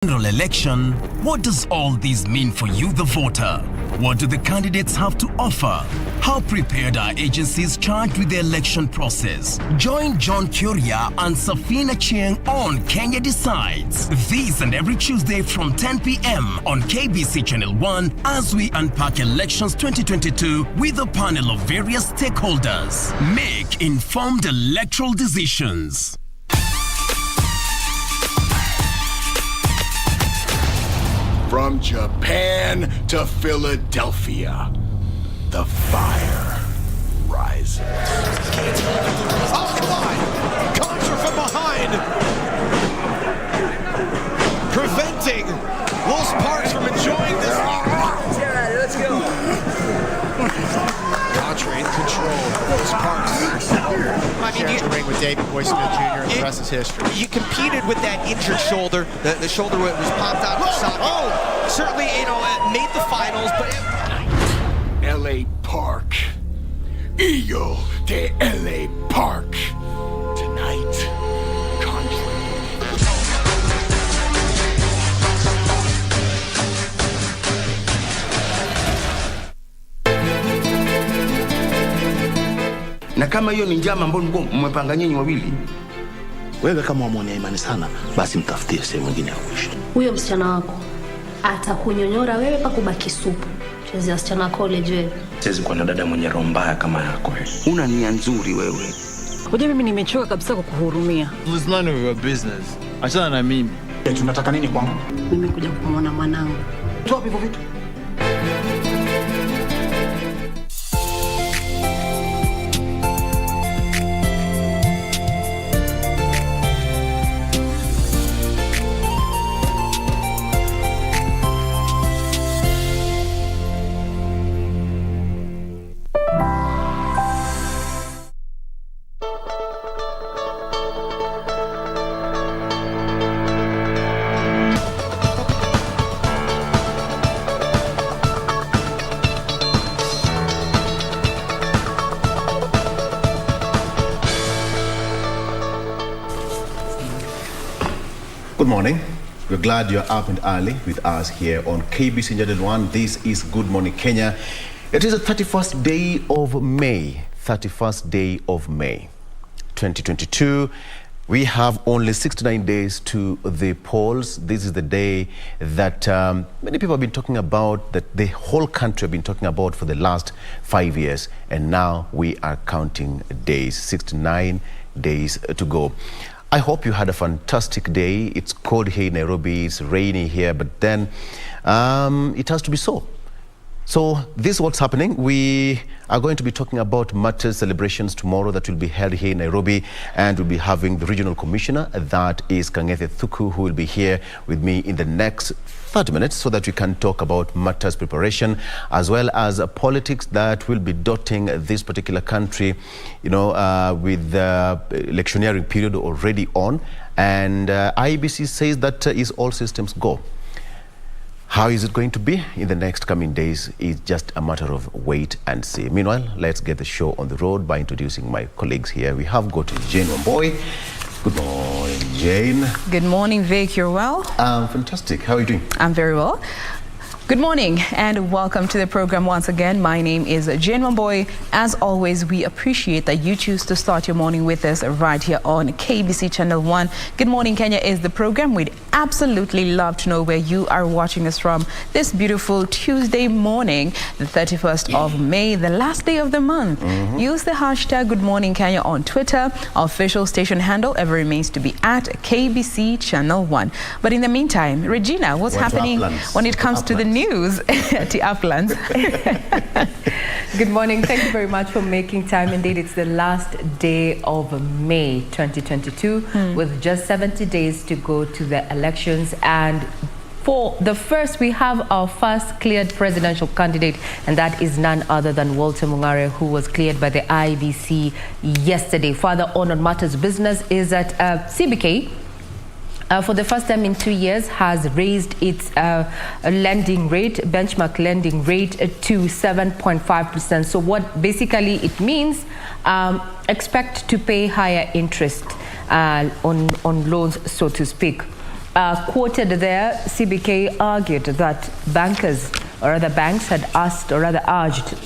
General election, what does all this mean for you, the voter? What do the candidates have to offer? How prepared are agencies charged with the election process? Join John Kuria and Safina Chieng on Kenya Decides. This and every Tuesday from 10 p.m. on KBC Channel 1 as we unpack elections 2022 with a panel of various stakeholders. Make informed electoral decisions. From Japan to Philadelphia, the fire rises. Oh, come on! Contra from behind! Preventing Los Parks from enjoying this. Let's go. Contra in control. Los Parks. I mean, shared the ring with David Boy Smith Jr. and the rest is history. You competed with that injured shoulder. The shoulder was popped out of the socket. Oh, certainly, made the finals, but LA Park. Illo de LA Park. Tonight, Contra. Na kama hiyo ni njama ambayo mmepanga nyinyi wawili, wewe kama umwonea imani sana, basi mtafutie sehemu nyingine ya kuishi. Huyo msichana wako atakunyonyora wewe pakubaki supu. Chezea msichana college wewe. Siwezi kuwa na dada mwenye roho mbaya kama yako. Una nia nzuri wewe. Unajua mimi nimechoka kabisa kukuhurumia. It's none of your business. Achana na mimi. Tunataka nini kwangu? Mimi kuja kumwona mwanangu. Toa hivyo vitu. Good morning. We're glad you're up and early with us here on KBC Channel 1. This is Good Morning Kenya. It is the 31st day of May. 31st day of May 2022. We have only 69 days to the polls. This is the day that many people have been talking about, that the whole country have been talking about for the last 5 years. And now we are counting days, 69 days to go. I hope you had a fantastic day. It's cold here in Nairobi, it's rainy here, but then it has to be so. So this is what's happening. We are going to be talking about Matters celebrations tomorrow that will be held here in Nairobi, and we'll be having the regional commissioner, that is Kangethe Thuku, who will be here with me in the next 30 minutes so that we can talk about Matters preparation as well as politics that will be dotting this particular country, with the electioneering period already on. And IEBC says that is all systems go. How is it going to be in the next coming days is just a matter of wait and see. Meanwhile, let's get the show on the road by introducing my colleagues here. We have got Jane Wamboy. Good morning, Jane. Good morning, Vic. You're well? Fantastic. How are you doing? I'm very well. Good morning and welcome to the program once again. My name is Jane Wamboy. As always, we appreciate that you choose to start your morning with us right here on KBC Channel 1. Good Morning Kenya is the program. We'd absolutely love to know where you are watching us from this beautiful Tuesday morning, the 31st of May, the last day of the month. Use the hashtag Good Morning Kenya on Twitter. Our official station handle ever remains to be at KBC Channel 1. But in the meantime, Regina, what's happening when it comes to the news to Uplands? Good morning. Thank you very much for making time. Indeed, it's the last day of May 2022 with just 70 days to go to the elections. And for the first, we have our first cleared presidential candidate, and that is none other than Walter Mungare, who was cleared by the IEBC yesterday. Further on Matters business is that CBK, for the first time in 2 years, has raised its lending rate, benchmark lending rate, to 7.5%. So what basically it means, expect to pay higher interest on loans, so to speak. Quoted there, CBK argued that bankers, or other banks, had asked, or rather urged,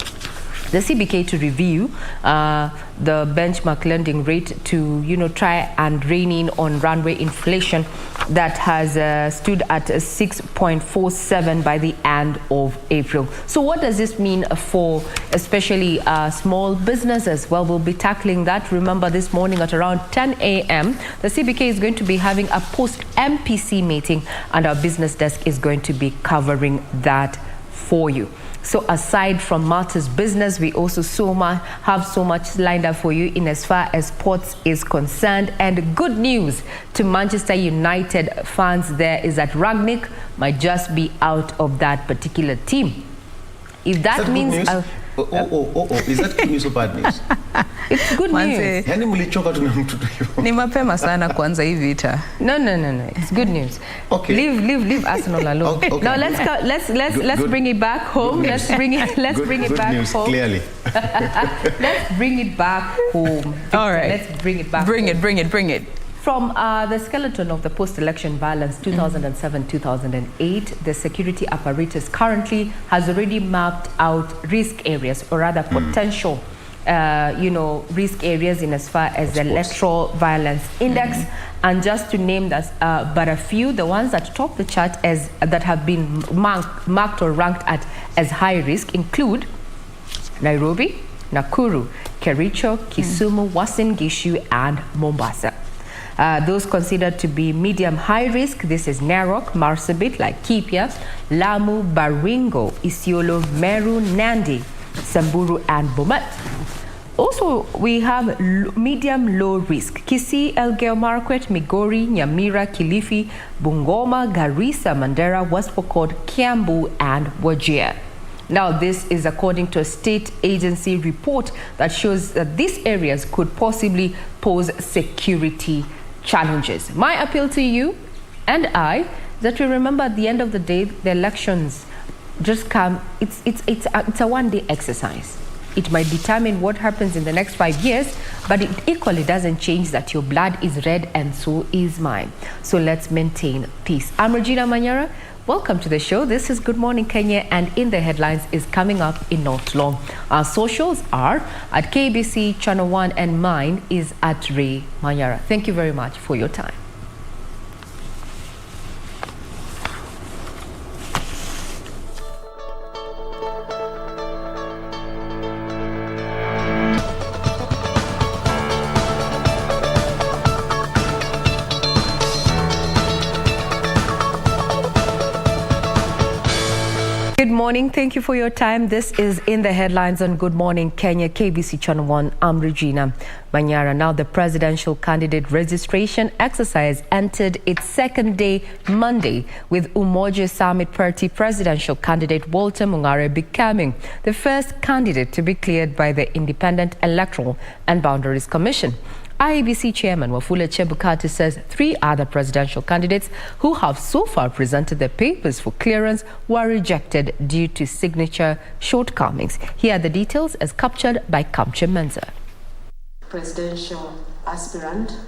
the CBK to review the benchmark lending rate to, try and rein in on runway inflation that has stood at 6.47 by the end of April. So what does this mean for especially small businesses? Well, we'll be tackling that. Remember, this morning at around 10 a.m., the CBK is going to be having a post-MPC meeting, and our business desk is going to be covering that for you. So aside from matters business, we also have so much lined up for you in as far as sports is concerned. And good news to Manchester United fans there is that Rangnick might just be out of that particular team. If that means... Is that good news or bad news? It's good news. Ni mapema sana kuanza hii vita. No. It's good news. Okay. Leave Arsenal alone. Okay. Now let's bring it back home. Let's bring it back news, home. Clearly. Let's bring it back home. All right. Let's bring it back. Bring it. From the skeleton of the post-election violence 2007-2008, the security apparatus currently has already mapped out risk areas, or rather potential, risk areas in as far as the electoral violence index. And just to name that, but a few, the ones that top the chart that have been marked or ranked as high risk include Nairobi, Nakuru, Kericho, Kisumu, Uasin Gishu, and Mombasa. Those considered to be medium-high risk, this is Narok, Marsabit, Laikipia, Lamu, Baringo, Isiolo, Meru, Nandi, Samburu, and Bomet. Also, we have medium-low risk, Kisii, Elgeyo Marakwet, Migori, Nyamira, Kilifi, Bungoma, Garissa, Mandera, West Pokot, Kiambu, and Wajir. Now, this is according to a state agency report that shows that these areas could possibly pose security challenges. My appeal to you and I, that we remember at the end of the day, the elections just come, it's a one-day exercise. It might determine what happens in the next 5 years, but it equally doesn't change that your blood is red and so is mine. So let's maintain peace. I'm Regina Manyara. Welcome to the show. This is Good Morning Kenya, and In the Headlines is coming up in not long. Our socials are at KBC Channel 1, and mine is at Ray Manyara. Thank you very much for your time. Good morning. Thank you for your time. This is In the Headlines on Good Morning Kenya, KBC Channel 1. I'm Regina Manyara. Now, the presidential candidate registration exercise entered its second day Monday, with Umoja Summit Party presidential candidate Walter Mungare becoming the first candidate to be cleared by the Independent Electoral and Boundaries Commission. IEBC Chairman Wafula Chebukati says 3 other presidential candidates who have so far presented their papers for clearance were rejected due to signature shortcomings. Here are the details as captured by Kamche Menza. Presidential aspirant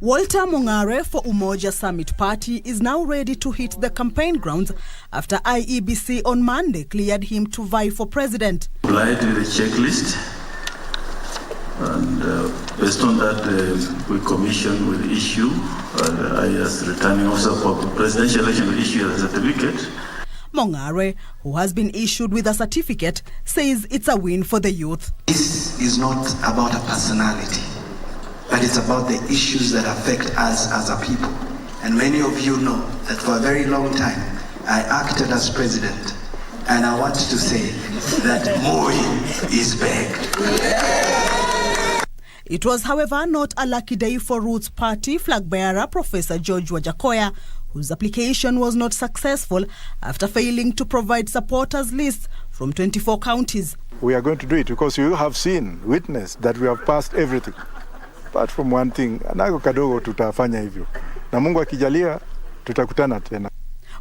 Walter Mungare for Umoja Summit Party is now ready to hit the campaign grounds after IEBC on Monday cleared him to vie for president. Applied with a checklist. And based on that, we commissioned with issue, and I, as returning officer for presidential election, will issue a certificate. Mungare, who has been issued with a certificate, says it's a win for the youth. This is not about a personality, but it's about the issues that affect us as a people. And many of you know that for a very long time, I acted as president. And I want to say that Moi is back. It was, however, not a lucky day for Roots Party flag bearer Professor George Wajakoya, whose application was not successful after failing to provide supporters lists from 24 counties. We are going to do it because you have witnessed that we have passed everything. Apart from one thing, anago kadogo tutafanya hivyo. Na Mungu akijalia, tutakutana tena.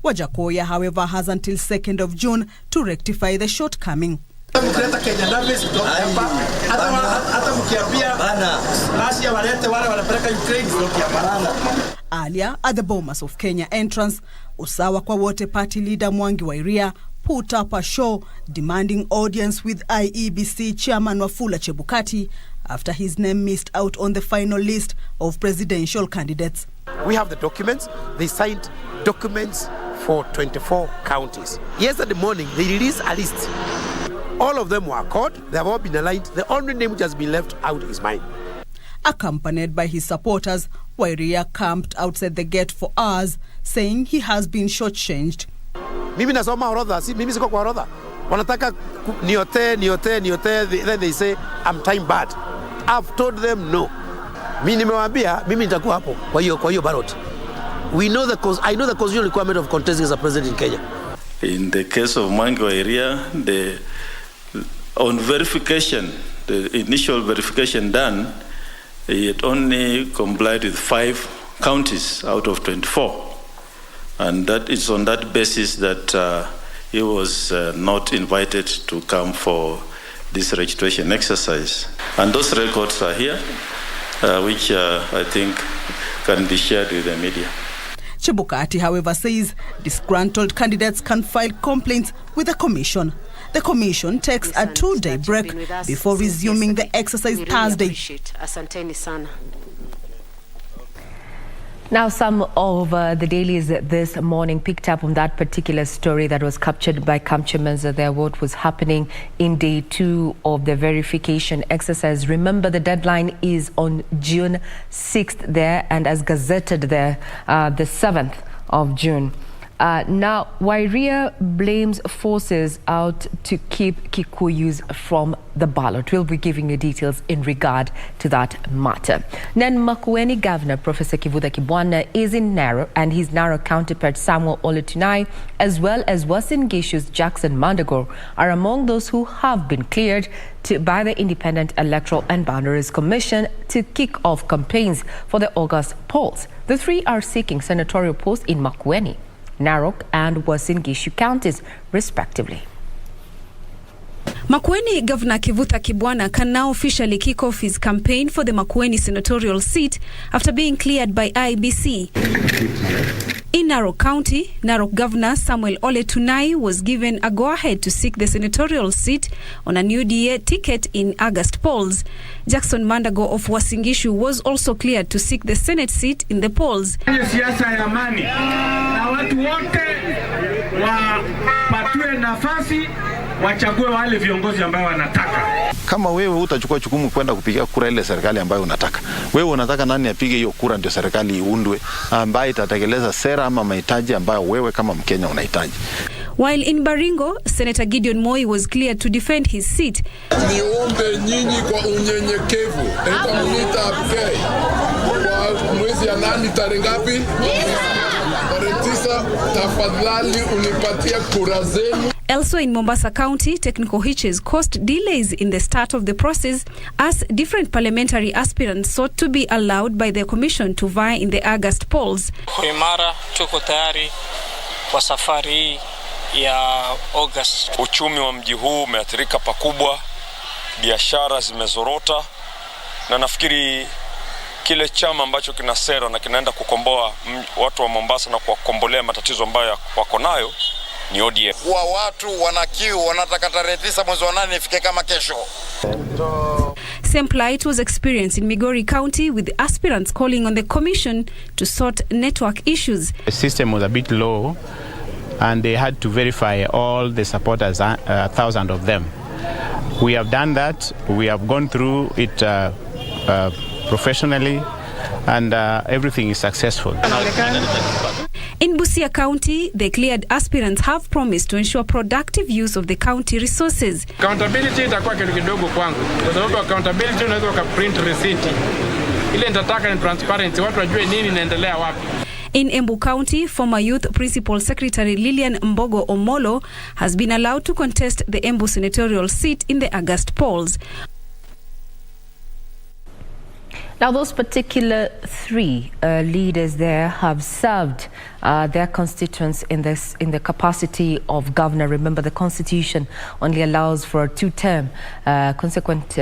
Wajakoya, however, has until 2nd of June to rectify the shortcoming. Earlier, at the Bomas of Kenya entrance, Usawa kwa Wote party leader Mwangi Wairia put up a show demanding audience with IEBC chairman Wafula Chebukati after his name missed out on the final list of presidential candidates. We have the documents. They signed documents for 24 counties. Yesterday morning, they released a list. All of them were caught. They have all been aligned. The only name which has been left out is mine. Accompanied by his supporters, Wairia camped outside the gate for hours, saying he has been shortchanged. Mimi nasoma orodha, mimi siko kwa orodha. Wanataka niote, then they say I'm time bad. I've told them no. Mimi nimewaambia mimi nitakuwa hapo kwa hiyo ballot. I know the constitutional requirement of contesting as a president in Kenya. In the case of Mwangi Wairia, on verification, the initial verification done, he had only complied with 5 counties out of 24. And that is on that basis that he was not invited to come for this registration exercise. And those records are here, which I think can be shared with the media. Chebukati, however, says disgruntled candidates can file complaints with the commission. The commission takes a 2-day break before resuming the exercise Thursday. Asanteni sana. Now, some of the dailies this morning picked up on that particular story that was captured by Kamchemenza there, what was happening in day 2 of the verification exercise. Remember, the deadline is on June 6th there, and as gazetted there, the 7th of June. Now, Wairia blames forces out to keep Kikuyus from the ballot. We'll be giving you details in regard to that matter. Then Makueni Governor Professor Kivutha Kibwana is in Narrow, and his Narrow counterpart Samuel Ole Tunai, as well as Uasin Gishu's Jackson Mandago, are among those who have been cleared by the Independent Electoral and Boundaries Commission to kick off campaigns for the August polls. The 3 are seeking senatorial posts in Makueni, Narok and Uasin Gishu counties, respectively. Makueni Governor Kivutha Kibwana can now officially kick off his campaign for the Makueni senatorial seat after being cleared by IBC. In Narok County, Narok Governor Samuel Ole Tunai was given a go-ahead to seek the senatorial seat on an UDA ticket in August polls. Jackson Mandago of Uasin Gishu was also cleared to seek the Senate seat in the polls. Siasa ya amani na watu wote wapatiwe nafasi wachague wale viongozi ambao wanataka. Kama wewe utachukua jukumu kwenda kupiga kura ile serikali ambayo unataka, wewe unataka nani apige hiyo kura ndio serikali iundwe ambayo itatekeleza sera ama mahitaji ambayo wewe kama Mkenya unahitaji. While in Baringo, Senator Gideon Moi was cleared to defend his seat. Niombe nyinyi kwa unyenyekevu, enda mnita apke. Kwa mwezi ya nani tarehe ngapi? Tarehe 9, tafadhali unipatie kura zenu. Elsewhere in Mombasa County, technical hitches caused delays in the start of the process as different parliamentary aspirants sought to be allowed by the commission to vie in the August polls. Imara tuko tayari kwa safari hii ya August. Uchumi wa mji huu umeathirika pakubwa, biashara zimezorota, na nafikiri kile chama ambacho kina sera na kinaenda kukomboa watu wa Mombasa na kuwakombolea matatizo ambayo wako nayo ni ODM. Kwa watu wana kiu, wanataka tarehe 9 mwezi wa 8 ifike kama kesho. Same plight was experienced in Migori County, with aspirants calling on the commission to sort network issues. The system was a bit low, and they had to verify all the supporters, 1,000 of them. We have done that. We have gone through it professionally, and everything is successful. In Busia County, the cleared aspirants have promised to ensure productive use of the county resources. Accountability itakuwa kitu kidogo kwangu, kwa sababu accountability unaweza ukaprint receipt. Ile nitataka ni transparency, watu wajue nini inaendelea wapi. In Embu County, former Youth Principal Secretary Lilian Mbogo Omolo has been allowed to contest the Embu senatorial seat in the August polls. Now, those particular 3 leaders there have served their constituents in the capacity of governor. Remember, the Constitution only allows for a 2-term. Consequent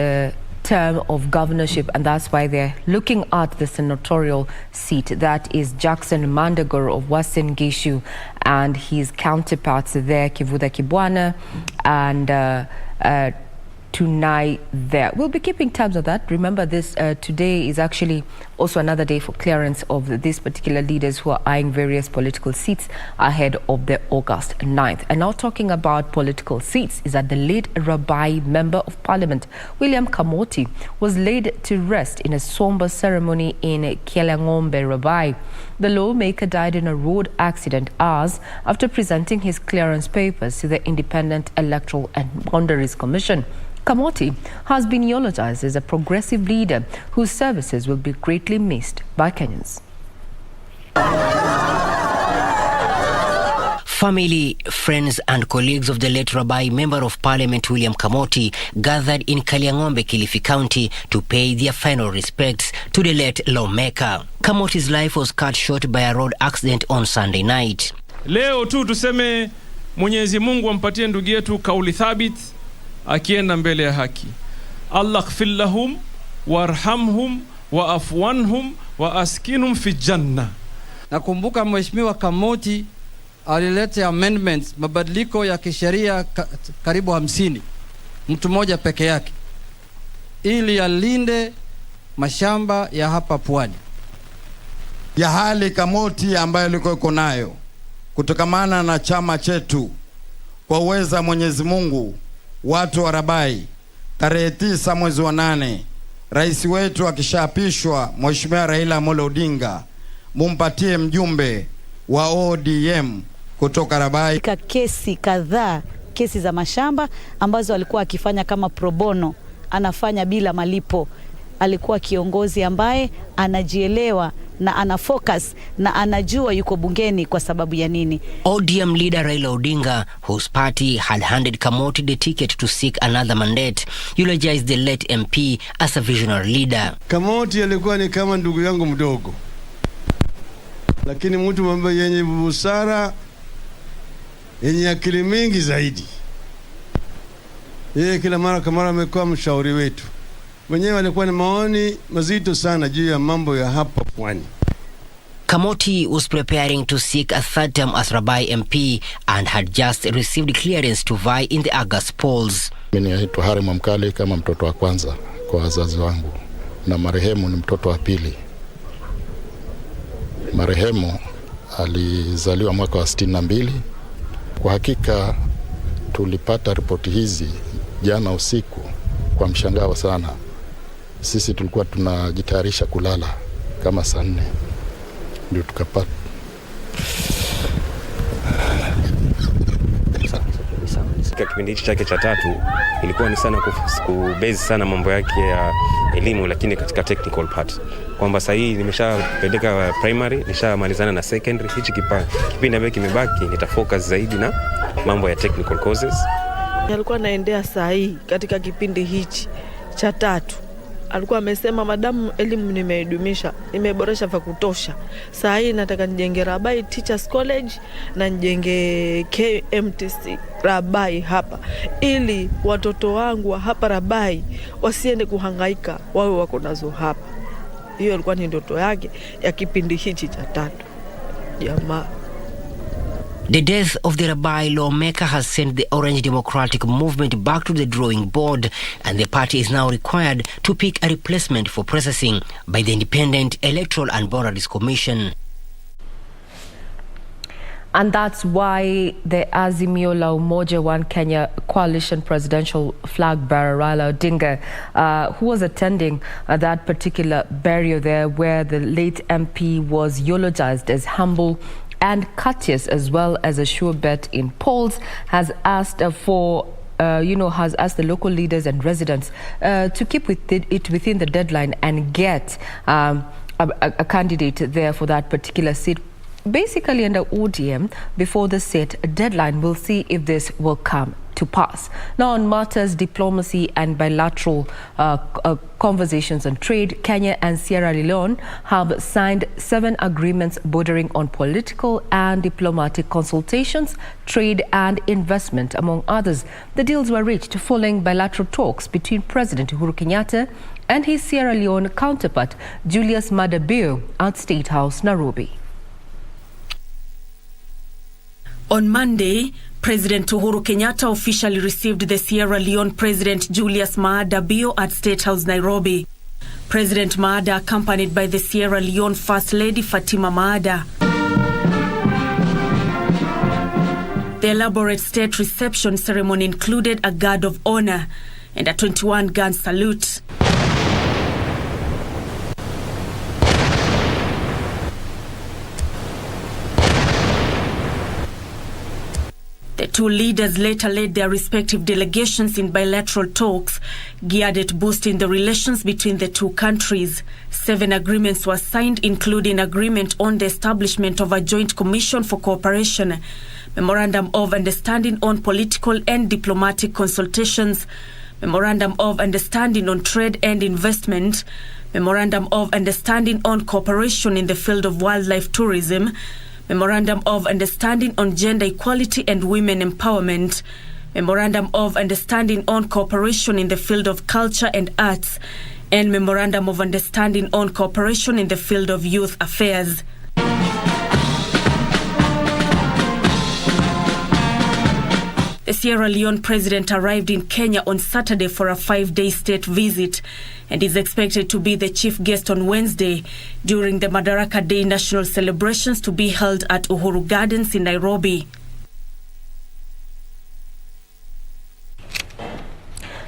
term of governorship, and that's why they're looking at the senatorial seat. That is Jackson Mandagur of Uasin Gishu and his counterparts there, Kivutha Kibwana and Tunai there. We'll be keeping tabs on that. Remember, this today is actually also another day for clearance of these particular leaders who are eyeing various political seats ahead of the August 9th. And now talking about political seats is that the late Rabbi Member of Parliament, William Kamoti, was laid to rest in a somber ceremony in Kyalang'ombe, Rabbi. The lawmaker died in a road accident hours after presenting his clearance papers to the Independent Electoral and Boundaries Commission. Kamoti has been eulogized as a progressive leader whose services will be greatly missed by Kenyans. Family, friends and colleagues of the late Rabbi Member of Parliament William Kamoti gathered in Kyalang'ombe, Kilifi County to pay their final respects to the late lawmaker. Kamoti's life was cut short by a road accident on Sunday night. Leo tu tuseme Mwenyezi Mungu ampatie ndugu yetu kauli thabit akienda mbele ya haki. Allah ighfir lahum warhamhum wa afwanhum wa askinhum fi janna. Nakumbuka Mheshimiwa Kamoti alileta amendments, mabadiliko ya kisheria karibu 50, mtu mmoja peke yake, ili alinde mashamba ya hapa pwani. Ya hali Kamoti ambayo alikuwa nayo kutokamana na chama chetu, kwa uweza Mwenyezi Mungu, watu wa Rabai, tarehe 9 mwezi wa 8, rais wetu akishaapishwa Mheshimiwa Raila Amolo Odinga, mumpatie mjumbe wa ODM kutoka Rabai. Kesi kadhaa, kesi za mashamba ambazo alikuwa akifanya kama pro bono, anafanya bila malipo. Alikuwa kiongozi ambaye anajielewa na ana focus na anajua yuko bungeni kwa sababu ya nini. ODM leader Raila Odinga, whose party had handed Kamoti the ticket to seek another mandate, eulogized the late MP as a visionary leader. Kamoti alikuwa ni kama ndugu yangu mdogo, lakini mtu mambo yenye busara, yenye akili mingi zaidi. Yeye kila mara amekuwa mshauri wetu. Mwenyewe alikuwa na maoni mazito sana juu ya mambo ya hapa pwani. Kamoti was preparing to seek a third term as Rabai MP and had just received clearance to vie in the August polls. Mimi naitwa Hari Mwamkali kama mtoto wa kwanza kwa wazazi wangu, na marehemu ni mtoto wa pili. Marehemu alizaliwa mwaka wa 62. Kwa hakika tulipata ripoti hizi jana usiku kwa mshangao sana. Sisi tulikuwa tunajitayarisha kulala kama saa 4 ndio tukapata. Katika kipindi chake cha 3 ilikuwa ni sana kubase sana mambo yake ya elimu, lakini katika technical part, kwamba sasa hii nimeshapeleka primary, nishamalizana na secondary, hichi kipindi ambacho kimebaki nitafocus zaidi na mambo ya technical courses. Alikuwa anaendea saa hii katika kipindi hichi cha 3. Alikuwa amesema madamu elimu nimeidumisha, nimeboresha vya kutosha, saa hii nataka nijenge Rabai Teachers College na nijenge KMTC Rabai hapa, ili watoto wangu wa hapa Rabai wasiende kuhangaika, wawe wako nazo hapa. Hiyo ilikuwa ni ndoto yake ya kipindi hichi cha 3. Jamaa. The death of the Rabai lawmaker has sent the Orange Democratic Movement back to the drawing board, and the party is now required to pick a replacement for processing by the Independent Electoral and Boundaries Commission. And that's why the Azimio la Umoja One Kenya coalition presidential flag bearer Raila Odinga, who was attending that particular burial there, where the late MP was eulogized as humble and courteous, as well as a sure bet in polls, has asked has asked the local leaders and residents to keep it within the deadline and get a candidate there for that particular seat. Basically under ODM, before the set deadline, we'll see if this will come to pass. Now, on matters diplomacy and bilateral conversations on trade, Kenya and Sierra Leone have signed 7 agreements bordering on political and diplomatic consultations, trade and investment, among others. The deals were reached following bilateral talks between President Uhuru Kenyatta and his Sierra Leone counterpart, Julius Maada Bio, at State House, Nairobi. On Monday, President Uhuru Kenyatta officially received the Sierra Leone President Julius Maada Bio at State House, Nairobi. President Maada, accompanied by the Sierra Leone First Lady Fatima Maada. The elaborate state reception ceremony included a guard of honor and a 21-gun salute. The two leaders later led their respective delegations in bilateral talks geared at boosting the relations between the two countries. 7 agreements were signed, including agreement on the establishment of a joint commission for cooperation, memorandum of understanding on political and diplomatic consultations, memorandum of understanding on trade and investment, memorandum of understanding on cooperation in the field of wildlife tourism, memorandum of understanding on gender equality and women empowerment, memorandum of understanding on cooperation in the field of culture and arts, and memorandum of understanding on cooperation in the field of youth affairs. The Sierra Leone president arrived in Kenya on Saturday for a 5-day state visit and is expected to be the chief guest on Wednesday during the Madaraka Day national celebrations to be held at Uhuru Gardens in Nairobi.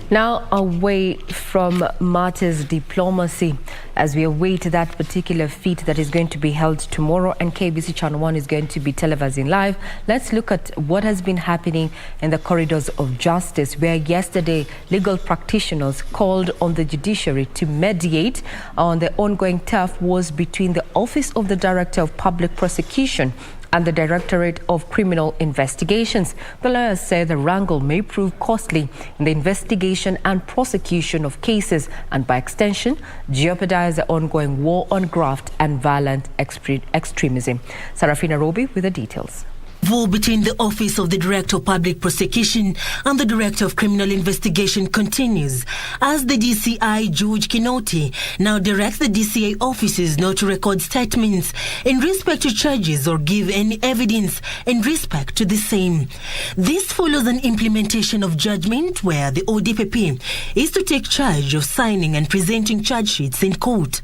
Now away from matters diplomacy, as we await that particular feat that is going to be held tomorrow, and KBC Channel 1 is going to be televising live. Let's look at what has been happening in the corridors of justice, where yesterday legal practitioners called on the judiciary to mediate on the ongoing turf wars between the Office of the Director of Public Prosecution and the Directorate of Criminal Investigations. The lawyers say the wrangle may prove costly in the investigation and prosecution of cases and, by extension, jeopardize the ongoing war on graft and violent extremism. Sarafina Robi with the details. War between the Office of the Director of Public Prosecution and the Director of Criminal Investigation continues as the DCI, George Kinoti, now directs the DCI offices not to record statements in respect to charges or give any evidence in respect to the same. This follows an implementation of judgment where the ODPP is to take charge of signing and presenting charge sheets in court.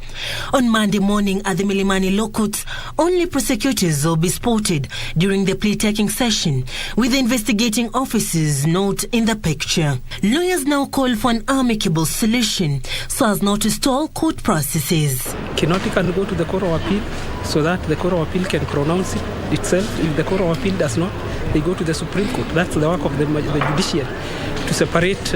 On Monday morning at the Milimani Law Courts, only prosecutors will be spotted during the plea-taking session, with the investigating officers not in the picture. Lawyers now call for an amicable solution so as not to stall court processes. Kinoti can go to the Court of Appeal so that the Court of Appeal can pronounce it itself. If the Court of Appeal does not, they go to the Supreme Court. That's the work of the judiciary, to separate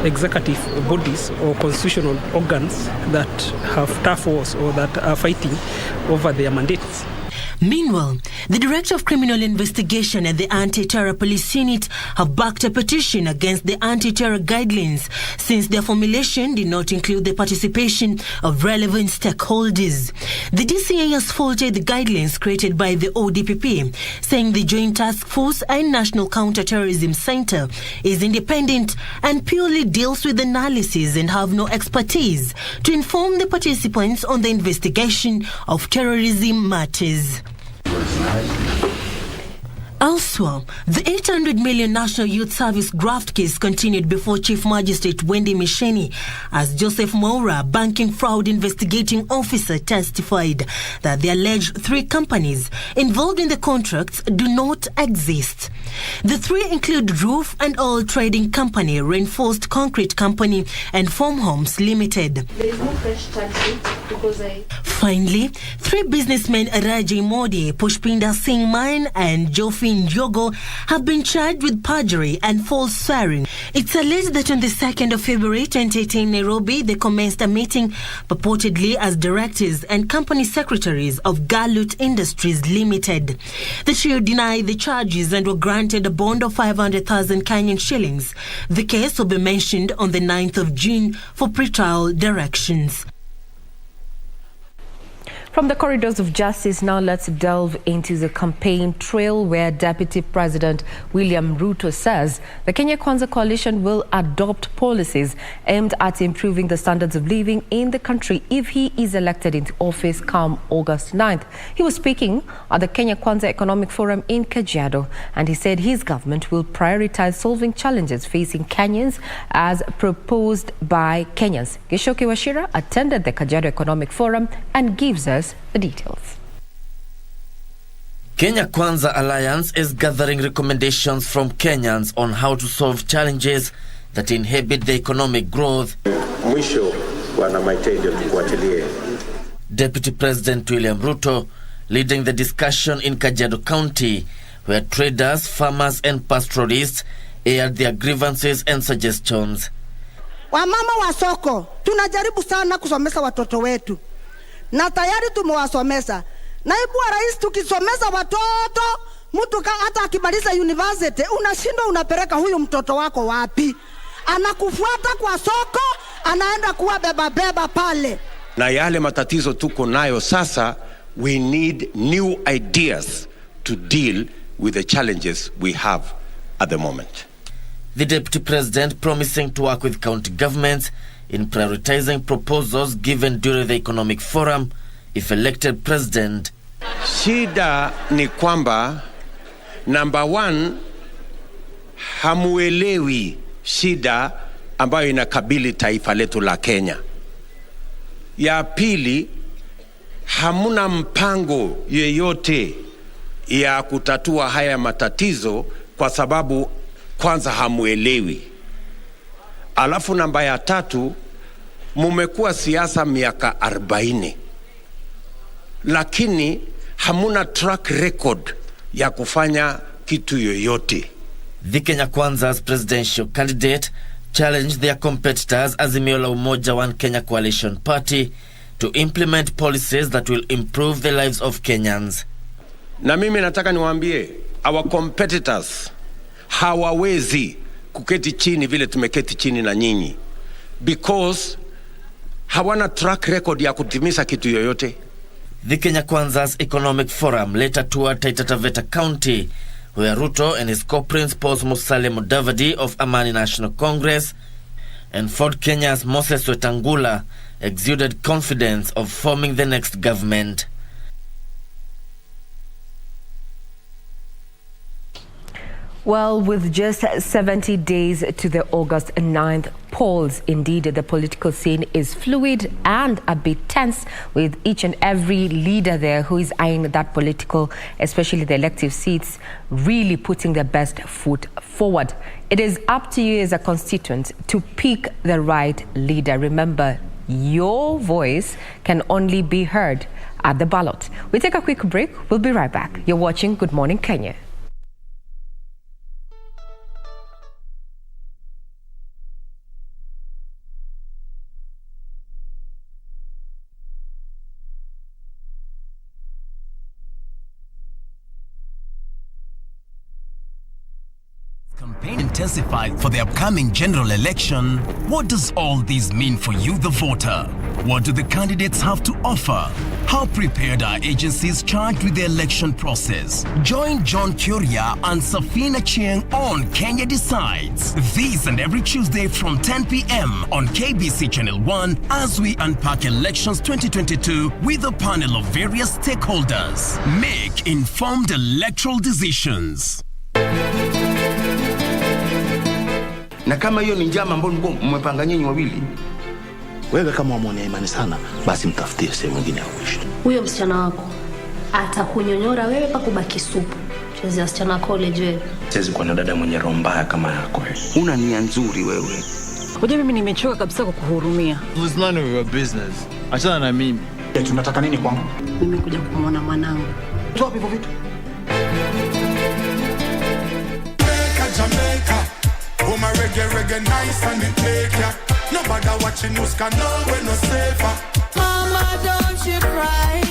executive bodies or constitutional organs that have tough wars or that are fighting over their mandates. Meanwhile, the Director of Criminal Investigation and the Anti-Terror Police Unit have backed a petition against the anti-terror guidelines since their formulation did not include the participation of relevant stakeholders. The DCA has faulted the guidelines created by the ODPP, saying the Joint Task Force and National Counter-Terrorism Center is independent and purely deals with analysis and have no expertise to inform the participants on the investigation of terrorism matters. Elsewhere, the 800 million National Youth Service graft case continued before Chief Magistrate Wendy Misheni as Joseph Moura, banking fraud investigating officer, testified that the alleged 3 companies involved in the contracts do not exist. The 3 include Roof and Oil Trading Company, Reinforced Concrete Company, and Form Homes Limited. There is no fresh charge sheet Finally, 3 businessmen Raji Modi, Pushpinder Singh Main and Jofin Jogo have been charged with perjury and false swearing. It's alleged that on the 2nd of February 2018 in Nairobi, they commenced a meeting purportedly as directors and company secretaries of Galut Industries Limited. The trio denied the charges and were granted a bond of 500,000 Kenyan shillings. The case will be mentioned on the 9th of June for pretrial directions. From the corridors of justice, now let's delve into the campaign trail where Deputy President William Ruto says the Kenya Kwanza coalition will adopt policies aimed at improving the standards of living in the country if he is elected into office come August 9th. He was speaking at the Kenya Kwanza Economic Forum in Kajiado, and he said his government will prioritize solving challenges facing Kenyans as proposed by Kenyans. Gishoki Washira attended the Kajiado Economic Forum and gives us the details. Kenya Kwanza Alliance is gathering recommendations from Kenyans on how to solve challenges that inhibit the economic growth. Deputy President William Ruto leading the discussion in Kajiado County, where traders, farmers and pastoralists aired their grievances and suggestions. Wamama wa soko, tunajaribu sana kusomesha watoto wetu. Na tayari tumewasomesha. Naibu wa rais, tukisomesha watoto, mtu hata akimaliza university, unashindwa unapeleka huyu mtoto wako wapi? Anakufuata kwa soko, anaenda kuwa beba pale. Na yale matatizo tuko nayo sasa, we need new ideas to deal with the challenges we have at the moment. The Deputy President promising to work with county governments in prioritizing proposals given during the economic forum if elected president. Shida ni kwamba number 1, hamuelewi shida ambayo inakabili taifa letu la Kenya. Ya pili, hamuna mpango yeyote ya kutatua haya matatizo kwa sababu kwanza hamuelewi. Alafu namba ya 3, mumekuwa siasa miaka 40. Lakini hamuna track record ya kufanya kitu yoyote. The Kenya Kwanza's presidential candidate challenged their competitors Azimio la Umoja One Kenya Coalition Party to implement policies that will improve the lives of Kenyans. Na mimi nataka niwaambie, our competitors hawawezi kuketi chini vile tumeketi chini na nyinyi, because hawana track record ya kutimiza kitu yoyote. The Kenya Kwanza's Economic Forum later toured Taita Taveta County, where Ruto and his co-principals Musalia Mudavadi of Amani National Congress and Ford Kenya's Moses Wetangula exuded confidence of forming the next government. Well, with just 70 days to the August 9th polls, indeed, the political scene is fluid and a bit tense, with each and every leader there who is eyeing that political, especially the elective seats, really putting their best foot forward. It is up to you as a constituent to pick the right leader. Remember, your voice can only be heard at the ballot. We take a quick break. We'll be right back. You're watching Good Morning Kenya. Campaign intensified for the upcoming general election. What does all this mean for you, the voter? What do the candidates have to offer? How prepared are agencies charged with the election process? Join John Kuria and Safina Chieng on Kenya Decides. This and every Tuesday from 10 p.m. on KBC Channel 1 as we unpack elections 2022 with a panel of various stakeholders. Make informed electoral decisions. Na kama hiyo ni njama ambayo mmepanga nyinyi wawili, wewe kama umwonea imani sana, basi mtafutie sehemu nyingine ya kuishi. Huyo msichana wako atakunyonyora wewe pa kubaki supu. Chezi msichana college wewe. Siwezi kuwa na dada mwenye roho mbaya kama yako wewe. Una nia nzuri wewe. Unajua mimi nimechoka kabisa kukuhurumia. It's none of your business. Achana na mimi. Tunataka nini kwangu? Nimekuja kumwona mwanangu. Toa hivyo vitu. Jamaica, oh my reggae nice and it take ya. Nobody watching us can know we're no safer. Mama, don't you cry.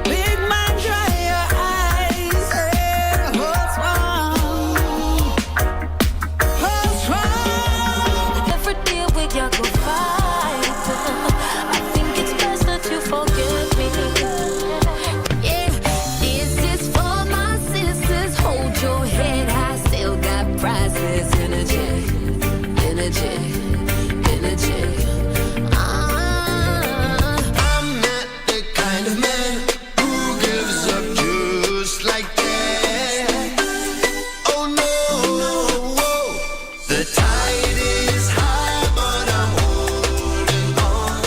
Big man, dry your eyes. Hey, what's wrong? What's wrong? Every day we got go fight. I think it's best that you forget me. Yeah, this is for my sisters. Hold your head high. Still got priceless energy. I'm not the kind of man who gives up just like that. Oh no, the tide is high, but I'm holding on.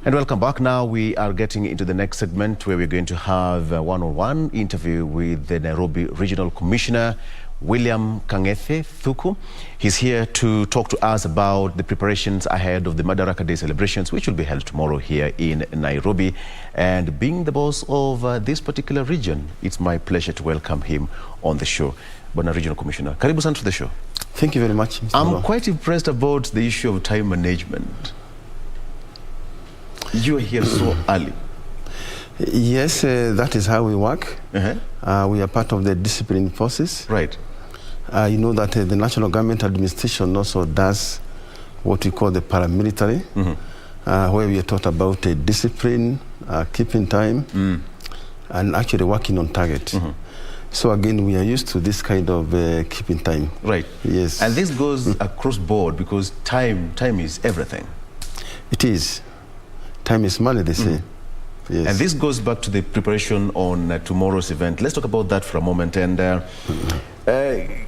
And welcome back. Now we are getting into the next segment where we're going to have a one-on-one interview with the Nairobi Regional Commissioner, William Kangethe Thuku. He's here to talk to us about the preparations ahead of the Madaraka Day celebrations, which will be held tomorrow here in Nairobi. And being the boss of this particular region, it's my pleasure to welcome him on the show. Bwana Regional Commissioner, karibu sana to the show. Thank you very much, Mr. I'm quite impressed about the issue of time management. You are here so early. Yes, that is how we work. We are part of the discipline forces. Right. You know that the National Government Administration also does what we call the paramilitary, where we are taught about discipline, keeping time, and actually working on target. So again, we are used to this kind of keeping time. Right. Yes. And this goes across board because time is everything. It is. Time is money, they say. Yes. And this goes back to the preparation on tomorrow's event. Let's talk about that for a moment. And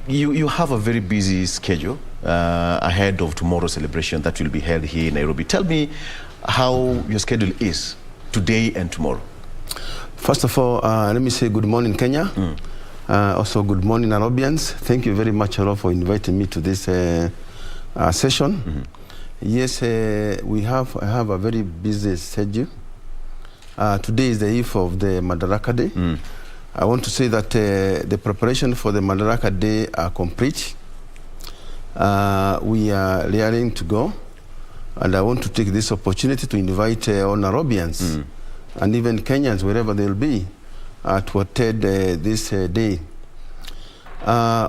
you have a very busy schedule ahead of tomorrow's celebration that will be held here in Nairobi. Tell me how your schedule is today and tomorrow. First of all, let me say good morning, Kenya. Also, good morning, Nairobians. Thank you very much, Aro, for inviting me to this session. Yes, I have a very busy schedule. Today is the eve of the Madaraka Day. I want to say that the preparation for the Madaraka Day are complete. We are raring to go. And I want to take this opportunity to invite all Nairobians and even Kenyans, wherever they'll be, to attend this day.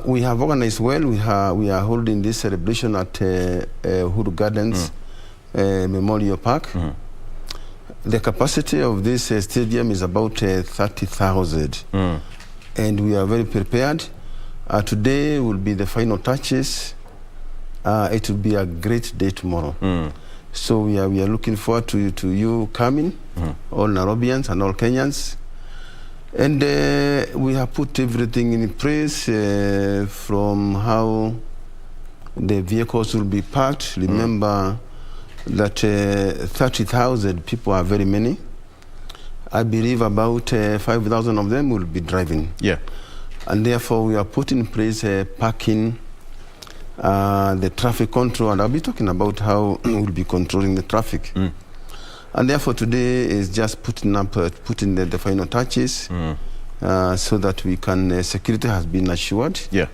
We have organized well. We are holding this celebration at Uhuru Gardens Memorial Park. The capacity of this stadium is about 30,000. And we are very prepared. Today will be the final touches. It will be a great day tomorrow. So we are looking forward to you coming, all Nairobians and all Kenyans. And we have put everything in place from how the vehicles will be parked. Remember that 30,000 people are very many. I believe about 5,000 of them will be driving. Yeah. And therefore we are putting in place parking, the traffic control, and I'll be talking about how we'll be controlling the traffic. And therefore today is just putting the final touches so that we can, security has been assured. Yeah.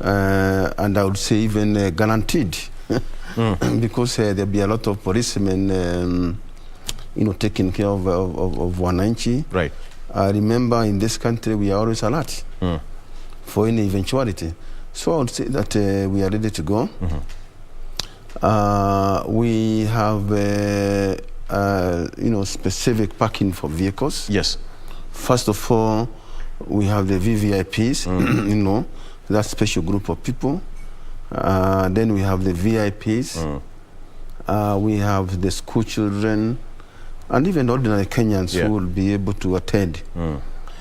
And I would say even guaranteed. Because there'll be a lot of policemen, taking care of wananchi. Right. Remember, in this country, we are always alert for any eventuality. So I would say that we are ready to go. We have, specific parking for vehicles. Yes. First of all, we have the VVIPs, that special group of people. Then we have the VIPs. We have the school children, and even ordinary Kenyans who will be able to attend.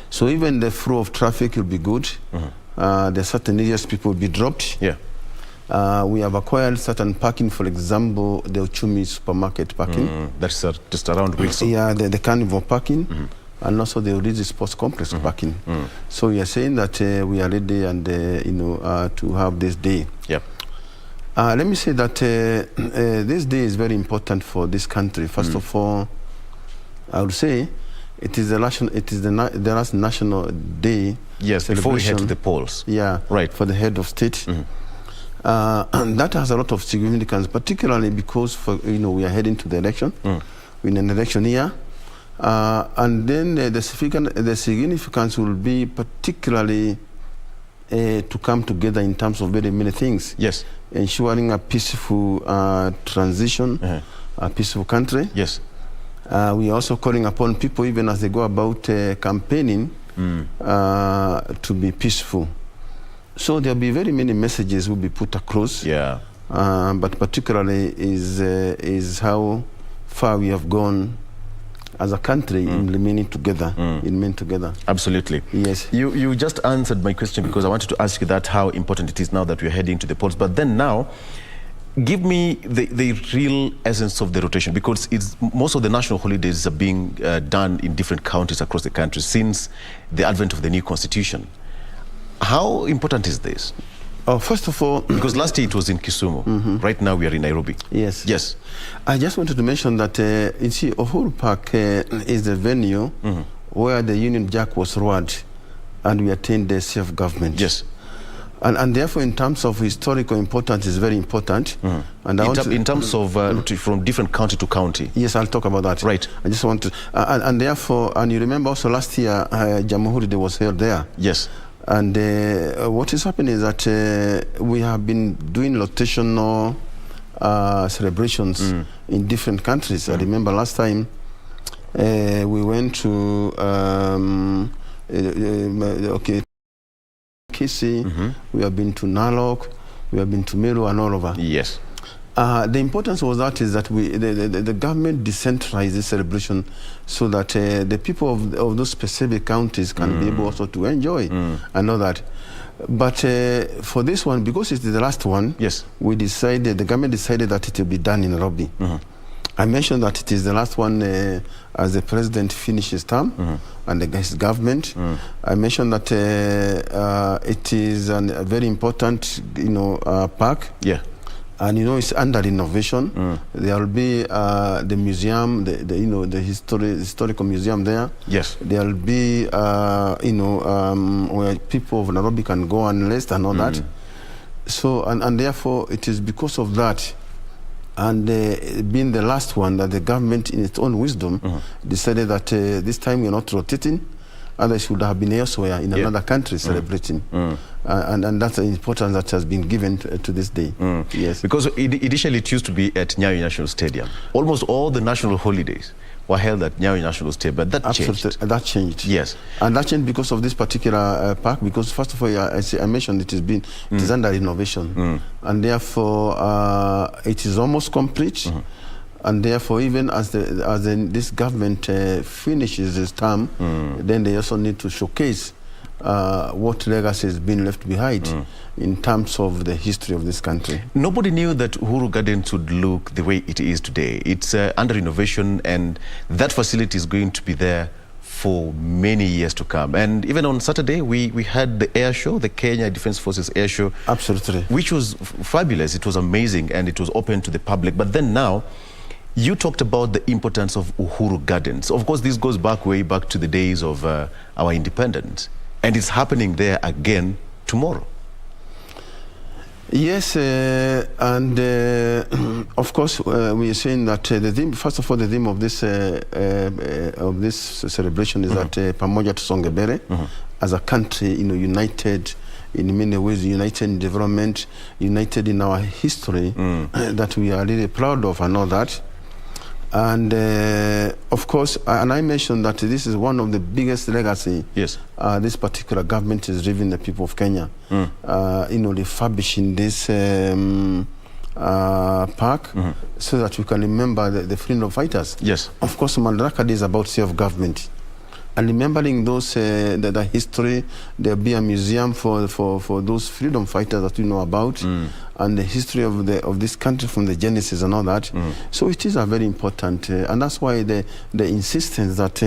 So even the flow of traffic will be good. There are certain areas people will be dropped. We have acquired certain parking, for example, the Uchumi supermarket parking. That's just around Wilson. Yeah, the carnival parking, and also the Origi Sports Complex parking. So we are saying that we are ready and to have this day. Let me say that this day is very important for this country. First of all, I would say it is the last national day. Yes, before we head to the polls. Yeah, right. For the head of state. And that has a lot of significance, particularly because we are heading to the election, in an election year. And then the significance will be particularly to come together in terms of very many things. Yes. Ensuring a peaceful transition, a peaceful country. Yes. We are also calling upon people, even as they go about campaigning, to be peaceful. So there'll be very many messages will be put across. But particularly is how far we have gone as a country in remaining together. Absolutely. Yes. You just answered my question, because I wanted to ask you that how important it is now that we are heading to the polls. But then now, give me the real essence of the rotation, because most of the national holidays are being done in different counties across the country since the advent of the new constitution. How important is this? First of all, because last year it was in Kisumu. Right now we are in Nairobi. Yes. I just wanted to mention that you see, Uhuru Park is the venue where the Union Jack was roared, and we attained the self-government. Yes. And therefore, in terms of historical importance, is very important. And in terms of from different county to county. Yes, I'll talk about that. Right. I just want to, and therefore, and you remember also last year, Jamhuri Day was held there. Yes. And what is happening is that we have been doing rotational celebrations in different countries. I remember last time we went to KC, we have been to Narok, we have been to Meru and all over. Yes. The importance was that the government decentralized this celebration so that the people of those specific counties can be able also to enjoy and know that. But for this one, because it's the last one, the government decided that it will be done in Nairobi. I mentioned that it is the last one as the president finishes term and his government. I mentioned that it is a very important, park. Yeah. And it's under renovation. There will be the museum, the historical museum there. Yes. There will be where people of Nairobi can go and rest and all that. So and therefore it is because of that, and being the last one, that the government, in its own wisdom, decided that this time we are not rotating. Others should have been elsewhere in another country celebrating. And that's the importance that has been given to this day. Yes. Because initially it used to be at Nyayo National Stadium. Almost all the national holidays were held at Nyayo National Stadium, but that changed. That changed. Yes. And that changed because of this particular park, because first of all, I mentioned it is under renovation. And therefore, it is almost complete. And therefore, even as this government finishes its term, then they also need to showcase what legacy has been left behind in terms of the history of this country. Nobody knew that Uhuru Gardens would look the way it is today. It's under renovation, and that facility is going to be there for many years to come. And even on Saturday, we had the air show, the Kenya Defence Forces air show. Absolutely. Which was fabulous. It was amazing, and it was open to the public. But then now, you talked about the importance of Uhuru Gardens. Of course, this goes way back to the days of our independence. And it's happening there again tomorrow. Yes, and of course, we are saying that the theme, first of all, the theme of this celebration is that Pamoja Tusonge Mbele, as a country, united in many ways, united in development, united in our history, that we are really proud of and all that. And of course, and I mentioned that this is one of the biggest legacy. Yes. This particular government is leaving the people of Kenya. Refurbishing this park, so that we can remember the freedom fighters. Yes. Of course, Madaraka Day is about self-government. And remembering those, the history, there'll be a museum for those freedom fighters that we know about, and the history of this country from the genesis and all that. So it is a very important, and that's why the insistence that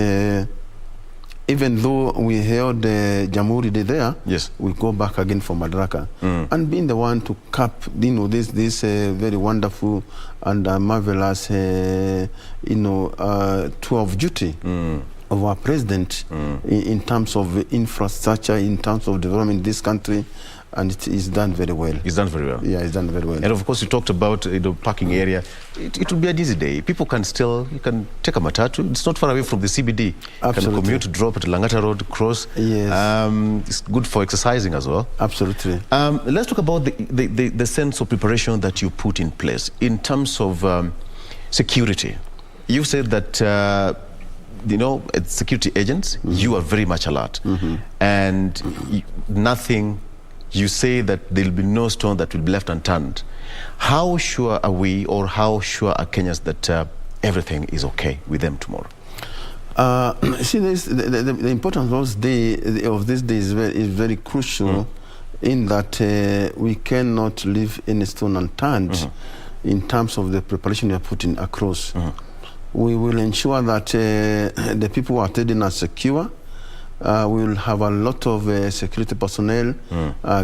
even though we held the Jamhuri Day there, yes, we go back again for Madaraka, and being the one to cap, this very wonderful and marvelous, tour of duty of our president in terms of infrastructure, in terms of development in this country, and it is done very well. It's done very well. Yeah, it's done very well. And of course, you talked about the parking area. It will be an easy day. People can you can take a matatu. It's not far away from the CBD. Absolutely. You can commute, drop at Langata Road, cross. Yes. It's good for exercising as well. Absolutely. Let's talk about the sense of preparation that you put in place in terms of security. You said that as security agents, you are very much alert. And nothing, you say that there will be no stone that will be left unturned. How sure are we, or how sure are Kenyans that everything is okay with them tomorrow? See, the importance of this day is very crucial in that we cannot leave any stone unturned in terms of the preparation we are putting across. We will ensure that the people who are attending are secure. We will have a lot of security personnel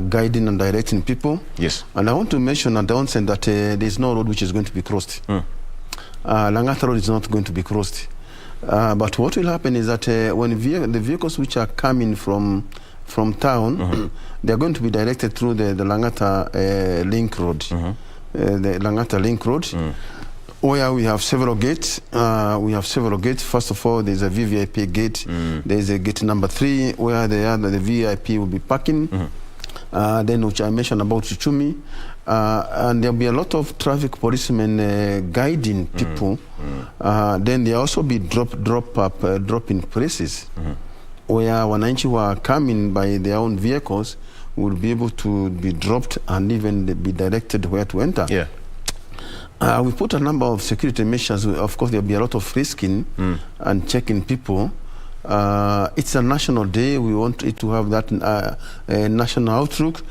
guiding and directing people. Yes. And I want to mention at the onset that there is no road which is going to be crossed. Langata Road is not going to be crossed. But what will happen is that when the vehicles which are coming from town, they are going to be directed through the Langata Link Road. The Langata Link Road. Where we have several gates. First of all, there's a VVIP gate. There's a gate number 3 where the VIP will be parking. Then, which I mentioned about Chichumi. And there'll be a lot of traffic policemen guiding people. Then there'll also be drop-in places where wananchi who are coming by their own vehicles will be able to be dropped and even be directed where to enter. Yeah. We put a number of security measures. Of course, there'll be a lot of frisking and checking people. It's a national day. We want it to have that national outlook.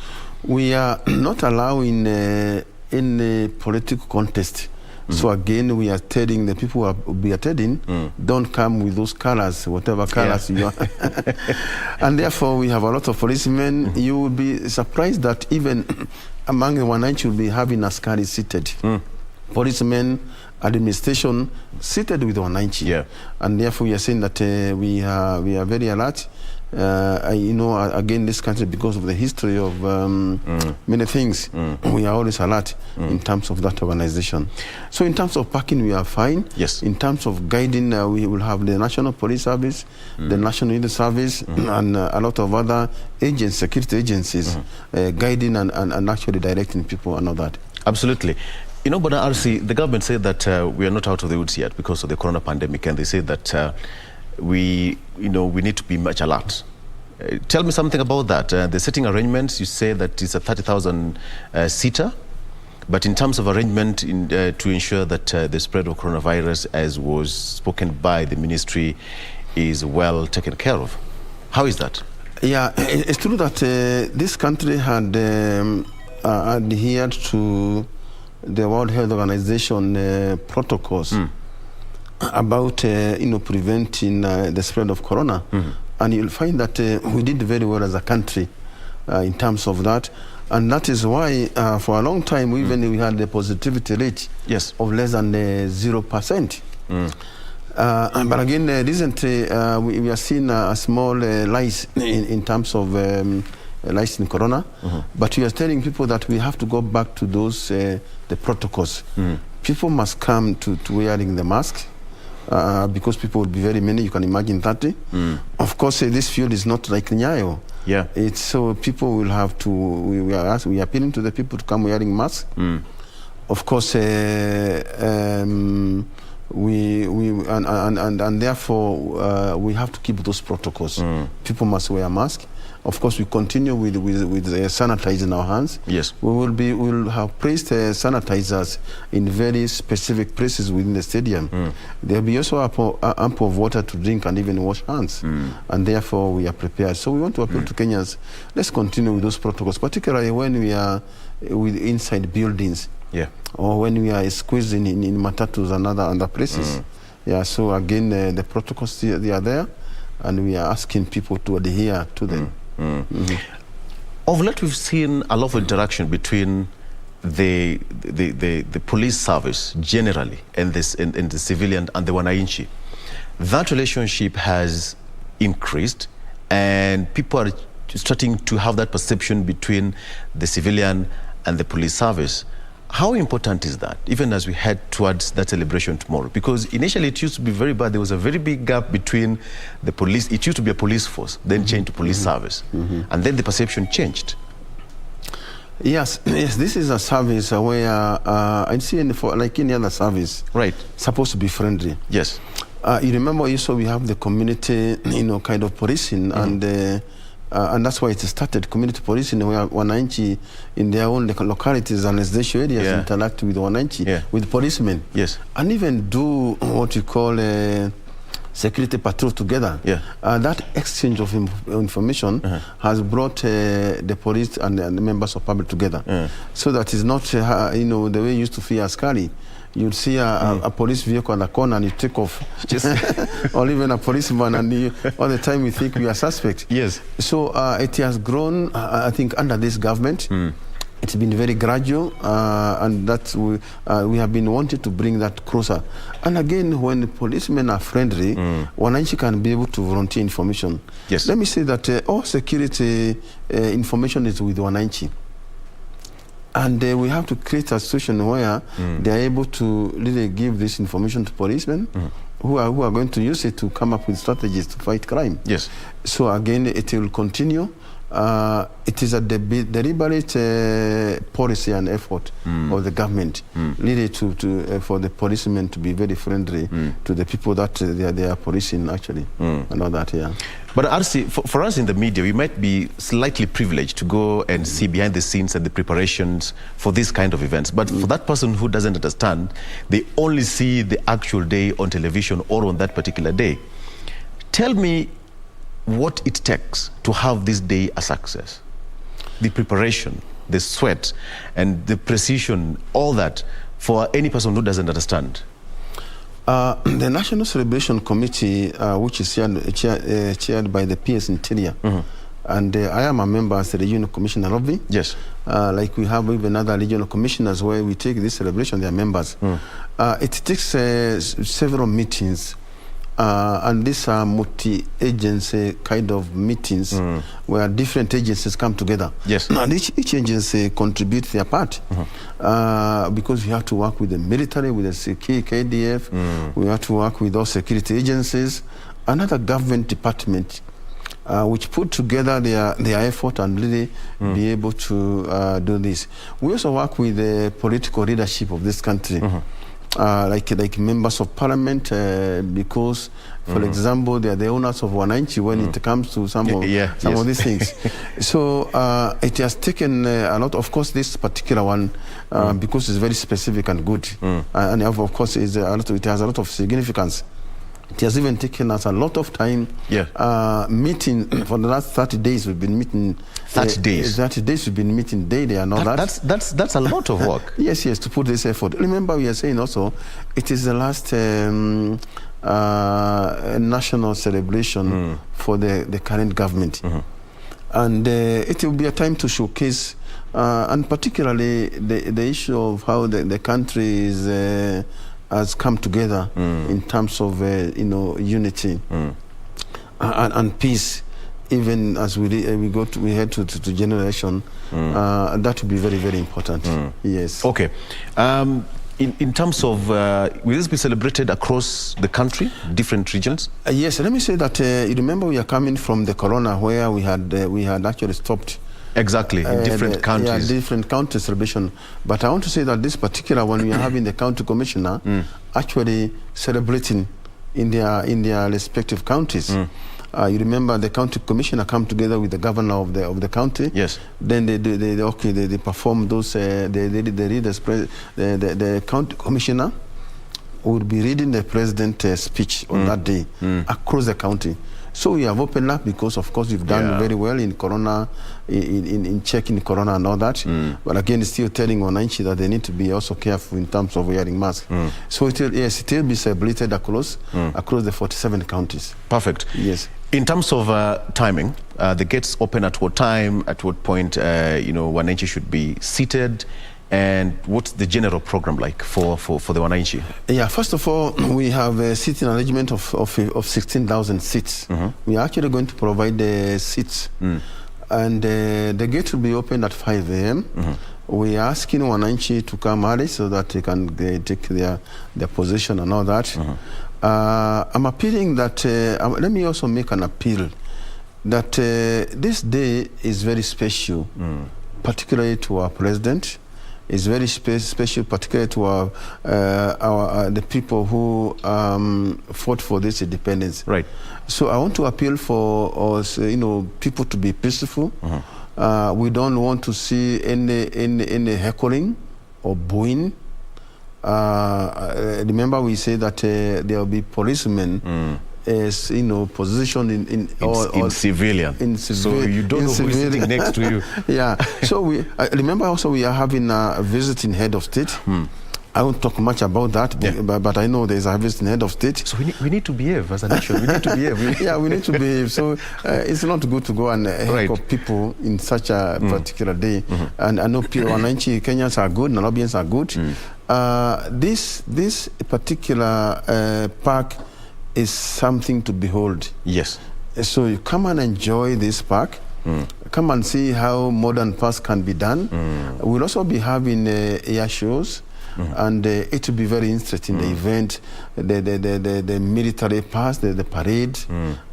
We are not allowing any political contest. So again, we are telling the people who will be attending, don't come with those colors, whatever colors you are. And therefore, we have a lot of policemen. You will be surprised that even among the wananchi will be having askari seated. Policemen, administration seated with wananchi, and therefore we are saying that we are very alert. Again, this country, because of the history of many things, we are always alert in terms of that organization. So in terms of parking, we are fine. Yes. In terms of guiding, we will have the National Police Service, the National Youth Service, and a lot of other agents, security agencies, guiding and actually directing people and all that. Absolutely. But RC, the government said that we are not out of the woods yet because of the corona pandemic, and they say that we need to be much alert. Tell me something about that. The seating arrangements, you say that it's a 30,000 seater, but in terms of arrangement to ensure that the spread of coronavirus, as was spoken by the ministry, is well taken care of. How is that? Yeah, it's true that this country had adhered to the World Health Organization protocols about preventing the spread of corona, and you'll find that we did very well as a country in terms of that, and that is why for a long time we had the positivity rate of less than 0%. But again, recently we are seeing a small rise in terms of rise in corona, but we are telling people that we have to go back to those the protocols. People must come to wearing the mask because people will be very many. You can imagine 30. Of course, this field is not like Nyayo. Yeah, it's so people will have to. We are appealing to the people to come wearing masks. Of course, and therefore we have to keep those protocols. People must wear a mask. Of course, we continue with sanitizing our hands. Yes. We'll have placed sanitizers in very specific places within the stadium. There'll be also ample of water to drink and even wash hands. And therefore, we are prepared. So we want to appeal to Kenyans, let's continue with those protocols, particularly when we are inside buildings. Yeah. Or when we are squeezing in matatus and other places. Yeah, so again, the protocols, they are there, and we are asking people to adhere to them. Of late, we've seen a lot of interaction between the police service generally and the civilian and the wananchi. That relationship has increased, and people are starting to have that perception between the civilian and the police service. How important is that, even as we head towards that celebration tomorrow? Because initially it used to be very bad. There was a very big gap between the police. It used to be a police force, then changed to police service. And then the perception changed. Yes, this is a service where I see like any other service, right, supposed to be friendly. Yes. You remember also we have the community, kind of policing, and that's why it started, community policing, where wananchi in their own localities and residential areas interact with wananchi, with policemen. Yes. And even do what you call security patrol together. That exchange of information has brought the police and the members of public together. So that is not, the way you used to fear askari. You'd see a police vehicle at the corner and you take off. Or even a policeman, and all the time we think we are suspect. Yes. So it has grown, I think, under this government. It's been very gradual, and that's we have been wanting to bring that closer. And again, when the policemen are friendly, wananchi can be able to volunteer information. Yes. Let me say that all security information is with wananchi. And we have to create a situation where they are able to really give this information to policemen who are going to use it to come up with strategies to fight crime. Yes. So again, it will continue. It is a deliberate policy and effort of the government, really for the policemen to be very friendly to the people that they are policing, actually, and all that. Yeah. But RC, for us in the media, we might be slightly privileged to go and see behind the scenes and the preparations for these kind of events. But for that person who doesn't understand, they only see the actual day on television or on that particular day. Tell me what it takes to have this day a success. The preparation, the sweat, and the precision, all that, for any person who doesn't understand. The National Celebration Committee, which is chaired by the PS Interior, and I am a member as the Regional Commissioner of Nairobi. Yes. Like we have even other regional commissioners where we take this celebration, they are members. It takes several meetings. And these are multi-agency kind of meetings where different agencies come together. Yes. And each agency contributes their part because we have to work with the military, with the KDF, we have to work with all security agencies, another government department which put together their effort and really be able to do this. We also work with the political leadership of this country. Like members of parliament, because, for example, they are the owners of wananchi when it comes to some of these things. So it has taken a lot. Of course, this particular one, because it's very specific and good, and of course, it has a lot of significance. It has even taken us a lot of time. Meeting for the last 30 days. We've been meeting. 30 days. 30 days we've been meeting daily and all that. That's a lot of work. Yes, to put this effort. Remember, we are saying also, it is the last national celebration for the current government, and it will be a time to showcase, and particularly the issue of how the country has come together in terms of unity and peace. Even as we head to general election, that will be very, very important. Yes. Okay. In terms of, will this be celebrated across the country, different regions? Yes. Let me say that you remember we are coming from the corona where we had actually stopped. Exactly, in different countries. Yeah, different county celebration. But I want to say that this particular one, we are having the county commissioner actually celebrating in their respective counties. You remember the county commissioner come together with the governor of the county. Yes. Then they perform those. They read the county commissioner would be reading the president's speech on that day across the county. So we have opened up because, of course, we've done very well in corona, in checking corona and all that. But again, it's still telling Wananchi that they need to be also careful in terms of wearing masks. So it will be celebrated across the 47 counties. Perfect. Yes. In terms of timing, the gates open at what time? At what point, Wananchi should be seated? And what's the general program like for the Wananchi? Yeah, first of all, we have a seating arrangement of 16,000 seats. We are actually going to provide the seats. And the gate will be opened at 5 a.m. We are asking Wananchi to come early so that they can take their position and all that. I'm appealing that, let me also make an appeal that this day is very special, particularly to our president. It's very special, particularly to the people who fought for this independence. Right. So I want to appeal for us, people to be peaceful. We don't want to see any heckling or booing. Remember, we say that there will be policemen. Is positioned in civilian. So you don't know who is sitting next to you. Yeah. So we remember also we are having a visiting head of state. I won't talk much about that, but I know there's a visiting head of state. So we need to behave as a nation. We need to behave. Yeah, we need to behave. So it's not good to go and heckle people in such a particular day. And I know Wananchi Kenyans are good, Nairobians are good. This particular park is something to behold. Yes. So you come and enjoy this park. Come and see how modern parks can be done. We'll also be having air shows, and it will be very interesting. The event, the military pass, the parade,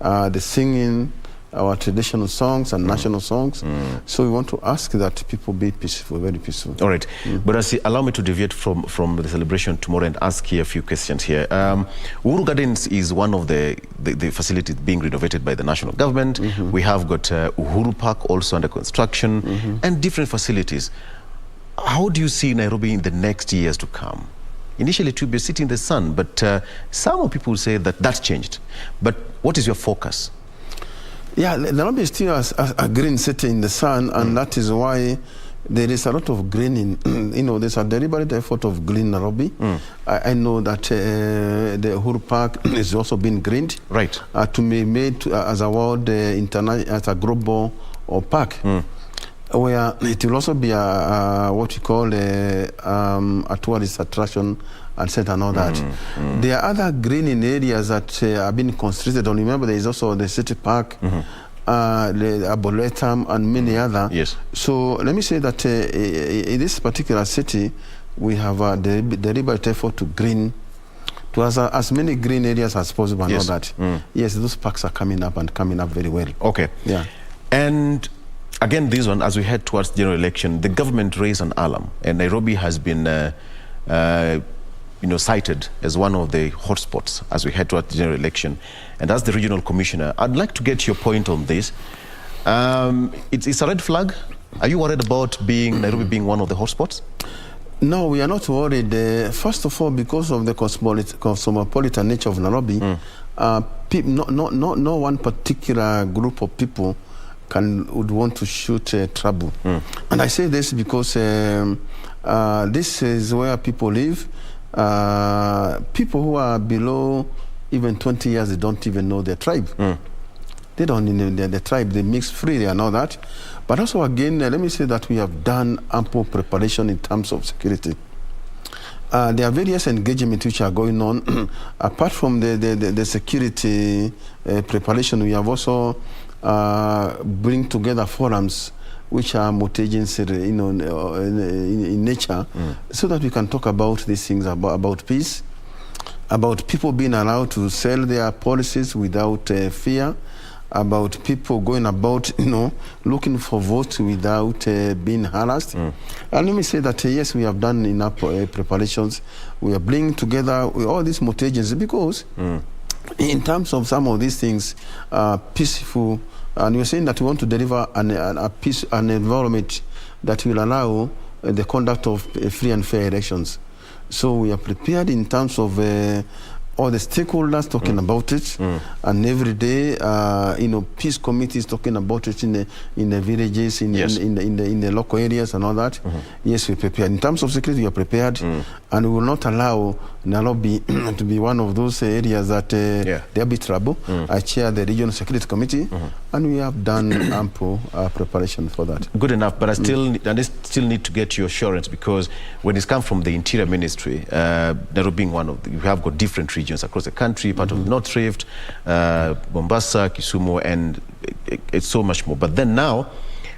the singing, our traditional songs and national songs. So we want to ask that people be peaceful, very peaceful. All right. But allow me to deviate from the celebration tomorrow and ask here a few questions here. Uhuru Gardens is one of the facilities being renovated by the national government. We have got Uhuru Park also under construction and different facilities. How do you see Nairobi in the next years to come? Initially, it will be sitting in the sun, but some people say that that's changed. But what is your focus? Yeah, Nairobi is still a green city in the sun, and that is why there is a lot of greening. There's a deliberate effort of green Nairobi. I know that the Uhuru Park is also being greened. Right. To be made as a world as a global park. Where it will also be what we call a tourist attraction and center and all that. There are other greening areas that have been constructed. Remember, there is also the city park, the Arboretum, and many other. Yes. So let me say that in this particular city, we have a deliberate effort to green, to as many green areas as possible and all that. Yes, those parks are coming up and coming up very well. Okay. Yeah. And again, this one, as we head towards general election, the government raised an alarm, and Nairobi has been cited as one of the hotspots as we head towards the general election. And as the regional commissioner, I'd like to get your point on this. It's a red flag. Are you worried about Nairobi being one of the hotspots? No, we are not worried. First of all, because of the cosmopolitan nature of Nairobi, no one particular group of people would want to shoot trouble. And I say this because this is where people live. People who are below even 20 years, they don't even know their tribe. They don't know their tribe. They mix freely and all that. But also, again, let me say that we have done ample preparation in terms of security. There are various engagements which are going on. Apart from the security preparation, we have also bring together forums which are multi-agency, in nature, so that we can talk about these things, about peace, about people being allowed to sell their policies without fear, about people going about, looking for votes without being harassed. And let me say that, yes, we have done enough preparations. We are bringing together all these multi-agencies because in terms of some of these things, peaceful, and we're saying that we want to deliver an environment that will allow the conduct of free and fair elections. So we are prepared in terms of all the stakeholders talking about it, and every day, peace committees talking about it in the villages, in the local areas and all that. Yes, we're prepared. In terms of security, we are prepared, and we will not allow Nairobi to be one of those areas that there'll be trouble. I chair the Regional Security Committee, and we have done ample preparation for that. Good enough, but I still need to get your assurance, because when it's come from the Interior Ministry, Nairobi being one of we have got different regions across the country, part of the North Rift, Mombasa, Kisumu, and it's so much more. But then now,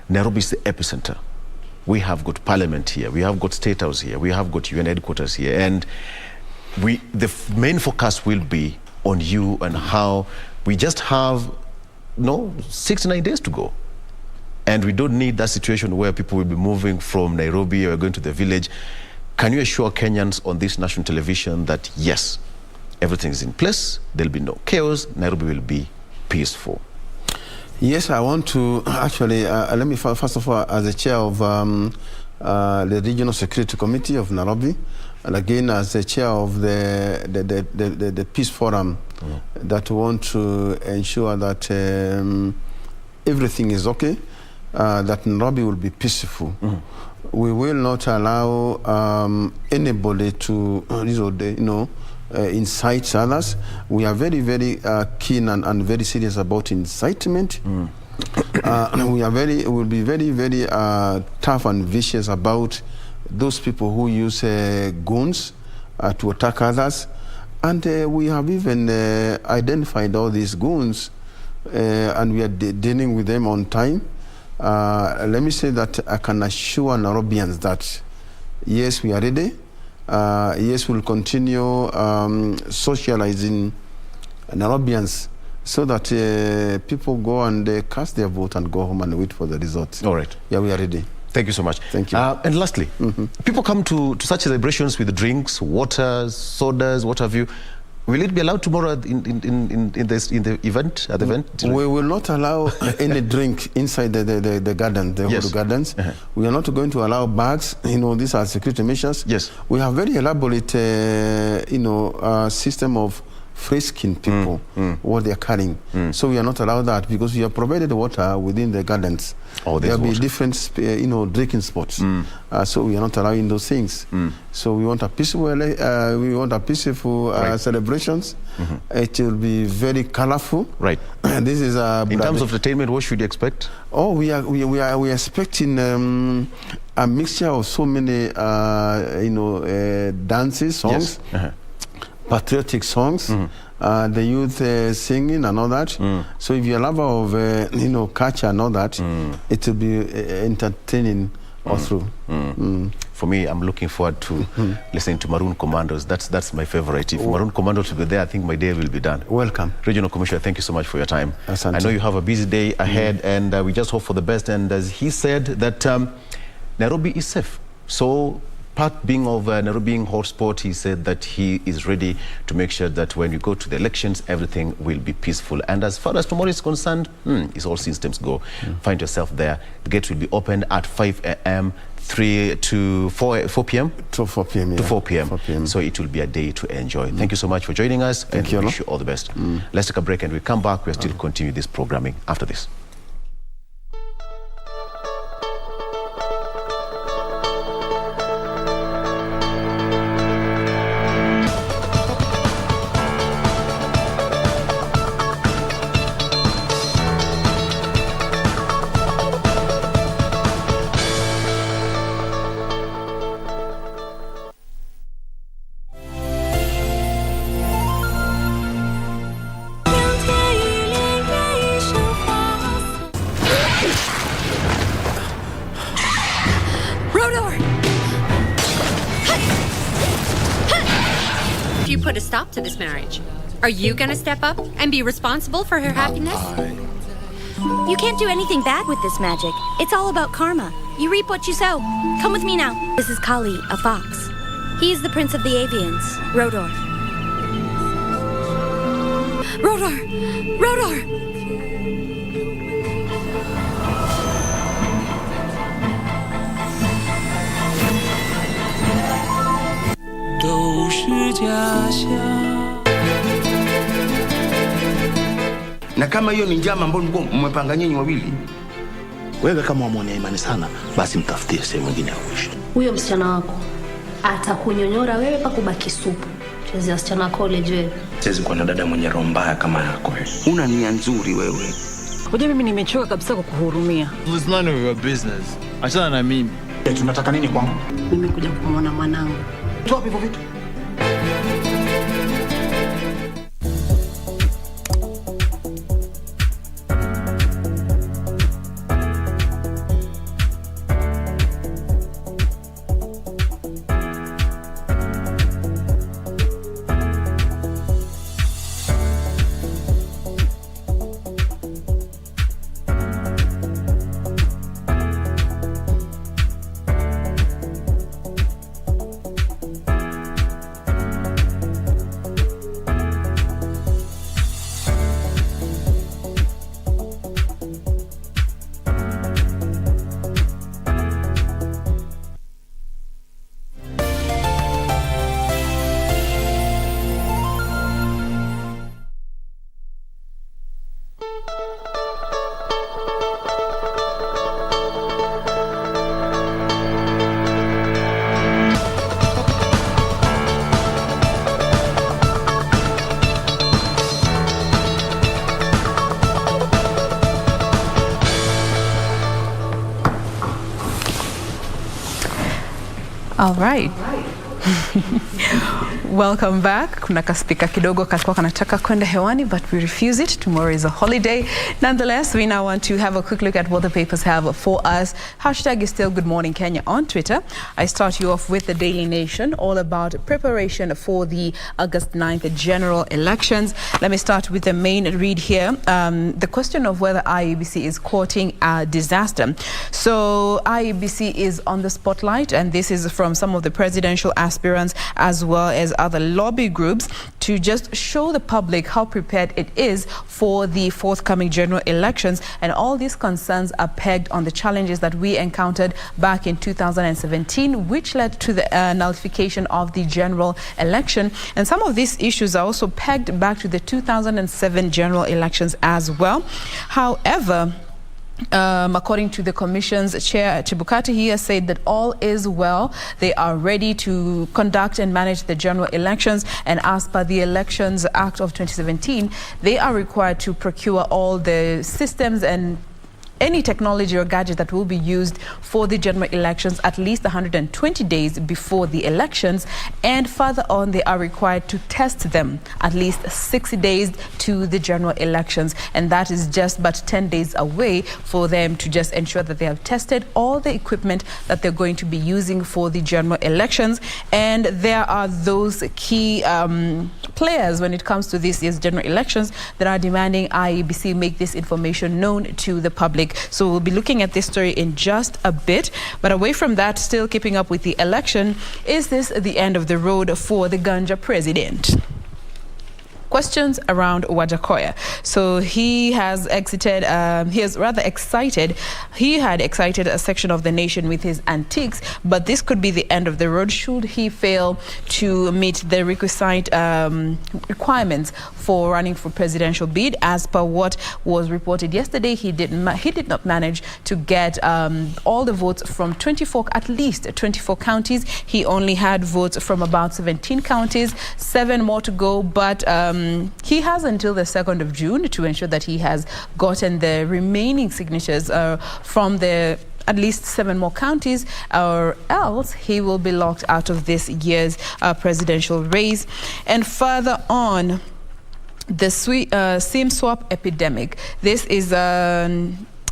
Nairobi is the epicenter. We have got Parliament here, we have got State House here, we have got UN headquarters here, and the main focus will be on you and how we just have 69 days to go. And we don't need that situation where people will be moving from Nairobi or going to the village. Can you assure Kenyans on this national television that yes, everything is in place, there'll be no chaos, Nairobi will be peaceful? Yes, I want to actually, let me first of all, as the chair of the Regional Security Committee of Nairobi, and again as the chair of the Peace Forum, that want to ensure that everything is okay, that Nairobi will be peaceful. We will not allow anybody to, incite others. We are very, very keen and very serious about incitement. We will be very, very tough and vicious about those people who use guns to attack others. And we have even identified all these goons, and we are dealing with them on time. Let me say that I can assure Nairobians that, yes, we are ready. Yes, we'll continue socializing Nairobians so that people go and cast their vote and go home and wait for the results. All right. Yeah, we are ready. Thank you so much. Thank you. And lastly, people come to such celebrations with drinks, water, sodas, what have you. Will it be allowed tomorrow in the event? At the event? We will not allow any drink inside the garden, the whole gardens. We are not going to allow bags. These are security measures. Yes. We have very elaborate, system of frisking people what they are carrying. So we are not allowed that because we have provided water within the gardens. Oh, there will be water. different, drinking spots. So we are not allowing those things. So we want a peaceful, celebrations. It will be very colorful. Right. This is in terms of entertainment, what should you expect? Oh, we are expecting a mixture of so many, dances, songs. Yes. Patriotic songs, the youth singing and all that. So if you're a lover of culture and all that, it will be entertaining all through. For me, I'm looking forward to listening to Maroon Commandos. That's my favorite. If Maroon Commandos will be there, I think my day will be done. Welcome. Regional Commissioner, thank you so much for your time. Asante. I know you have a busy day ahead, and we just hope for the best. And as he said, that Nairobi is safe. So part being of Nairobi being hotspot, he said that he is ready to make sure that when you go to the elections, everything will be peaceful. And as far as tomorrow is concerned, it's all systems go. Find yourself there. The gate will be opened at 5 a.m. 3 to 4 p.m. To 4 p.m. Yeah. To 4 p.m. 4 p.m. So it will be a day to enjoy. Thank you so much for joining us. Thank you. We wish you all the best. Let's take a break and we come back. We'll still continue this programming after this. If you put a stop to this marriage, are you gonna step up and be responsible for her happiness? You can't do anything bad with this magic. It's all about karma. You reap what you sow. Come with me now. This is Kali, a fox. He's the prince of the avians, Rodor. Rodar! Rodar! Na kama hiyo ni njama ambayo mmepanga nyinyi wawili, wewe kama wamwonea imani sana, basi mtafutie sehemu nyingine ya kuishi. Huyo msichana wako atakunyonyora wewe pa kubaki supu. Chezi wasichana college wewe. Siwezi kuwa na dada mwenye roho mbaya kama yako. Una nia nzuri wewe. Unajua mimi nimechoka kabisa kukuhurumia. It's none of your business. Achana na mimi. Tunataka nini kwangu? Mimi kuja kumwona mwanangu. Toa hivyo vitu. All right. Welcome back. Kuna kaspika kidogo kalikuwa kanataka kwenda hewani, but we refuse it. Tomorrow is a holiday. Nonetheless, we now want to have a quick look at what the papers have for us. Hashtag is still Good Morning Kenya on Twitter. I start you off with the Daily Nation, all about preparation for the August 9th general elections. Let me start with the main read here. The question of whether IEBC is courting a disaster. So IEBC is on the spotlight, and this is from some of the presidential aspirants as well as other lobby groups to just show the public how prepared it is for the forthcoming general elections. And all these concerns are pegged on the challenges that we encountered back in 2017, which led to the nullification of the general election. And some of these issues are also pegged back to the 2007 general elections as well. However, according to the Commission's chair, Chebukati, he has said that all is well. They are ready to conduct and manage the general elections. And as per the Elections Act of 2017, they are required to procure all the systems and any technology or gadget that will be used for the general elections at least 120 days before the elections, and further on they are required to test them at least 60 days to the general elections, and that is just but 10 days away for them to just ensure that they have tested all the equipment that they're going to be using for the general elections. And there are those key players when it comes to this year's general elections that are demanding IEBC make this information known to the public. So we'll be looking at this story in just a bit. But away from that, still keeping up with the election, is this the end of the road for the Ganja president? Questions around Wajakoya. So he has exited, he is rather excited. He had excited a section of the nation with his antics, but this could be the end of the road should he fail to meet the requisite requirements for running for presidential bid. As per what was reported yesterday, he did not manage to get all the votes from at least 24 counties. He only had votes from about 17 counties, 7 more to go, but he has until the 2nd of June to ensure that he has gotten the remaining signatures from the at least 7 more counties, or else he will be locked out of this year's presidential race. And further on, the SIM swap epidemic. This is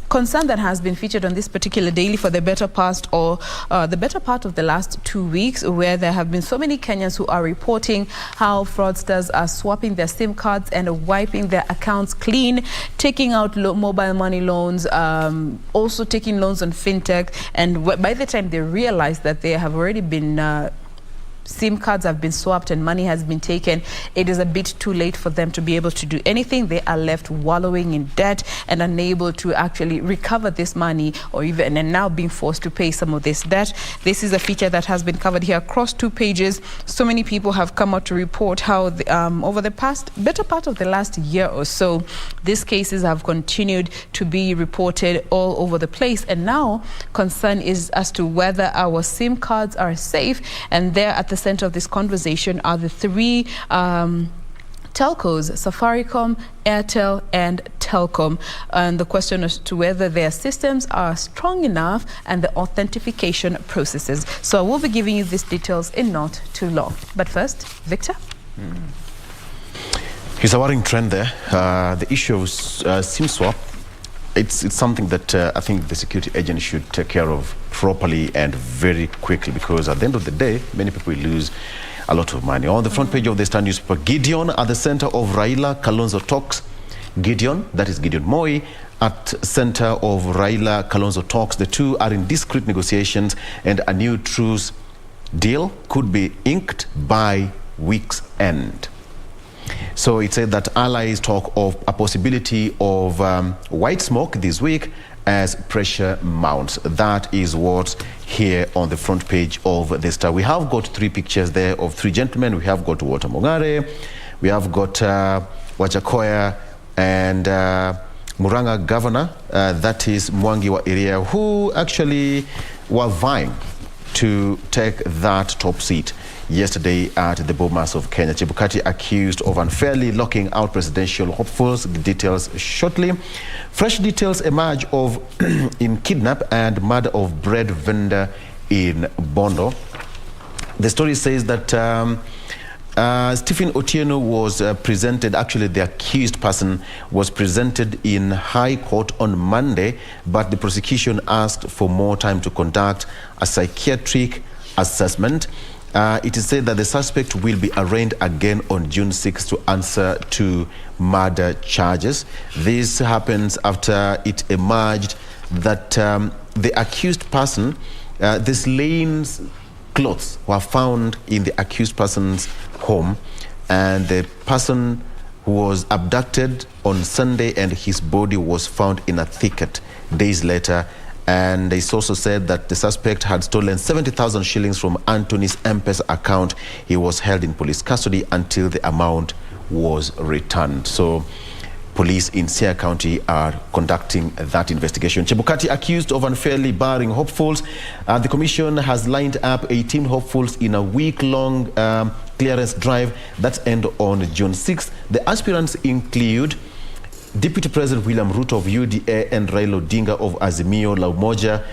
concern that has been featured on this particular daily for the better part of the last 2 weeks, where there have been so many Kenyans who are reporting how fraudsters are swapping their SIM cards and wiping their accounts clean, taking out mobile money loans, also taking loans on fintech, and by the time they realize that they have already been SIM cards have been swapped and money has been taken, it is a bit too late for them to be able to do anything. They are left wallowing in debt and unable to actually recover this money, or even and now being forced to pay some of this debt. This is a feature that has been covered here across 2 pages. So many people have come out to report how over the better part of the last year or so, these cases have continued to be reported all over the place, and now concern is as to whether our SIM cards are safe. And there at the center of this conversation are the 3 telcos, Safaricom, Airtel and Telcom, and the question as to whether their systems are strong enough and the authentication processes. So I will be giving you these details in not too long. But first, Victor. It's a worrying trend there. The issue of SIM swap, it's something that I think the security agent should take care of properly and very quickly, because at the end of the day, many people lose a lot of money. On the front page of the Star newspaper, Gideon at the center of Raila Kalonzo talks. Gideon, that is Gideon Moi, at center of Raila Kalonzo talks. The two are in discreet negotiations, and a new truce deal could be inked by week's end. So it said that allies talk of a possibility of white smoke this week as pressure mounts. That is what's here on the front page of the Star. We have got 3 pictures there of 3 gentlemen. We have got Walter Mongare, we have got Wajakoya and Muranga governor, that is Mwangi wa Iria, who actually were vying to take that top seat yesterday at the Bomas of Kenya. Chebukati accused of unfairly locking out presidential hopefuls. Details shortly. Fresh details emerge of in kidnap and murder of bread vendor in Bondo. The story says that Stephen Otieno was presented, actually the accused person was presented in High Court on Monday, but the prosecution asked for more time to conduct a psychiatric assessment. It is said that the suspect will be arraigned again on June 6 to answer to murder charges. This happens after it emerged that the accused person, the slaying's clothes were found in the accused person's home, and the person was abducted on Sunday and his body was found in a thicket days later. And it's also said that the suspect had stolen 70,000 shillings from Anthony's M-Pesa account. He was held in police custody until the amount was returned. So police in Siaya County are conducting that investigation. Chebukati accused of unfairly barring hopefuls. The commission has lined up 18 hopefuls in a week-long clearance drive that ends on June 6th. The aspirants include Deputy President William Ruto of UDA and Raila Odinga of Azimio la Umoja.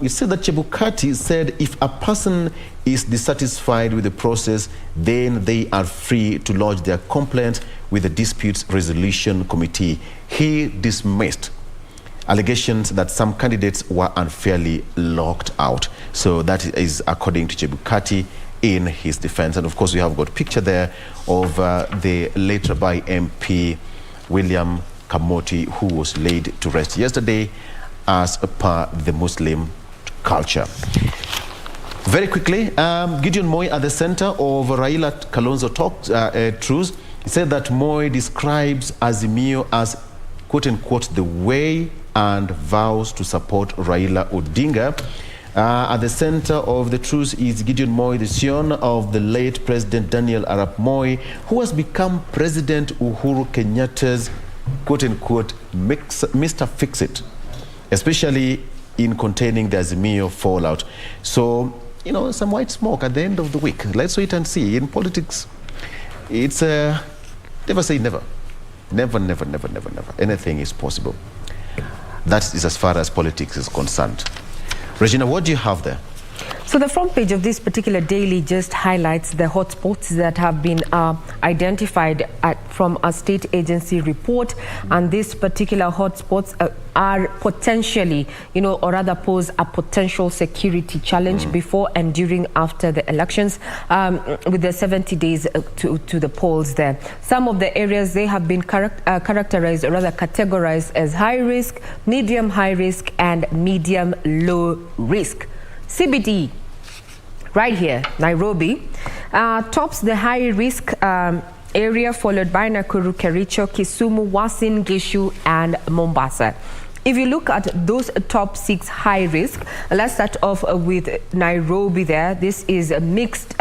It said that Chebukati said if a person is dissatisfied with the process, then they are free to lodge their complaint with the Disputes Resolution Committee. He dismissed allegations that some candidates were unfairly locked out. So that is according to Chebukati in his defense. And of course, we have got a picture there of the late Rabbi MP William Kamoti, who was laid to rest yesterday as per the Muslim culture. Very quickly, Gideon Moi at the center of Raila Kalonzo talks, truce. He said that Moi describes Azimio as, quote-unquote, the way and vows to support Raila Odinga. At the center of the truce is Gideon Moi, the son of the late President Daniel Arap Moi, who has become President Uhuru Kenyatta's, quote-unquote, Mr. Fix-It, especially in containing the Azimio fallout. So, you know, some white smoke at the end of the week. Let's wait and see. In politics, it's never say never. Never, never, never, never, never. Anything is possible. That is as far as politics is concerned. Regina, what do you have there? So the front page of this particular daily just highlights the hotspots that have been identified from a state agency report, and these particular hotspots are potentially, or rather pose a potential security challenge before and during after the elections, with the 70 days to the polls there. Some of the areas, they have been categorized, or rather categorized as high risk, medium high risk, and medium low risk. CBD, right here, Nairobi, tops the high-risk area, followed by Nakuru, Kericho, Kisumu, Uasin Gishu, and Mombasa. If you look at those top 6 high risk, let's start off with Nairobi there. This is a mixed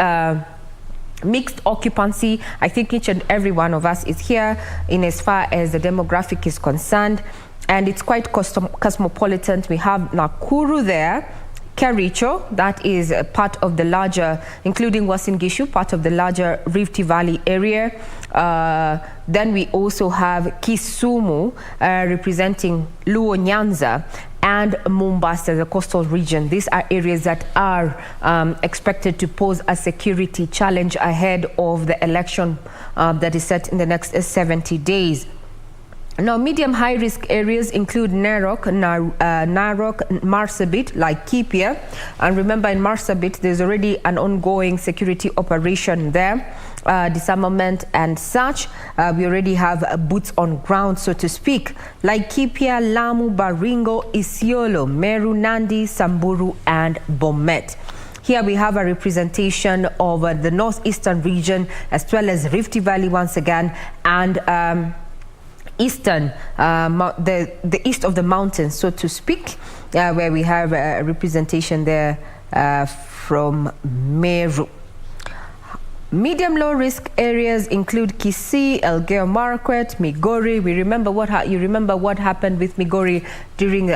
occupancy. I think each and every one of us is here in as far as the demographic is concerned, and it's quite cosmopolitan. We have Nakuru there, Kericho, that is a part of the larger, including Uasin Gishu, part of the larger Rift Valley area. Then we also have Kisumu, representing Luo Nyanza, and Mombasa, the coastal region. These are areas that are expected to pose a security challenge ahead of the election that is set in the next 70 days. Now, medium high-risk areas include Narok, Marsabit, Laikipia. And remember, in Marsabit, there's already an ongoing security operation there, disarmament and such. We already have boots on ground, so to speak. Laikipia, Lamu, Baringo, Isiolo, Meru, Nandi, Samburu, and Bomet. Here we have a representation of the northeastern region, as well as Rift Valley once again, and eastern, the east of the mountains, so to speak, where we have a representation there from Meru. Medium low risk areas include Kisii, Elgeyo Marakwet, Migori. We remember you remember what happened with Migori during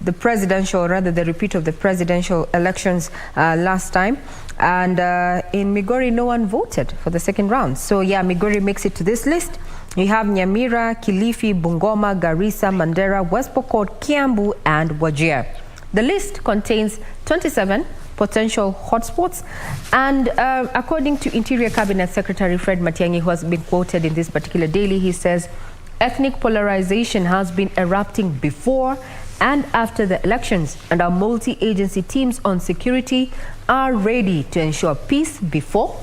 the presidential, rather the repeat of the presidential elections last time. And in Migori, no one voted for the second round. So yeah, Migori makes it to this list. We have Nyamira, Kilifi, Bungoma, Garissa, Mandera, West Pokot, Kiambu, and Wajir. The list contains 27 potential hotspots. And according to Interior Cabinet Secretary Fred Matiang'i, who has been quoted in this particular daily, he says, ethnic polarization has been erupting before and after the elections, and our multi-agency teams on security are ready to ensure peace before,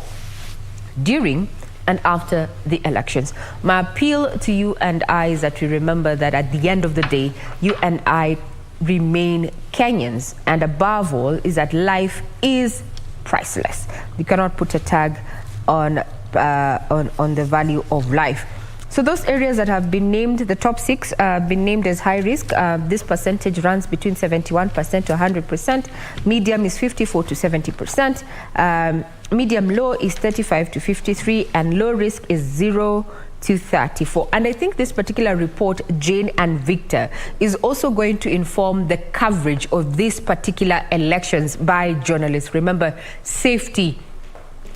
during, and after the elections. My appeal to you and I is that we remember that at the end of the day, you and I remain Kenyans, and above all is that life is priceless. You cannot put a tag on the value of life. So those areas that have been named, the top 6 been named as high risk. This percentage runs between 71% to 100%. Medium is 54 to 70%. Medium low is 35 to 53, and low risk is 0 to 34. And I think this particular report, Jane and Victor, is also going to inform the coverage of these particular elections by journalists. Remember, safety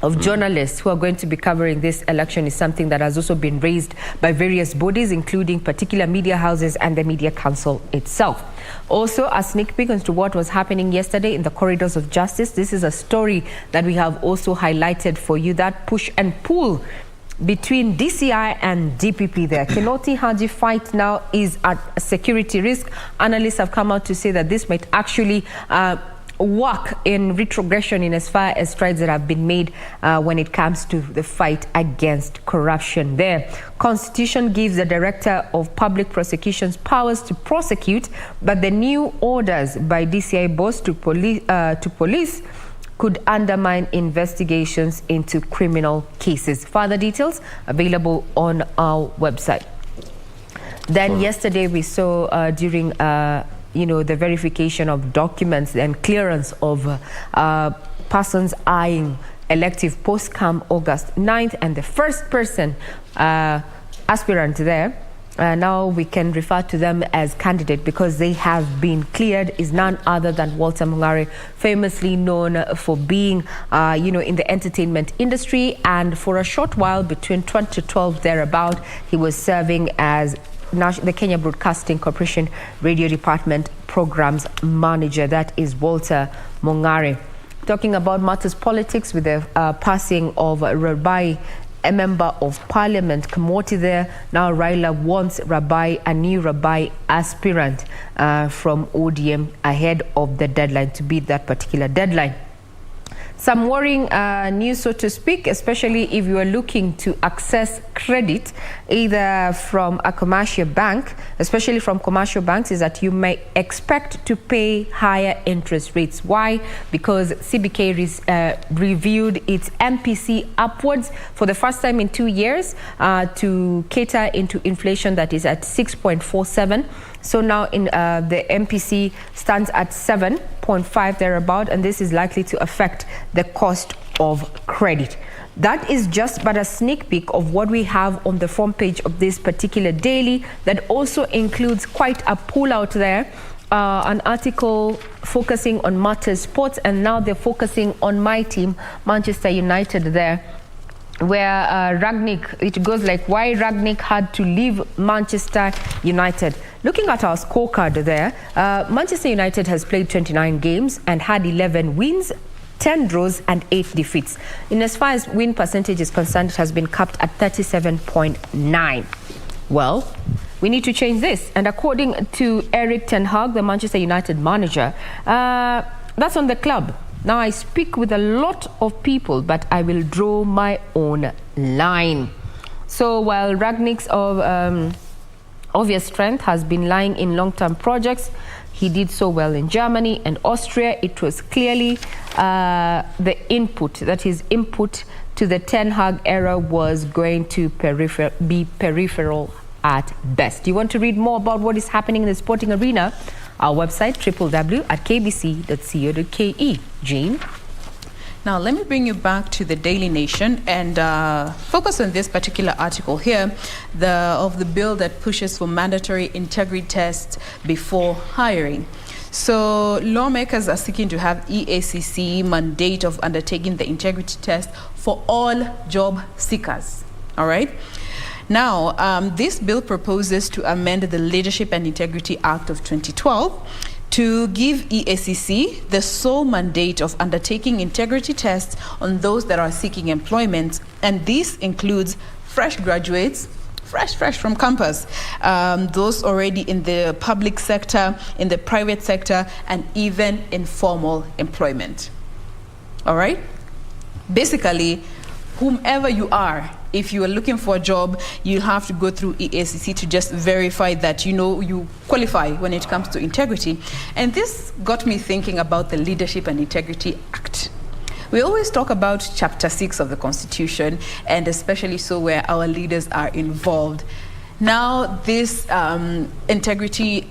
of journalists who are going to be covering this election is something that has also been raised by various bodies, including particular media houses and the Media Council itself. Also, a sneak peek into what was happening yesterday in the corridors of justice. This is a story that we have also highlighted for you, that push and pull between DCI and DPP there. Kinoti Haji fight now is at a security risk. Analysts have come out to say that this might actually work in retrogression in as far as strides that have been made when it comes to the fight against corruption there. Constitution gives the Director of Public Prosecutions powers to prosecute, but the new orders by DCI boss to police could undermine investigations into criminal cases. Further details available on our website. Then yesterday we saw during the verification of documents and clearance of persons eyeing elective post come August 9th, and the first person aspirant there, now we can refer to them as candidate because they have been cleared, is none other than Walter Mung'are, famously known for being in the entertainment industry, and for a short while between 2012 thereabout, he was serving as the Kenya Broadcasting Corporation Radio Department Programs Manager. That is Walter Mung'are. Talking about matters politics, with the passing of Rabai, a member of Parliament, Kamoti there. Now Raila wants Rabai, a new Rabai aspirant from ODM ahead of the deadline, to beat that particular deadline. Some worrying news, so to speak, especially if you are looking to access credit either from a commercial bank, especially from commercial banks, is that you may expect to pay higher interest rates. Why? Because CBK reviewed its MPC upwards for the first time in 2 years to cater into inflation that is at 6.47. So now the MPC stands at 7.5 thereabout, and this is likely to affect the cost of credit. That is just but a sneak peek of what we have on the front page of this particular daily that also includes quite a pull out there, an article focusing on matters sports, and now they're focusing on my team, Manchester United there, where Rangnick, it goes like why Rangnick had to leave Manchester United. Looking at our scorecard there, Manchester United has played 29 games and had 11 wins, 10 draws and 8 defeats. In as far as win percentage is concerned, it has been capped at 37.9. Well, we need to change this. And according to Erik ten Hag, the Manchester United manager, that's on the club. Now, I speak with a lot of people, but I will draw my own line. So while Rangnick's obvious strength has been lying in long-term projects, he did so well in Germany and Austria. It was clearly the input, that his input to the Ten Hag era was going to be peripheral at best. You want to read more about what is happening in the sporting arena? Our website, www.kbc.co.ke. Jane? Now, let me bring you back to the Daily Nation and focus on this particular article here of the bill that pushes for mandatory integrity tests before hiring. So lawmakers are seeking to have EACC mandate of undertaking the integrity test for all job seekers. All right? Now, this bill proposes to amend the Leadership and Integrity Act of 2012 to give EACC the sole mandate of undertaking integrity tests on those that are seeking employment. And this includes fresh graduates, fresh from campus, those already in the public sector, in the private sector, and even informal employment. All right? Basically, whomever you are, if you are looking for a job, you'll have to go through EACC to just verify that you qualify when it comes to integrity. And this got me thinking about the Leadership and Integrity Act. We always talk about Chapter 6 of the Constitution, and especially so where our leaders are involved. Now, this integrity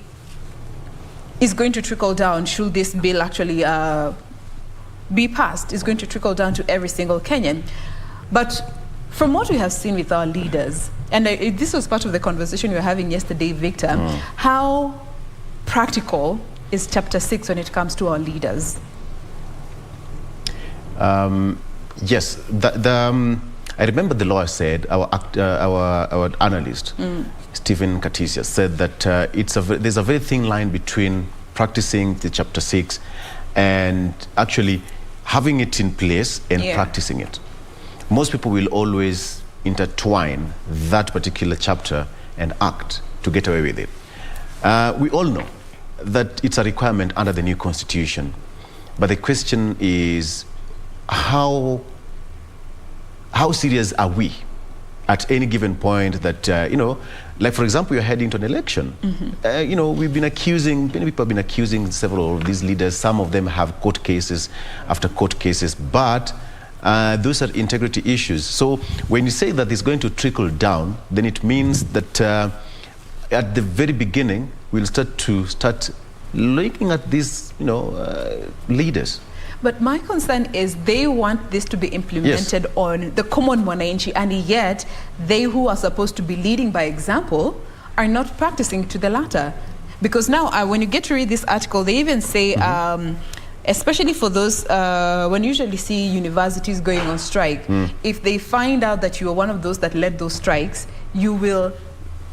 is going to trickle down, should this bill actually be passed, is going to trickle down to every single Kenyan. But from what we have seen with our leaders, and this was part of the conversation we were having yesterday, Victor, how practical is Chapter 6 when it comes to our leaders? Yes, I remember the lawyer said, our analyst, Stephen Katisia, said that there's a very thin line between practicing the Chapter 6 and actually having it in place and practicing it. Most people will always intertwine that particular chapter and act to get away with it. We all know that it's a requirement under the new constitution. But the question is, how serious are we at any given point that, like for example, you're heading to an election. We've been accusing, many people have been accusing several of these leaders. Some of them have court cases after court cases, but those are integrity issues. So when you say that it's going to trickle down, then it means that at the very beginning, we'll start looking at these, leaders. But my concern is they want this to be implemented on the common mwananchi, and yet they who are supposed to be leading by example are not practicing to the latter. Because now, when you get to read this article, they even say, especially for those, when you usually see universities going on strike, if they find out that you are one of those that led those strikes,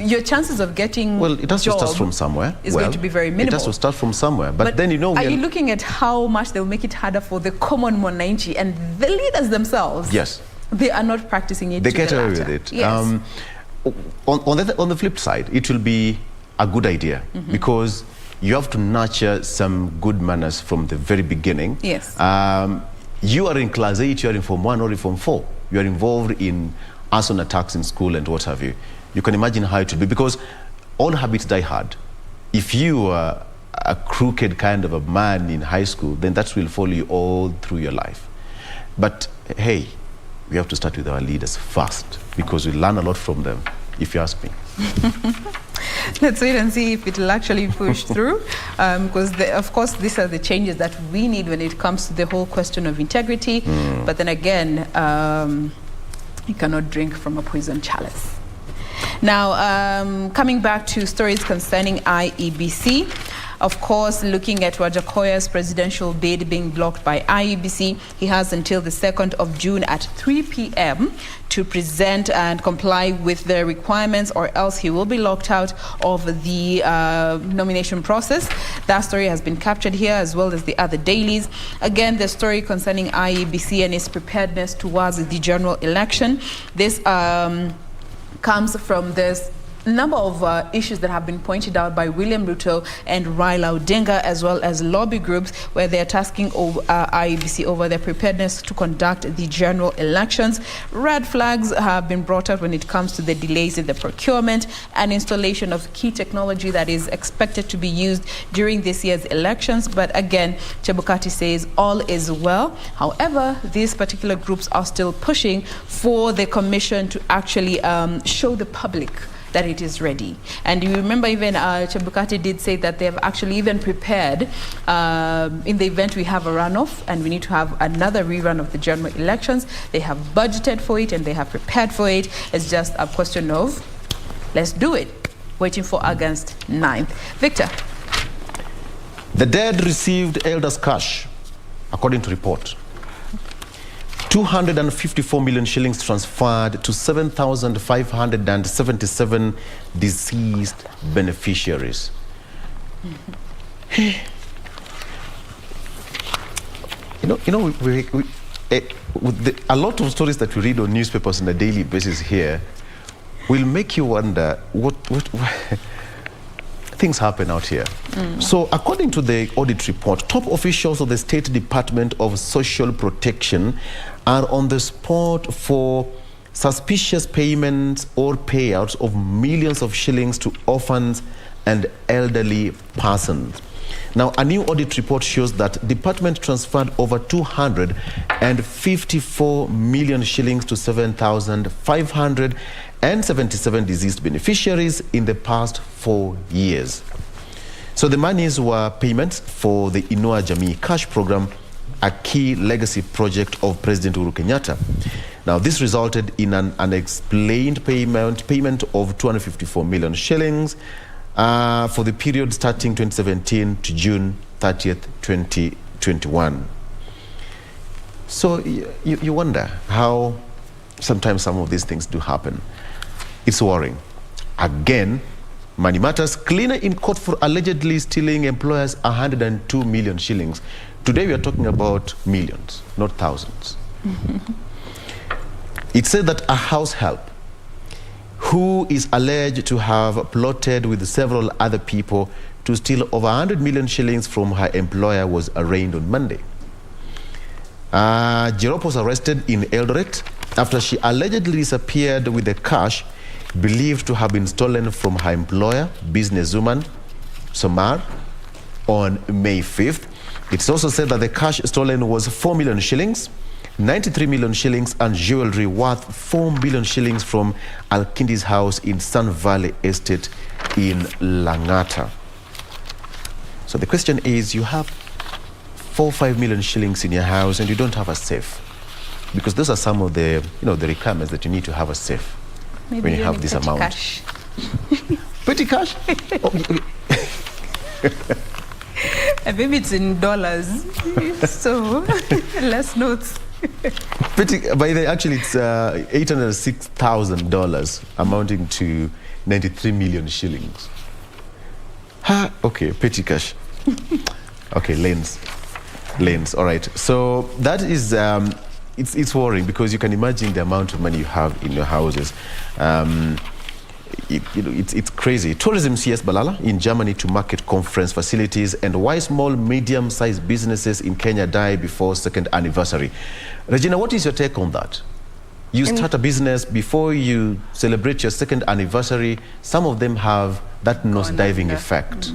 your chances of getting it has to start from somewhere. Is going to be very minimal. It has to start from somewhere. But then are you looking at how much they'll make it harder for the common mwananchi and the leaders themselves? Yes. They are not practicing it. They get away with it. Yes. On the flip side, it will be a good idea because you have to nurture some good manners from the very beginning. Yes. you are in class 8, you are in Form 1 or in Form 4. You are involved in arson attacks in school and what have you. You can imagine how it would be, because all habits die hard. If you are a crooked kind of a man in high school, then that will follow you all through your life. But hey, we have to start with our leaders first, because we learn a lot from them, if you ask me. Let's wait and see if it will actually push through, because of course these are the changes that we need when it comes to the whole question of integrity. But then again, you cannot drink from a poisoned chalice. Now, coming back to stories concerning IEBC, of course, looking at Wajakoya's presidential bid being blocked by IEBC, he has until the 2nd of June at 3 p.m. to present and comply with the requirements, or else he will be locked out of the nomination process. That story has been captured here, as well as the other dailies. Again, the story concerning IEBC and its preparedness towards the general election. This comes from this number of issues that have been pointed out by William Ruto and Raila Odinga, as well as lobby groups, where they are tasking IEBC over their preparedness to conduct the general elections. Red flags have been brought up when it comes to the delays in the procurement and installation of key technology that is expected to be used during this year's elections. But again, Chebukati says all is well. However, these particular groups are still pushing for the commission to actually show the public that it is ready. And you remember even Chebukati did say that they have actually even prepared in the event we have a runoff and we need to have another rerun of the general elections. They have budgeted for it and they have prepared for it. It's just a question of let's do it, waiting for August 9th. Victor. The dead received elders' cash, according to report. 254 million shillings transferred to 7,577 deceased beneficiaries. A lot of stories that we read on newspapers on a daily basis here will make you wonder what things happen out here. So according to the audit report, top officials of the State Department of Social Protection are on the spot for suspicious payments or payouts of millions of shillings to orphans and elderly persons. Now, a new audit report shows that department transferred over 254 million shillings to 7,577 deceased beneficiaries in the past 4 years. So the monies were payments for the Inua Jamii Cash Program, a key legacy project of President Uhuru Kenyatta. Now, this resulted in an unexplained payment of 254 million shillings for the period starting 2017 to June 30th, 2021. So you wonder how sometimes some of these things do happen. It's worrying. Again, money matters. Cleaner in court for allegedly stealing employers 102 million shillings. Today we are talking about millions, not thousands. It said that a house help who is alleged to have plotted with several other people to steal over 100 million shillings from her employer was arraigned on Monday. Jerop was arrested in Eldoret after she allegedly disappeared with the cash believed to have been stolen from her employer, businesswoman Somar, on May 5th. It's also said that the cash stolen was 4 million shillings, 93 million shillings, and jewelry worth 4 million shillings from Alkindi's house in Sun Valley Estate in Langata. So the question is, you have 4 or 5 million shillings in your house and you don't have a safe, because those are some of the the requirements that you need to have a safe. Maybe when you have this amount. Cash. Petty cash? Maybe it's in dollars, so less notes. Actually, it's $806,000, amounting to 93 million shillings. Okay, petty cash. Okay, lanes. All right. So that is, it's worrying, because you can imagine the amount of money you have in your houses. it's crazy. Tourism CS Balala in Germany to market conference facilities, and why small, medium-sized businesses in Kenya die before second anniversary. Regina, what is your take on that? You start a business before you celebrate your second anniversary. Some of them have that nose-diving effect.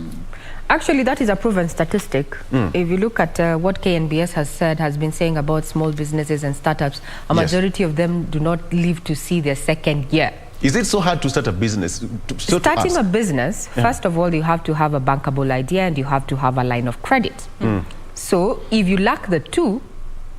Actually, that is a proven statistic. If you look at what KNBS has been saying about small businesses and startups, a majority of them do not live to see their second year. Is it so hard to start a business? Starting a business, first of all, you have to have a bankable idea and you have to have a line of credit. So if you lack the two,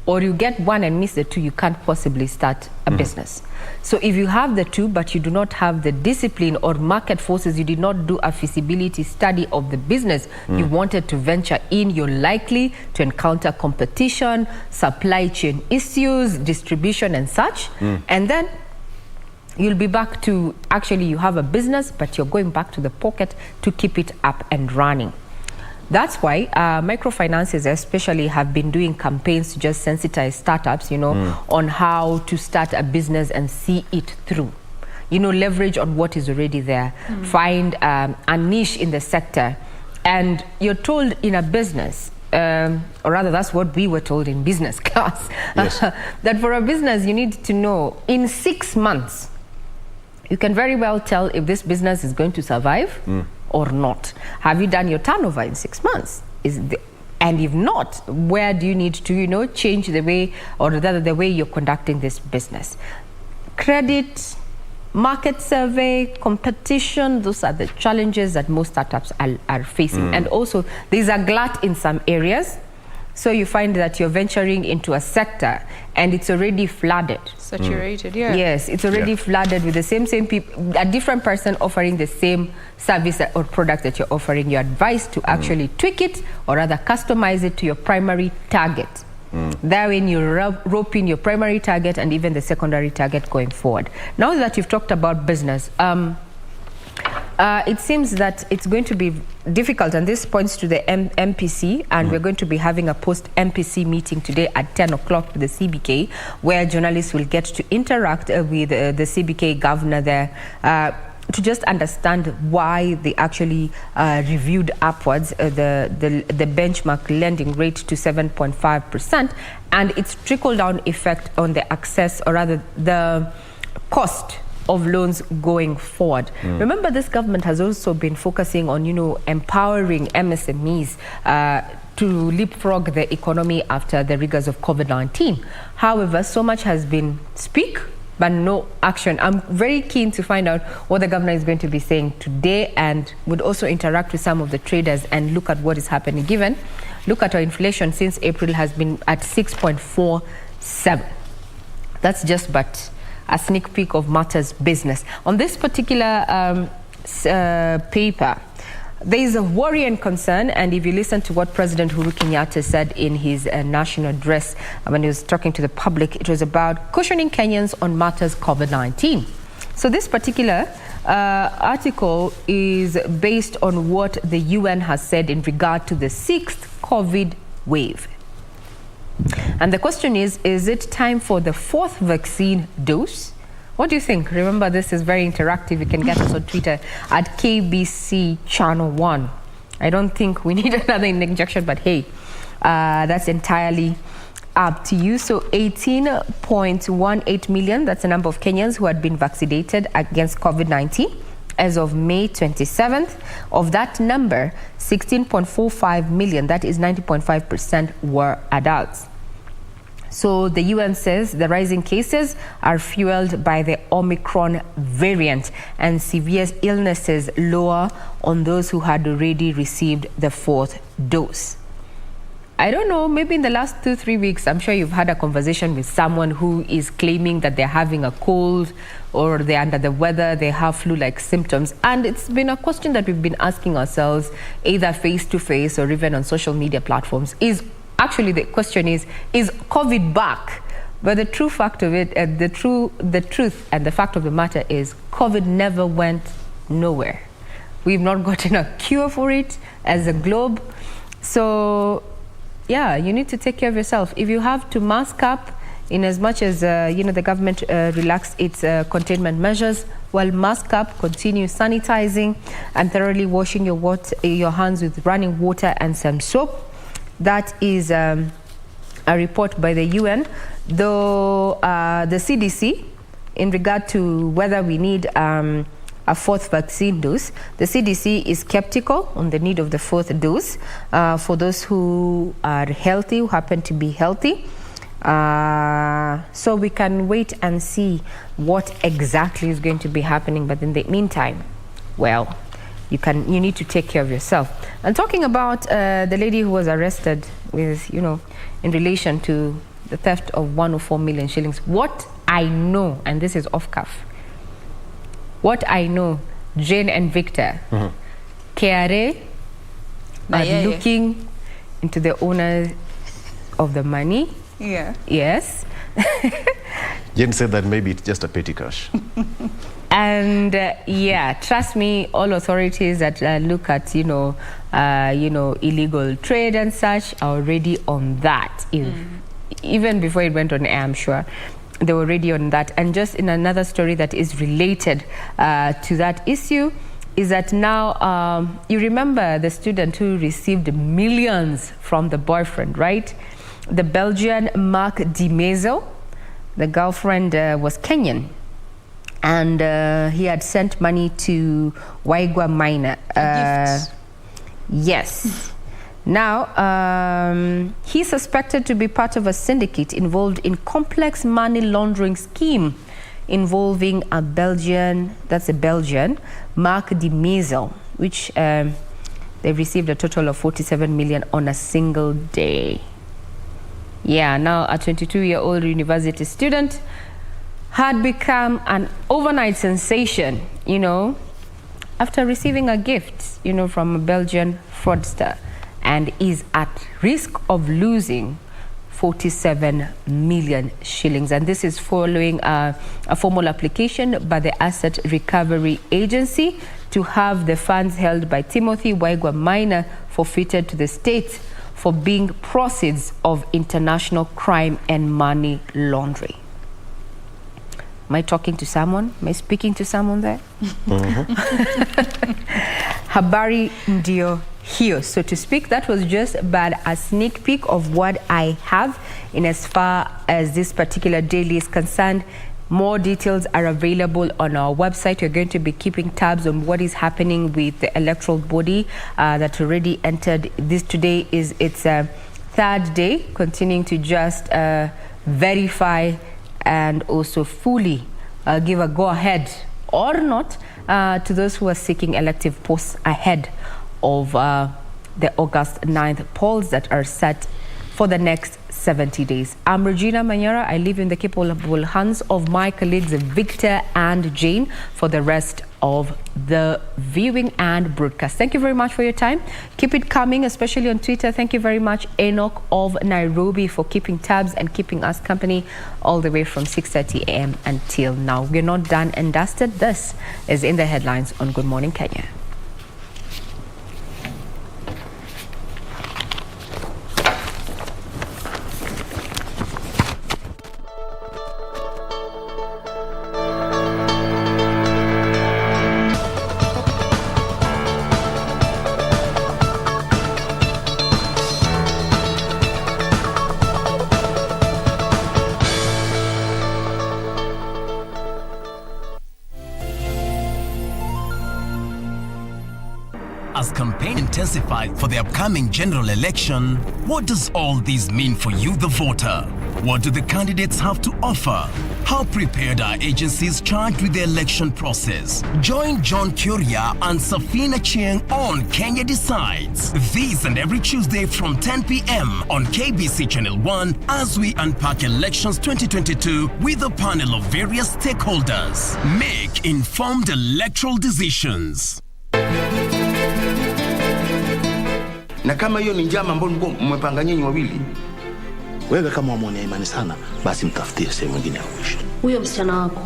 or you get one and miss the two, you can't possibly start a business. So if you have the two, but you do not have the discipline or market forces, you did not do a feasibility study of the business you wanted to venture in, you're likely to encounter competition, supply chain issues, distribution and such. And then you'll be back to, actually you have a business, but you're going back to the pocket to keep it up and running. That's why microfinances especially have been doing campaigns to just sensitize startups, on how to start a business and see it through. Leverage on what is already there. Find a niche in the sector. And you're told in a business, or rather that's what we were told in business class, that for a business you need to know in 6 months, you can very well tell if this business is going to survive or not. Have you done your turnover in 6 months? And if not, where do you need to, change the way, or rather the way you're conducting this business? Credit, market survey, competition, those are the challenges that most startups are facing. And also, there's a glut in some areas. So you find that you're venturing into a sector and it's already flooded. Saturated, yeah. Yes, it's already flooded with the same people, a different person offering the same service or product that you're offering. You're advised to actually tweak it, or rather customize it to your primary target. That way you rope in your primary target and even the secondary target going forward. Now that you've talked about business, it seems that it's going to be difficult, and this points to the MPC, and we're going to be having a post-MPC meeting today at 10 o'clock with the CBK, where journalists will get to interact with the CBK governor there to just understand why they actually reviewed upwards the benchmark lending rate to 7.5%, and its trickle-down effect on the access, or rather the cost of loans going forward. Remember, this government has also been focusing on, empowering MSMEs to leapfrog the economy after the rigors of COVID-19. However, so much has been speak, but no action. I'm very keen to find out what the governor is going to be saying today, and would also interact with some of the traders and look at what is happening. Given, look at our inflation since April has been at 6.47. That's just but a sneak peek of matters business. On this particular paper, there is a worry and concern, and if you listen to what President Uhuru Kenyatta said in his national address when he was talking to the public, it was about cushioning Kenyans on matters COVID-19. So this particular article is based on what the UN has said in regard to the 6th COVID wave. And the question is it time for the 4th vaccine dose? What do you think? Remember, this is very interactive. You can get us on Twitter at KBC Channel 1. I don't think we need another injection, but hey, that's entirely up to you. So 18.18 million, that's the number of Kenyans who had been vaccinated against COVID-19 as of May 27th. Of that number, 16.45 million, that is 90.5%, were adults. So the UN says the rising cases are fueled by the Omicron variant, and severe illnesses lower on those who had already received the 4th dose. I don't know, maybe in the last 2-3 weeks, I'm sure you've had a conversation with someone who is claiming that they're having a cold, or they're under the weather, they have flu-like symptoms. And it's been a question that we've been asking ourselves, either face-to-face or even on social media platforms, actually the question is COVID back? But the true fact of it, the truth and the fact of the matter is COVID never went nowhere. We've not gotten a cure for it as a globe. So yeah, you need to take care of yourself. If you have to mask up, in as much as the government relaxed its containment measures, while mask up, continue sanitizing and thoroughly washing your hands with running water and some soap. That is a report by the UN. Though the CDC, in regard to whether we need a fourth vaccine dose, the CDC is skeptical on the need of the fourth dose for those who are healthy, who happen to be healthy. So we can wait and see what exactly is going to be happening. But in the meantime, well, you need to take care of yourself. And talking about the lady who was arrested with, in relation to the theft of 104 million shillings, what I know, and this is off cuff, what I know, Jane and Victor, KRA are looking into the owners of the money. Yeah. Yes. Jane said that maybe it's just a petty cash. And trust me, all authorities that look at illegal trade and such are already on that. Even before it went on air, I'm sure they were already on that. And just in another story that is related to that issue is that now you remember the student who received millions from the boyfriend, right? The Belgian Mark Di Mezo. The girlfriend was Kenyan, and he had sent money to Waigwa Minor. Yes. Now, he's suspected to be part of a syndicate involved in complex money laundering scheme involving a Belgian, Mark Di Mezo, which they received a total of 47 million on a single day. Yeah, now a 22-year-old university student had become an overnight sensation, after receiving a gift, from a Belgian fraudster, and is at risk of losing 47 million shillings. And this is following a formal application by the Asset Recovery Agency to have the funds held by Timothy Waigwa Minor forfeited to the state for being proceeds of international crime and money laundering. Am I talking to someone? Am I speaking to someone there? Habari ndio hiyo, so to speak. That was just but a sneak peek of what I have in as far as this particular daily is concerned. More details are available on our website. We're going to be keeping tabs on what is happening with the electoral body that already entered. This today is its third day, continuing to just verify and also fully give a go-ahead or not to those who are seeking elective posts ahead of the August 9th polls that are set for the next 70 days. I'm Regina Manyara. I leave in the capable hands of my colleagues Victor and Jane for the rest of the viewing and broadcast. Thank you very much for your time. Keep it coming, especially on Twitter. Thank you very much, Enoch of Nairobi, for keeping tabs and keeping us company all the way from 6:30 a.m. until now. We're not done and dusted. This is In the Headlines on Good Morning Kenya. As campaign intensified for the upcoming general election, what does all this mean for you, the voter? What do the candidates have to offer? How prepared are agencies charged with the election process? Join John Kuria and Safina Chieng on Kenya Decides. This and every Tuesday from 10 p.m. on KBC Channel 1 as we unpack elections 2022 with a panel of various stakeholders. Make informed electoral decisions. Na kama hiyo ni njama ambayo mmepanga nyinyi wawili, wewe kama wamwonea imani sana, basi mtafutie sehemu nyingine ya kuishi. Huyo msichana wako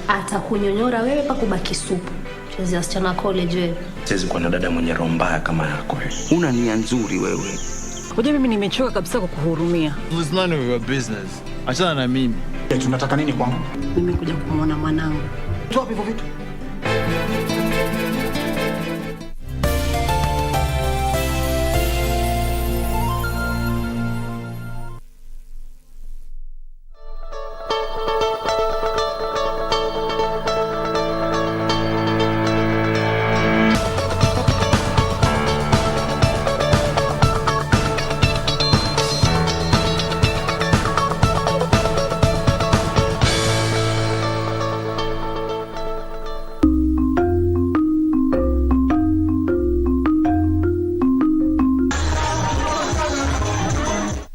atakunyonyora wewe pa kubaki supu. Chezi wasichana college wewe. Siwezi kuwa na dada mwenye roho mbaya kama yako. Una nia nzuri wewe. Unajua mimi nimechoka kabisa kukuhurumia. It's none of your business. Achana na mimi. Tunataka nini kwangu? Nimekuja kumwona mwanangu. Toa hivyo vitu.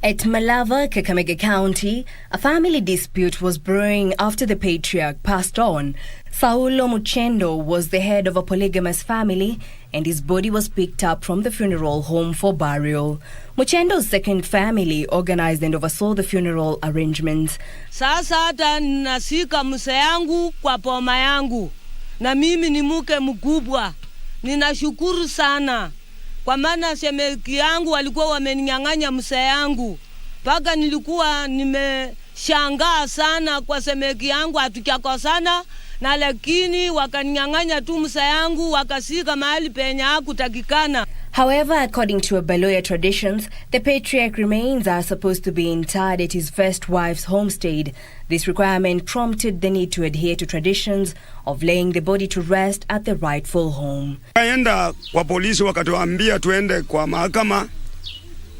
At Malava, Kakamega County, a family dispute was brewing after the patriarch passed on. Saulo Muchendo was the head of a polygamous family, and his body was picked up from the funeral home for burial. Muchendo's second family organized and oversaw the funeral arrangements. Sasa hata nasika mse yangu kwa poma yangu, na mimi ni mke mkubwa. Ninashukuru sana. Kwa maana shemeki yangu walikuwa wameninyang'anya mse yangu. Paka nilikuwa nimeshangaa sana kwa shemeki yangu hatujakosana, na lakini wakaninyang'anya tu mse yangu wakasika mahali penye hakutakikana. However, according to Baloya traditions, the patriarch remains are supposed to be interred at his first wife's homestead. This requirement prompted the need to adhere to traditions of laying the body to rest at the rightful home. Tukaenda kwa polisi wakatuambia tuende kwa mahakama.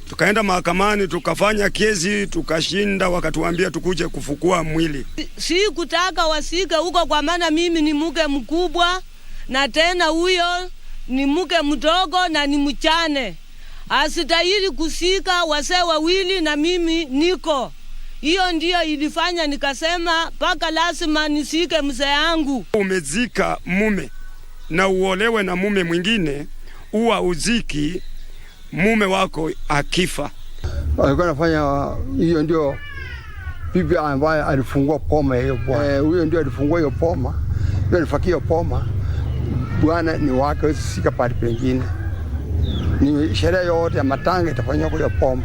Tukaenda mahakamani tukafanya kesi tukashinda, wakatuambia tukuje kufukua mwili. Si kutaka wasika huko kwa maana mimi ni mke mkubwa na tena huyo ni mke mdogo na ni mchane. Asitahili kusika wase wawili na mimi niko. Hiyo ndio ilifanya nikasema paka lazima nisike mzee yangu. Umezika mume na uolewe na mume mwingine, uwa uziki mume wako akifa. Alikuwa anafanya hiyo ndio bibi ambaye alifungua poma hiyo bwana. Huyo ndio alifungua hiyo poma. Ndio alifakia poma. Bwana ni wake sika pale pengine. Ni sherehe yote ya matanga itafanywa kwa poma.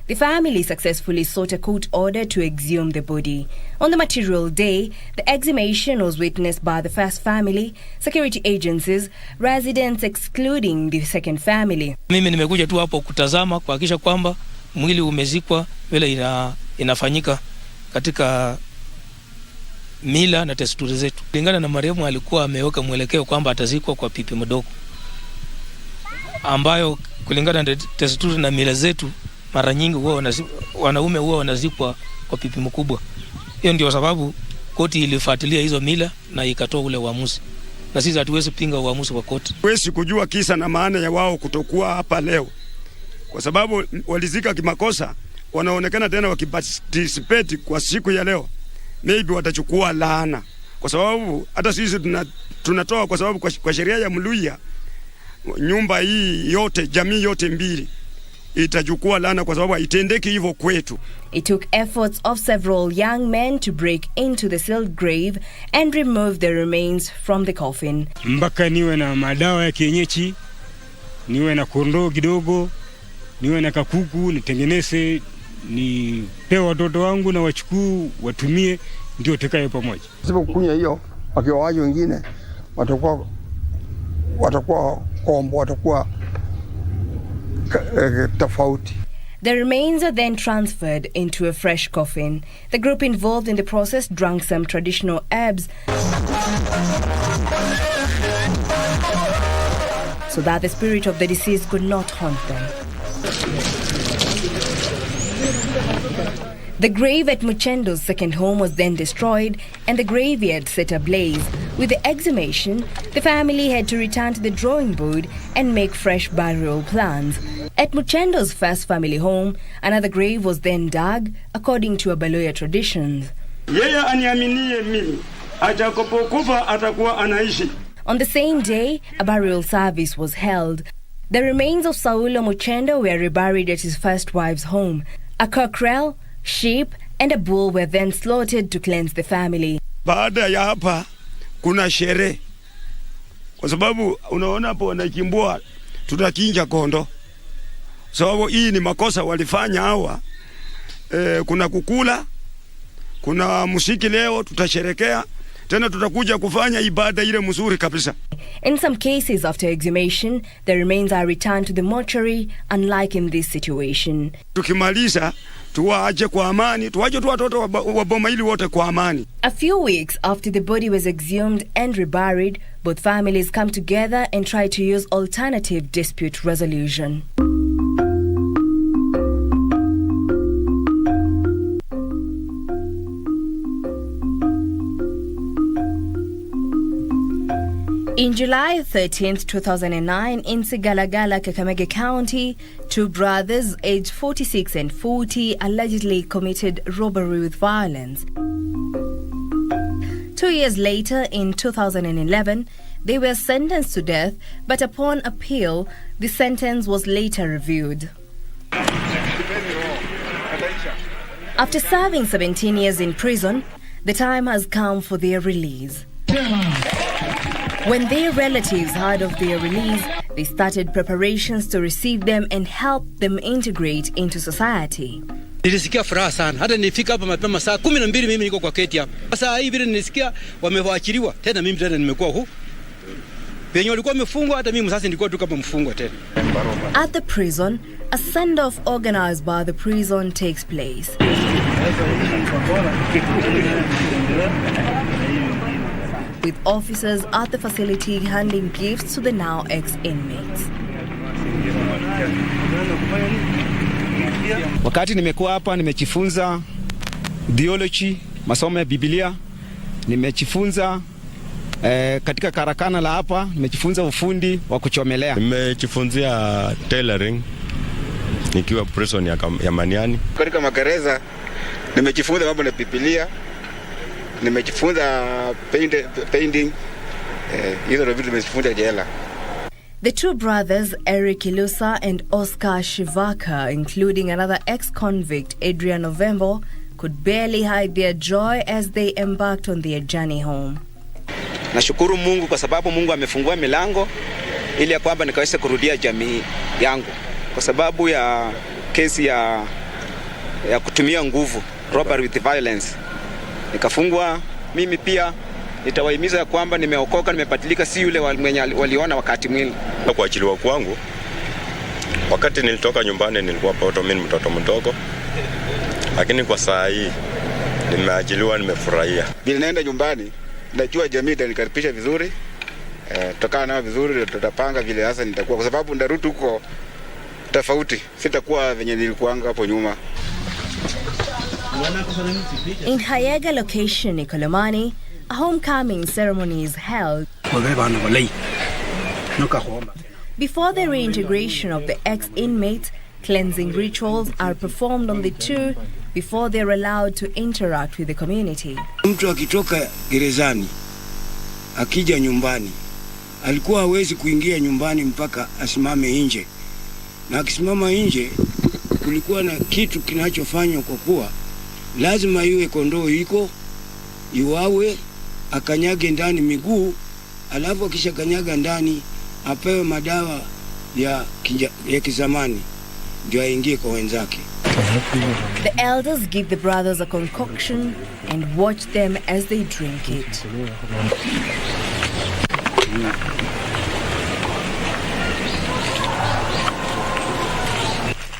The family successfully sought a court order to exhume the body. On the material day, the exhumation was witnessed by the first family, security agencies, residents excluding the second family. Mimi nimekuja tu hapo kutazama kuhakikisha kwamba mwili umezikwa vile inafanyika katika mila na desturi zetu. Kulingana na marehemu alikuwa ameweka mwelekeo kwamba atazikwa kwa pipi mdogo, ambayo kulingana na desturi na mila zetu mara nyingi wanaume huwa wanazikwa kwa pipi mkubwa. Hiyo ndio sababu koti ilifuatilia hizo mila na ikatoa ule uamuzi, na sisi hatuwezi pinga uamuzi wa koti. Huwezi kujua kisa na maana ya wao kutokuwa hapa leo, kwa sababu walizika kimakosa. Wanaonekana tena wakiparticipate kwa siku ya leo, maybe watachukua laana, kwa sababu hata sisi tunatoa, kwa sababu kwa sheria ya Mluya nyumba hii yote, jamii yote mbili itajukua laana kwa sababu haitendeki hivyo kwetu. It took efforts of several young men to break into the sealed grave and remove the remains from the coffin. Mpaka niwe na madawa ya kienyeji, niwe na kondoo kidogo, niwe na kakuku, nitengeneze, nipe watoto wangu na wachukuu watumie, ndio tekaye pamoja. Sipo kukunya hiyo, wakiwa waje wengine watakuwa kombo, watakuwa tofauti. The remains are then transferred into a fresh coffin. The group involved in the process drank some traditional herbs so that the spirit of the deceased could not haunt them. The grave at Muchendo's second home was then destroyed and the graveyard set ablaze. With the exhumation, the family had to return to the drawing board and make fresh burial plans. At Muchendo's first family home, another grave was then dug according to Baloya traditions. Yeye aniaminie mimi, atakapokufa atakuwa anaishi. On the same day, a burial service was held. The remains of Saulo Muchendo were reburied at his first wife's home. A cockerel, sheep, and a bull were then slaughtered to cleanse the family. Baada ya hapa kuna sherehe, kwa sababu unaona hapo wanakimbua, tutakinja kondo. So hii ni makosa walifanya hawa. Kuna kukula, kuna musiki leo tutasherekea, tena tutakuja kufanya ibada ile mzuri kabisa. In some cases, after exhumation, the remains are returned to the mortuary, unlike in this situation. Tukimaliza tuwaache kwa amani, tuwache tu watoto wa boma hili wote kwa amani. A few weeks after the body was exhumed and reburied, both families come together and try to use alternative dispute resolution. In July 13th, 2009, in Sigalagala, Kakamega County, two brothers aged 46 and 40 allegedly committed robbery with violence. 2 years later, in 2011, they were sentenced to death, but upon appeal, the sentence was later reviewed. After serving 17 years in prison, the time has come for their release. When their relatives heard of their release, they started preparations to receive them and help them integrate into society. Nilisikia furaha sana. Hata nilifika hapa mapema saa 12 mimi niko kwa keti hapa. Sasa hivi vile nilisikia wamewaachiliwa. Tena mimi tena nimekuwa huko. Wenye walikuwa wamefungwa hata mimi sasa nilikuwa tu kama mfungwa tena. At the prison, a send-off organized by the prison takes place. With officers at the facility handing gifts to the now ex-inmates. Wakati nimekuwa hapa nimejifunza theology, masomo ya Biblia, nimejifunza katika karakana la hapa, nimejifunza ufundi wa kuchomelea. Nimejifunzia tailoring nikiwa prison ya Maniani. Katika magereza nimejifunza mambo ya Biblia, nimejifunza painting, hizo vitu nimejifunza jela. The two brothers, Eric Ilusa and Oscar Shivaka, including another ex-convict, Adrian November, could barely hide their joy as they embarked on their journey home. Nashukuru Mungu kwa sababu Mungu amefungua milango ili ya kwamba nikaweza kurudia jamii yangu. Kwa sababu ya kesi ya kutumia nguvu, robbery with violence. Nikafungwa. Mimi pia nitawahimiza ya kwamba nimeokoka, nimepatilika, si yule waliona wakati mwingi. Kuachiliwa kwangu, wakati nilitoka nyumbani nilikuwa bado mimi mtoto mdogo. Lakini kwa saa hii nimeachiliwa, nimefurahia. Bila naenda nyumbani, najua jamii itanikaribisha vizuri. Tutakaa nao vizuri, tutapanga vile hasa nitakuwa, kwa sababu ndarudi huko tofauti, sitakuwa venye nilikuanga hapo nyuma. In Hayega location, Ikolomani, a homecoming ceremony is held. Before the reintegration of the ex-inmates, cleansing rituals are performed on the two before they're allowed to interact with the community. Mtu akitoka gerezani akija nyumbani alikuwa hawezi kuingia nyumbani mpaka asimame nje, na akisimama nje kulikuwa na kitu kinachofanywa, kwa kuwa lazima iwe kondoo iko iwawe akanyage ndani miguu, alafu akisha kanyaga ndani apewe madawa ya kizamani ndio aingie kwa wenzake. The elders give the brothers a concoction and watch them as they drink it.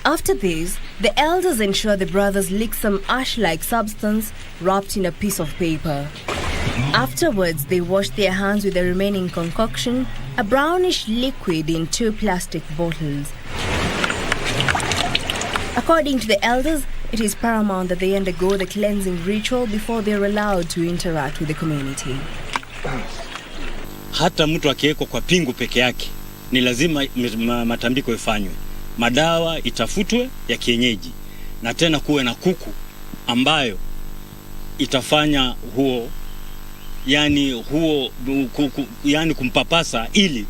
After this, the elders ensure the brothers lick some ash-like substance wrapped in a piece of paper. Afterwards, they wash their hands with the remaining concoction, a brownish liquid in 2 plastic bottles. According to the elders, it is paramount that they undergo the cleansing ritual before they are allowed to interact with the community. Hata mtu akiwekwa kwa pingu peke yake, ni lazima matambiko ifanywe. Madawa itafutwe ya kienyeji, na tena kuwe na kuku ambayo itafanya huo yani kumpapasa, ili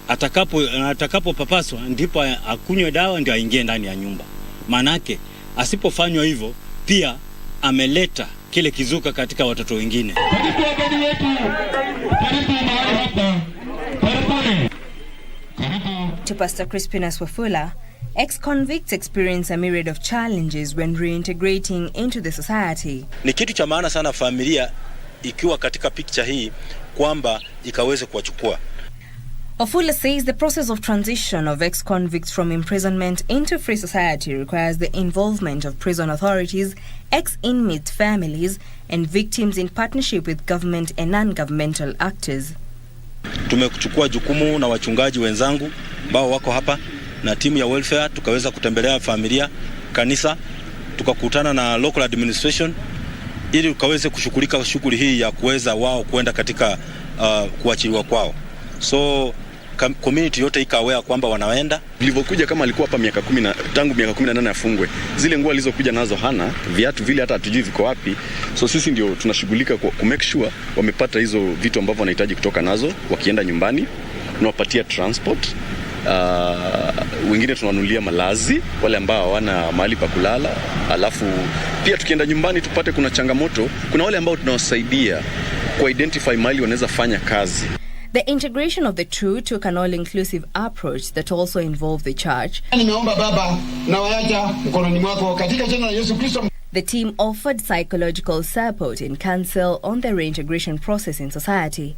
atakapo papaswa ndipo akunywe dawa ndio aingie ndani ya nyumba. Manake asipofanywa hivyo pia ameleta kile kizuka katika watoto wengine. To Pastor Crispinus Wafula, Ex-convicts experience a myriad of challenges when reintegrating into the society. Ni kitu cha maana sana familia ikiwa katika picture hii kwamba ikaweze kuwachukua. Ofula says the process of transition of ex-convicts from imprisonment into free society requires the involvement of prison authorities, ex-inmate families, and victims in partnership with government and non-governmental actors. Tumekuchukua jukumu na wachungaji wenzangu ambao wako hapa na timu ya welfare, tukaweza kutembelea familia, kanisa, tukakutana na local administration ili ukaweze kushughulika shughuli hii ya kuweza wao kwenda katika kuachiliwa kwao. So community yote ikawea kwamba wanaenda. Vilivyokuja kama alikuwa hapa tangu miaka 18 afungwe. Zile nguo alizokuja nazo hana, viatu vile hata hatujui viko wapi. So sisi ndio tunashughulika ku make sure wamepata hizo vitu ambavyo wanahitaji kutoka nazo wakienda nyumbani. Tunawapatia transport. Wengine tunawanunulia malazi wale ambao hawana mahali pa kulala. Alafu pia tukienda nyumbani tupate kuna changamoto, kuna wale ambao tunawasaidia ku identify mahali wanaweza fanya kazi. The integration of the two took an all-inclusive approach that also involved the church. The team offered psychological support and counsel on the reintegration process in society.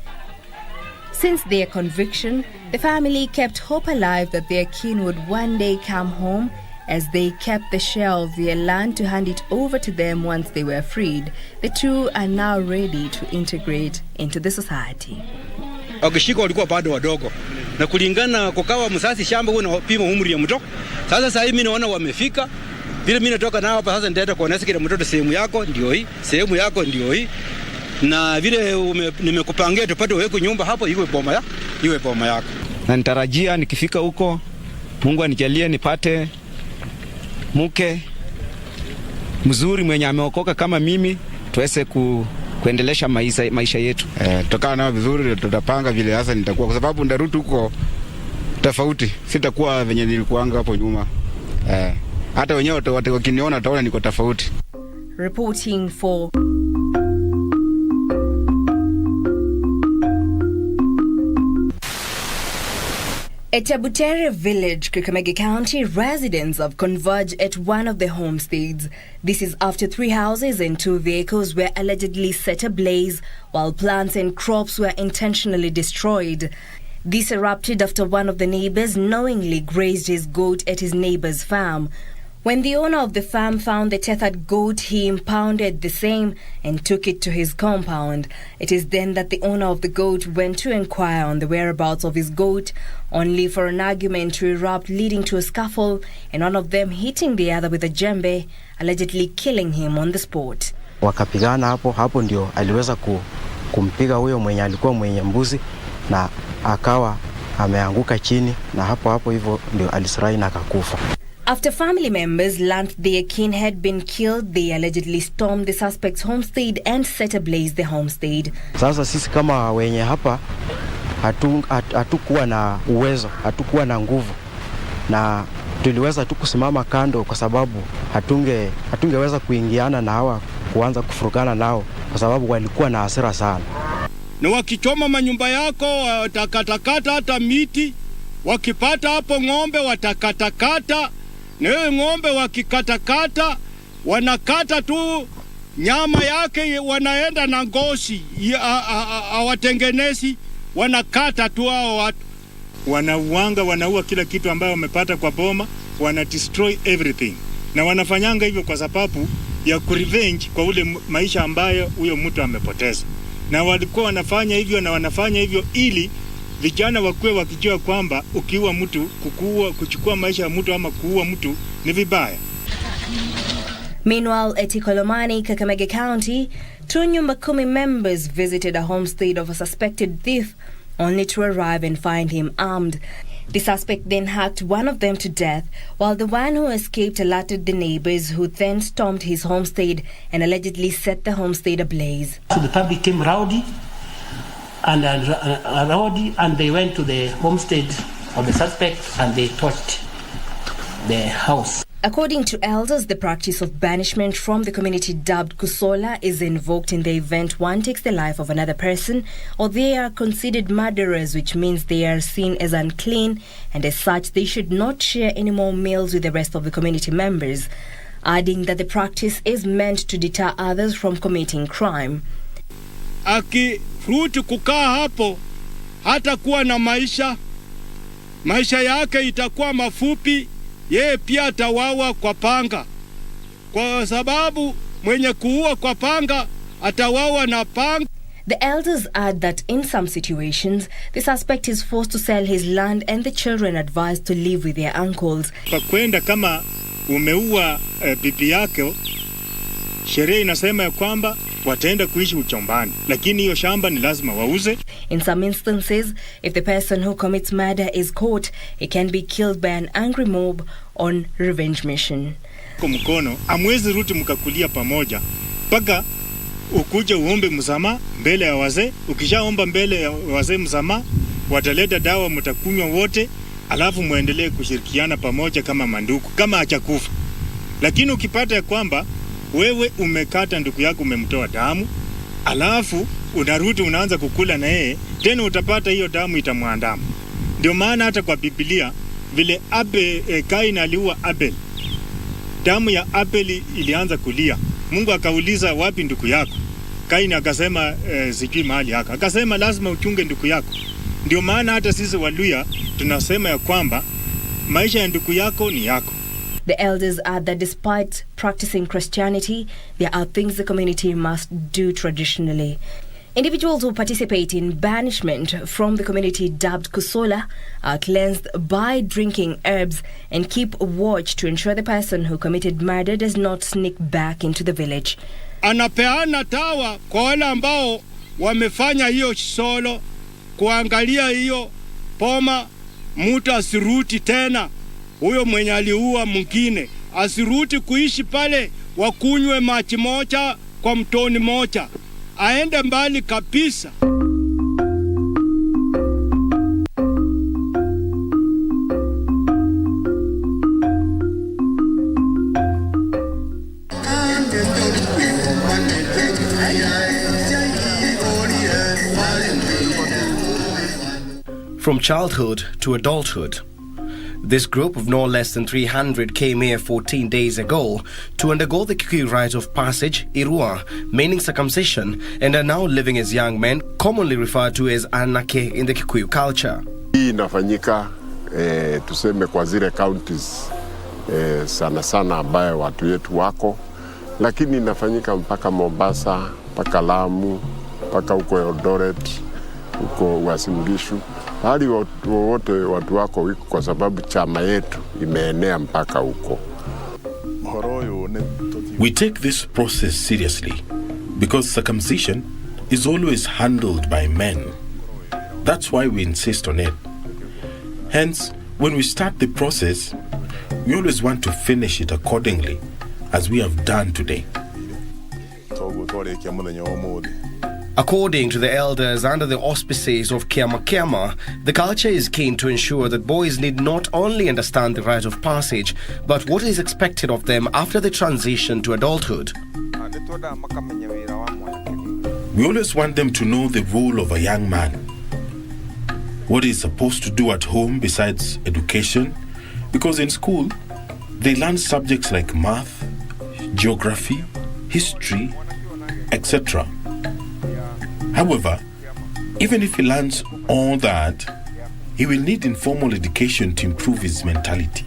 Since their conviction, the family kept hope alive that their kin would one day come home, as they kept the share of their land to hand it over to them once they were freed. The two are now ready to integrate into the society. Wakishika walikuwa bado wadogo na kulingana kukawa msasi shamba huo na pima umri ya mtoto. Sasa hivi mimi naona wamefika. Vile mimi natoka nao hapa sasa nitaenda kuonesha kile mtoto sehemu yako ndio hii, sehemu yako ndio hii. Na vile nimekupangia tupate wewe nyumba hapo iwe boma yako. Na nitarajia nikifika huko Mungu anijalie nipate mke mzuri mwenye ameokoka kama mimi, tuweze kuendelesha maisha yetu. Tutakaa nao vizuri, tutapanga vile hasa nitakuwa, kwa sababu ndarudi huko tofauti, sitakuwa venye nilikuanga hapo nyuma. Hata wenyewe wakiniona wataona niko tofauti. Reporting for At Abutere village, Kakamega County, residents have converged at one of the homesteads. This is after 3 houses and 2 vehicles were allegedly set ablaze, while plants and crops were intentionally destroyed. This erupted after one of the neighbors knowingly grazed his goat at his neighbor's farm. When the owner of the farm found the tethered goat, he impounded the same and took it to his compound. It is then that the owner of the goat went to inquire on the whereabouts of his goat, only for an argument to erupt, leading to a scuffle and one of them hitting the other with a jembe, allegedly killing him on the spot. Wakapigana hapo ndio aliweza kumpiga huyo mwenye alikuwa mwenye mbuzi na akawa ameanguka chini, na hapo hivyo ndio alisirai na akakufa. After family members learned their kin had been killed, they allegedly stormed the suspect's homestead and set ablaze the homestead. Sasa sisi kama wenye hapa hatukuwa na uwezo, hatukuwa na nguvu, na tuliweza tu kusimama kando kwa sababu hatungeweza kuingiana na hawa kuanza kufurukana nao kwa sababu walikuwa na hasira sana. Na wakichoma manyumba yako watakatakata hata miti, wakipata hapo ng'ombe watakatakata, na wewe ng'ombe wakikatakata wanakata tu nyama yake, wanaenda na ngozi hawatengenezi, wanakata tu hao watu. Wanauanga, wanaua kila kitu ambayo wamepata kwa boma, wana destroy everything. Na wanafanyanga hivyo kwa sababu ya kurevenge kwa ule maisha ambayo huyo mtu amepoteza. Na walikuwa wanafanya hivyo na wanafanya hivyo ili vijana wakuwe wakijua kwamba ukiua mtu, kuchukua maisha ya mtu ama kuua mtu ni vibaya. Meanwhile, at Ikolomani, Kakamega County, 2 Nyumba Kumi members visited a homestead of a suspected thief, only to arrive and find him armed. The suspect then hacked one of them to death, while the one who escaped alerted the neighbors, who then stormed his homestead and allegedly set the homestead ablaze. So the public came rowdy, and they went to the homestead of the suspect and they torched the house. According to elders, the practice of banishment from the community dubbed Kusola is invoked in the event one takes the life of another person, or they are considered murderers, which means they are seen as unclean, and as such they should not share any more meals with the rest of the community members, adding that the practice is meant to deter others from committing crime. Akiruti kukaa hapo hata kuwa na maisha yake itakuwa mafupi, yeye pia atawawa kwa panga, kwa sababu mwenye kuua kwa panga atawawa na panga. The elders add that in some situations, the suspect is forced to sell his land and the children advised to live with their uncles. Kwa kwenda kama umeua bibi yake, sheria inasema ya kwamba wataenda kuishi uchombani, lakini hiyo shamba ni lazima wauze. In some instances, if the person who commits murder is caught, he can be killed by an angry mob on revenge mission. Kwa mkono, amwezi ruti mkakulia pamoja, paka ukuje uombe msamaha mbele ya wazee. Ukishaomba mbele ya wazee msamaha, wataleta dawa mtakunywa wote, alafu muendelee kushirikiana pamoja kama mandugu, kama hajakufa. Lakini ukipata kwamba wewe umekata ndugu yako, umemtoa damu, alafu unarudi unaanza kukula na yeye, tena utapata hiyo damu itamwandama. Ndio maana hata kwa Biblia vile Kain aliua Abel, damu ya Abel ilianza kulia. Mungu akauliza, wapi ndugu yako? Kain akasema sijui mahali haka. Akasema lazima uchunge ndugu yako. Ndio maana hata sisi Waluya tunasema ya kwamba maisha ya ndugu yako ni yako. The elders add that despite practicing Christianity, there are things the community must do traditionally. Individuals who participate in banishment from the community dubbed Kusola are cleansed by drinking herbs and keep watch to ensure the person who committed murder does not sneak back into the village. Anapeana tawa kwa wale ambao wamefanya hiyo solo, kuangalia hiyo poma, mtu asiruti tena. Huyo mwenye aliua mwingine asiruti kuishi pale, wakunywe maji moja kwa mtoni moja, aende mbali kabisa. From childhood to adulthood, this group of no less than 300 came here 14 days ago to undergo the Kikuyu rite of passage, Irua, meaning circumcision, and are now living as young men, commonly referred to as anake in the Kikuyu culture. Hii inafanyika tuseme kwa zile counties sana sana ambayo watu wetu wako, lakini inafanyika mpaka Mombasa, mpaka Lamu, mpaka huko Eldoret, huko Uasin Gishu. Hali wote watu wako wiko kwa sababu chama yetu imeenea mpaka huko. We take this process seriously because circumcision is always handled by men. That's why we insist on it. Hence, when we start the process, we always want to finish it accordingly, as we have done today. According to the elders under the auspices of Kiama, the culture is keen to ensure that boys need not only understand the rite of passage, but what is expected of them after the transition to adulthood. We always want them to know the role of a young man, what he's supposed to do at home besides education, because in school they learn subjects like math, geography, history, etc. However, even if he learns all that, he will need informal education to improve his mentality.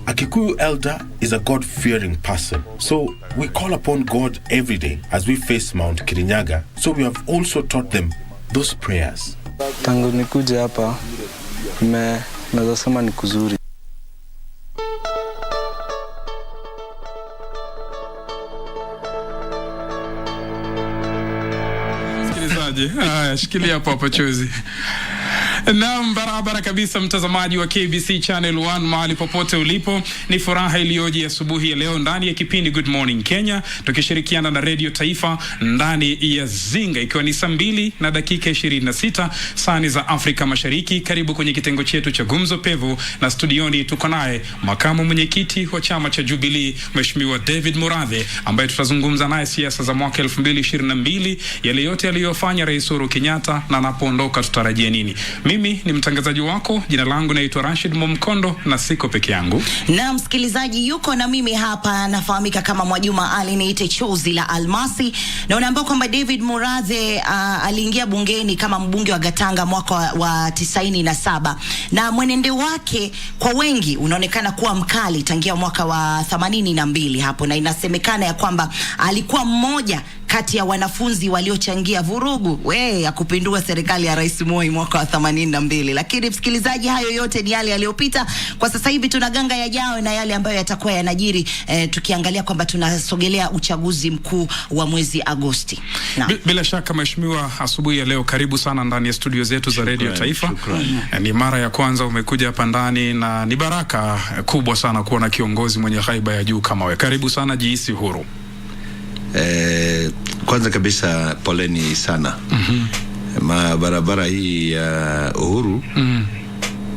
A Kikuyu elder is a God-fearing person, so we call upon God every day as we face Mount Kirinyaga, so we have also taught them those prayers. Tangu nikuja hapa, naweza sema ni kuzuri. Sikilizaji, shikilia hapo chozi. Naam, barabara kabisa mtazamaji wa KBC Channel 1 mahali popote ulipo. Ni furaha iliyoje asubuhi ya leo ndani ya kipindi Good Morning Kenya, tukishirikiana na Radio Taifa ndani ya Zinga, ikiwa ni saa 2:26 saa za Afrika Mashariki. Karibu kwenye kitengo chetu cha Gumzo Pevu, na studioni tuko naye makamu mwenyekiti wa chama cha Jubilee Mheshimiwa David Murathe, ambaye tutazungumza naye siasa za mwaka 2022, yale yote aliyofanya Rais Uhuru Kenyatta na anapoondoka tutarajia nini. Mimi ni mtangazaji wako, jina langu naitwa Rashid Momkondo na siko peke yangu. Na msikilizaji yuko na mimi hapa, nafahamika kama Mwajuma Ali, niite chozi la almasi. Na unaambia kwamba David Murathe aliingia bungeni kama mbunge wa Gatanga mwaka wa 97, na mwenendo wake kwa wengi unaonekana kuwa mkali tangia mwaka wa 82 hapo, na inasemekana ya kwamba alikuwa mmoja kati ya wanafunzi waliochangia vurugu ya kupindua serikali ya Rais Moi mwaka wa 82. Lakini msikilizaji, hayo yote ni yale yaliyopita. Kwa sasa hivi tunaganga yajao na yale ambayo yatakuwa yanajiri, tukiangalia kwamba tunasogelea uchaguzi mkuu wa mwezi Agosti. Bila shaka mheshimiwa, asubuhi ya leo karibu sana ndani ya studio zetu za Radio Taifa. Ni mara ya kwanza umekuja hapa ndani na ni baraka kubwa sana kuwa na kiongozi mwenye haiba ya juu kama wewe. Karibu sana, jihisi huru. Kwanza kabisa poleni sana. Barabara hii ya Uhuru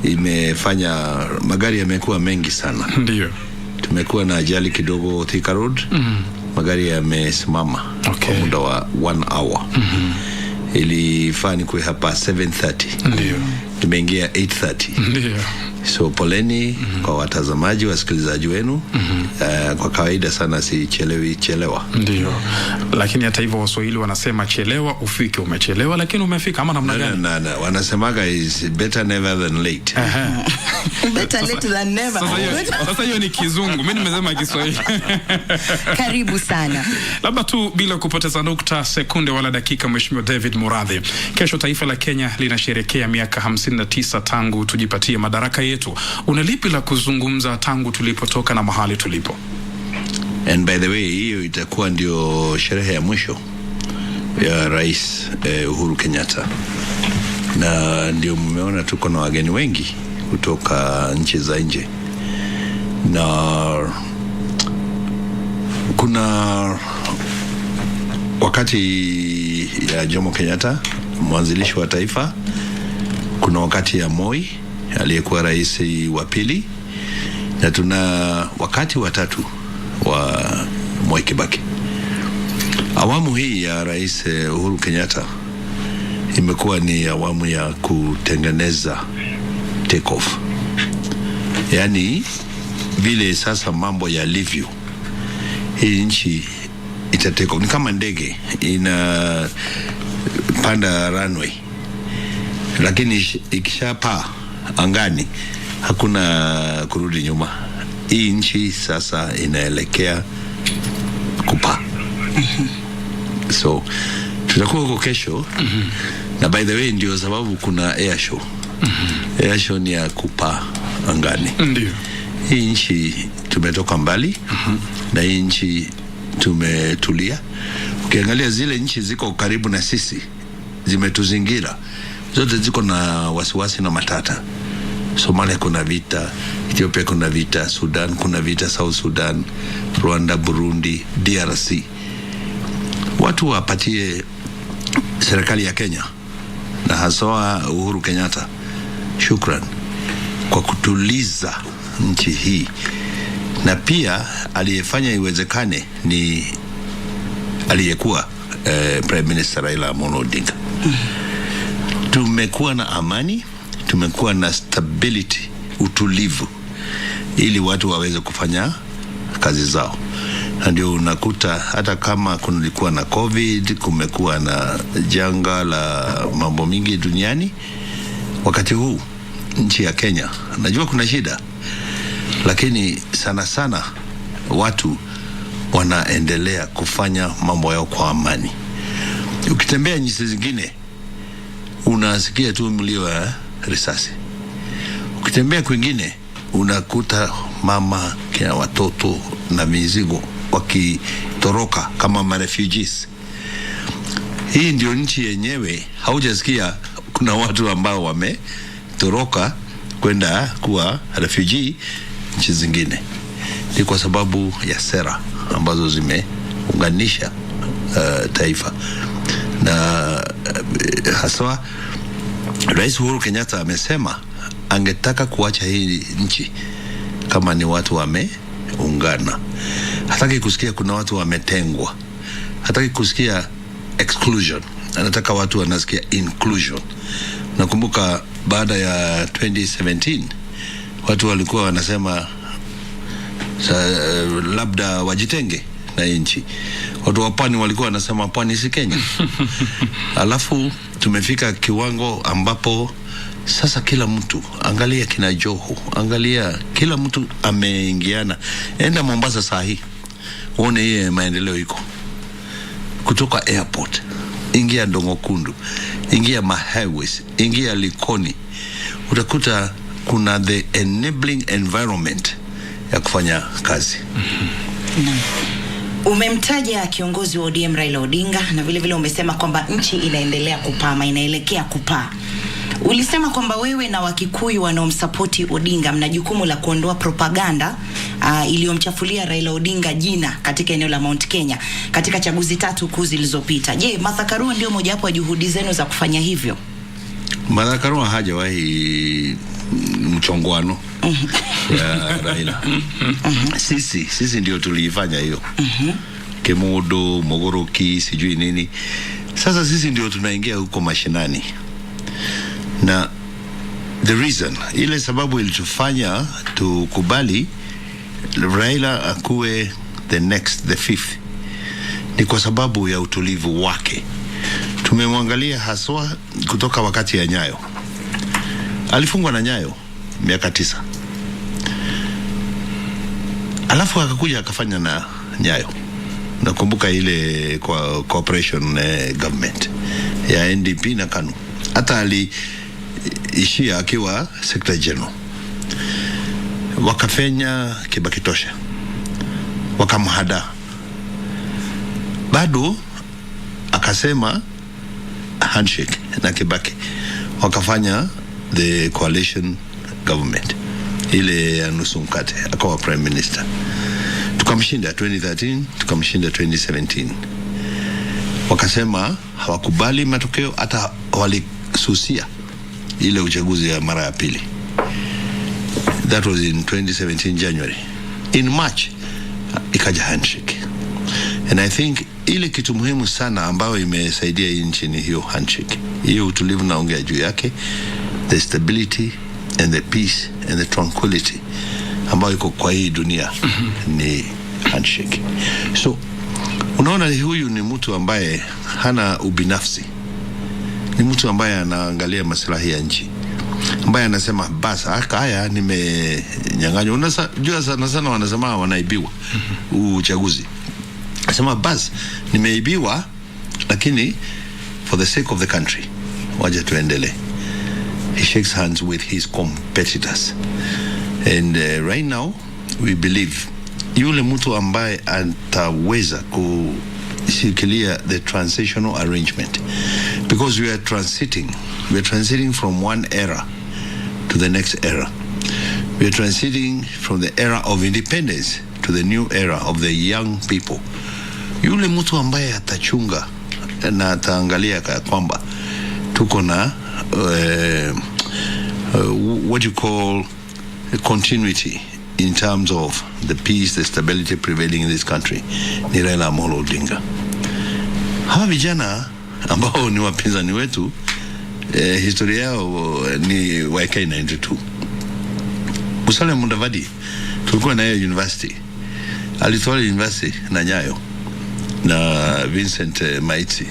imefanya magari yamekuwa mengi sana. Ndio. Tumekuwa na ajali kidogo Thika Road. Magari yamesimama kwa muda wa 1 hour. Ilifaa nikuwe hapa 7:30. Ndio. Tumeingia 8:30. Ndio. So poleni kwa watazamaji, wasikilizaji wenu. Kwa kawaida sana si chelewa. Ndio. Lakini hata hivyo Waswahili wanasema chelewa ufike. Umechelewa lakini umefika, ama namna gani? Wanasemaga is better never than late. Better late than never. Sasa hiyo ni kizungu, mimi nimesema Kiswahili. Karibu sana. Labda tu bila kupoteza nukta sekunde wala dakika, Mheshimiwa David Murathe, kesho taifa la Kenya linasherehekea miaka 59 tangu tujipatie madaraka yetu. Unalipi la kuzungumza tangu tulipotoka na mahali tulipo? And by the way, hiyo itakuwa ndio sherehe ya mwisho ya Rais Uhuru Kenyatta, na ndio mmeona tuko na wageni wengi kutoka nchi za nje, na kuna wakati ya Jomo Kenyatta mwanzilishi wa taifa, kuna wakati ya Moi aliyekuwa rais wa pili, na tuna wakati wa tatu wa Mwai Kibaki. Awamu hii ya Rais Uhuru Kenyatta imekuwa ni awamu ya kutengeneza take off. Yani vile sasa mambo yalivyo, hii nchi itatake off. Ni kama ndege ina panda runway, lakini ikishapaa angani hakuna kurudi nyuma. Hii nchi sasa inaelekea kupaa. So tutakuwa huko kesho. Na by the way ndio sababu kuna air show. Air show ni ya kupaa angani. Ndio. Hii nchi tumetoka mbali. Na hii nchi tumetulia. Ukiangalia zile nchi ziko karibu na sisi, zimetuzingira, zote ziko na wasiwasi na matata. Somalia kuna vita, Ethiopia kuna vita, Sudan kuna vita, South Sudan, Rwanda, Burundi, DRC. Watu wapatie serikali ya Kenya na haswa Uhuru Kenyatta shukran kwa kutuliza nchi hii, na pia aliyefanya iwezekane ni aliyekuwa Prime Minister Raila Amolo Odinga. Tumekuwa na amani, tumekuwa na stability, utulivu, ili watu waweze kufanya kazi zao. Na ndio unakuta hata kama kulikuwa na COVID, kumekuwa na janga la mambo mingi duniani, wakati huu nchi ya Kenya, najua kuna shida, lakini sana sana watu wanaendelea kufanya mambo yao kwa amani. Ukitembea nchi zingine unasikia tu mlio wa risasi. Ukitembea kwingine unakuta mama kina watoto na mizigo wakitoroka kama refugees. Hii ndio nchi yenyewe haujasikia kuna watu ambao wametoroka kwenda kuwa refugee nchi zingine. Ni kwa sababu ya sera ambazo zimeunganisha taifa. Na haswa Rais Uhuru Kenyatta amesema angetaka kuacha hii nchi kama ni watu wameungana. Hataki kusikia kuna watu wametengwa. Hataki kusikia exclusion. Anataka watu wanasikia inclusion. Nakumbuka baada ya 2017 watu walikuwa wanasema labda wajitenge na nchi. Watu wa pwani walikuwa wanasema pwani si Kenya. Alafu tumefika kiwango ambapo sasa kila mtu, angalia kina Joho, angalia kila mtu ameingiana. Enda Mombasa saa hii uone hii maendeleo iko. Kutoka airport, ingia Ndongo Kundu, ingia Mahighways, ingia Likoni, utakuta kuna the enabling environment ya kufanya kazi. Umemtaja kiongozi wa ODM Raila Odinga na vile vile umesema kwamba nchi inaendelea kupaa, inaelekea kupaa. Ulisema kwamba wewe na Wakikuyu wanaomsapoti Odinga mna jukumu la kuondoa propaganda iliyomchafulia Raila Odinga jina katika eneo la Mount Kenya katika chaguzi 3 kuu zilizopita. Je, Martha Karua ndio mojawapo ya juhudi zenu za kufanya hivyo? Martha Karua hajawahi mchongwano ya Raila. Sisi ndio tuliifanya hiyo. Kemodo, Mogoroki, sijui nini. Sasa sisi ndio tunaingia huko mashinani. Na the reason, ile sababu ilitufanya tukubali Raila akuwe the fifth, ni kwa sababu ya utulivu wake. Tumemwangalia haswa kutoka wakati ya Nyayo. Alifungwa na Nyayo miaka 9. Alafu akakuja akafanya na Nyayo. Nakumbuka ile kwa cooperation government ya NDP na KANU. Hata aliishia akiwa Secretary General. Wakafanya Kibaki tosha, wakamhada. Bado akasema handshake na Kibaki, wakafanya the coalition government ile ya nusu mkate, akawa prime minister. Tukamshinda 2013, tukamshinda 2017. Wakasema hawakubali matokeo, hata walisusia ile uchaguzi ya mara ya pili. That was in 2017 January. In March ikaja handshake. And I think ile kitu muhimu sana ambayo imesaidia nchi ni hiyo handshake. Hiyo utulivu naongea juu yake, the stability and the peace and the tranquility ambayo iko kwa hii dunia ni handshake. So unaona huyu ni mtu ambaye hana ubinafsi. Ni mtu ambaye anaangalia maslahi ya nchi. Ambaye anasema basi haya nimenyang'anywa. Unajua sana wanasema wanaibiwa uchaguzi. Anasema basi nimeibiwa, lakini for the sake of the country waje tuendelee. He shakes hands with his competitors. And right now we believe yule mtu ambaye ataweza kushikilia the transitional arrangement, because we are transiting from one era to the next era. We are transiting from the era of independence to the new era of the young people. Yule mtu ambaye atachunga na ataangalia kwamba tuko na what you call continuity in terms of the peace, the stability prevailing in this country, ni Raila Amolo Odinga. Hawa vijana ambao ni wapinzani wetu, historia yao ni YK92. Musalia Mudavadi tulikuwa na yeye university, alitoa university na Nyayo na Vincent Maitsi.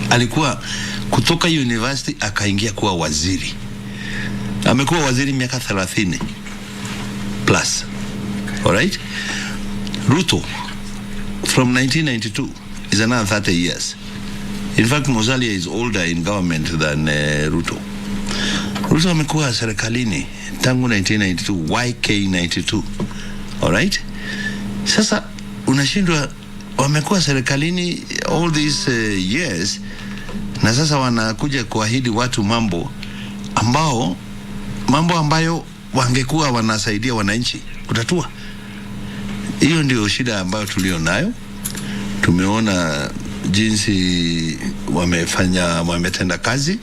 Alikuwa kutoka university akaingia kuwa waziri. Amekuwa waziri miaka 30 plus. All right? Ruto from 1992 is another 30 years. In fact, Musalia is older in government than Ruto. Ruto amekuwa serikalini tangu 1992, YK92. All right? Sasa unashindwa, wamekuwa serikalini all these years na sasa wanakuja kuahidi watu mambo ambayo wangekuwa wanasaidia wananchi kutatua. Hiyo ndio shida ambayo tulio nayo. Tumeona jinsi wametenda kazi,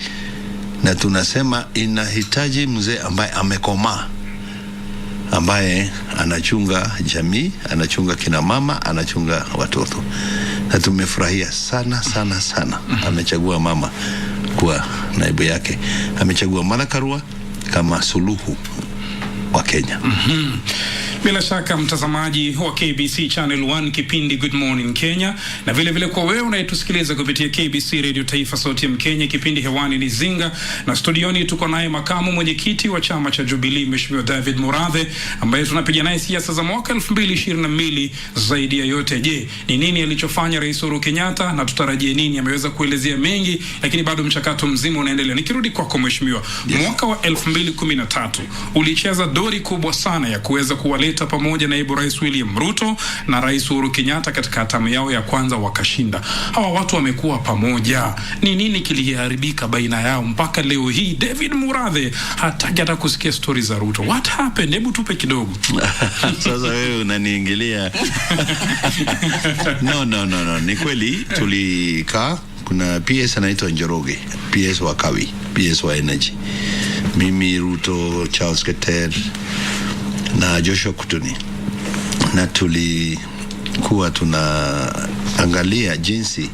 na tunasema inahitaji mzee ambaye amekomaa, ambaye anachunga jamii, anachunga kina mama, anachunga watoto. Na tumefurahia sana sana sana amechagua mama kuwa naibu yake. Amechagua Martha Karua kama suluhu wa Kenya. Bila shaka mtazamaji wa KBC Channel 1 kipindi Good Morning Kenya, na vile vile kwa wewe unayetusikiliza kupitia KBC Radio Taifa Sauti ya Mkenya, kipindi hewani ni Zinga, na studioni tuko naye makamu mwenyekiti wa chama cha Jubilee Mheshimiwa David Murathe, ambaye tunapiga naye siasa za mwaka 2022. Zaidi ya yote, je, ni nini alichofanya Rais Uhuru Kenyatta na tutarajie nini? Ameweza kuelezea mengi, lakini bado mchakato mzima unaendelea. Nikirudi kwako Mheshimiwa, mwaka wa 2013 ulicheza dori kubwa sana ya kuweza kuwaleta pamoja naibu Rais William Ruto na Rais Uhuru Kenyatta katika hatamu yao ya kwanza wakashinda. Hawa watu wamekuwa pamoja. Ni nini kiliharibika baina yao mpaka leo hii David Murathe hataki hata kusikia stories za Ruto? What happened? Hebu tupe kidogo. Sasa wewe unaniingilia. No. Ni kweli tulikaa, kuna PS anaitwa Njoroge, PS wa Kawi, PS wa Energy. Mimi, Ruto, Charles Keter na Joshua Kutuni, na tulikuwa tunaangalia jinsi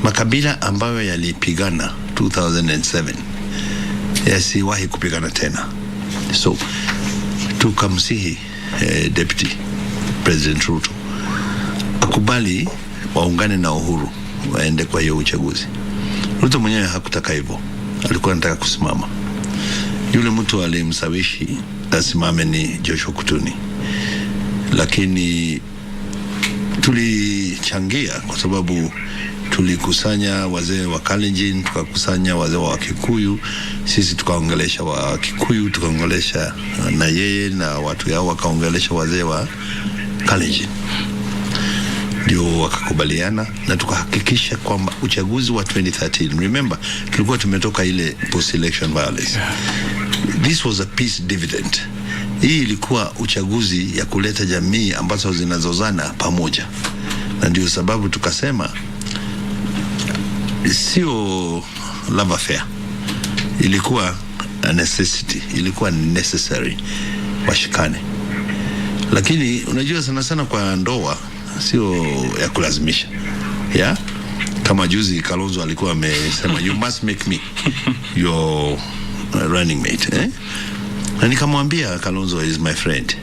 makabila ambayo yalipigana 2007 yasiwahi kupigana tena. So tukamsihi Deputy President Ruto akubali waungane na Uhuru waende kwa hiyo uchaguzi. Ruto mwenyewe hakutaka hivyo, alikuwa anataka kusimama. Yule mtu alimsawishi asimame ni Joshua Kutuni, lakini tulichangia kwa sababu tulikusanya wazee wa Kalenjin, tukakusanya wazee wa Kikuyu, sisi tukaongelesha wa Kikuyu, tukaongelesha na yeye na watu yao wakaongelesha wazee wa Kalenjin, ndio wakakubaliana na tukahakikisha kwamba uchaguzi wa 2013, remember tulikuwa tumetoka ile post election violence, this was a peace dividend. Hii ilikuwa uchaguzi ya kuleta jamii ambazo zinazozana pamoja, na ndio sababu tukasema sio love affair, ilikuwa a necessity, ilikuwa necessary washikane. Lakini unajua sana sana kwa ndoa sio ya kulazimisha, yeah? Kama juzi Kalonzo alikuwa amesema you must make me your running mate, eh? Na nikamwambia Kalonzo is my friend.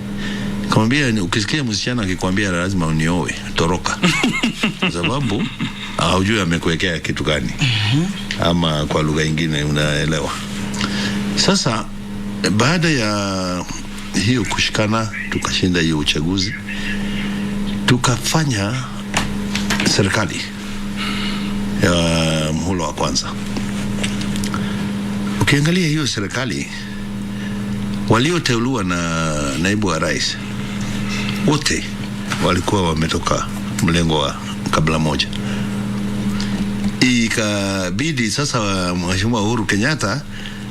Nikamwambia ukisikia msichana akikwambia lazima unioe, toroka. Kwa sababu haujui amekuwekea kitu gani. Ama kwa lugha nyingine unaelewa. Sasa baada ya hiyo kushikana tukashinda hiyo uchaguzi, tukafanya serikali ya mhula wa kwanza. Ukiangalia hiyo serikali, walioteuliwa na naibu wa rais wote walikuwa wametoka mlengo wa kabla moja. Ikabidi sasa Mheshimiwa Uhuru Kenyatta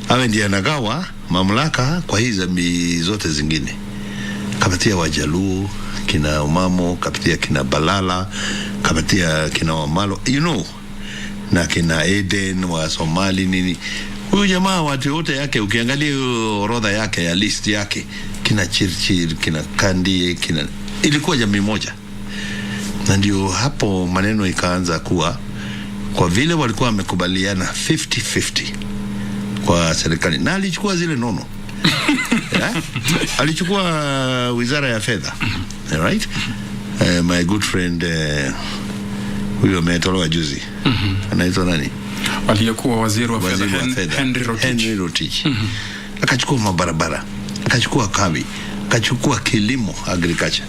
awe ndiye anagawa mamlaka kwa hizi jamii zote zingine. Kapatia Wajaluo, kina Umamo, kapatia kina Balala, kapatia kina Wamalo, you know, na kina Eden wa Somali nini. Huyu jamaa watu wote yake ukiangalia orodha yake ya list yake, kina Chirchir, kina Kandi, kina ilikuwa jamii moja. Na ndio hapo maneno ikaanza kuwa, kwa vile walikuwa wamekubaliana 50-50 kwa serikali, na alichukua zile nono. Yeah? Alichukua wizara ya fedha, right? My good friend huyo ametolewa juzi, anaitwa nani? Aliyekuwa waziri wa fedha Henry Rotich. Akachukua mabarabara, akachukua kawi, akachukua kilimo, agriculture.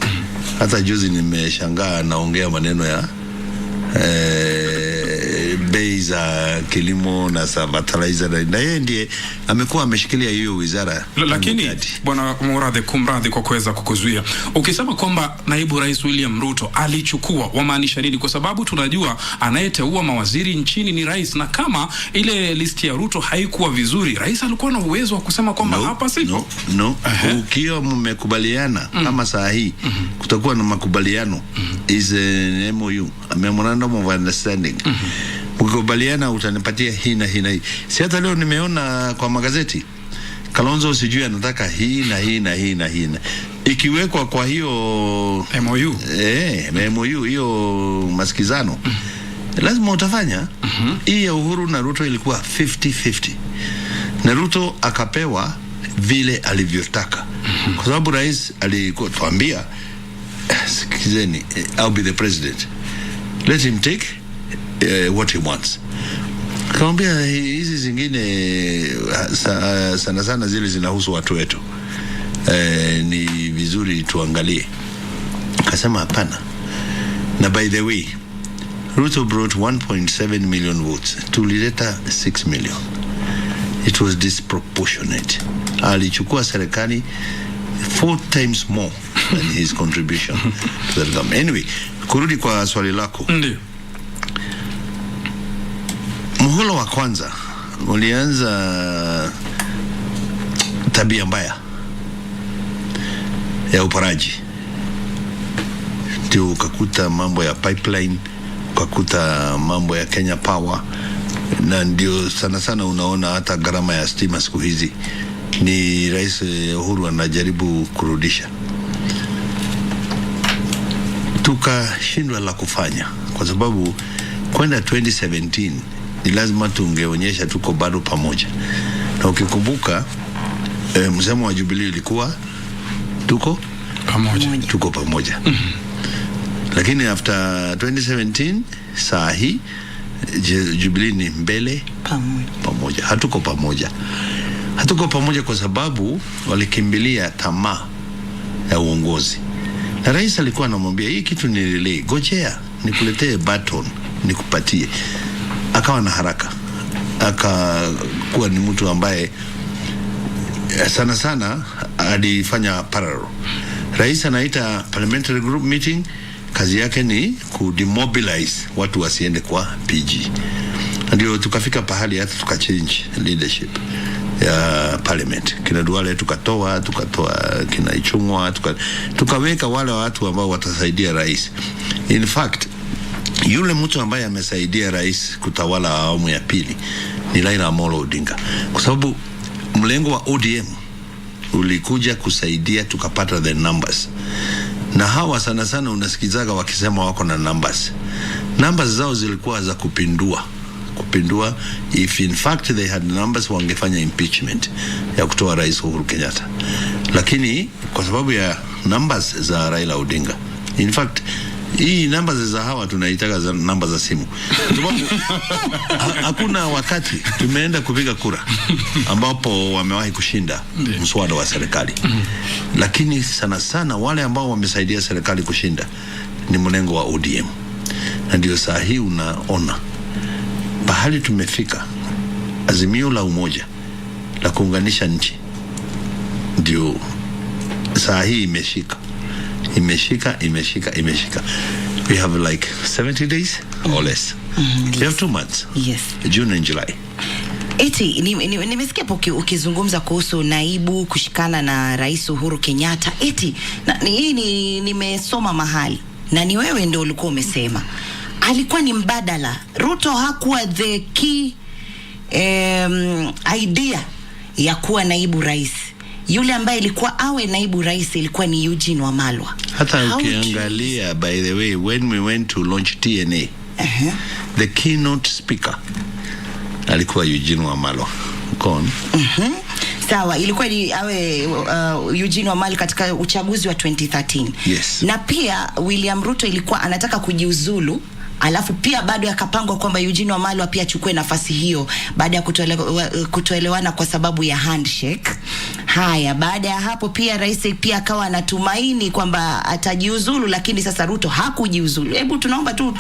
Hata juzi nimeshangaa naongea maneno ya bei za za kilimo na za fertilizer, na yeye ndiye amekuwa ameshikilia hiyo wizara. Lakini bwana Muradhi, kumradhi kwa kuweza kukuzuia, ukisema kwamba naibu rais William Ruto alichukua, wamaanisha nini? Kwa sababu tunajua anayeteua mawaziri nchini ni rais, na kama ile listi ya Ruto haikuwa vizuri, rais alikuwa na uwezo wa kusema kwamba hapa siko. Ukiwa mmekubaliana kama saa hii kutakuwa na makubaliano, is an MOU, a memorandum of understanding. Ukikubaliana utanipatia hii na hii na hii. Si hata leo nimeona kwa magazeti Kalonzo sijui anataka hii na hii na hii na hii. Ikiwekwa kwa hiyo MOU, MOU hiyo masikizano, lazima utafanya. Hii ya Uhuru na Ruto ilikuwa 50-50. Na Ruto akapewa vile alivyotaka. Kwa sababu rais alikuwa tuambia, sikizeni, I'll be the president, let him take what he wants. Kaambia hizi zingine sana sana zile zinahusu watu wetu, ni vizuri tuangalie. Akasema hapana. Na by the way, Ruto brought 1.7 million votes, tulileta 6 million. It was disproportionate. Alichukua serikali 4 times more than his contribution to the government. Anyway, kurudi kwa swali lako. Ndiyo. Muhula wa kwanza ulianza tabia mbaya ya uporaji. Ndio ukakuta mambo ya pipeline, ukakuta mambo ya Kenya Power, na ndio sana sana unaona hata gharama ya stima siku hizi ni Rais Uhuru anajaribu kurudisha. Tukashindwa la kufanya kwa sababu kwenda 2017 ni lazima tungeonyesha tuko bado pamoja. Na ukikumbuka msemo wa Jubilee ilikuwa tuko pamoja. Lakini after 2017 saa hii Jubilee ni mbele pamoja. Hatuko pamoja kwa sababu walikimbilia tamaa ya uongozi. Na rais alikuwa anamwambia hii kitu ni relay, gojea nikuletee baton nikupatie. Akawa na haraka, akakuwa ni mtu ambaye sana sana alifanya parallel. Rais anaita parliamentary group meeting, kazi yake ni kudemobilize watu wasiende kwa PG. Ndio tukafika pahali hata tukachange leadership ya parliament. Kina Duale tukatoa kina Ichung'wa, tukaweka wale watu ambao watasaidia rais. In fact, yule mtu ambaye amesaidia rais kutawala awamu ya pili ni Raila Amolo Odinga, kwa sababu mlengo wa ODM ulikuja kusaidia tukapata the numbers. Na hawa sana sana unasikizaga wakisema wako na numbers zao zilikuwa za kupindua. If in fact they had numbers, wangefanya impeachment ya kutoa Rais Uhuru Kenyatta. Lakini kwa sababu ya numbers za Raila Odinga, in fact hii numbers za hawa tunaitaka za namba za simu, sababu hakuna wakati tumeenda kupiga kura ambapo wamewahi kushinda mswada wa serikali. Lakini sana sana wale ambao wamesaidia serikali kushinda ni mlengo wa ODM. Na ndio saa hii unaona bahali tumefika, azimio la umoja la kuunganisha nchi, ndio saa hii imeshika. We have like 70 days or less. We have 2 months. Yes. June and July. Eti nimesikia ukizungumza kuhusu naibu kushikana na Rais Uhuru Kenyatta. Eti hii nimesoma mahali na ni wewe ndio ulikuwa umesema alikuwa ni mbadala. Ruto hakuwa the key idea ya kuwa naibu rais. Yule ambaye ilikuwa awe naibu rais ilikuwa ni Eugene Wamalwa. Hata ukiangalia, by the way, when we went to launch TNA, the keynote speaker alikuwa Eugene Wamalwa. Sawa, ilikuwa ni awe Eugene Wamalwa katika uchaguzi wa 2013. Yes. Na pia William Ruto ilikuwa anataka kujiuzulu Alafu pia bado yakapangwa kwamba Eugene Wamalwa pia achukue nafasi hiyo baada ya kutoelewana kwa sababu ya handshake. Haya, baada ya hapo pia rais pia akawa anatumaini kwamba atajiuzulu, lakini sasa Ruto hakujiuzulu. Hebu tunaomba tu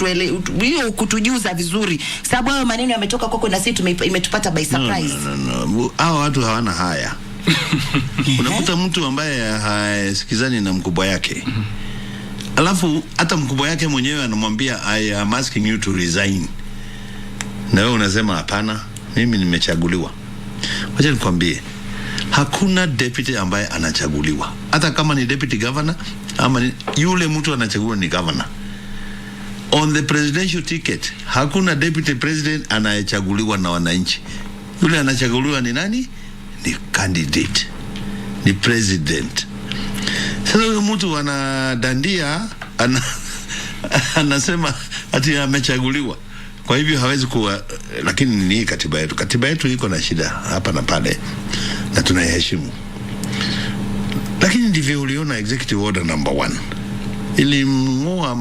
hiyo kutujuza vizuri, sababu hayo maneno yametoka kwako na sisi imetupata by surprise. No. Hao watu hawana haya. Unakuta mtu ambaye hasikizani na mkubwa yake. Alafu hata mkubwa yake mwenyewe anamwambia I am asking you to resign. Na wewe unasema hapana, mimi nimechaguliwa. Wacha nikwambie, hakuna deputy ambaye anachaguliwa. Hata kama ni deputy governor ama yule mtu anachaguliwa ni governor. On the presidential ticket, hakuna deputy president anayechaguliwa na wananchi. Yule anachaguliwa ni nani? Ni candidate. Ni president. Sasa huyo mtu anadandia, anasema ati amechaguliwa. Kwa hivyo hawezi kuwa, lakini ni katiba yetu. Katiba yetu iko na shida hapa na pale na tunaiheshimu. Lakini ndivyo uliona executive order number 1. Ilimng'oa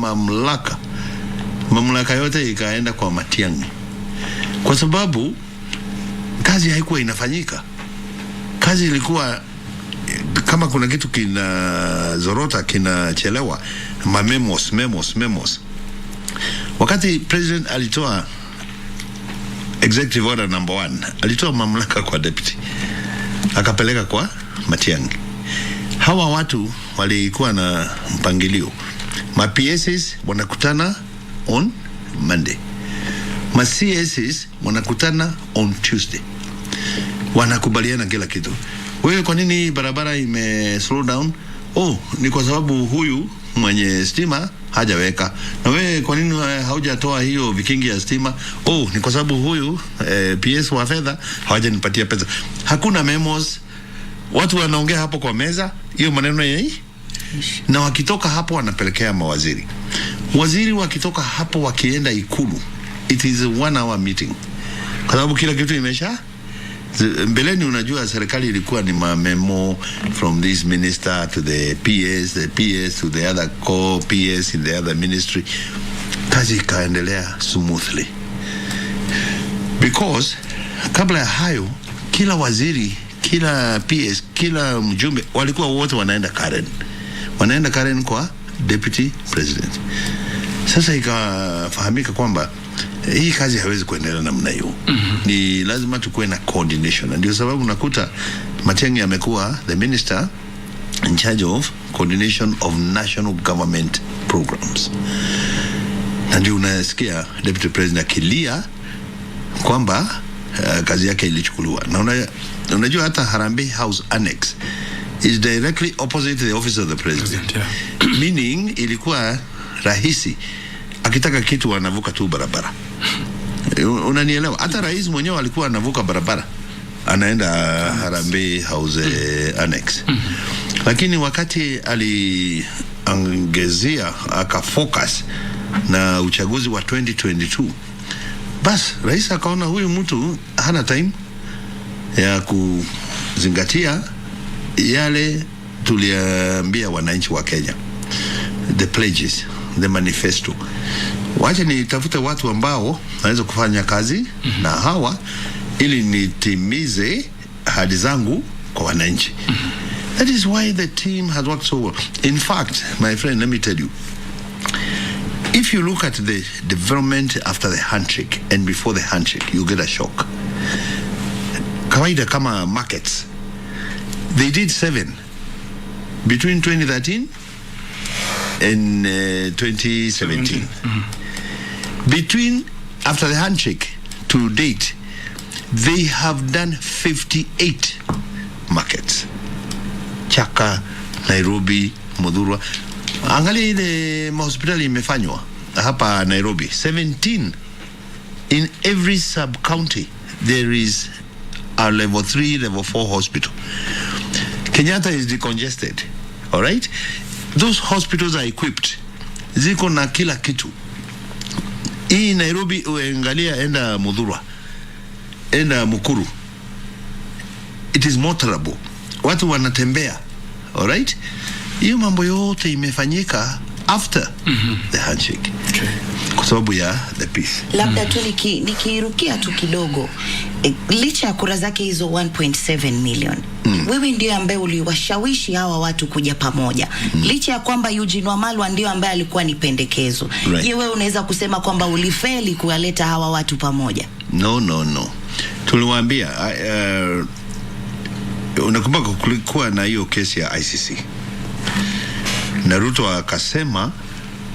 mamlaka yote ikaenda kwa Matiang'i. Kwa sababu kazi haikuwa inafanyika. Kazi ilikuwa kama kuna kitu kinazorota, kinachelewa, memos. Wakati president alitoa executive order number 1, alitoa mamlaka kwa deputy, akapeleka kwa Matiang'i. Hawa watu walikuwa na mpangilio. Ma-PSs wanakutana on Monday, ma-CSs wanakutana on Tuesday, wanakubaliana kila kitu. Wewe kwa nini barabara ime slow down? Ni kwa sababu huyu mwenye stima hajaweka. Na wewe kwa nini haujatoa hiyo vikingi ya stima? Ni kwa sababu huyu PS wa fedha hawajanipatia pesa. Hakuna memos. Watu wanaongea hapo kwa meza, hiyo maneno na wakitoka hapo wanapelekea mawaziri. Waziri wakitoka hapo wakienda Ikulu, it is a 1 hour meeting. Kwa sababu kila kitu imesha. Mbeleni unajua serikali ilikuwa ni memo from this minister to the PS to the other co-PS in the other ministry. Kazi ikaendelea smoothly. Because kabla ya hayo, kila waziri, kila PS, kila mjumbe walikuwa wote wanaenda Karen kwa deputy president. Sasa ikafahamika kwamba hii kazi haiwezi kuendelea namna hiyo. Ni lazima tukue na coordination. Ndio sababu nakuta Matiang'i amekuwa the minister in charge of coordination of national government programs. Na ndio unasikia deputy president akilia kwamba kazi yake ilichukuliwa. Na unajua hata Harambee House Annex is directly opposite the office of the president. Meaning ilikuwa rahisi, akitaka kitu anavuka tu barabara. Unanielewa? Hata rais mwenyewe alikuwa anavuka barabara, anaenda Harambee House Annex. Lakini wakati aliangezia akafocus na uchaguzi wa 2022, bas rais akaona huyu mtu hana time ya kuzingatia yale tuliambia wananchi wa Kenya, the pledges, the manifesto. Wacha nitafute watu ambao naweza kufanya kazi na hawa ili nitimize ahadi zangu kwa wananchi. That is why the team has worked so well. In fact, my friend, let me tell you, if you look at the development after the handshake and before the handshake, you get a shock. Kawaida kama markets, they did 7 between 2013 and 2017. Between after the handshake to date, they have done 58 markets. Chaka, Nairobi, Mudhurwa. Angalia ile hospitali imefanywa hapa Nairobi. 17 in every sub county there is a level 3, level 4 hospital. Kenyatta is decongested. All right? Those hospitals are equipped. Ziko na kila kitu. Hii Nairobi uangalia, enda Mudhurwa, enda Mukuru. It is motorable. Watu wanatembea. All right? Hiyo mambo yote imefanyika after the handshake. Okay. kwa sababu ya the peace. Labda tu nikirukia tu kidogo, licha ya kura zake hizo 1.7 million, wewe ndio ambaye uliwashawishi hawa watu kuja pamoja, licha ya kwamba Eugene Wamalwa ndio ambaye alikuwa ni pendekezo. Je, wewe unaweza kusema kwamba ulifeli kuwaleta hawa watu pamoja? No. Tuliwaambia unakumbuka kulikuwa na hiyo kesi ya ICC. Na Ruto akasema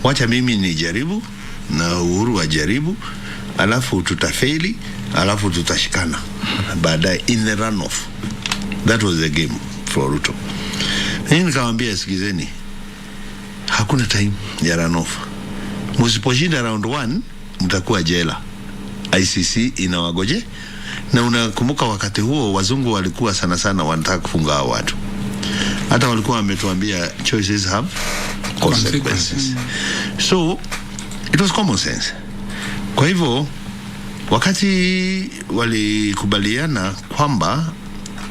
wacha mimi nijaribu na Uhuru ajaribu, alafu tutafeli, alafu tutashikana baadaye in the runoff. That was the game for Ruto. Mimi nikamwambia sikizeni, hakuna time ya runoff. Msiposhinda round 1 mtakuwa jela. ICC inawagoje. Na unakumbuka wakati huo wazungu walikuwa sana wanataka kufunga watu. Hata walikuwa wametuambia choices have consequences. So it was common sense. Kwa hivyo wakati walikubaliana kwamba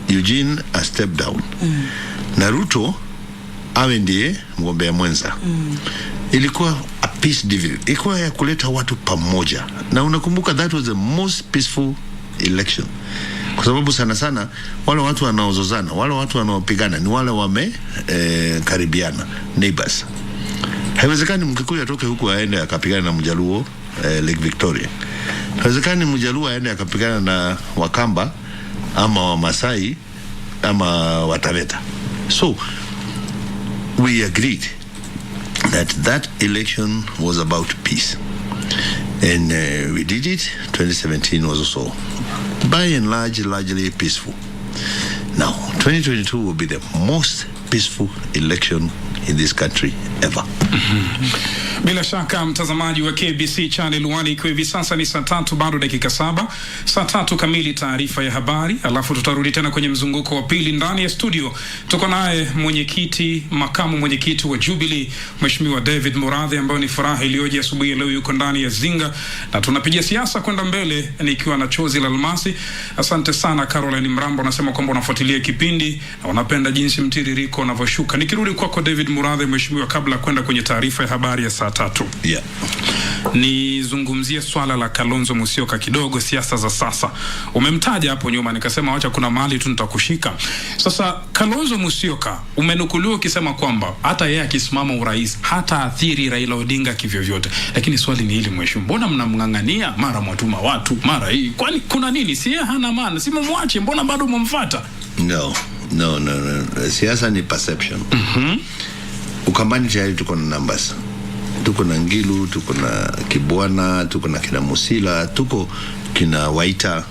Eugene a step down na Ruto awe ndiye mgombea mwenza, ilikuwa a peace deal, ilikuwa ya kuleta watu pamoja. Na unakumbuka that was the most peaceful election, kwa sababu sana wale watu wanaozozana, wale watu wanaopigana ni wale karibiana, neighbors. Haiwezekani Mkikuyu atoke huku aende akapigana na Mjaluo Lake Victoria. Haiwezekani Mjaluo aende akapigana na Wakamba ama Wamasai ama Wataveta. So we agreed that election was about peace, and we did it. 2017 was also by and large largely peaceful. Now 2022 will be the most peaceful election in this country ever. Bila shaka mtazamaji wa KBC Channel 1, ikiwa hivi sasa ni saa 3 bado dakika 7, saa 3 kamili taarifa ya habari, alafu tutarudi tena kwenye mzunguko wa pili. Ndani ya studio tuko naye makamu mwenyekiti wa Jubilee Mheshimiwa David Murathe, ambaye ni furaha iliyoje asubuhi leo yuko ndani ya Zinga, na tunapigia siasa kwenda mbele nikiwa na chozi la almasi. Asante sana Caroline Mrambo, anasema kwamba unafuatilia kipindi na unapenda jinsi mtiririko unavyoshuka. Nikirudi kwako David Murathe mheshimiwa, kabla kwenda kwenye taarifa ya habari ya saa 3. Yeah. Nizungumzie swala la Kalonzo Musyoka kidogo, siasa za sasa. Umemtaja hapo nyuma, nikasema wacha kuna mahali tu nitakushika. Sasa Kalonzo Musyoka umenukuliwa ukisema kwamba hata yeye akisimama urais hata athiri Raila Odinga kivyovyote. Lakini swali ni hili mheshimiwa, mbona mnamngangania mara mwatuma watu mara hii? Kwani kuna nini? Si yeye hana maana, si mumwache, mbona bado mumfuata? No. Siasa ni perception. Ukambani tayari tuko na numbers. Tuko na Ngilu, tuko na Kibwana, tuko na kina Musila, tuko kina Waita.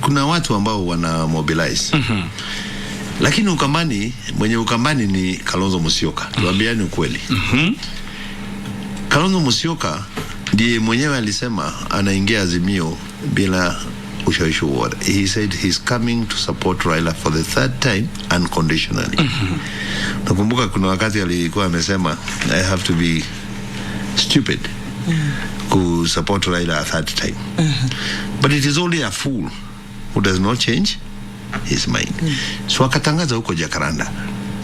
Kuna watu ambao wana mobilize. Lakini mwenye Ukambani ni Kalonzo Musyoka. Tuambiane ukweli. Kalonzo Musyoka ndiye mwenyewe alisema anaingia Azimio bila ushawishi wowote. He said he's coming to support Raila for the 3rd time unconditionally. Nakumbuka kuna wakati alikuwa amesema I have to be stupid to support Raila a 3rd time. But it is only a fool who does not change his mind. So akatangaza huko Jakaranda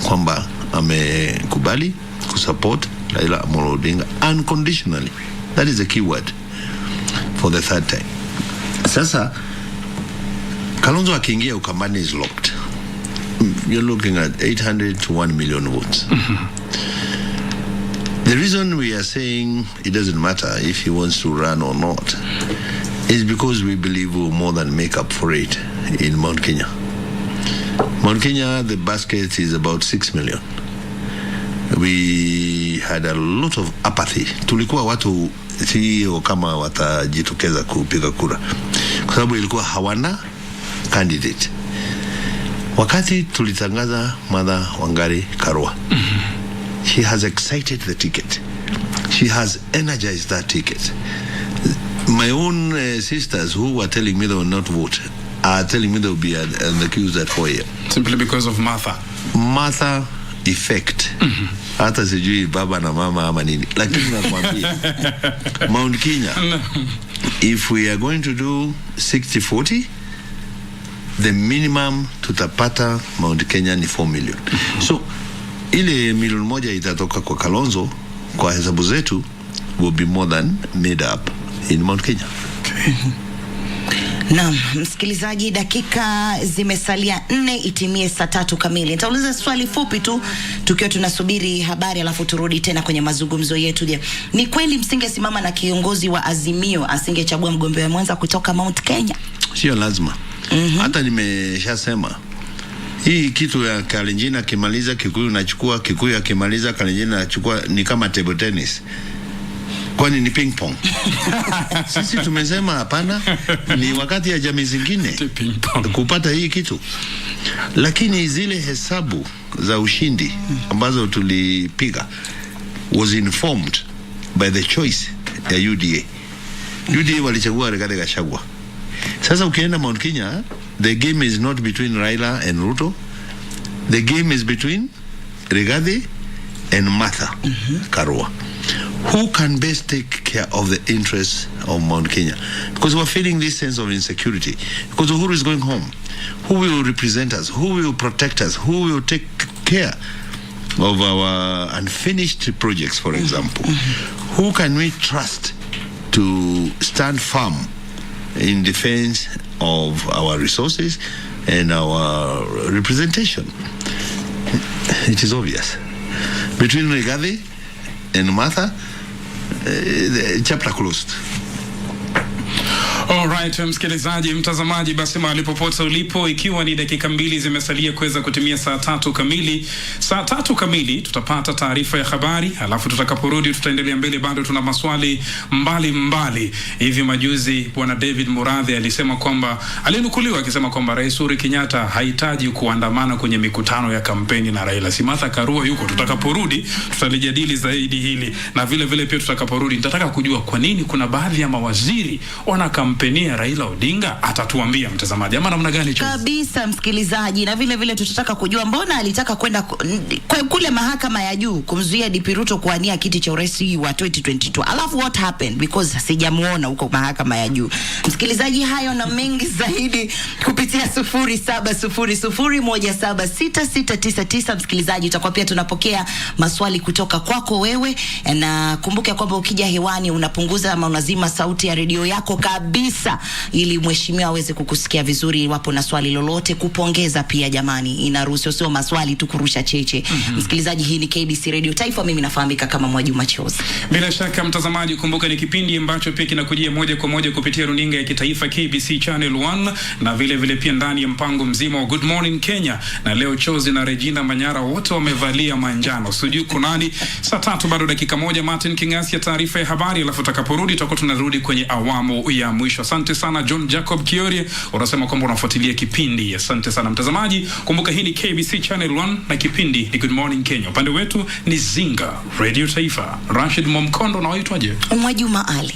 kwamba amekubali kusupport Raila Amolo Odinga unconditionally. That is the key word for the 3rd time. Sasa Kalonzo akiingia Ukambani is locked. You're looking at 800 to 1 million votes. The reason we are saying it doesn't matter if he wants to run or not is because we believe we'll more than make up for it in Mount Kenya. Mount Kenya, the basket is about 6 million. We had a lot of apathy. Tulikuwa watu sio kama watajitokeza kupiga kura, kwa sababu ilikuwa hawana candidate. Wakati tulitangaza Martha Wangari Karua, she has excited the ticket. She has energized that ticket. My own sisters who were telling me they will not vote are telling me they will be accused at 4 a.m. Simply because of Martha effect. Hata sijui baba na mama ama nini, lakini nakwambia Mount Kenya, if we are going to do 60-40, the minimum tutapata Mount Kenya ni 4 million. So ile milioni moja itatoka kwa Kalonzo, kwa hesabu zetu will be more than made up in Mount Kenya. Naam, msikilizaji, dakika zimesalia 4 itimie saa 3 kamili. Nitauliza swali fupi tu tukiwa tunasubiri habari, alafu turudi tena kwenye mazungumzo yetu. Je, ni kweli msingesimama na kiongozi wa Azimio asingechagua mgombea mwenza kutoka Mount Kenya? Sio lazima. Hata nimeshasema hii kitu ya Kalenjin akimaliza Kikuyu nachukua, Kikuyu akimaliza Kalenjin nachukua, ni kama table tennis. Kwani ni ping pong? Sisi tumesema hapana, ni wakati ya jamii zingine kupata hii kitu. Lakini zile hesabu za ushindi ambazo tulipiga was informed by the choice ya UDA. UDA walichagua Rigathi Gachagua. Sasa ukienda Mount Kenya, the game is not between Raila and Ruto. The game is between Rigathi and Martha Karua. Who can best take care of the interests of Mount Kenya? Because we're feeling this sense of insecurity. Because Uhuru is going home. Who will represent us? Who will protect us? Who will take care of our unfinished projects, for example? Who can we trust to stand firm in defense of our resources and our representation? It is obvious. Between Rigathi and Martha, the chapter closed. Alright, msikilizaji, mtazamaji, basi mahali popote ulipo, ikiwa ni dakika 2 zimesalia kuweza kutimia saa 3 kamili. Saa 3 kamili tutapata taarifa ya habari, alafu tutakaporudi tutaendelea mbele. Bado tuna maswali mbali. Hivi majuzi bwana David Murathe alisema kwamba, alinukuliwa akisema kwamba Rais Uhuru Kenyatta hahitaji kuandamana kwenye mikutano ya kampeni na Raila. Si Martha Karua yuko. Tutakaporudi tutalijadili zaidi hili, na vile vile pia tutakaporudi nitataka kujua kwa nini kuna baadhi ya mawaziri wana kampenia Raila Odinga. Atatuambia mtazamaji, ama namna gani kabisa msikilizaji. Na vile vile tutataka kujua mbona alitaka kwenda kule mahakama ya juu kumzuia DP Ruto kuania kiti cha urais wa 2022. Alafu what happened? Because sijamuona huko mahakama ya juu. Msikilizaji, hayo na mengi zaidi kupitia 0700176699. Msikilizaji, tutakuwa pia tunapokea maswali kutoka kwako wewe, na kumbuka kwamba ukija hewani unapunguza ama unazima sauti ya redio yako kabisa, ili mheshimiwa aweze kukusikia vizuri. Iwapo na swali lolote, kupongeza pia, jamani, inaruhusiwa, sio maswali tu kurusha cheche. Msikilizaji, hii ni KBC Radio Taifa, mimi nafahamika kama Mwajuma Chozi. Bila shaka mtazamaji, kumbuka ni kipindi ambacho pia kinakujia moja kwa moja kupitia runinga ya kitaifa KBC Channel 1, na vile vile pia ndani ya mpango mzima wa Good Morning Kenya. Na leo Chozi na Regina Manyara wote wamevalia manjano, sijui kunani. Saa 3 bado dakika 1, Martin Kingasi ya taarifa ya habari, alafu tutakaporudi tutakuwa tunarudi kwenye awamu ya mwisho. Asante sana John Jacob Kiorie, unasema kwamba unafuatilia kipindi. Asante sana mtazamaji, kumbuka hii ni KBC Channel 1 na kipindi ni Good Morning Kenya. Upande wetu ni Zinga Radio Taifa, Rashid Momkondo na waitwaje? Mwajuma Ali.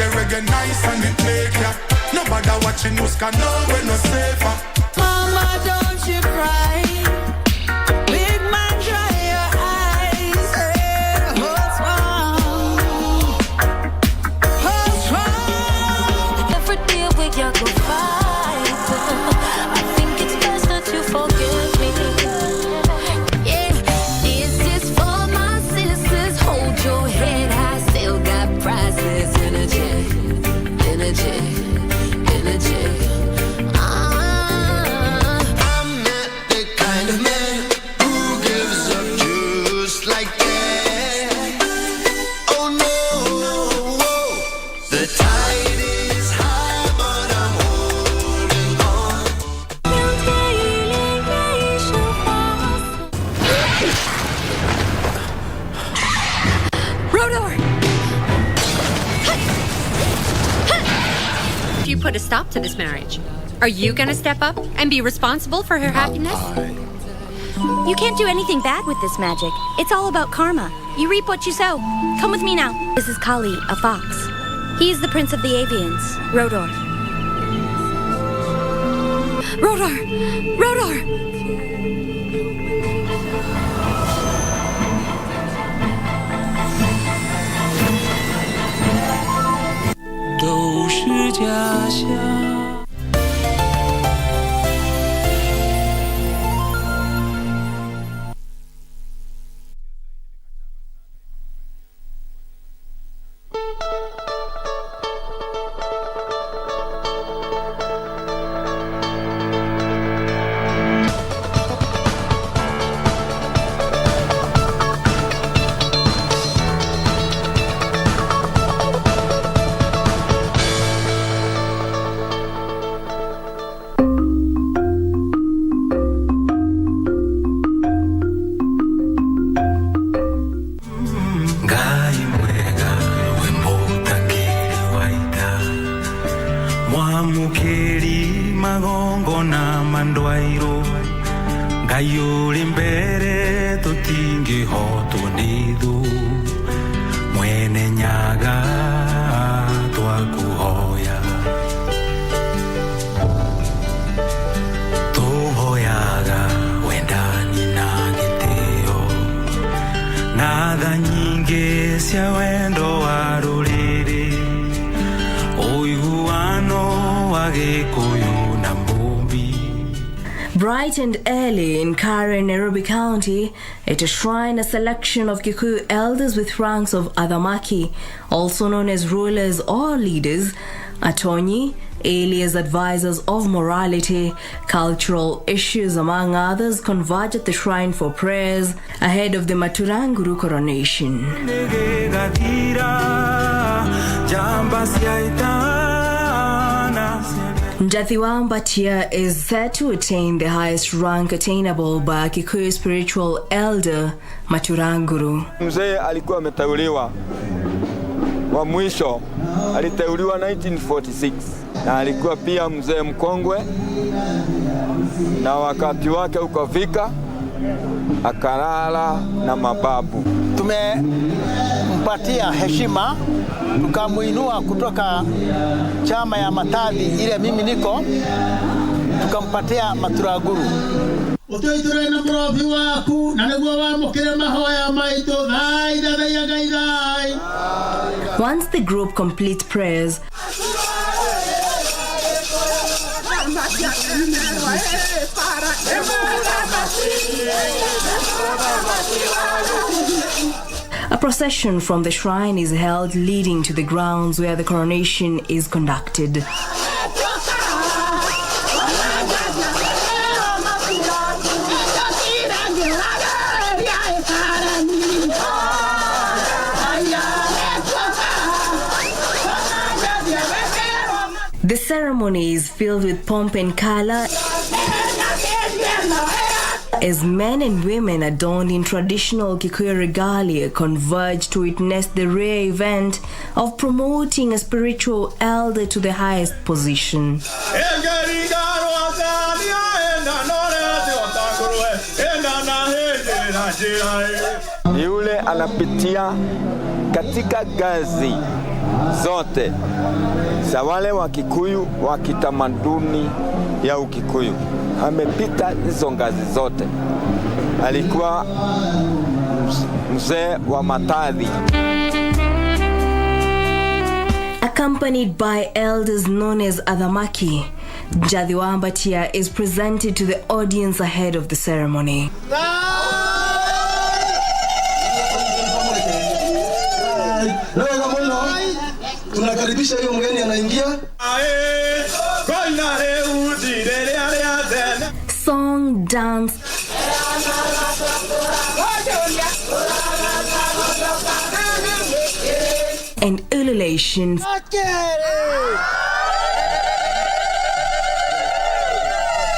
Reggae nice and it make ya. Nobody watching us can know we're no safer. Mama, don't you cry. Big man, dry your eyes. Hey, what's wrong? What's wrong? Every day we got go fight. I think it's best that you forgive me. Yeah, this is for my sisters. Hold your head high, still got prizes. Energy. put a stop to this marriage. Are you going to step up and be responsible for her happiness? You can't do anything bad with this magic. It's all about karma. You reap what you sow. Come with me now. This is Kali, a fox. He is the prince of the avians, Rodor. Rodor! Rodor! Bright and early in Nairobi County, at a shrine, a selection of Kikuyu elders with ranks of Adhamaki, also known as rulers or leaders, Atonyi, alias advisors of morality, cultural issues among others, converge at the shrine for prayers ahead of the Maturanguru coronation. Njathiwambatia is said to attain the highest rank attainable by a Kikuyu spiritual elder, Maturanguru. Mzee alikuwa ameteuliwa wa mwisho, aliteuliwa 1946 na alikuwa pia mzee mkongwe, na wakati wake ukafika akalala na mababu. Tumempatia heshima, tukamuinua kutoka chama ya Matadhi ile mimi niko, tukampatia Maturanguru. Utoitore na profi waku na niguo wamukire mahoya maitu thai thai gai thai. Once the group complete prayers, a procession from the shrine is held leading to the grounds where the coronation is conducted. The ceremony is filled with pomp and color as men and women adorned in traditional Kikuyu regalia converge to witness the rare event of promoting a spiritual elder to the highest position. Yule anapitia katika gazi zote za wale wa Kikuyu wa kitamaduni ya Ukikuyu. Amepita hizo ngazi zote. Alikuwa mzee wa Matadhi. Accompanied by elders known as Adhamaki, Njathiwambatia is presented to the audience ahead of the ceremony. Tunakaribisha hiyo mgeni anaingia. Song, dance, and ululation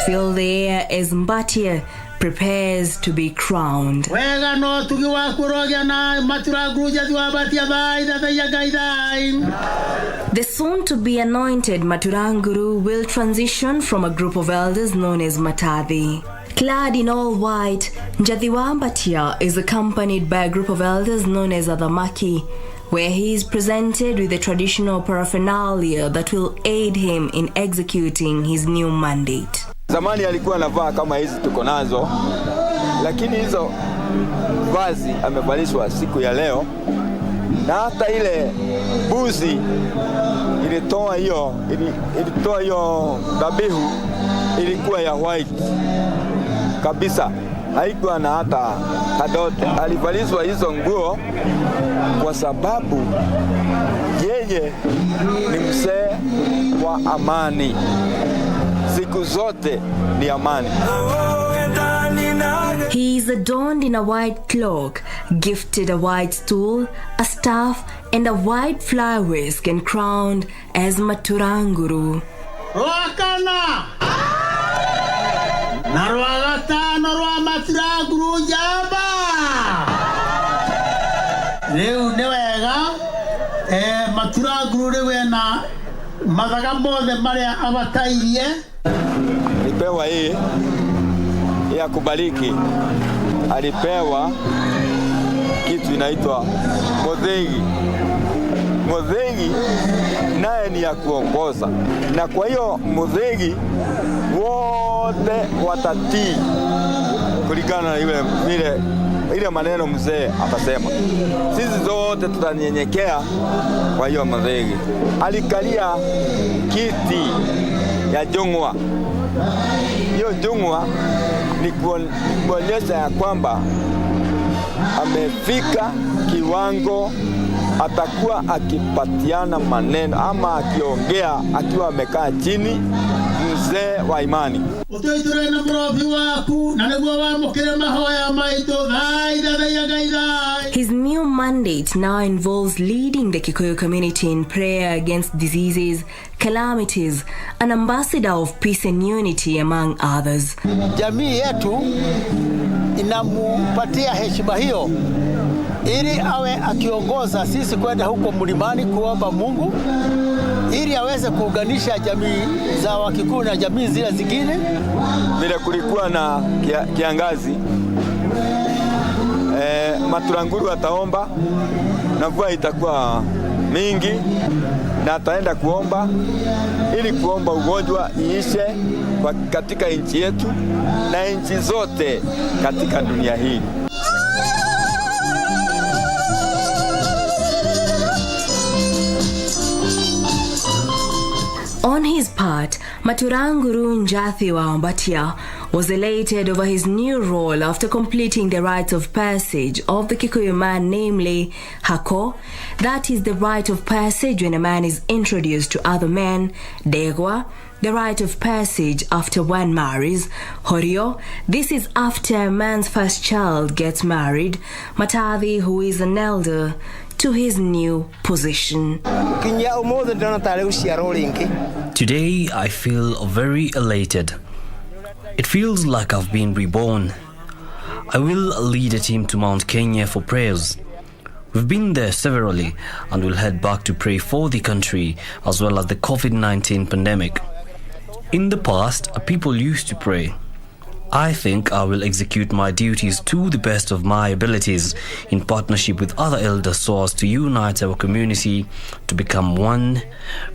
fill the air as Mbatia prepares to be crowned. Wega no tugiwa kurogia na Maturanguru jathiwabatia thai thathaia Ngai thai. The soon-to-be anointed Maturanguru will transition from a group of elders known as Matathi. Clad in all white, Njathiwambatia is accompanied by a group of elders known as Athamaki, where he is presented with the traditional paraphernalia that will aid him in executing his new mandate. Zamani alikuwa anavaa kama hizi tuko nazo, lakini hizo vazi amevalishwa siku ya leo, na hata ile buzi ilitoa hiyo dhabihu ilikuwa ya white kabisa, haikuwa na hata kadote. Alivalishwa hizo nguo kwa sababu yeye ni mzee wa amani. Siku zote ni amani. He is adorned in a white cloak, gifted a white stool, a staff, and a white flower whisk, and crowned as Maturanguru. Roakana! Narwagata narwa Maturanguru jamba! Leo newega Maturanguru lewe na mathaga mothe maria abatairie. Alipewa hii ya kubariki. Alipewa kitu inaitwa modhegi. Modhegi naye ni ya kuongoza, na kwa hiyo modhegi wote watatii kulingana na ile maneno mzee atasema. Sisi zote tutanyenyekea kwa hiyo modhegi. Alikalia kiti ya jungwa. Hiyo jungwa ni kuonyesha ya kwamba amefika kiwango atakuwa akipatiana maneno ama akiongea akiwa amekaa chini, mzee wa imani. Utoiture na mrofi waku na niguo wamukire mahoya maito thai thathaia Ngai thai. His new mandate now involves leading the Kikuyu community in prayer against diseases, calamities, an ambassador of peace and unity among others. Jamii yetu inamupatia heshima hiyo ili awe akiongoza sisi kwenda huko mlimani kuomba Mungu ili aweze kuunganisha jamii za Wakikuyu na jamii zile zingine. Vile kulikuwa na kiangazi, Maturanguru ataomba na mvua itakuwa mingi, na ataenda kuomba ili kuomba ugonjwa iishe katika nchi yetu na nchi zote katika dunia hii. On his part, Maturanguru Njathiwambatia was elated over his new role after completing the rites of passage of the Kikuyu man, namely Hako. That is the rite of passage when a man is introduced to other men. Degwa, the rite of passage after one marries. Horio, this is after a man's first child gets married. Matathi, who is an elder, to his new position. Today I feel very elated. It feels like I've been reborn. I will lead a team to Mount Kenya for prayers. We've been there severally and will head back to pray for the country as well as the COVID-19 pandemic. In the past, people used to pray. I think I will execute my duties to the best of my abilities in partnership with other elders so as to unite our community to become one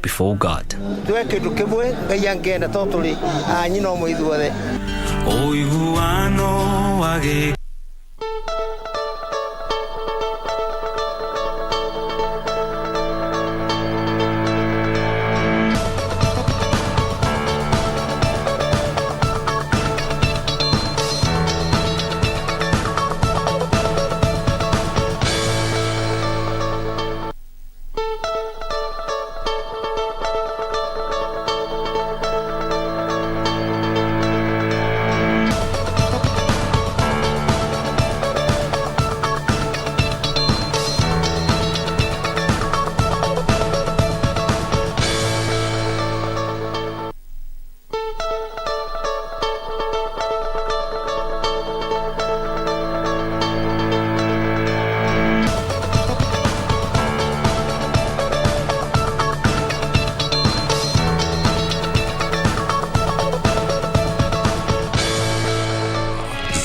before God.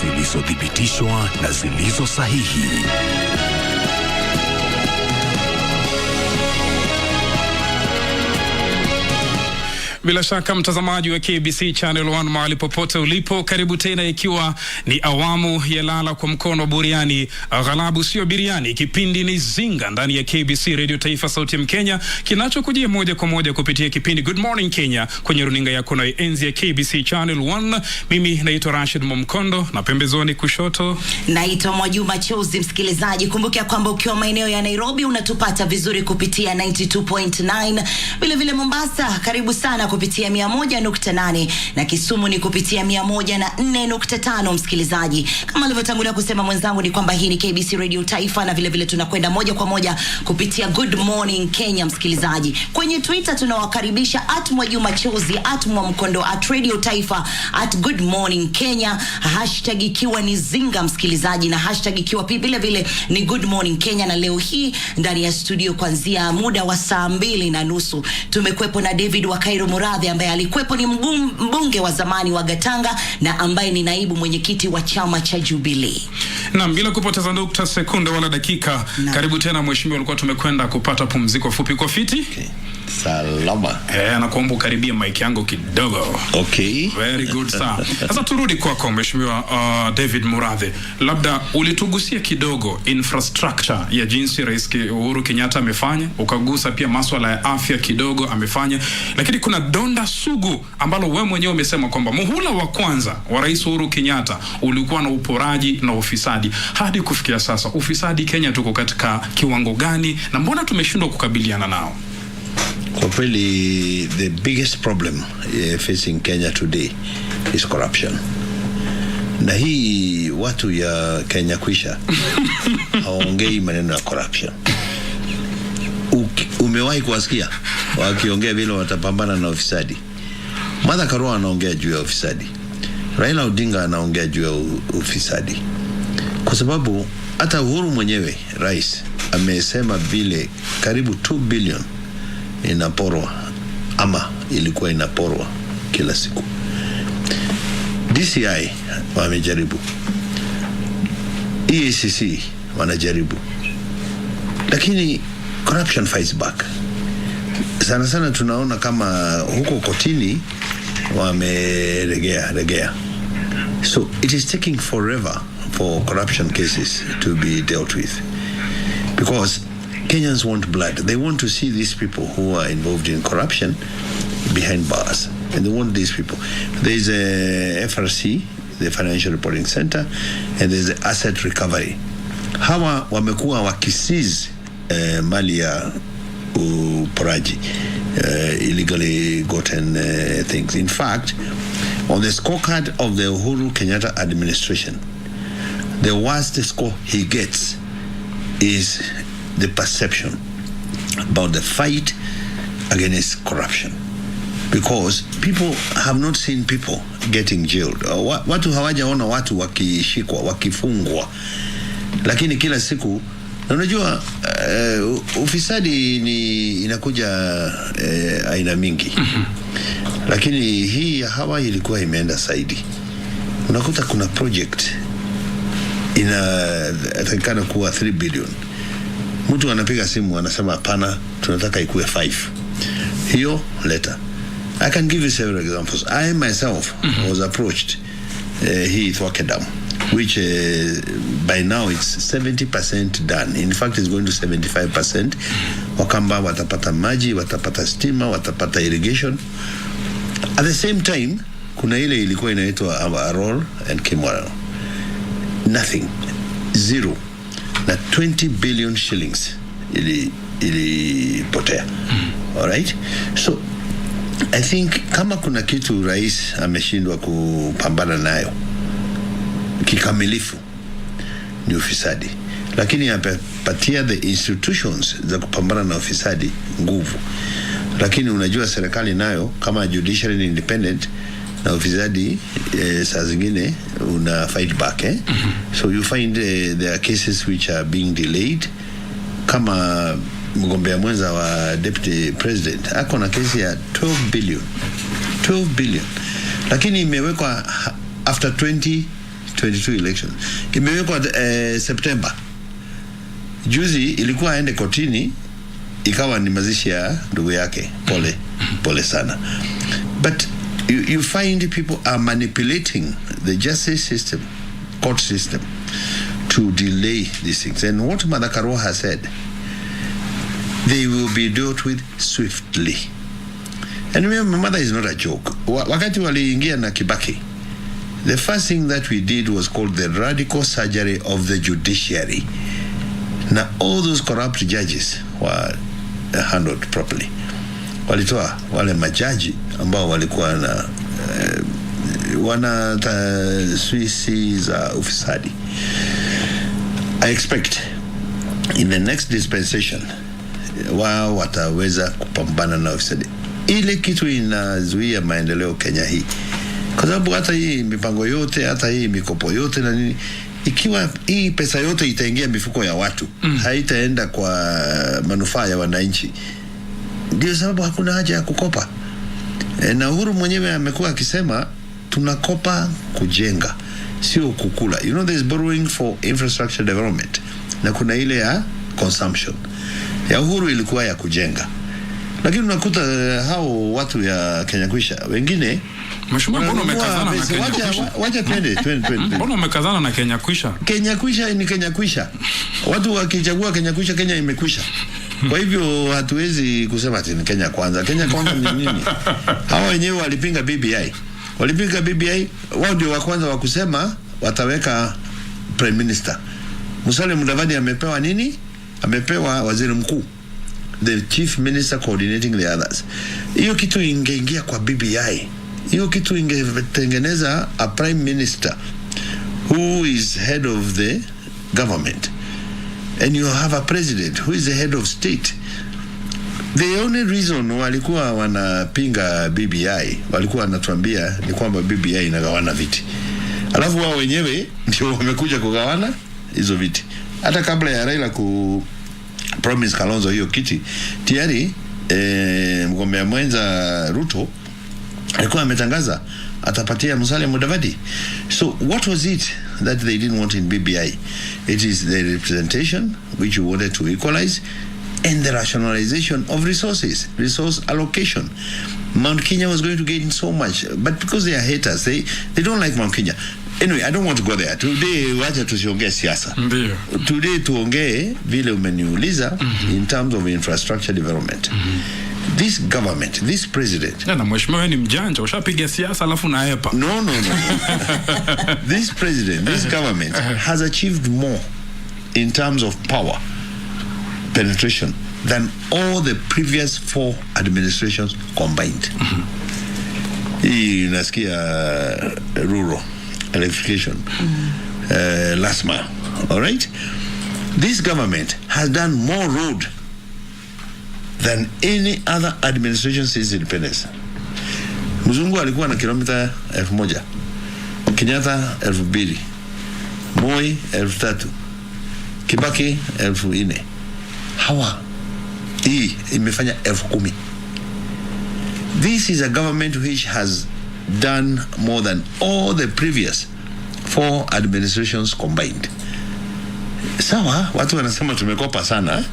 zilizothibitishwa na zilizo sahihi. Bila shaka mtazamaji wa KBC Channel 1 mahali popote ulipo, karibu tena, ikiwa ni awamu ya lala kwa mkono buriani, ghalabu sio biriani. Kipindi ni Zinga ndani ya KBC Radio Taifa, sauti ya Mkenya, kinachokujia moja kwa moja kupitia kipindi Good Morning Kenya kwenye runinga yako na enzi ya KBC Channel 1. Mimi naitwa Rashid Momkondo na pembezoni kushoto naitwa Mwajuma Chozi. Msikilizaji, kumbuka kwamba ukiwa maeneo ya Nairobi unatupata vizuri kupitia 92.9, vile vile Mombasa karibu sana kupitia 101.8 na Kisumu ni kupitia 104.5. Msikilizaji, kama alivyotangulia kusema mwenzangu ni kwamba hii ni KBC Radio Taifa, na vile vile tunakwenda moja kwa moja kupitia Good Morning Kenya. Msikilizaji, kwenye Twitter tunawakaribisha @Mwajuma-Chozi, @Mwamkondo, @Radio Taifa, @Good Morning Kenya, hashtag ikiwa ni Zinga msikilizaji, na hashtag ikiwa vile vile ni Good Morning Kenya. Na leo hii ndani ya studio kuanzia muda wa saa 2:30 tumekuepo na David wa Cairo Muradhi, ambaye alikuwepo ni mbunge wa zamani wa Gatanga na ambaye ni naibu mwenyekiti wa chama cha Jubilee. Na bila kupoteza nukta sekunde wala dakika, karibu tena mheshimiwa. Ulikuwa tumekwenda kupata pumziko fupi kwa fiti. Okay. Salama. Na kuomba karibia mic yangu kidogo. Okay. Very good sir. Sasa turudi kwako mheshimiwa David Muradhi. Labda ulitugusia kidogo infrastructure ya jinsi Rais Uhuru Kenyatta amefanya, ukagusa pia masuala ya afya kidogo amefanya, lakini kuna donda sugu ambalo wewe mwenyewe umesema kwamba muhula wa kwanza wa Rais Uhuru Kenyatta ulikuwa na uporaji na ufisadi. Hadi kufikia sasa ufisadi Kenya tuko katika kiwango gani, na mbona tumeshindwa kukabiliana nao? Kwa kweli, the biggest problem facing Kenya today is corruption. Na hii watu ya Kenya kuisha hawaongei maneno ya corruption. Umewahi kuwasikia wakiongea vile watapambana na ufisadi? Martha Karua anaongea juu ya ufisadi, Raila Odinga anaongea juu ya ufisadi, kwa sababu hata Uhuru mwenyewe rais amesema vile karibu 2 billion inaporwa ama ilikuwa inaporwa kila siku. DCI wamejaribu, EACC wanajaribu, lakini corruption fights back. Sana sana tunaona kama huko kotini wameregea. So it is taking forever for corruption cases to be dealt with, because Kenyans want blood. They want to see these people who are involved in corruption behind bars, and they want these people. There is a FRC, the Financial Reporting Center, and there is the Asset Recovery. Hawa wamekuwa wakisiz mali ya uporaji, illegally gotten things. In fact, on the scorecard of the Uhuru Kenyatta administration, the worst score he gets is the perception about the fight against corruption, because people have not seen people getting jailed. Watu hawajaona watu wakishikwa, wakifungwa, lakini kila siku. Na unajua ufisadi inakuja aina mingi, lakini hii ya hawa ilikuwa imeenda zaidi. Unakuta kuna project inatakikana kuwa 3 billion. Mtu anapiga simu anasema hapana, tunataka ikuwe 5. Hiyo leta. I can give you several examples. I myself was approached here at Wakedam, which by now it's 70% done. In fact, it's going to 75%. Wakamba watapata maji, watapata stima, watapata irrigation. At the same time, kuna ile ilikuwa inaitwa Arol and Kimwara. Nothing. Zero. Na 20 billion shillings ilipotea. All right? So I think kama kuna kitu rais ameshindwa kupambana nayo kikamilifu ni ufisadi, lakini amepatia the institutions za kupambana na ufisadi nguvu. Lakini unajua serikali nayo kama judiciary ni independent, na ufisadi saa zingine una fight back So you find there are cases which are being delayed. Kama mgombea mwenza wa deputy president ako na kesi ya 12 billion, lakini imewekwa after 20 2022 elections. Imewekwa September. Juzi ilikuwa aende kotini, ikawa ni mazishi ya ndugu yake. Pole sana. But you find people are manipulating the justice system, court system, to delay these things. And what Mother Karua has said, they will be dealt with swiftly. And remember, Mother is not a joke. Wakati waliingia na Kibaki, the first thing that we did was called the radical surgery of the judiciary. Now all those corrupt judges were handled properly. Walitoa wale majaji ambao walikuwa na wana taswisi za ufisadi. I expect in the next dispensation wao wataweza kupambana na ufisadi. Ile kitu inazuia maendeleo Kenya hii, kwa sababu hata hii mipango yote, hata hii mikopo yote na nini, ikiwa hii pesa yote itaingia mifuko ya watu, haitaenda kwa manufaa ya wananchi. Ndio sababu hakuna haja ya kukopa. Na Uhuru mwenyewe amekuwa akisema tunakopa kujenga, sio kukula. You know, there is borrowing for infrastructure development na kuna ile ya consumption. Ya Uhuru ilikuwa ya kujenga. Lakini unakuta hao watu ya Kenya Kwisha wengine, Mheshimiwa, mbona umekazana na Kenya Kwisha? Wacha twende. Mbona umekazana na Kenya Kwisha? Kenya Kwisha ni Kenya Kwisha. Watu wakichagua Kenya Kwisha, Kenya imekwisha. Kwa hivyo hatuwezi kusema ati ni Kenya kwanza. Kenya kwanza ni nini? Hawa wenyewe walipinga BBI. Walipinga BBI, wao ndio wa kwanza wa kusema wataweka prime minister. Musalia Mudavadi amepewa nini? Amepewa waziri mkuu, the chief minister coordinating the others. Hiyo kitu ingeingia kwa BBI. Hiyo kitu ingetengeneza a prime minister who is head of the government, and you have a president who is the head of state. The only reason walikuwa wanapinga BBI, walikuwa wanatuambia ni kwamba BBI inagawana viti, alafu wao wenyewe ndio wamekuja kugawana hizo viti. Hata kabla ya Raila promise Kalonzo hiyo kiti, tayari mgombea mwenza Ruto alikuwa ametangaza atapatia Musalia Mudavadi. So what was it that they didn't want in BBI? It is the representation which you wanted to equalize, and the rationalization of resources, resource allocation. Mount Kenya was going to gain so much, but because they are haters, they don't like Mount Kenya. Anyway, I don't want to go there. Today, wacha tusiongee siasa. Ndio. Today tuongee vile umeniuliza in terms of infrastructure development. This government, this president. Na mheshimiwa ni mjanja, ushapiga siasa alafu naepa. No. This president, this government has achieved more in terms of power penetration than all the previous 4 administrations combined. Hii nasikia rural electrification, last mile. All right? This government has done more road than any other administration since independence. Mzungu alikuwa na kilomita 1,000, Kenyatta 2,000, Moi 3,000, Kibaki 4,000. Hawa hii imefanya 10,000. This is a government which has done more than all the previous 4 administrations combined. Sawa, watu wanasema tumekopa sana,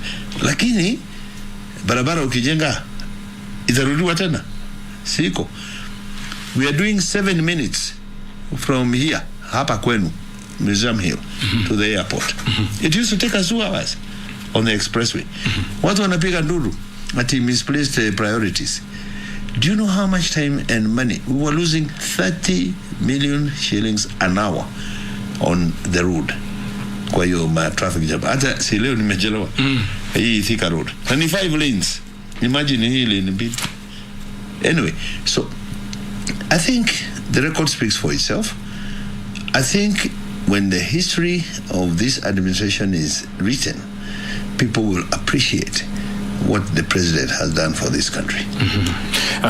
lakini barabara ukijenga itarudiwa tena. Siko. We are doing 7 minutes from here, hapa kwenu, Museum Hill, to the airport. It used to take us 2 hours on the expressway. Watu wanapiga nduru ati misplaced priorities. Do you know how much time and money? We were losing 30 million shillings an hour on the road. Kwa hiyo traffic jam. Hata si leo nimechelewa. Hii Thika road. And 5 lanes. Imagine hii lane mbili. Anyway, so I think the record speaks for itself. I think when the history of this administration is written, people will appreciate what the president has done for this country.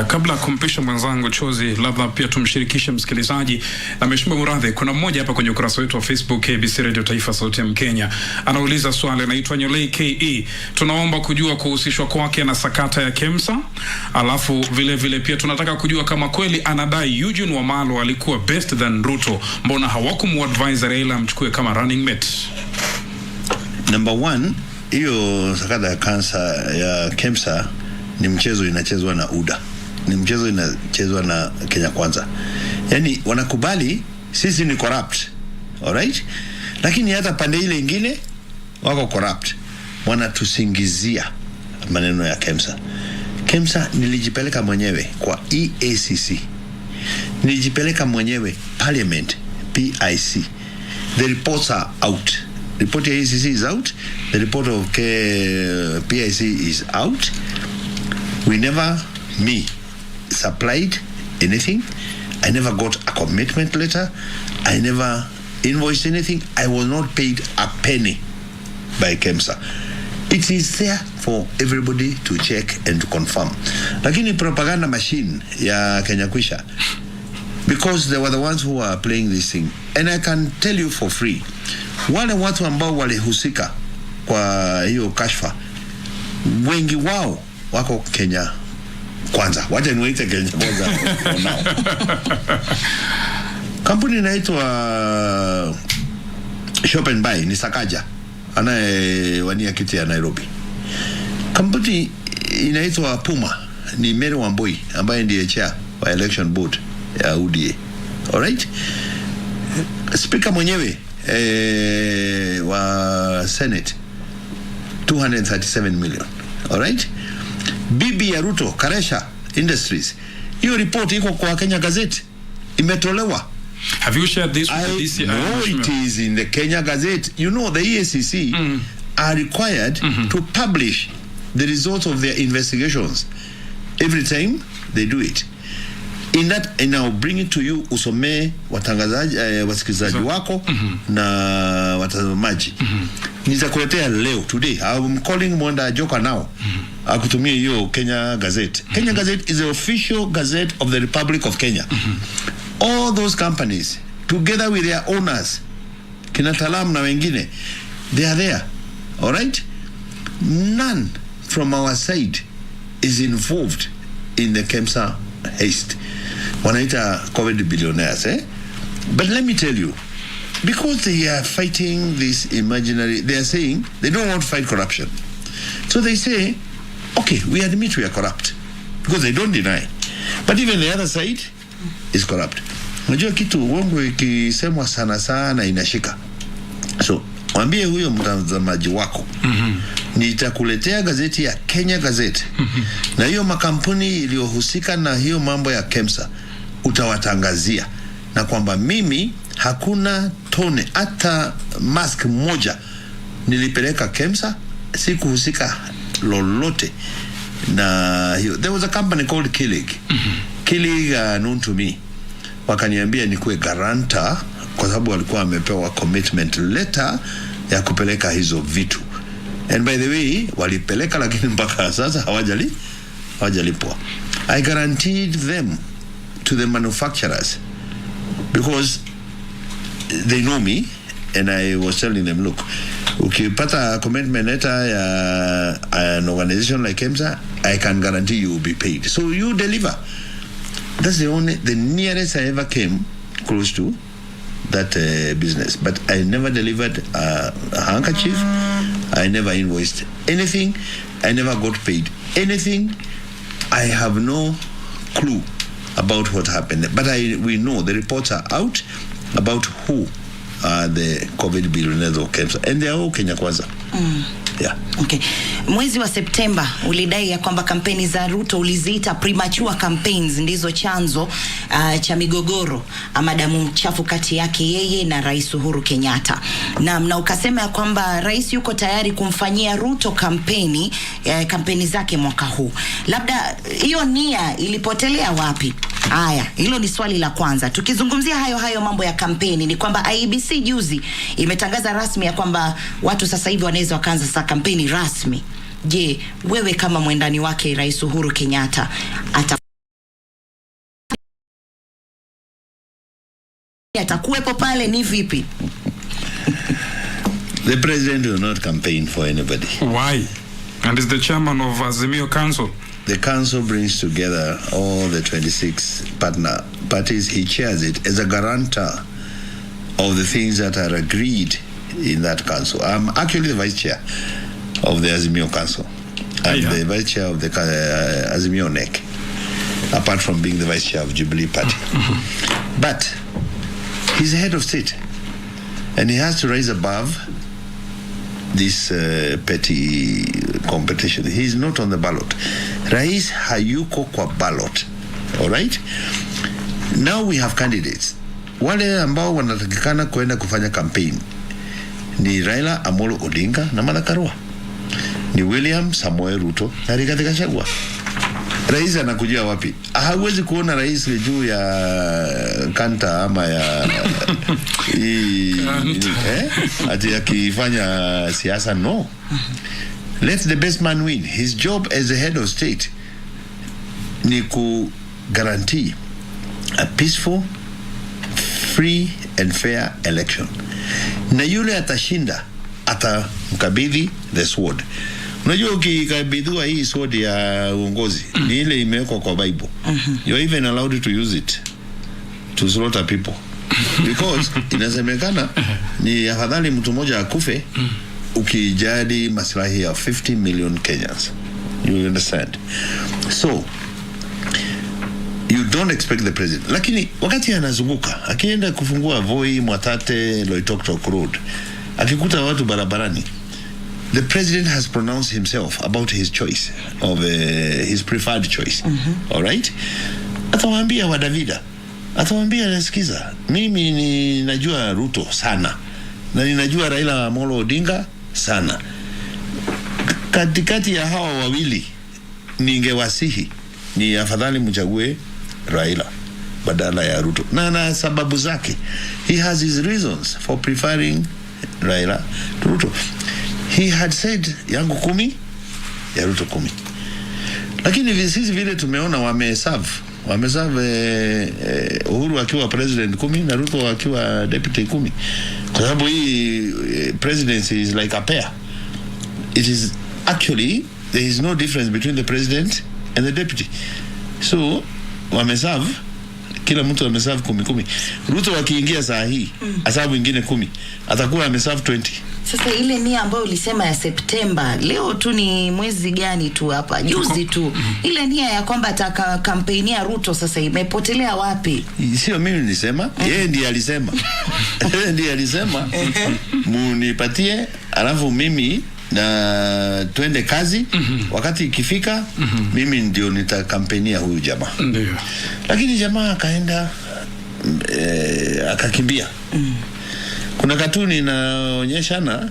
Kabla kumpisha mwenzangu Chozi, labda pia tumshirikishe msikilizaji na Mheshimiwa Murathe. Kuna mmoja hapa kwenye ukurasa wetu wa Facebook KBC Radio Taifa Sauti ya Mkenya anauliza swali, anaitwa Nyolei KE. Tunaomba kujua kuhusishwa kwake na sakata ya KEMSA. Alafu vile pia tunataka kujua kama kweli anadai Eugene Wamalwa alikuwa best than Ruto. Mbona hawakumuadvise Raila amchukue kama running mate? Number one, hiyo sakata ya kansa ya KEMSA ni mchezo inachezwa na UDA. Ni mchezo inachezwa na Kenya Kwanza. Yani wanakubali sisi ni corrupt. Alright? Lakini hata pande ile ingine wako corrupt. Wanatusingizia maneno ya KEMSA. KEMSA nilijipeleka mwenyewe kwa EACC. Nilijipeleka mwenyewe Parliament, PIC. The reports are out. The report of EACC is out. The report of PIC is out. We never, me, supplied anything. I never got a commitment letter. I never invoiced anything. I was not paid a penny by KEMSA. It is there for everybody to check and to confirm. Lakini propaganda machine ya Kenya Kwisha, because they were the ones who were playing this thing. And I can tell you for free, wale watu ambao walihusika kwa hiyo kashfa, wengi wao wako Kenya Kwanza. Wacha niwaite Kenya Kwanza. Kampuni inaitwa Shop and Buy ni Sakaja, anayewania kiti ya Nairobi. Kampuni inaitwa Puma ni Mary Wambui ambaye ndiye chair wa election board ya UDA. Alright? Speaker mwenyewe wa Senate 237 million. Alright? Bibi ya Ruto, Karesha Industries, hiyo report iko kwa Kenya Gazette, imetolewa. Have you shared this with the DCI? No, it is in the Kenya Gazette. You know, the EACC are required to publish the results of their investigations every time they do it. In that, and I'll bring it to you, usome watangazaji, wasikilizaji wako na watazamaji. Nitakuletea leo, today. I'm calling Mwenda Joka now. Akutumie hiyo Kenya Gazette. Kenya Gazette is the official gazette of the Republic of Kenya. All those companies, together with their owners, kina Talam na wengine, they are there. Alright? None from our side is involved in the KEMSA haste. Wanaita COVID billionaires, eh? But let me tell you, because they are fighting this imaginary, they are saying they don't want to fight corruption. So they say, okay, we admit we are corrupt, because they don't deny. But even the other side is corrupt. Unajua kitu uongo ikisemwa sana sana inashika. So, mwambie huyo mtazamaji wako, nitakuletea gazeti ya Kenya Gazette, na hiyo makampuni iliyohusika na hiyo mambo ya KEMSA utawatangazia, na kwamba mimi hakuna tone hata mask moja nilipeleka KEMSA, sikuhusika lolote na hiyo. There was a company called Kilig. Kilig known to me, wakaniambia nikuwe guarantor kwa sababu walikuwa wamepewa commitment letter ya kupeleka hizo vitu. And by the way, walipeleka lakini mpaka sasa hawajalipwa. I guaranteed them to the manufacturers because they know me, and I was telling them, look, ukipata commitment letter ya an organization like KEMSA, I can guarantee you will be paid. So you deliver. That's the nearest I ever came close to that business. But I never delivered a handkerchief. I never invoiced anything. I never got paid anything. I have no clue about what happened. But we know the reports are out about who are the COVID billionaires of KEMSA. And they are all Kenya Kwanza. Yeah. Okay. Mwezi wa Septemba ulidai ya kwamba kampeni za Ruto uliziita premature campaigns ndizo chanzo cha migogoro ama damu chafu kati yake yeye na Rais Uhuru Kenyatta. Na ukasema ya kwamba rais yuko tayari kumfanyia Ruto kampeni zake mwaka huu. Labda hiyo nia ilipotelea wapi? Haya, hilo ni swali la kwanza. Tukizungumzia hayo mambo ya kampeni, ni kwamba IBC juzi imetangaza rasmi ya kwamba watu sasa hivi wanaweza wakaanza sasa kampeni rasmi Je, wewe kama mwendani wake Rais Uhuru Kenyatta atakuwepo pale ni vipi? The president will not campaign for anybody. Why? And is the chairman of Azimio Council. The council brings together all the 26 partner parties. He chairs it as a guarantor of the things that are agreed in that council. I'm actually the vice chair of the Azimio Council. I'm the vice chair of the Azimio NEC, apart from being the vice chair of Jubilee Party. But he's the head of state, and he has to rise above this petty competition. He's not on the ballot. Rais hayuko kwa ballot. All right? Now we have candidates. Wale ambao wanatakikana kwenda kufanya campaign ni Raila Amolo Odinga na Martha Karua, ni William Samoei Ruto na Rigathi Gachagua. Rais anakujia wapi? Hawezi kuona rais juu ya kanta ama ya ati akifanya siasa. No. Let the best man win. His job as the head of state ni ku guarantee a peaceful, free and fair election. Na yule atashinda atamkabidhi the sword. Unajua ukikabidhiwa hii sword ya uongozi ni ile imewekwa kwa Bible. You're even allowed to use it to slaughter people. Because inasemekana ni afadhali mtu mmoja akufe ukijali maslahi ya 50 million Kenyans. You understand? So you don't expect the president. Lakini wakati anazunguka akienda kufungua Voi, Mwatate, Loitoktok Road, akikuta watu barabarani, the president has pronounced himself about his choice of his preferred choice. All right? Atawaambia wa Davida, atawaambia nasikiza, mimi ninajua Ruto sana na ninajua Raila Amolo Odinga sana. Katikati ya hawa wawili ningewasihi ni afadhali mchague Raila badala ya Ruto, na sababu zake. He has his reasons for preferring Raila to Ruto. He had said yangu 10 ya Ruto 10, lakini sisi vile tumeona wameserve Uhuru akiwa president 10 na Ruto akiwa deputy 10, kwa sababu hii presidency is like a pair. It is actually, there is no difference between the president and the deputy. So wameserve, kila mtu ameserve 10. Ruto akiingia saa hii asabu ingine 10, atakuwa ameserve 20. Sasa ile nia ambayo ulisema ya Septemba, leo tu ni mwezi gani tu hapa, juzi tu, ile nia ya kwamba ataka kampeni ya Ruto sasa imepotelea wapi? Sio mimi nilisema, yeye ndiye alisema. Yeye ndiye alisema munipatie alafu mimi na twende kazi. Wakati ikifika mimi ndio nitakampenia huyu jamaa. Ndio. Lakini jamaa akaenda akakimbia. Kuna katuni inaonyeshana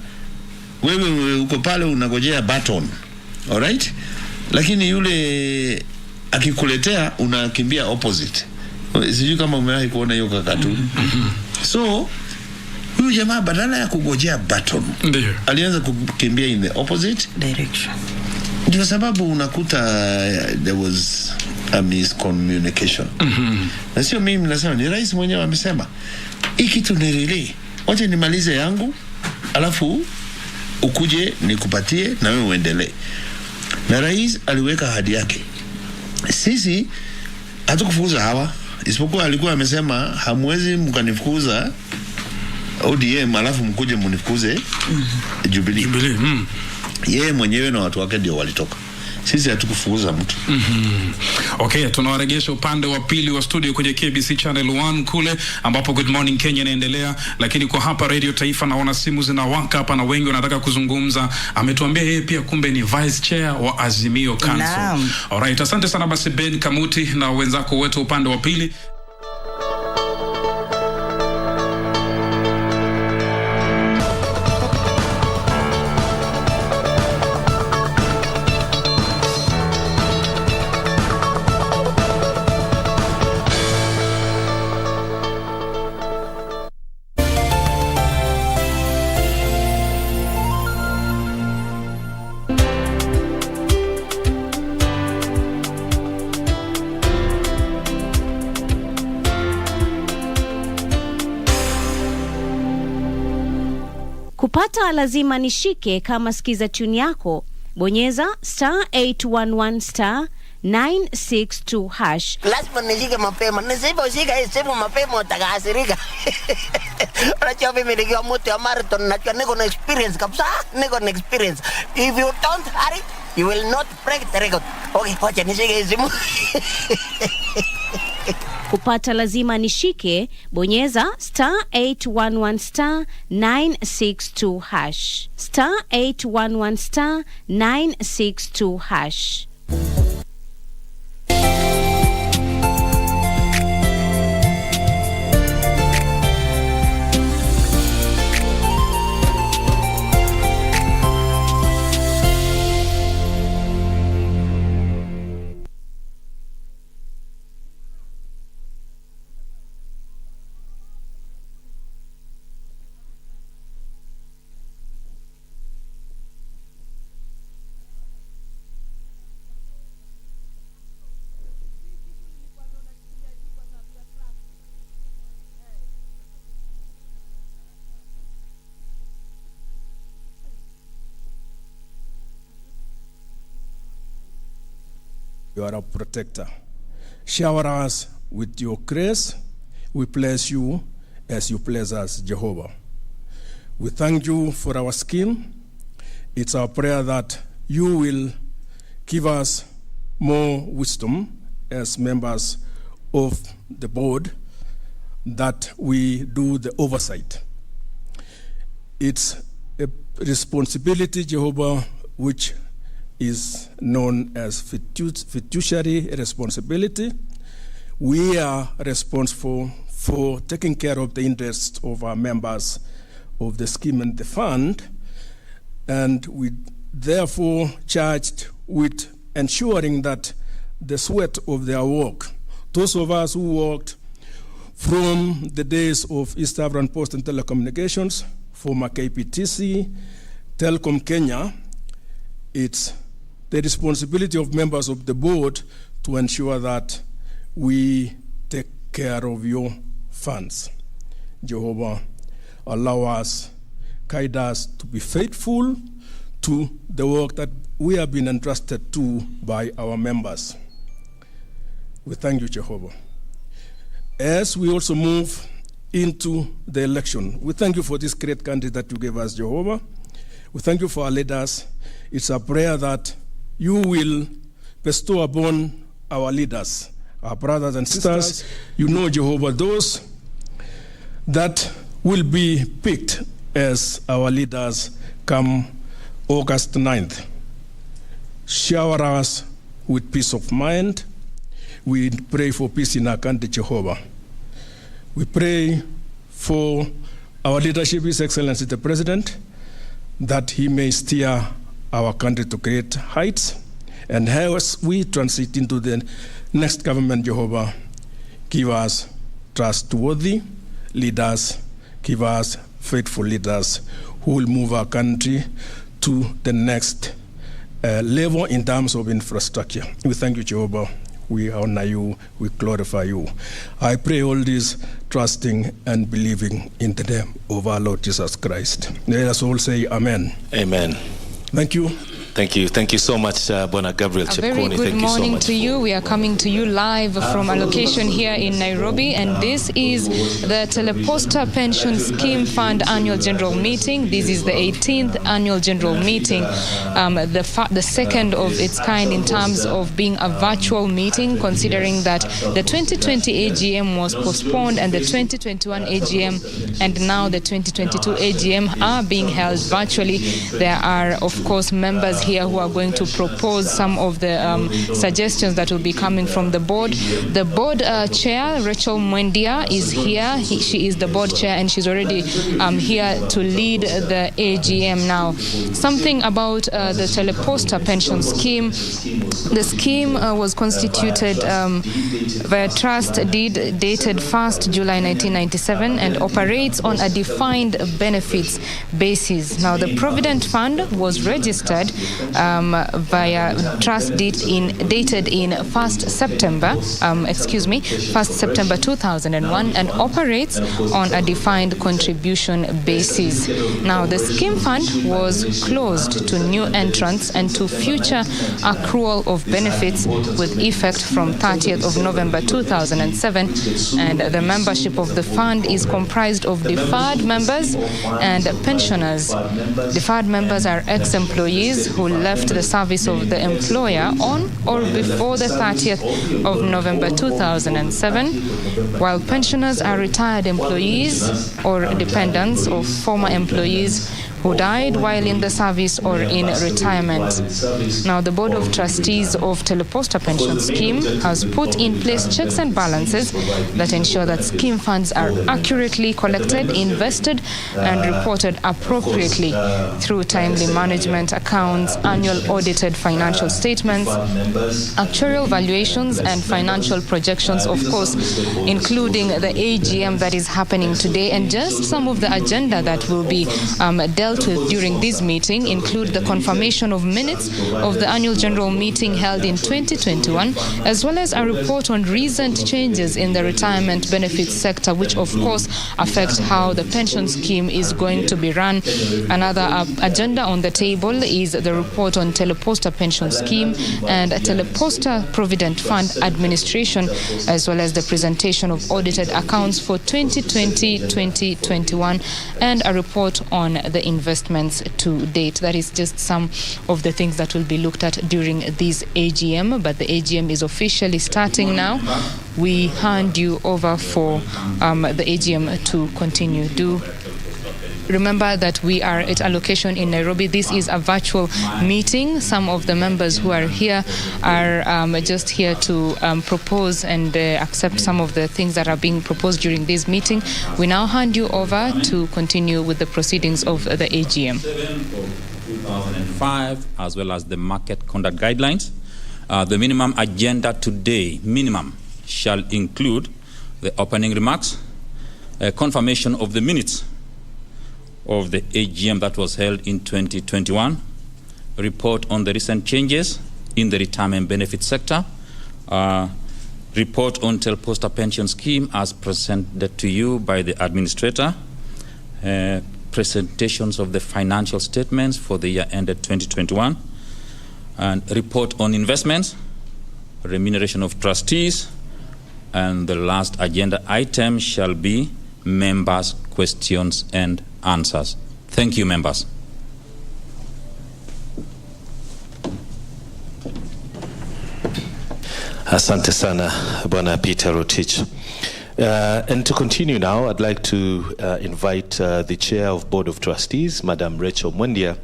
wewe uko pale unagojea baton. All right? Lakini yule akikuletea unakimbia opposite. Sijui kama umewahi kuona hiyo katuni. So huyu jamaa badala ya kugojea baton alianza kukimbia in the opposite direction. Ndio sababu unakuta there was a miscommunication. Na sio mimi nasema, ni rais mwenyewe amesema hii kitu ni relay, wacha nimalize yangu alafu ukuje nikupatie na wewe uendelee. Na rais aliweka ahadi yake. Sisi hatukufukuza hawa, isipokuwa alikuwa amesema hamwezi mkanifukuza ODM alafu mkuje munifukuze Jubilee. Yeye mwenyewe na watu wake ndio walitoka. Sisi hatukufukuza mtu. Okay, tunawaregesha upande wa pili wa studio kwenye KBC Channel 1 kule ambapo Good Morning Kenya inaendelea, lakini kwa hapa Radio Taifa naona simu zinawaka hapa na wengi wanataka kuzungumza. Ametuambia yeye pia kumbe ni vice chair wa Azimio Council. Alright, asante sana basi Ben Kamuti na wenzako wote upande wa pili. Kupata lazima nishike kama skiza tune yako. Bonyeza *811 *962 hash. Lazima nishike mapema. Nisiposhika hii simu mapema utakasirika. Unajua mimi nikiwa mtu ya marathon najua niko na experience kabisa. Niko na experience. If you don't hurry, you will not break the record. Okay, wacha nishike hii simu. Kupata lazima nishike, bonyeza *811 *962 hash. *811 *962 hash. You are a protector. Shower us with your grace. We bless you as you bless us, Jehovah. We thank you for our skin. It's our prayer that you will give us more wisdom as members of the board, that we do the oversight. It's a responsibility, Jehovah, which is known as fiduciary responsibility. We are responsible for taking care of the interests of our members of the scheme and the fund, and we therefore charged with ensuring that the sweat of their work, those of us who worked from the days of East African Post and Telecommunications, former KPTC, Telcom Kenya, it's the responsibility of members of the board to ensure that we take care of your funds. Jehovah, allow us, guide us to be faithful to the work that we have been entrusted to by our members. We thank you, Jehovah. As we also move into the election, we thank you for this great country that you gave us, Jehovah. We thank you for our leaders. It's a prayer that you will bestow upon our leaders, our brothers and sisters. You know, Jehovah, those that will be picked as our leaders come August 9th. Shower us with peace of mind. We pray for peace in our country, Jehovah. We pray for our leadership, His Excellency the President, that he may steer our country to great heights. And as we transit into the next government, Jehovah, give us trustworthy leaders, give us faithful leaders who will move our country to the next level in terms of infrastructure. We thank you, Jehovah. We honor you, we glorify you. I pray all this trusting and believing in the name of our Lord Jesus Christ. Let us all say amen. Amen. Thank you. Thank you. Thank you so much, Bona Gabriel A very good morning to you. We are coming to you live from a location here in Nairobi, and this is the Telposta Pension Scheme Fund Annual General Meeting. This is the 18th Annual General Meeting, the second of its kind in terms of being a virtual meeting, considering that the 2020 AGM was postponed and the 2021 AGM and now the 2022 AGM are being held virtually. There are, of course, members here who are going to propose some of the suggestions that will be coming from the board. The board chair, Rachel Mwendia, is here. She is the board chair and she's already here to lead the AGM now. Something about the Telposta pension scheme. The scheme was constituted via trust deed dated 1st July 1997 and operates on a defined benefits basis. Now, the Provident Fund was registered via trust deed dated in 1st September 2001 and operates on a defined contribution basis. Now, the scheme fund was closed to new entrants and to future accrual of benefits with effect from 30th of November 2007, and the membership of the fund is comprised of deferred members and pensioners. Deferred members are ex-employees who left the service of the employer on or before the 30th of November 2007, while pensioners are retired employees or dependents of former employees who died while in the service or in retirement. Now, the Board of Trustees of Telposta Pension Scheme has put in place checks and balances that ensure that scheme funds are accurately collected, invested, and reported appropriately through timely management accounts, annual audited financial statements, actuarial valuations, and financial projections, of course, including the AGM that is happening today. And just some of the agenda that will be dealt with during this meeting include the confirmation of minutes of the annual general meeting held in 2021, as well as a report on recent changes in the retirement benefits sector, which of course affect how the pension scheme is going to be run. Another agenda on the table is the report on Telposta Pension Scheme and Telposta Provident Fund Administration, as well as the presentation of audited accounts for 2020-2021 and a report on the investments to date. That is just some of the things that will be looked at during this AGM, but the AGM is officially starting now. We hand you over for the AGM to continue. Do remember that we are at a location in Nairobi. This is a virtual meeting. Some of the members who are here are just here to propose and accept some of the things that are being proposed during this meeting. We now hand you over to continue with the proceedings of the AGM. 2005, as well as the market conduct guidelines. The minimum agenda today, shall include the opening remarks, a confirmation of the minutes of the AGM that was held in 2021, report on the recent changes in the retirement benefit sector, report on Telposta Pension Scheme as presented to you by the administrator, presentations of the financial statements for the year ended 2021, and report on investments, remuneration of trustees, and the last agenda item shall be members' questions and answers. Thank you, members. Asante sana, Bwana Peter Rotich. And to continue now, I'd like to invite the Chair of Board of Trustees, Madam Rachel Mwendia,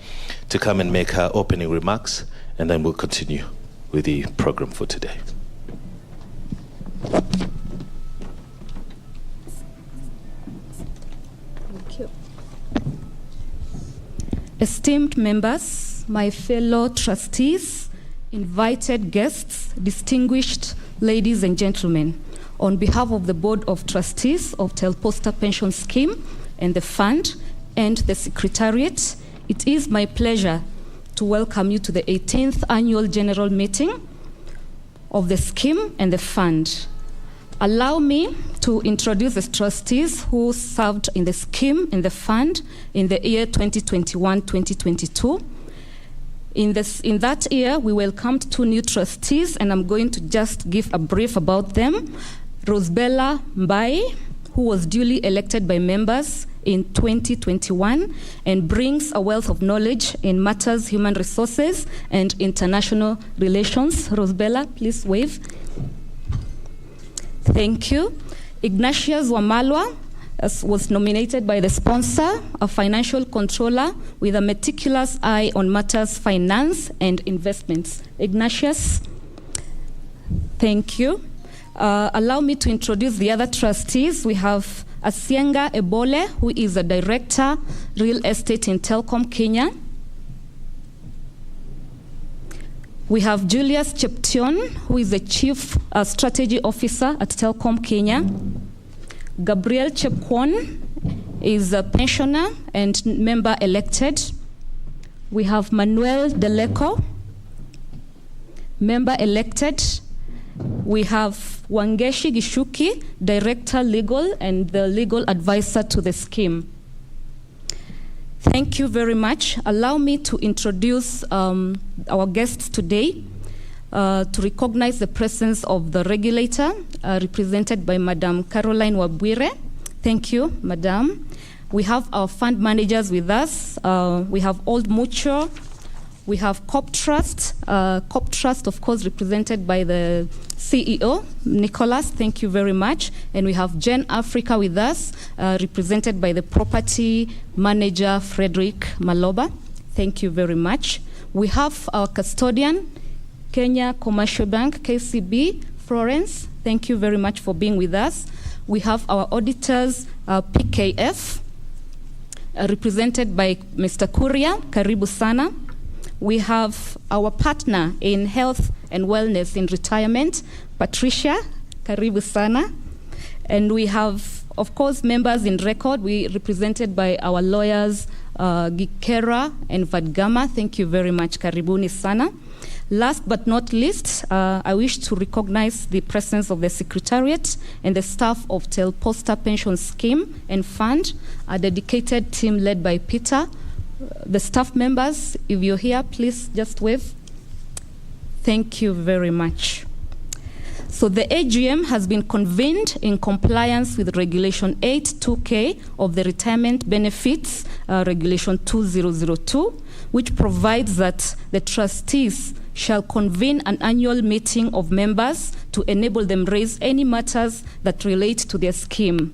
to come and make her opening remarks, and then we'll continue with the program for today. Esteemed members, my fellow trustees, invited guests, distinguished ladies and gentlemen, on behalf of the Board of Trustees of Telposta Pension Scheme and the Fund and the Secretariat, it is my pleasure to welcome you to the 18th Annual General Meeting of the Scheme and the Fund. Allow me to introduce the trustees who served in the scheme and the fund in the year 2021-2022. In that year, we welcomed 2 new trustees, and I'm going to just give a brief about them. Rosbella Mbai, who was duly elected by members in 2021 and brings a wealth of knowledge in matters human resources and international relations. Rosbella, please wave. Thank you. Ignatius Wamalwa was nominated by the sponsor, a financial controller with a meticulous eye on matters finance and investments. Ignatius, thank you. Allow me to introduce the other trustees. We have Asienga Ebole, who is a director, real estate in Telkom, Kenya. We have Julius Cheption, who is the Chief Strategy Officer at Telkom Kenya. Gabriel Chepkwon is a pensioner and member elected. We have Manuel Deleco, member elected. We have Wangeshi Gishuki, Director Legal and the legal advisor to the scheme. Thank you very much. Allow me to introduce our guests today to recognize the presence of the regulator, represented by Madam Caroline Wabwire. Thank you, Madam. We have our fund managers with us. We have Old Mutual. We have Cop Trust, of course, represented by the CEO, Nicholas. Thank you very much. And we have Gen Africa with us, represented by the property manager, Frederick Maloba. Thank you very much. We have our custodian, Kenya Commercial Bank, KCB, Florence. Thank you very much for being with us. We have our auditors, PKF, represented by Mr. Kuria. Karibu sana. We have our partner in health and wellness in retirement, Patricia. Karibu sana. And we have, of course, members in record. We represented by our lawyers, Gikera and Vadgama. Thank you very much. Karibuni sana. Last but not least, I wish to recognize the presence of the Secretariat and the staff of Telposta Pension Scheme and Fund, a dedicated team led by Peter. The staff members, if you're here, please just wave. Thank you very much. So the AGM has been convened in compliance with Regulation 8.2K of the Retirement Benefits Regulation 2002, which provides that the trustees shall convene an annual meeting of members to enable them raise any matters that relate to their scheme.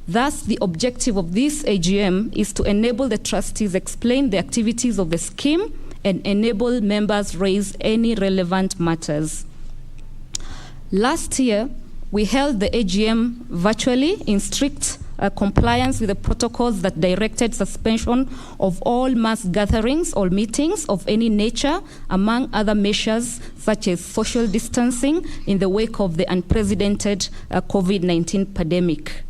Thus, the objective of this AGM is to enable the trustees explain the activities of the scheme and enable members raise any relevant matters. Last year, we held the AGM virtually in strict compliance with the protocols that directed suspension of all mass gatherings or meetings of any nature, among other measures such as social distancing in the wake of the unprecedented COVID-19 pandemic.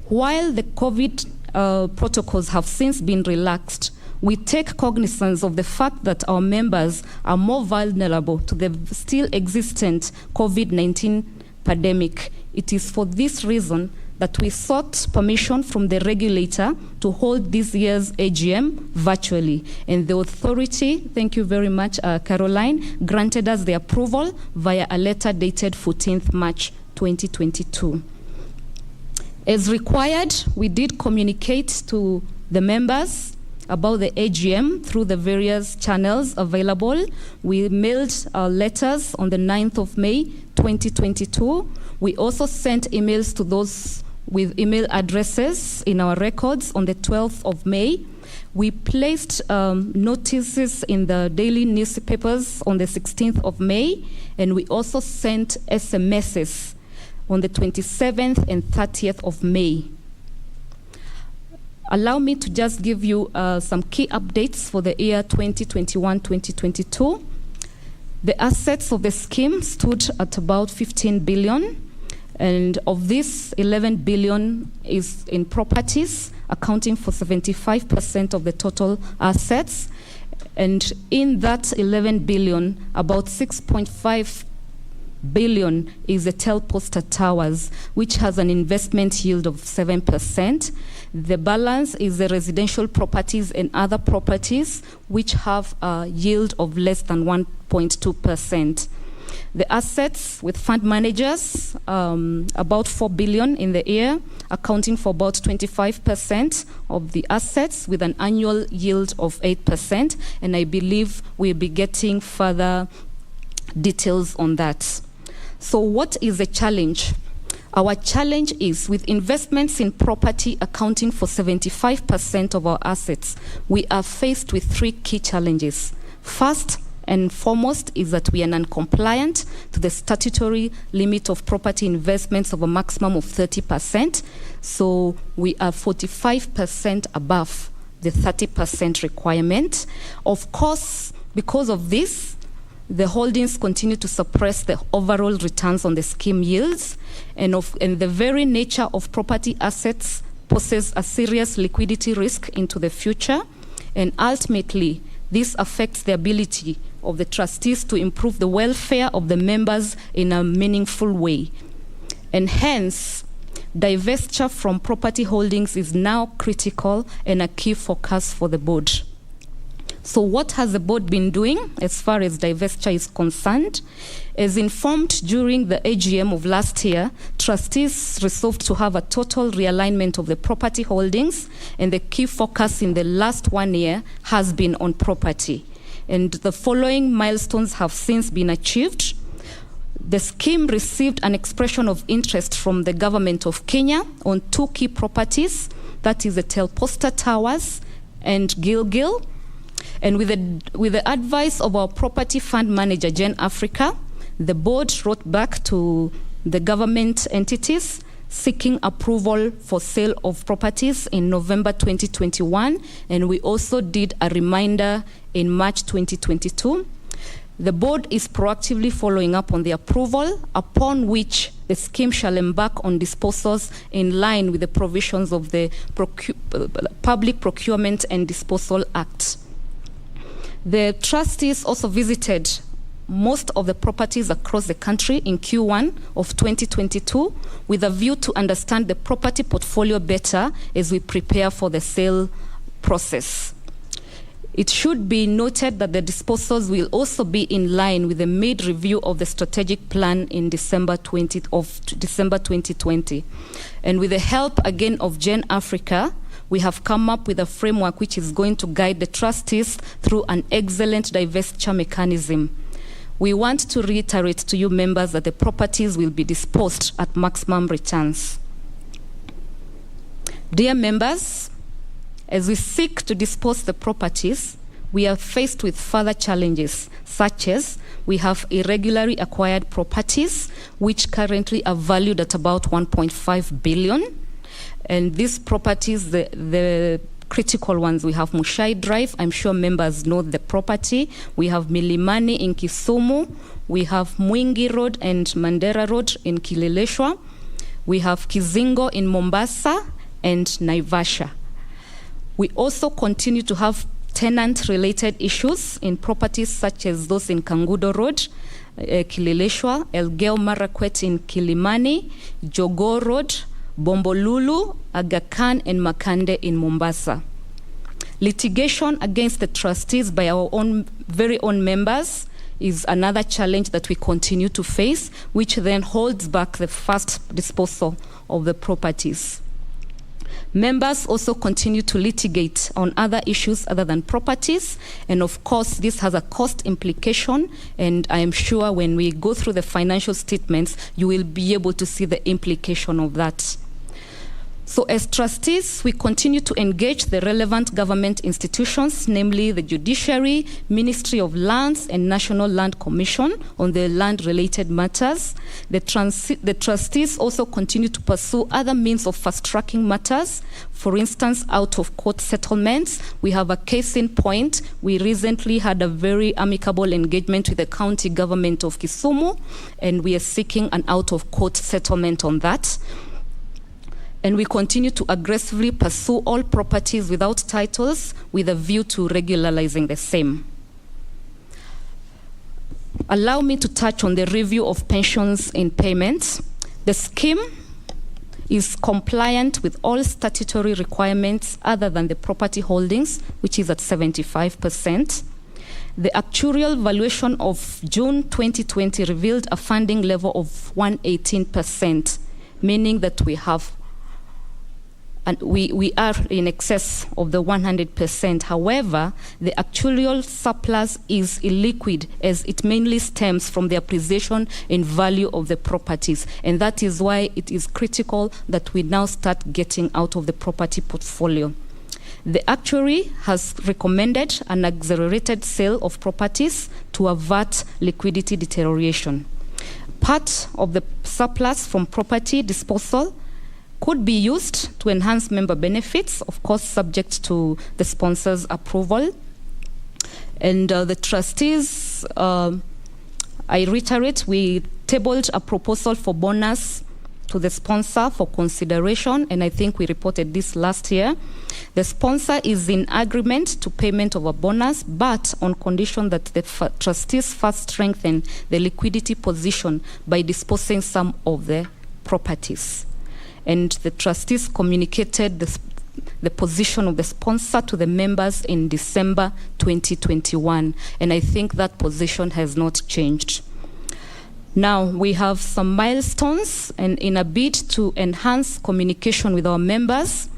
While the COVID protocols have since been relaxed, we take cognizance of the fact that our members are more vulnerable to the still existent COVID-19 pandemic. It is for this reason that we sought permission from the regulator to hold this year's AGM virtually. And the authority, thank you very much, Caroline, granted us the approval via a letter dated 14th March 2022. As required, we did communicate to the members about the AGM through the various channels available. We mailed our letters on the 9th of May 2022. We also sent emails to those with email addresses in our records on the 12th of May. We placed notices in the daily newspapers on the 16th of May, and we also sent SMSs on the 27th and 30th of May. Allow me to just give you some key updates for the year 2021-2022. The assets of the scheme stood at about 15 billion, and of this, 11 billion is in properties, accounting for 75% of the total assets. And in that 11 billion, about 6.5 billion is the Telposta Towers, which has an investment yield of 7%. The balance is the residential properties and other properties, which have a yield of less than 1.2%. The assets with fund managers, about 4 billion in the year, accounting for about 25% of the assets with an annual yield of 8%. And I believe we'll be getting further details on that. So what is the challenge? Our challenge is, with investments in property accounting for 75% of our assets, we are faced with three key challenges. First and foremost is that we are non-compliant to the statutory limit of property investments of a maximum of 30%. So we are 45% above the 30% requirement. Of course, because of this, the holdings continue to suppress the overall returns on the scheme yields, and the very nature of property assets poses a serious liquidity risk into the future, and ultimately This affects the ability of the trustees to improve the welfare of the members in a meaningful way. And hence, divestiture from property holdings is now critical and a key focus for the board. So what has the board been doing as far as divestiture is concerned? As informed during the AGM of last year, trustees resolved to have a total realignment of the property holdings, and the key focus in the last 1 year has been on property. And the following milestones have since been achieved. The scheme received an expression of interest from the government of Kenya on 2 key properties, that is the Telposta Towers and Gilgil. And with the advice of our property fund manager, Gen Africa, the board wrote back to the government entities seeking approval for sale of properties in November 2021, and we also did a reminder in March 2022. The board is proactively following up on the approval, upon which the scheme shall embark on disposals in line with the provisions of the Public Procurement and Disposal Act. The trustees also visited most of the properties across the country in Q1 of 2022 with a view to understand the property portfolio better as we prepare for the sale process. It should be noted that the disposals will also be in line with the mid-review of the strategic plan in December 2020. And with the help again of Gen Africa, we have come up with a framework which is going to guide the trustees through an excellent divestiture mechanism. We want to reiterate to you members that the properties will be disposed at maximum returns. Dear members, as we seek to dispose the properties, we are faced with further challenges, such as we have irregularly acquired properties, which currently are valued at about 1.5 billion. And these properties, the critical ones, we have Mushai Drive. I'm sure members know the property. We have Milimani in Kisumu. We have Mwingi Road and Mandera Road in Kileleshwa. We have Kizingo in Mombasa and Naivasha. We also continue to have tenant-related issues in properties such as those in Kangudo Road, Kileleshwa, Elgeyo Marakwet in Kilimani, Jogoo Road, Bombolulu, Aga Khan, and Makande in Mombasa. Litigation against the trustees by our very own members is another challenge that we continue to face, which then holds back the fast disposal of the properties. Members also continue to litigate on other issues other than properties, and of course this has a cost implication, and I am sure when we go through the financial statements you will be able to see the implication of that. So as trustees, we continue to engage the relevant government institutions, namely the Judiciary, Ministry of Lands, and National Land Commission on the land-related matters. The trustees also continue to pursue other means of fast-tracking matters. For instance, out-of-court settlements. We have a case in point. We recently had a very amicable engagement with the county government of Kisumu, and we are seeking an out-of-court settlement on that. And we continue to aggressively pursue all properties without titles with a view to regularizing the same. Allow me to touch on the review of pensions in payments. The scheme is compliant with all statutory requirements other than the property holdings, which is at 75%. The actuarial valuation of June 2020 revealed a funding level of 118%, meaning that we have and we are in excess of the 100%. However, the actuarial surplus is illiquid, as it mainly stems from the appreciation in value of the properties. And that is why it is critical that we now start getting out of the property portfolio. The actuary has recommended an accelerated sale of properties to avert liquidity deterioration. Part of the surplus from property disposal could be used to enhance member benefits, of course subject to the sponsor's approval. And the trustees, I reiterate, we tabled a proposal for bonus to the sponsor for consideration, and I think we reported this last year. The sponsor is in agreement to payment of a bonus, but on condition that the trustees first strengthen the liquidity position by disposing some of the properties. And the trustees communicated the position of the sponsor to the members in December 2021, and I think that position has not changed. Now, we have some milestones, and in a bid to enhance communication with our members,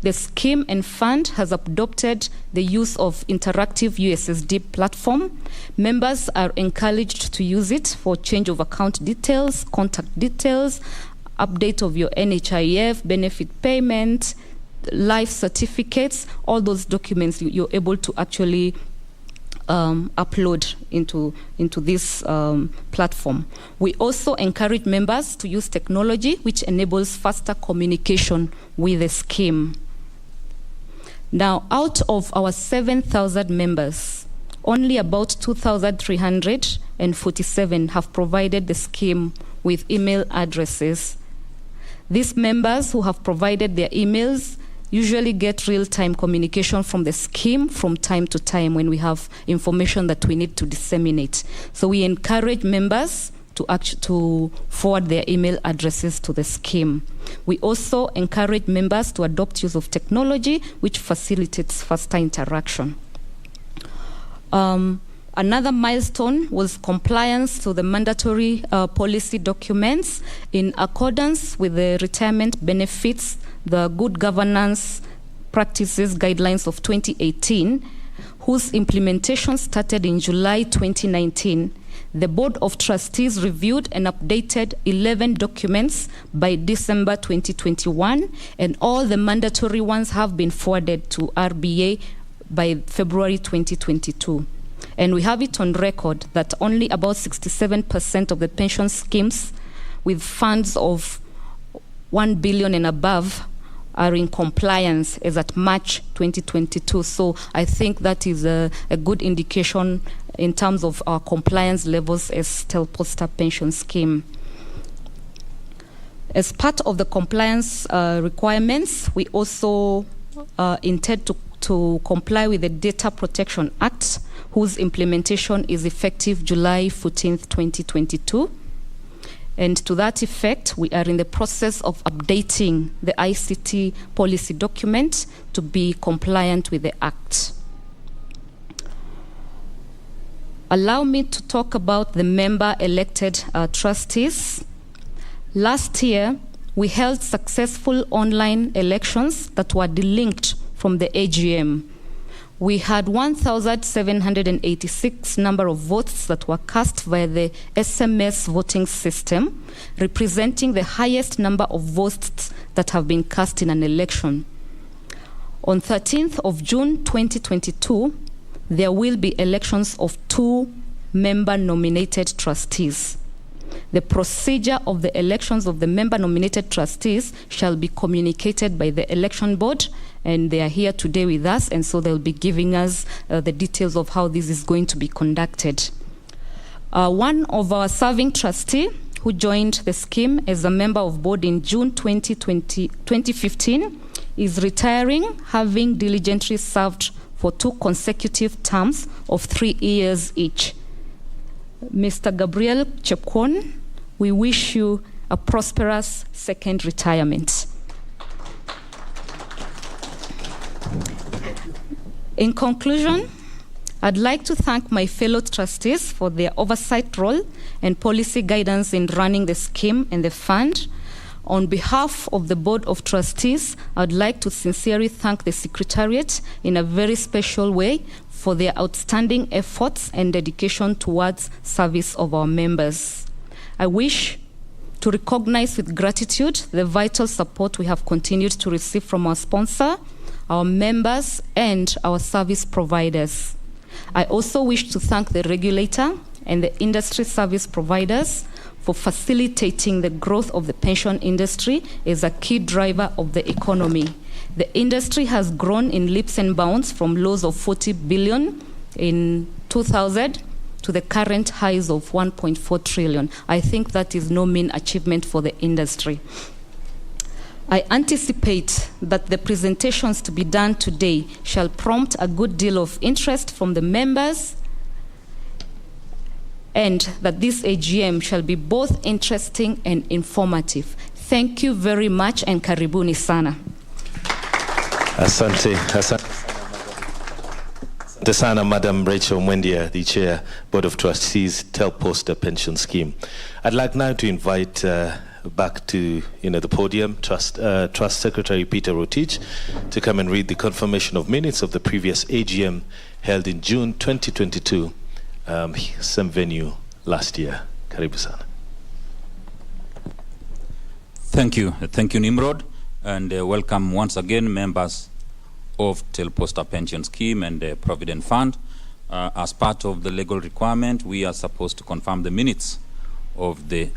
the scheme and fund has adopted the use of interactive USSD platform. Members are encouraged to use it for change of account details, contact details, update of your NHIF, benefit payment, life certificates, all those documents you're able to actually upload into this platform. We also encourage members to use technology which enables faster communication with the scheme. Now, out of our 7,000 members, only about 2,347 have provided the scheme with email addresses. These members who have provided their emails usually get real-time communication from the scheme from time to time when we have information that we need to disseminate. So we encourage members to forward their email addresses to the scheme. We also encourage members to adopt use of technology, which facilitates faster interaction. Another milestone was compliance to the mandatory policy documents in accordance with the retirement benefits, the good governance practices guidelines of 2018, whose implementation started in July 2019. The Board of Trustees reviewed and updated 11 documents by December 2021, and all the mandatory ones have been forwarded to RBA by February 2022. And we have it on record that only about 67% of the pension schemes with funds of 1 billion and above are in compliance as at March 2022. So I think that is a good indication in terms of our compliance levels as Telposta pension scheme. As part of the compliance requirements, we also intend to comply with the Data Protection Act, whose implementation is effective July 14th, 2022. And to that effect, we are in the process of updating the ICT policy document to be compliant with the Act. Allow me to talk about the member-elected trustees. Last year, we held successful online elections that were delinked from the AGM. We had 1,786 number of votes that were cast via the SMS voting system, representing the highest number of votes that have been cast in an election. On 13th of June 2022, there will be elections of 2 member-nominated trustees. The procedure of the elections of the member-nominated trustees shall be communicated by the election board, and they are here today with us, and so they'll be giving us the details of how this is going to be conducted. One of our serving trustee who joined the scheme as a member of board in June 2015 is retiring, having diligently served for 2 consecutive terms of 3 years each. Mr. Gabriel Chepkwon, we wish you a prosperous second retirement. In conclusion, I'd like to thank my fellow trustees for their oversight role and policy guidance in running the scheme and the fund. On behalf of the Board of Trustees, I'd like to sincerely thank the Secretariat in a very special way for their outstanding efforts and dedication towards service of our members. I wish to recognize with gratitude the vital support we have continued to receive from our sponsor, our members, and our service providers. I also wish to thank the regulator and the industry service providers for facilitating the growth of the pension industry as a key driver of the economy. The industry has grown in leaps and bounds from lows of 40 billion in 2000 to the current highs of 1.4 trillion. I think that is no mean achievement for the industry. I anticipate that the presentations to be done today shall prompt a good deal of interest from the members, and that this AGM shall be both interesting and informative. Thank you very much and karibuni sana. Asante sana, Madam Rachel Mwendia, the Chair, Board of Trustees, Telposta Pension Scheme. I'd like now to invite back to the podium, Trust Secretary Peter Rotich, to come and read the confirmation of minutes of the previous AGM held in June 2022, same venue last year. Karibu sana. Thank you, Nimrod, and welcome once again members of Telposta Pension Scheme and the Provident Fund. As part of the legal requirement, we are supposed to confirm the minutes of the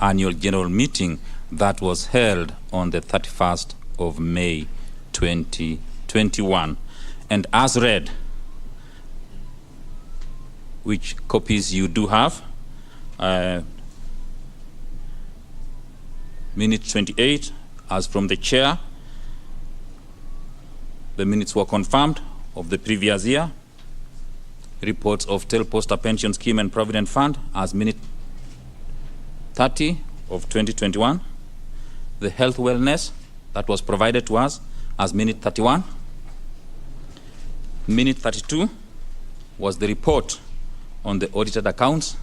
annual general meeting that was held on the 31st of May 2021. And as read, which copies you do have, minute 28, as from the chair, the minutes were confirmed of the previous year. Reports of Telposta Pension Scheme and Provident Fund as minute 30 of 2021. The health wellness that was provided to us as minute 31. Minute 32 was the report on the audited accounts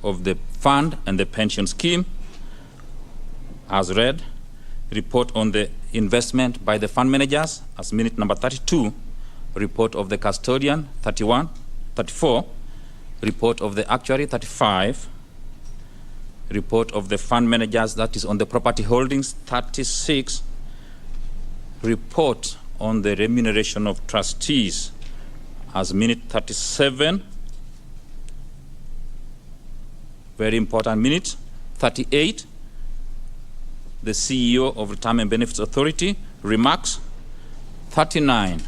of the fund and the pension scheme as read. Report on the investment by the fund managers as minute number 32. Report of the custodian 34. Report of the actuary 35. Report of the fund managers, that is on the property holdings 36. Report on the remuneration of trustees as minute 37. Very important minute. 38. The CEO of Retirement Benefits Authority remarks. 39.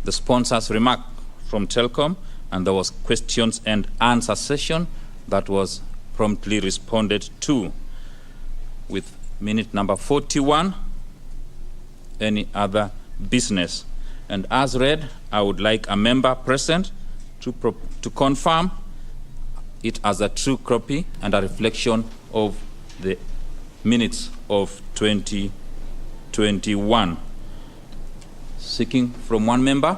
The sponsors remark from Telcom, and there was questions and answer session that was promptly responded to. With minute number 41, any other business. And as read, I would like a member present to confirm it as a true copy and a reflection of the minutes of 2021. Seeking from one member.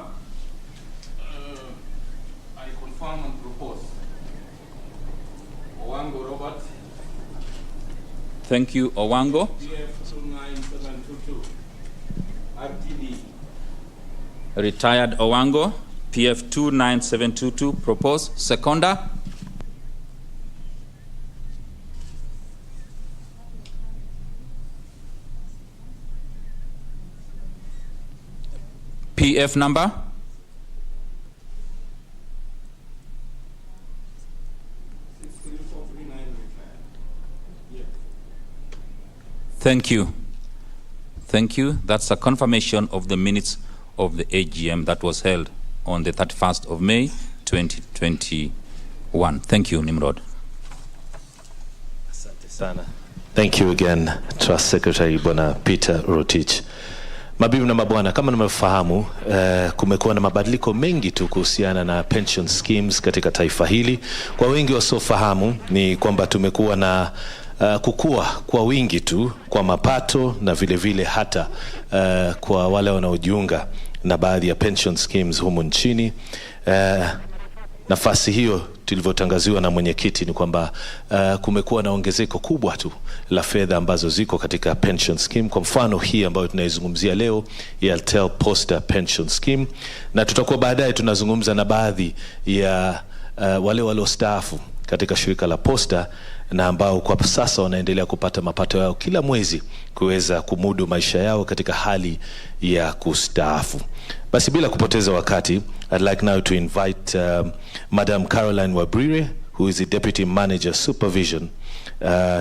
I confirm and propose. Owango Robert. Thank you, Owango. PF29722. RTD. Retired Owango, PF29722. Propose. Seconder. PF number? Thank you. Thank you. That's a confirmation of the minutes of the AGM that was held on the 31st of May 2021. Thank you, Nimrod. Asante sana. Thank you again, Trust Secretary Bwana Peter Rotich. Mabibi na mabwana, kama mnafahamu, kumekuwa na mabadiliko mengi tu kuhusiana na pension schemes katika taifa hili. Kwa wengi wasiofahamu ni kwamba tumekuwa na kukua kwa wingi tu kwa mapato na vile vile hata kwa wale wanaojiunga na baadhi ya pension schemes humu nchini. Nafasi hiyo tulivyotangaziwa na mwenyekiti ni kwamba kumekuwa na ongezeko kubwa tu la fedha ambazo ziko katika pension scheme. Kwa mfano hii ambayo tunaizungumzia leo ya Telposta Pension Scheme, na tutakuwa baadaye tunazungumza na baadhi ya wale waliostaafu katika shirika la posta na ambao kwa sasa wanaendelea kupata mapato yao kila mwezi kuweza kumudu maisha yao katika hali ya kustaafu. Basi bila kupoteza wakati, I'd like now to invite Madam Caroline Wabrire, who is the Deputy Manager Supervision,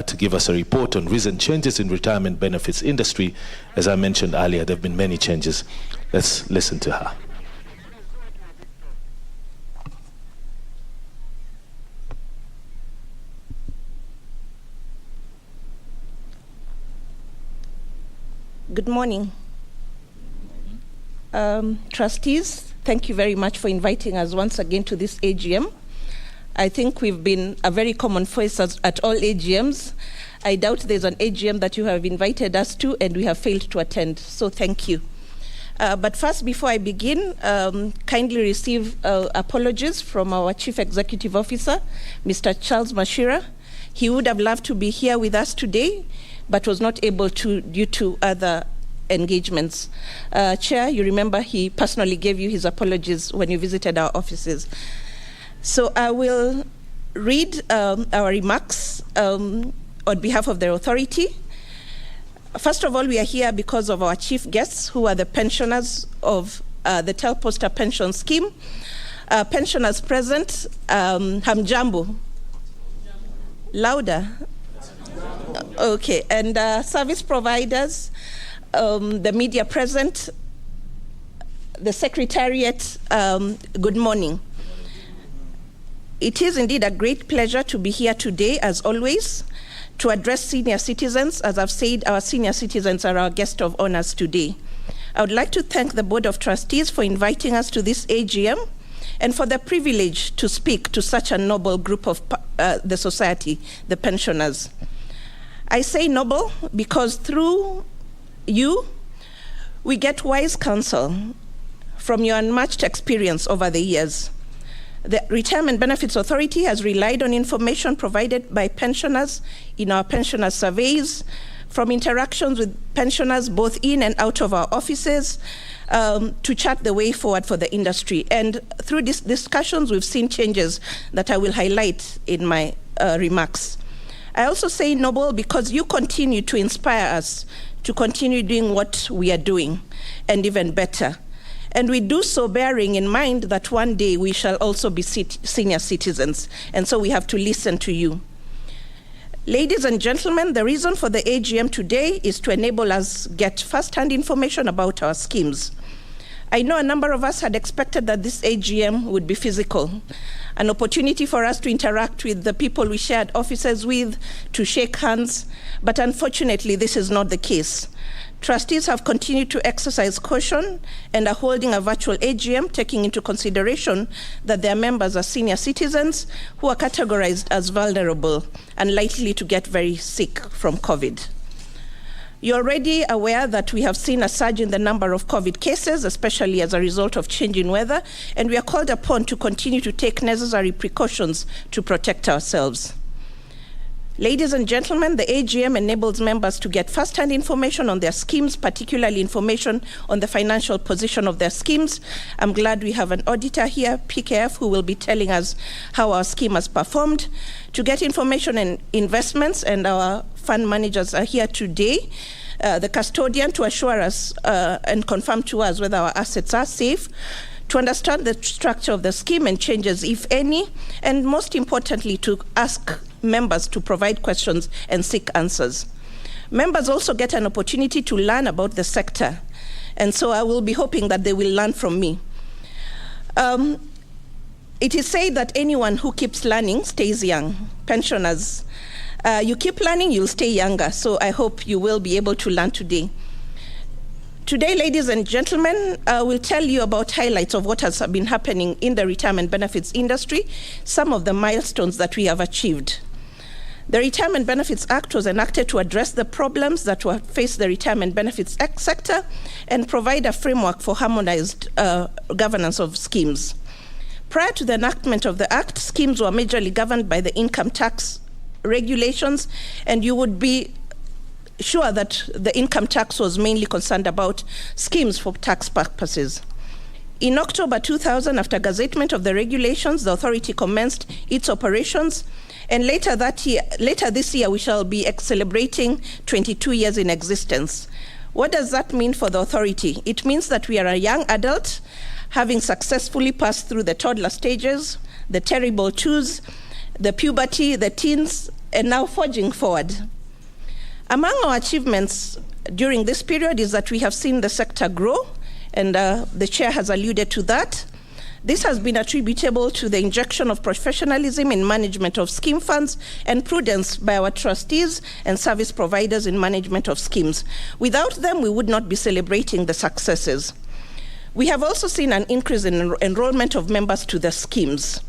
to give us a report on recent changes in retirement benefits industry. As I mentioned earlier, there have been many changes. Let's listen to her. Good morning. Trustees, thank you very much for inviting us once again to this AGM. I think we've been a very common voice at all AGMs. I doubt there's an AGM that you have invited us to and we have failed to attend, so thank you. But first, before I begin, kindly receive apologies from our Chief Executive Officer, Mr. Charles Mashira. He would have loved to be here with us today, but was not able to due to other engagements. Chair, you remember he personally gave you his apologies when you visited our offices. So I will read our remarks on behalf of the authority. First of all, we are here because of our chief guests, who are the pensioners of the Telposta pension scheme. Pensioners present, hamjambo. Louder. Okay, and service providers, the media present, the secretariat, good morning. It is indeed a great pleasure to be here today, as always, to address senior citizens. As I've said, our senior citizens are our guest of honors today. I would like to thank the Board of Trustees for inviting us to this AGM and for the privilege to speak to such a noble group of the society, the pensioners. I say noble because through you, we get wise counsel from your unmatched experience over the years. The Retirement Benefits Authority has relied on information provided by pensioners in our pensioner surveys, from interactions with pensioners both in and out of our offices, to chart the way forward for the industry. And through these discussions, we've seen changes that I will highlight in my remarks. I also say noble because you continue to inspire us to continue doing what we are doing, and even better. And we do so bearing in mind that one day we shall also be senior citizens, and so we have to listen to you. Ladies and gentlemen, the reason for the AGM today is to enable us get first-hand information about our schemes. I know a number of us had expected that this AGM would be physical, an opportunity for us to interact with the people we shared offices with, to shake hands, but unfortunately this is not the case. Trustees have continued to exercise caution and are holding a virtual AGM, taking into consideration that their members are senior citizens who are categorized as vulnerable and likely to get very sick from COVID. You're already aware that we have seen a surge in the number of COVID cases, especially as a result of changing weather, and we are called upon to continue to take necessary precautions to protect ourselves. Ladies and gentlemen, the AGM enables members to get first-hand information on their schemes, particularly information on the financial position of their schemes. I'm glad we have an auditor here, PKF, who will be telling us how our scheme has performed. To get information on investments, and our fund managers are here today, the custodian to assure us and confirm to us whether our assets are safe, to understand the structure of the scheme and changes, if any, and most importantly, to ask members to provide questions and seek answers. Members also get an opportunity to learn about the sector, and so I will be hoping that they will learn from me. It is said that anyone who keeps learning stays young. Pensioners, you keep learning, you'll stay younger, so I hope you will be able to learn today. Today, ladies and gentlemen, we'll tell you about highlights of what has been happening in the retirement benefits industry, some of the milestones that we have achieved. The Retirement Benefits Act was enacted to address the problems that face the retirement benefits sector and provide a framework for harmonized governance of schemes. Prior to the enactment of the Act, schemes were majorly governed by the income tax regulations, and you would be sure that the income tax was mainly concerned about schemes for tax purposes. In October 2000, after gazettement of the regulations, the authority commenced its operations, and later this year, we shall be celebrating 22 years in existence. What does that mean for the authority? It means that we are a young adult, having successfully passed through the toddler stages, the terrible twos, the puberty, the teens, and now forging forward. Among our achievements during this period is that we have seen the sector grow, and the chair has alluded to that. This has been attributable to the injection of professionalism in management of scheme funds and prudence by our trustees and service providers in management of schemes. Without them, we would not be celebrating the successes. We have also seen an increase in enrollment of members to the schemes.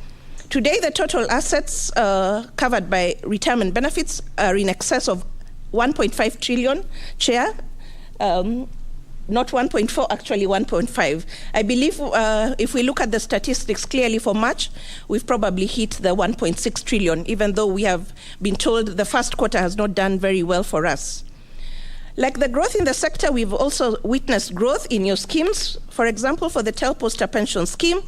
Today, the total assets covered by retirement benefits are in excess of 1.5 trillion, Chair. Not 1.4, actually 1.5. I believe if we look at the statistics clearly for March, we've probably hit the 1.6 trillion, even though we have been told the first quarter has not done very well for us. Like the growth in the sector, we've also witnessed growth in your schemes. For example, for the Telposta pension scheme,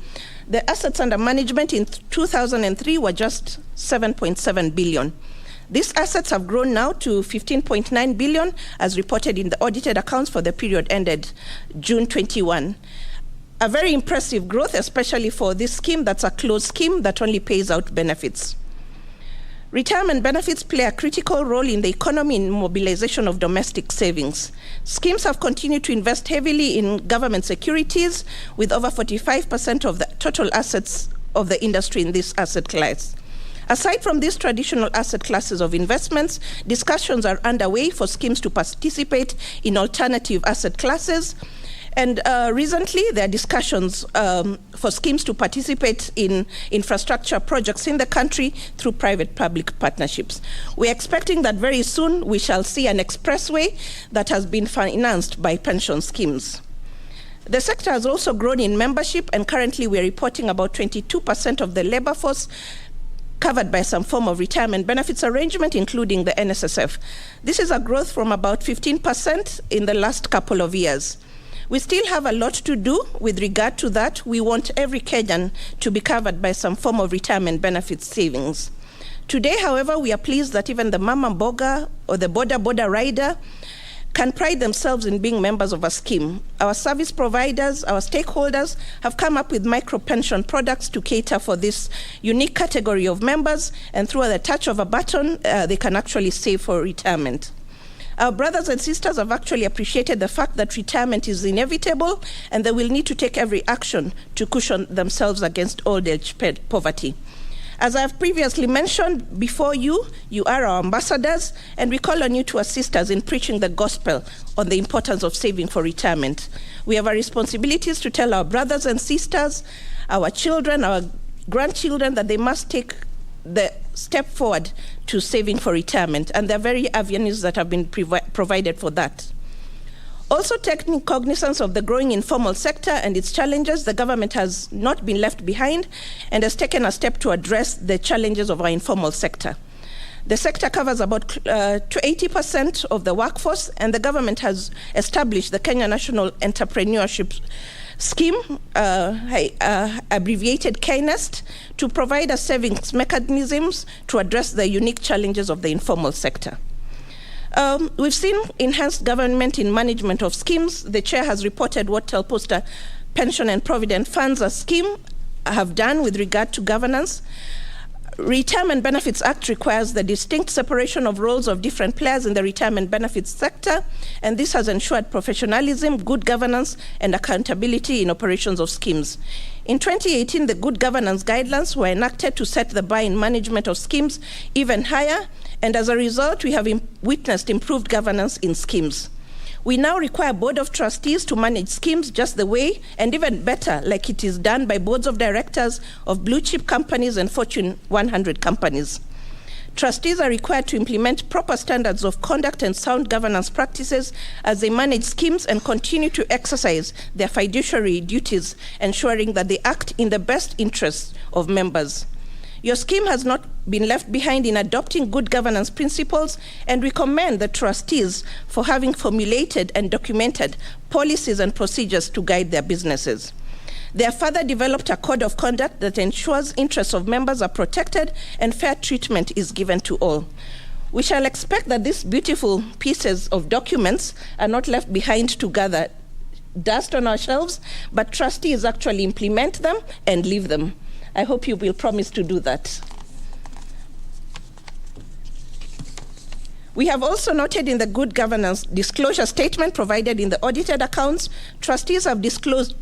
the assets under management in 2003 were just 7.7 billion. These assets have grown now to 15.9 billion, as reported in the audited accounts for the period ended June 21. A very impressive growth, especially for this scheme that's a closed scheme that only pays out benefits. Retirement benefits play a critical role in the economy in mobilization of domestic savings. Schemes have continued to invest heavily in government securities, with over 45% of the total assets of the industry in this asset class. Aside from these traditional asset classes of investments, discussions are underway for schemes to participate in alternative asset classes. And recently, there are discussions for schemes to participate in infrastructure projects in the country through private-public partnerships. We're expecting that very soon we shall see an expressway that has been financed by pension schemes. The sector has also grown in membership, and currently we're reporting about 22% of the labor force covered by some form of retirement benefits arrangement, including the NSSF. This is a growth from about 15% in the last couple of years. We still have a lot to do with regard to that. We want every Kenyan to be covered by some form of retirement benefits savings. Today, however, we are pleased that even the Mama Mboga or the Boda rider can pride themselves in being members of a scheme. Our service providers, our stakeholders have come up with micro-pension products to cater for this unique category of members, and through the touch of a button, they can actually save for retirement. Our brothers and sisters have actually appreciated the fact that retirement is inevitable, and they will need to take every action to cushion themselves against old age poverty. As I have previously mentioned before you, you are our ambassadors, and we call on you to assist us in preaching the gospel on the importance of saving for retirement. We have our responsibilities to tell our brothers and sisters, our children, our grandchildren, that they must take the step forward to saving for retirement, and there are very avenues that have been provided for that. Also, taking cognizance of the growing informal sector and its challenges, the government has not been left behind and has taken a step to address the challenges of our informal sector. The sector covers about 80% of the workforce, and the government has established the Kenya National Entrepreneurship Scheme, abbreviated KNEST, to provide us savings mechanisms to address the unique challenges of the informal sector. We've seen enhanced government in management of schemes. The chair has reported what Telposta Pension and Provident Funds, a scheme, have done with regard to governance. Retirement Benefits Act requires the distinct separation of roles of different players in the retirement benefits sector, and this has ensured professionalism, good governance, and accountability in operations of schemes. In 2018, the good governance guidelines were enacted to set the bar in management of schemes even higher, and as a result, we have witnessed improved governance in schemes. We now require board of trustees to manage schemes just the way, and even better, like it is done by boards of directors of blue chip companies and Fortune 100 companies. Trustees are required to implement proper standards of conduct and sound governance practices as they manage schemes and continue to exercise their fiduciary duties, ensuring that they act in the best interests of members. Your scheme has not been left behind in adopting good governance principles, and we commend the trustees for having formulated and documented policies and procedures to guide their businesses. They have further developed a code of conduct that ensures interests of members are protected and fair treatment is given to all. We shall expect that these beautiful pieces of documents are not left behind to gather dust on our shelves, but trustees actually implement them and leave them. I hope you will promise to do that. We have also noted in the good governance disclosure statement provided in the audited accounts, trustees have disclosed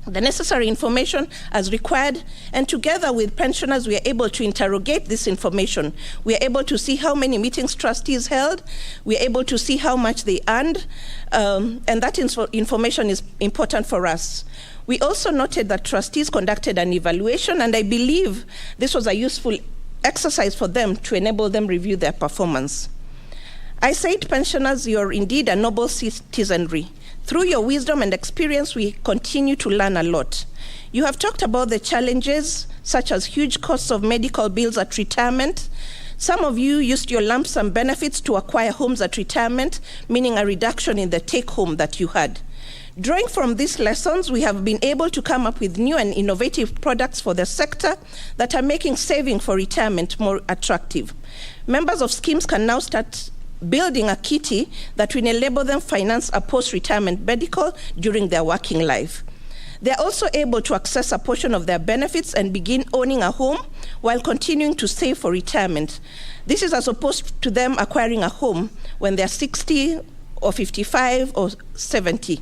the necessary information as required, and together with pensioners, we are able to interrogate this information. We are able to see how many meetings trustees held, we are able to see how much they earned, and that information is important for us. We also noted that trustees conducted an evaluation, and I believe this was a useful exercise for them to enable them review their performance. I said, pensioners, you're indeed a noble citizenry. Through your wisdom and experience, we continue to learn a lot. You have talked about the challenges, such as huge costs of medical bills at retirement. Some of you used your lump sum benefits to acquire homes at retirement, meaning a reduction in the take-home that you had. Drawing from these lessons, we have been able to come up with new and innovative products for the sector that are making saving for retirement more attractive. Members of schemes can now start building a kitty that will enable them finance a post-retirement medical during their working life. They are also able to access a portion of their benefits and begin owning a home while continuing to save for retirement. This is as opposed to them acquiring a home when they're 60 or 55 or 70.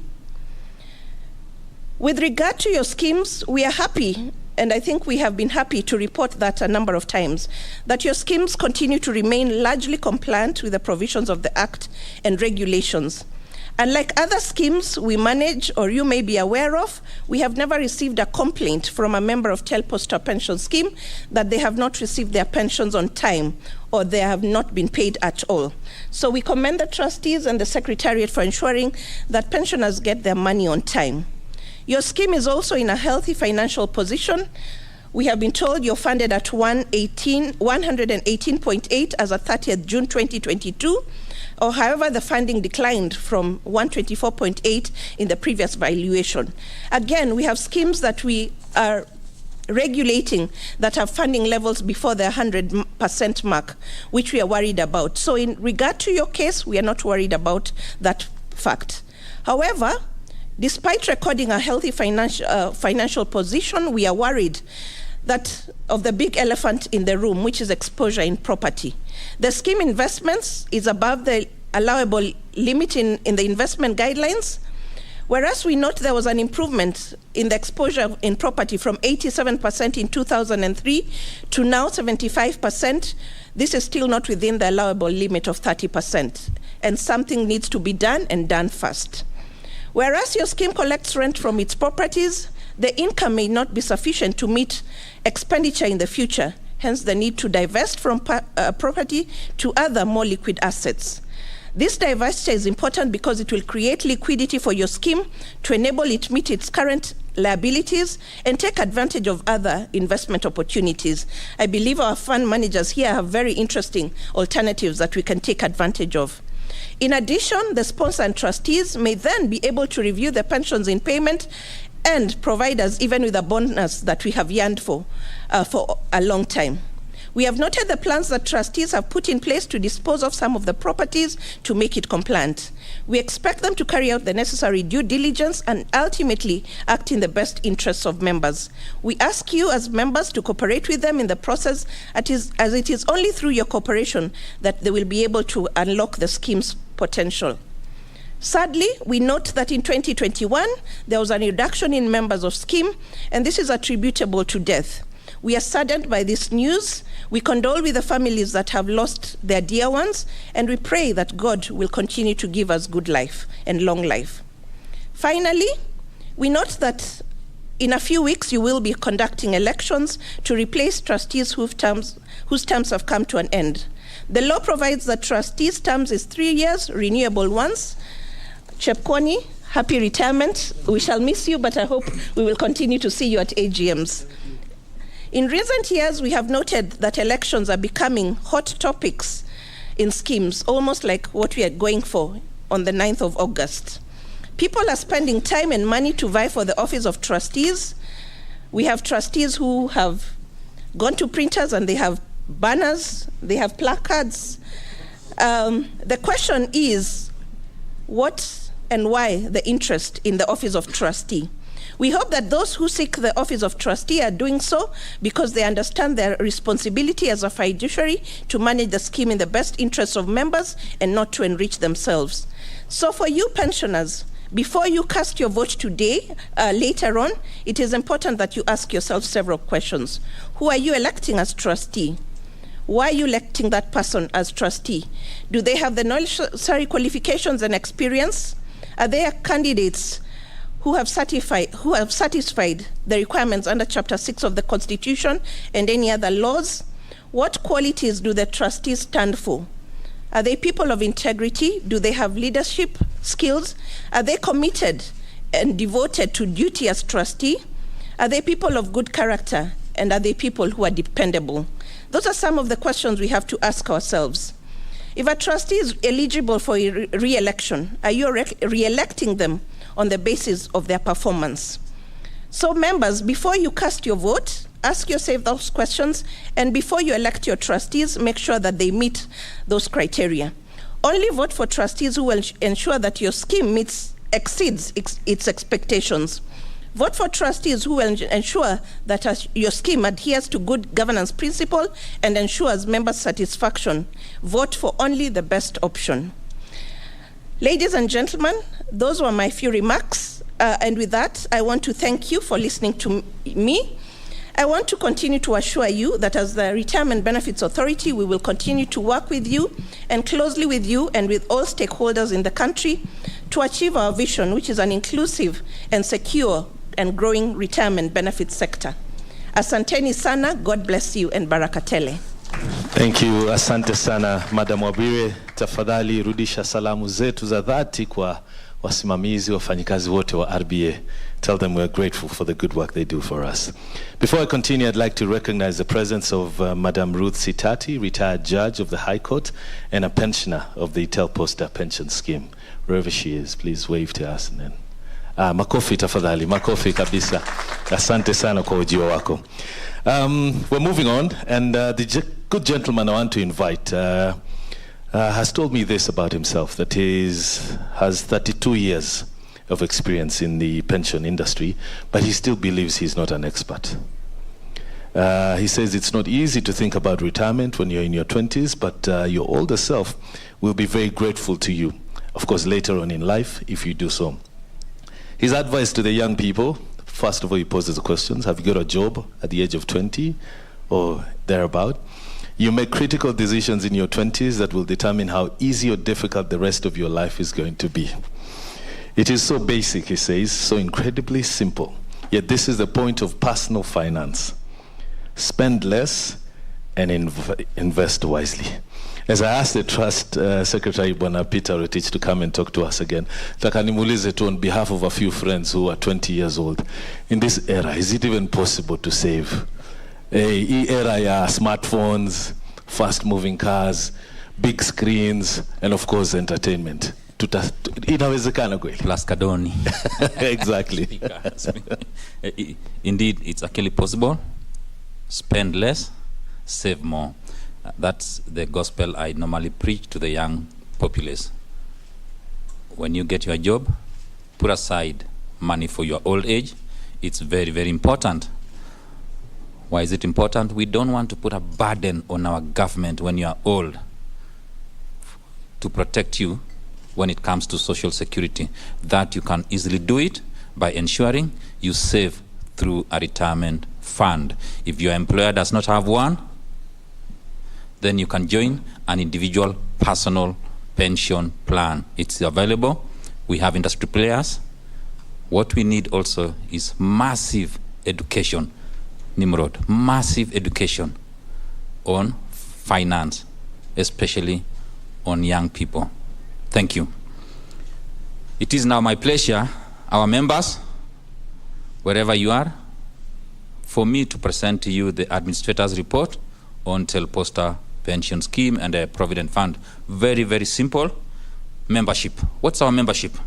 With regard to your schemes, we are happy, and I think we have been happy to report that a number of times, that your schemes continue to remain largely compliant with the provisions of the Act and regulations. Unlike other schemes we manage or you may be aware of, we have never received a complaint from a member of Telposta pension scheme that they have not received their pensions on time or they have not been paid at all. So we commend the trustees and the Secretariat for ensuring that pensioners get their money on time. Your scheme is also in a healthy financial position. We have been told you're funded at 118.8 as of 30th June 2022, or however the funding declined from 124.8 in the previous valuation. Again, we have schemes that we are regulating that have funding levels before the 100% mark, which we are worried about. So in regard to your case, we are not worried about that fact. However, despite recording a healthy financial position, we are worried that of the big elephant in the room, which is exposure in property. The scheme investments is above the allowable limit in the investment guidelines, whereas we note there was an improvement in the exposure in property from 87% in 2003 to now 75%. This is still not within the allowable limit of 30%, and something needs to be done and done fast. Whereas your scheme collects rent from its properties, the income may not be sufficient to meet expenditure in the future, hence the need to divest from property to other more liquid assets. This divestiture is important because it will create liquidity for your scheme to enable it meet its current liabilities and take advantage of other investment opportunities. I believe our fund managers here have very interesting alternatives that we can take advantage of. In addition, the sponsor and trustees may then be able to review the pensions in payment and provide us even with a bonus that we have yearned for a long time. We have noted the plans that trustees have put in place to dispose of some of the properties to make it compliant. We expect them to carry out the necessary due diligence and ultimately act in the best interests of members. We ask you as members to cooperate with them in the process, as it is only through your cooperation that they will be able to unlock the scheme's potential. Sadly, we note that in 2021, there was a reduction in members of scheme, and this is attributable to death. We are saddened by this news. We condole with the families that have lost their dear ones, and we pray that God will continue to give us good life and long life. Finally, we note that in a few weeks you will be conducting elections to replace trustees whose terms have come to an end. The law provides that trustees' terms is 3 years, renewable once. Chepkwani, happy retirement. We shall miss you, but I hope we will continue to see you at AGMs. In recent years, we have noted that elections are becoming hot topics in schemes, almost like what we are going for on the 9th of August. People are spending time and money to vie for the office of trustees. We have trustees who have gone to printers and they have banners, they have placards. The question is, what and why the interest in the office of trustee? We hope that those who seek the office of trustee are doing so because they understand their responsibility as a fiduciary to manage the scheme in the best interests of members and not to enrich themselves. So for you pensioners, Before you cast your vote today, later on, it is important that you ask yourself several questions. Who are you electing as trustee? Why are you electing that person as trustee? Do they have the necessary qualifications and experience? Are there candidates who have satisfied the requirements under Chapter 6 of the Constitution and any other laws? What qualities do the trustees stand for? Are they people of integrity? Do they have leadership skills? Are they committed and devoted to duty as trustee? Are they people of good character? And are they people who are dependable? Those are some of the questions we have to ask ourselves. If a trustee is eligible for re-election, are you re-electing them on the basis of their performance? So members, before you cast your vote, ask yourself those questions, and before you elect your trustees, make sure that they meet those criteria. Only vote for trustees who will ensure that your scheme exceeds its expectations. Vote for trustees who will ensure that your scheme adheres to good governance principle and ensures member satisfaction. Vote for only the best option. Ladies and gentlemen, those were my few remarks. And with that, I want to thank you for listening to me. I want to continue to assure you that as the Retirement Benefits Authority, we will continue to work with you and closely with you and with all stakeholders in the country to achieve our vision, which is an inclusive and secure and growing retirement benefits sector. Asanteni sana, God bless you, and barakatele. Thank you, asante sana, Madam Wabire. Tafadhali rudisha salamu zetu za dhati kwa wasimamizi, wafanyikazi wote wa RBA. Tell them we're grateful for the good work they do for us. Before I continue, I'd like to recognize the presence of Madam Ruth Sitati, retired judge of the High Court and a pensioner of the Telposta pension scheme. Wherever she is, please wave to us and then. Makofi tafadhali, makofi kabisa. Asante sana kwa ujio wako. We're moving on, and the good gentleman I want to invite has told me this about himself, that he has 32 years of experience in the pension industry, but he still believes he's not an expert. He says it's not easy to think about retirement when you're in your 20s, but your older self will be very grateful to you, of course, later on in life, if you do so. His advice to the young people, first of all, he poses the questions. Have you got a job at the age of 20 or thereabout? You make critical decisions in your 20s that will determine how easy or difficult the rest of your life is going to be. It is so basic, he says, so incredibly simple. Yet this is the point of personal finance. Spend less and invest wisely. As I asked the Trust Secretary, Bwana Peter Rotich, to come and talk to us again, takanimulize tu on behalf of a few friends who are 20 years old, in this era, is it even possible to save? Era ya smartphones, fast-moving cars, big screens, and of course entertainment. Inawezekana kweli. Plus Kadoni. Exactly. Indeed, it's actually possible. Spend less, save more. That's the gospel I normally preach to the young populace. When you get your job, put aside money for your old age. It's very, very important. Why is it important? We don't want to put a burden on our government when you are old to protect you when it comes to social security. That you can easily do it by ensuring you save through a retirement fund. If your employer does not have one, then you can join an individual personal pension plan. It's available. We have industry players. What we need also is massive education, Nimrod, massive education on finance, especially on young people. Thank you. It is now my pleasure, our members, wherever you are, for me to present to you the administrator's report on Telposta pension scheme and a provident fund. Very, very simple. Membership. What's our membership?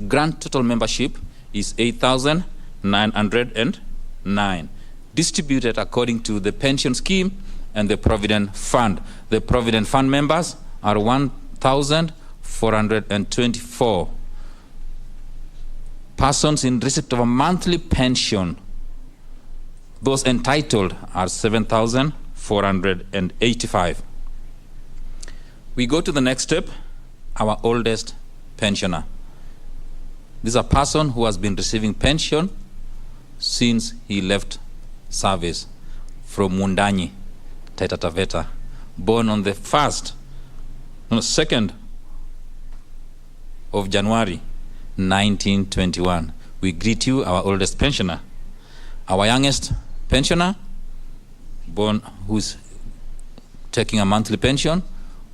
Grand total membership is 8,909, distributed according to the pension scheme and the provident fund. The provident fund members are 1,424. Persons in receipt of a monthly pension, those entitled are 7,485. We go to the next step, our oldest pensioner. This is a person who has been receiving pension since he left service from Mundanyi, Taita Taveta, born on the 2nd of January 1921. We greet you, our oldest pensioner. Our youngest pensioner, born, who's taking a monthly pension,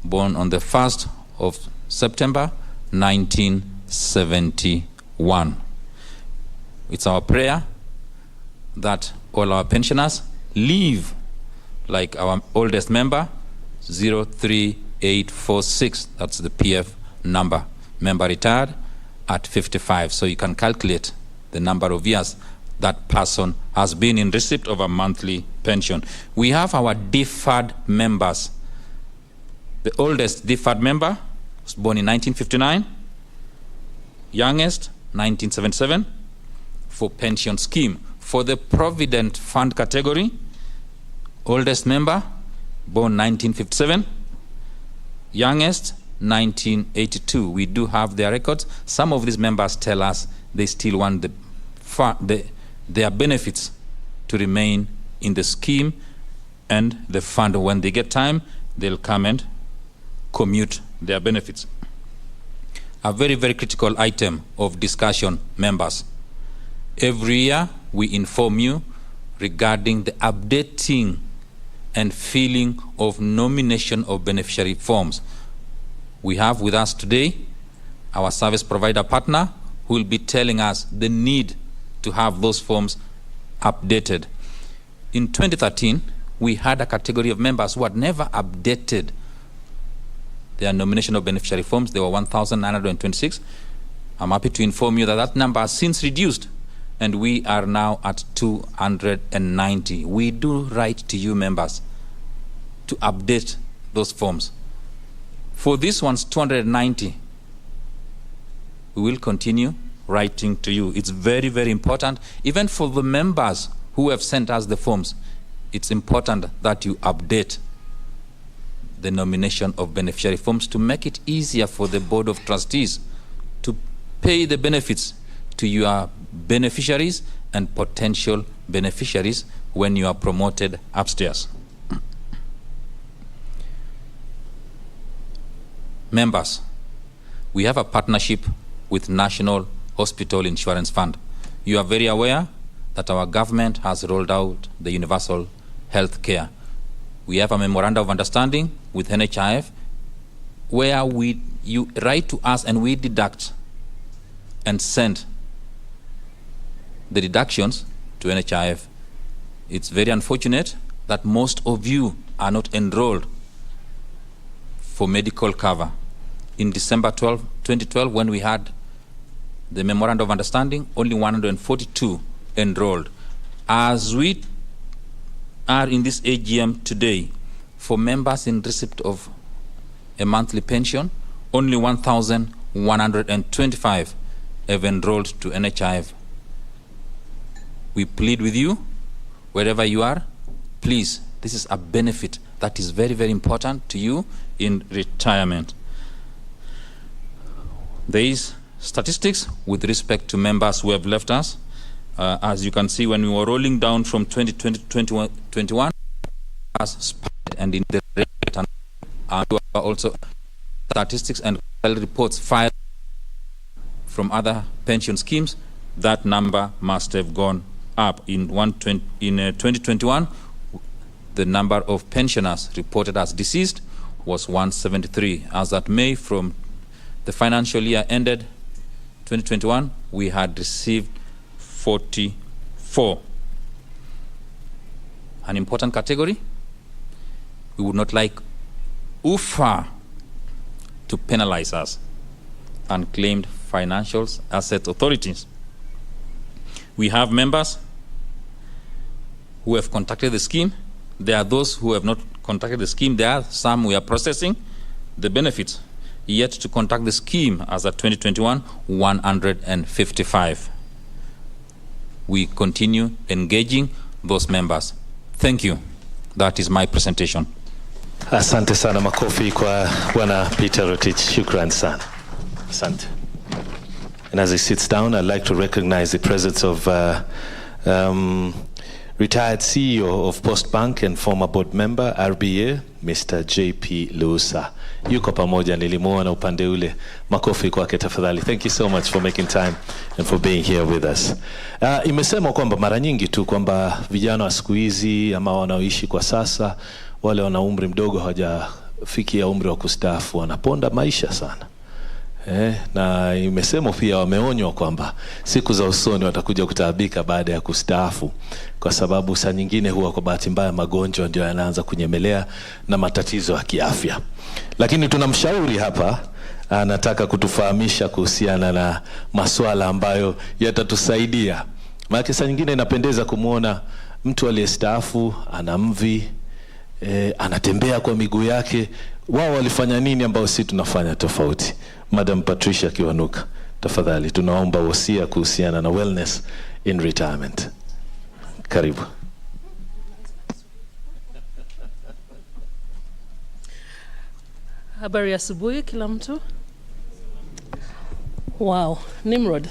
born on the 1st of September 1971. It's our prayer that all our pensioners live like our oldest member, 03846. That's the PF number. Member retired at 55. So you can calculate the number of years that person has been in receipt of a monthly pension. We have our deferred members. The oldest deferred member was born in 1959, youngest 1977, for pension scheme. For the Provident Fund category, oldest member born 1957, youngest 1982. We do have their records. Some of these members tell us they still want their benefits to remain in the scheme and the fund. When they get time, they'll come and commute their benefits. A very, very critical item of discussion, members. Every year, we inform you regarding the updating and filling of nomination of beneficiary forms. We have with us today our service provider partner who will be telling us the need to have those forms updated. In 2013, we had a category of members who had never updated their nomination of beneficiary forms. There were 1,926. I'm happy to inform you that that number has since reduced, and we are now at 290. We do write to you, members, to update those forms. For this one's 290, we will continue writing to you. It's very, very important. Even for the members who have sent us the forms, it's important that you update the nomination of beneficiary forms to make it easier for the Board of Trustees to pay the benefits to your beneficiaries and potential beneficiaries when you are promoted upstairs. Members, we have a partnership with National Hospital Insurance Fund. You are very aware that our government has rolled out the universal health care. We have a memorandum of understanding with NHIF where you write to us and we deduct and send the deductions to NHIF. It's very unfortunate that most of you are not enrolled for medical cover. In December 2012, when we had the memorandum of understanding, only 142 enrolled. As we are in this AGM today, for members in receipt of a monthly pension, only 1,125 have enrolled to NHIF. We plead with you, wherever you are, please, this is a benefit that is very, very important to you in retirement. There is statistics with respect to members who have left us. As you can see, when we were rolling down from 2020 to 2021, and in the rate, and also statistics and reports filed from other pension schemes, that number must have gone up. In 2021, the number of pensioners reported as deceased was 173. As at May, from the financial year ended 2021, we had received 44. An important category. We would not like UFA to penalize us, unclaimed financial asset authorities. We have members who have contacted the scheme. There are those who have not contacted the scheme. There are some we are processing the benefits yet to contact the scheme. As of 2021, 155. We continue engaging those members. Thank you. That is my presentation. Asante sana, makofi kwa Bwana Peter Rotich. Shukran sana. Asante. And as he sits down, I'd like to recognize the presence of retired CEO of Post Bank and former board member RBA, Mr. JP Lusa. Yuko pamoja, nilimuona upande ule. Makofi kwake tafadhali. Thank you so much for making time and for being here with us. Imesema kwamba mara nyingi tu kwamba vijana wa siku hizi ama wanaoishi kwa sasa, wale wana umri mdogo hawajafikia umri wa kustaafu, wanaponda maisha sana. Na imesema pia wameonywa kwamba siku za usoni watakuja kutaabika baada ya kustaafu, kwa sababu saa nyingine huwa kwa bahati mbaya magonjwa ndio yanaanza kunyemelea na matatizo ya kiafya. Lakini tunamshauri hapa, anataka kutufahamisha kuhusiana na masuala ambayo yatatusaidia. Maana saa nyingine inapendeza kumuona mtu aliyestaafu ana mvi, anatembea kwa miguu yake. Wao walifanya nini ambao sisi tunafanya tofauti? Madam Patricia Kiwanuka, tafadhali tunaomba wasia kuhusiana na wellness in retirement. Karibu. Habari ya asubuhi kila mtu. Wow, Nimrod.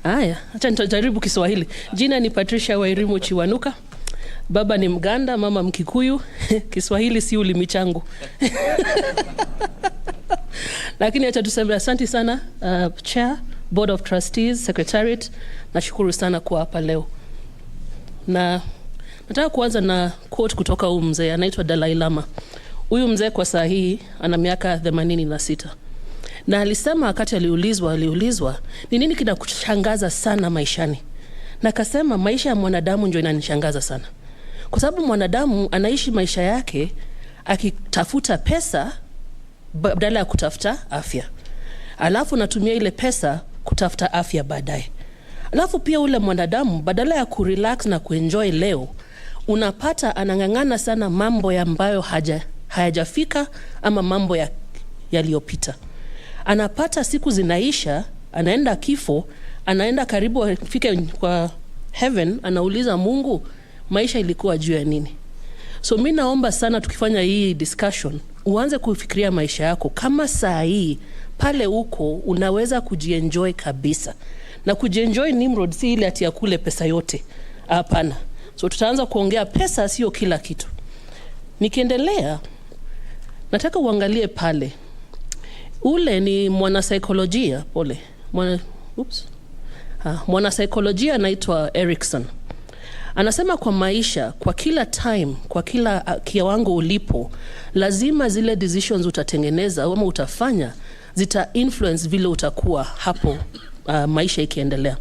Aya, acha nitajaribu Kiswahili. Jina ni Patricia Wairimu Chiwanuka. Baba ni Mganda, mama Mkikuyu. Kiswahili si ulimi changu. Lakini acha tuseme asante sana Chair, Board of Trustees, Secretariat. Nashukuru sana kwa hapa leo. Na nataka kuanza na quote kutoka huyu mzee anaitwa Dalai Lama. Huyu mzee kwa saa hii ana miaka 86. Na alisema wakati aliulizwa ni nini kinakushangaza sana maishani? Na akasema maisha ya mwanadamu ndio inanishangaza sana. Kwa sababu mwanadamu anaishi maisha yake akitafuta pesa badala ya kutafuta afya. Alafu natumia ile pesa kutafuta afya baadaye. Alafu pia ule mwanadamu badala ya kurelax na kuenjoy leo, unapata anangangana sana mambo ambayo hayajafika ama mambo yaliyopita. Anapata siku zinaisha, anaenda kifo, anaenda karibu afike kwa heaven, anauliza Mungu, maisha ilikuwa juu ya nini? So mimi naomba sana tukifanya hii discussion, uanze kufikiria maisha yako kama saa hii pale uko unaweza kujienjoy kabisa. Na kujienjoy Nimrod si ile ati ya kule pesa yote. Hapana. So tutaanza kuongea pesa sio kila kitu. Nikiendelea, nataka uangalie pale. Ule ni mwanasaikolojia, mwanasaikolojia anaitwa Erickson. Anasema kwa maisha, kwa kila time, kwa kila kiwango ulipo, lazima zile decisions utatengeneza ama utafanya zita influence vile utakuwa hapo maisha ikiendelea.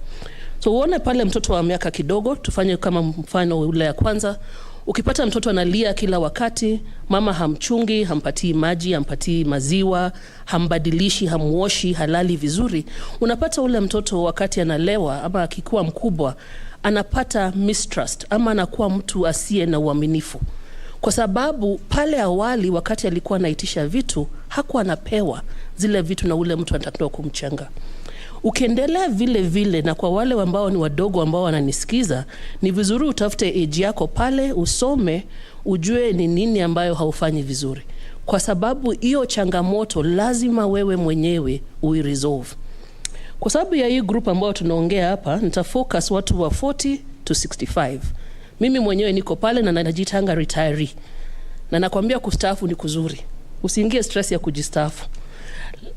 So uone pale mtoto wa miaka kidogo, tufanye kama mfano ule ya kwanza. Ukipata mtoto analia kila wakati, mama hamchungi, hampatii maji, hampatii maziwa, hambadilishi, hamwoshi, halali vizuri, unapata ule mtoto wakati analewa ama akikuwa mkubwa anapata mistrust ama anakuwa mtu asiye na uaminifu. Kwa sababu pale awali wakati alikuwa anaitisha vitu, hakuwa anapewa zile vitu na ule mtu anatakiwa kumchenga. Ukiendelea vile vile, na kwa wale ambao ni wadogo ambao wananisikiza, ni vizuri utafute age yako pale, usome, ujue ni nini ambayo haufanyi vizuri. Kwa sababu hiyo changamoto lazima wewe mwenyewe uiresolve. Kwa sababu ya hii group ambao tunaongea hapa, nitafocus watu wa 40 to 65. Mimi mwenyewe niko pale na najitanga retiree. Na nakwambia kustaafu ni kuzuri. Usiingie stress ya kujistaafu.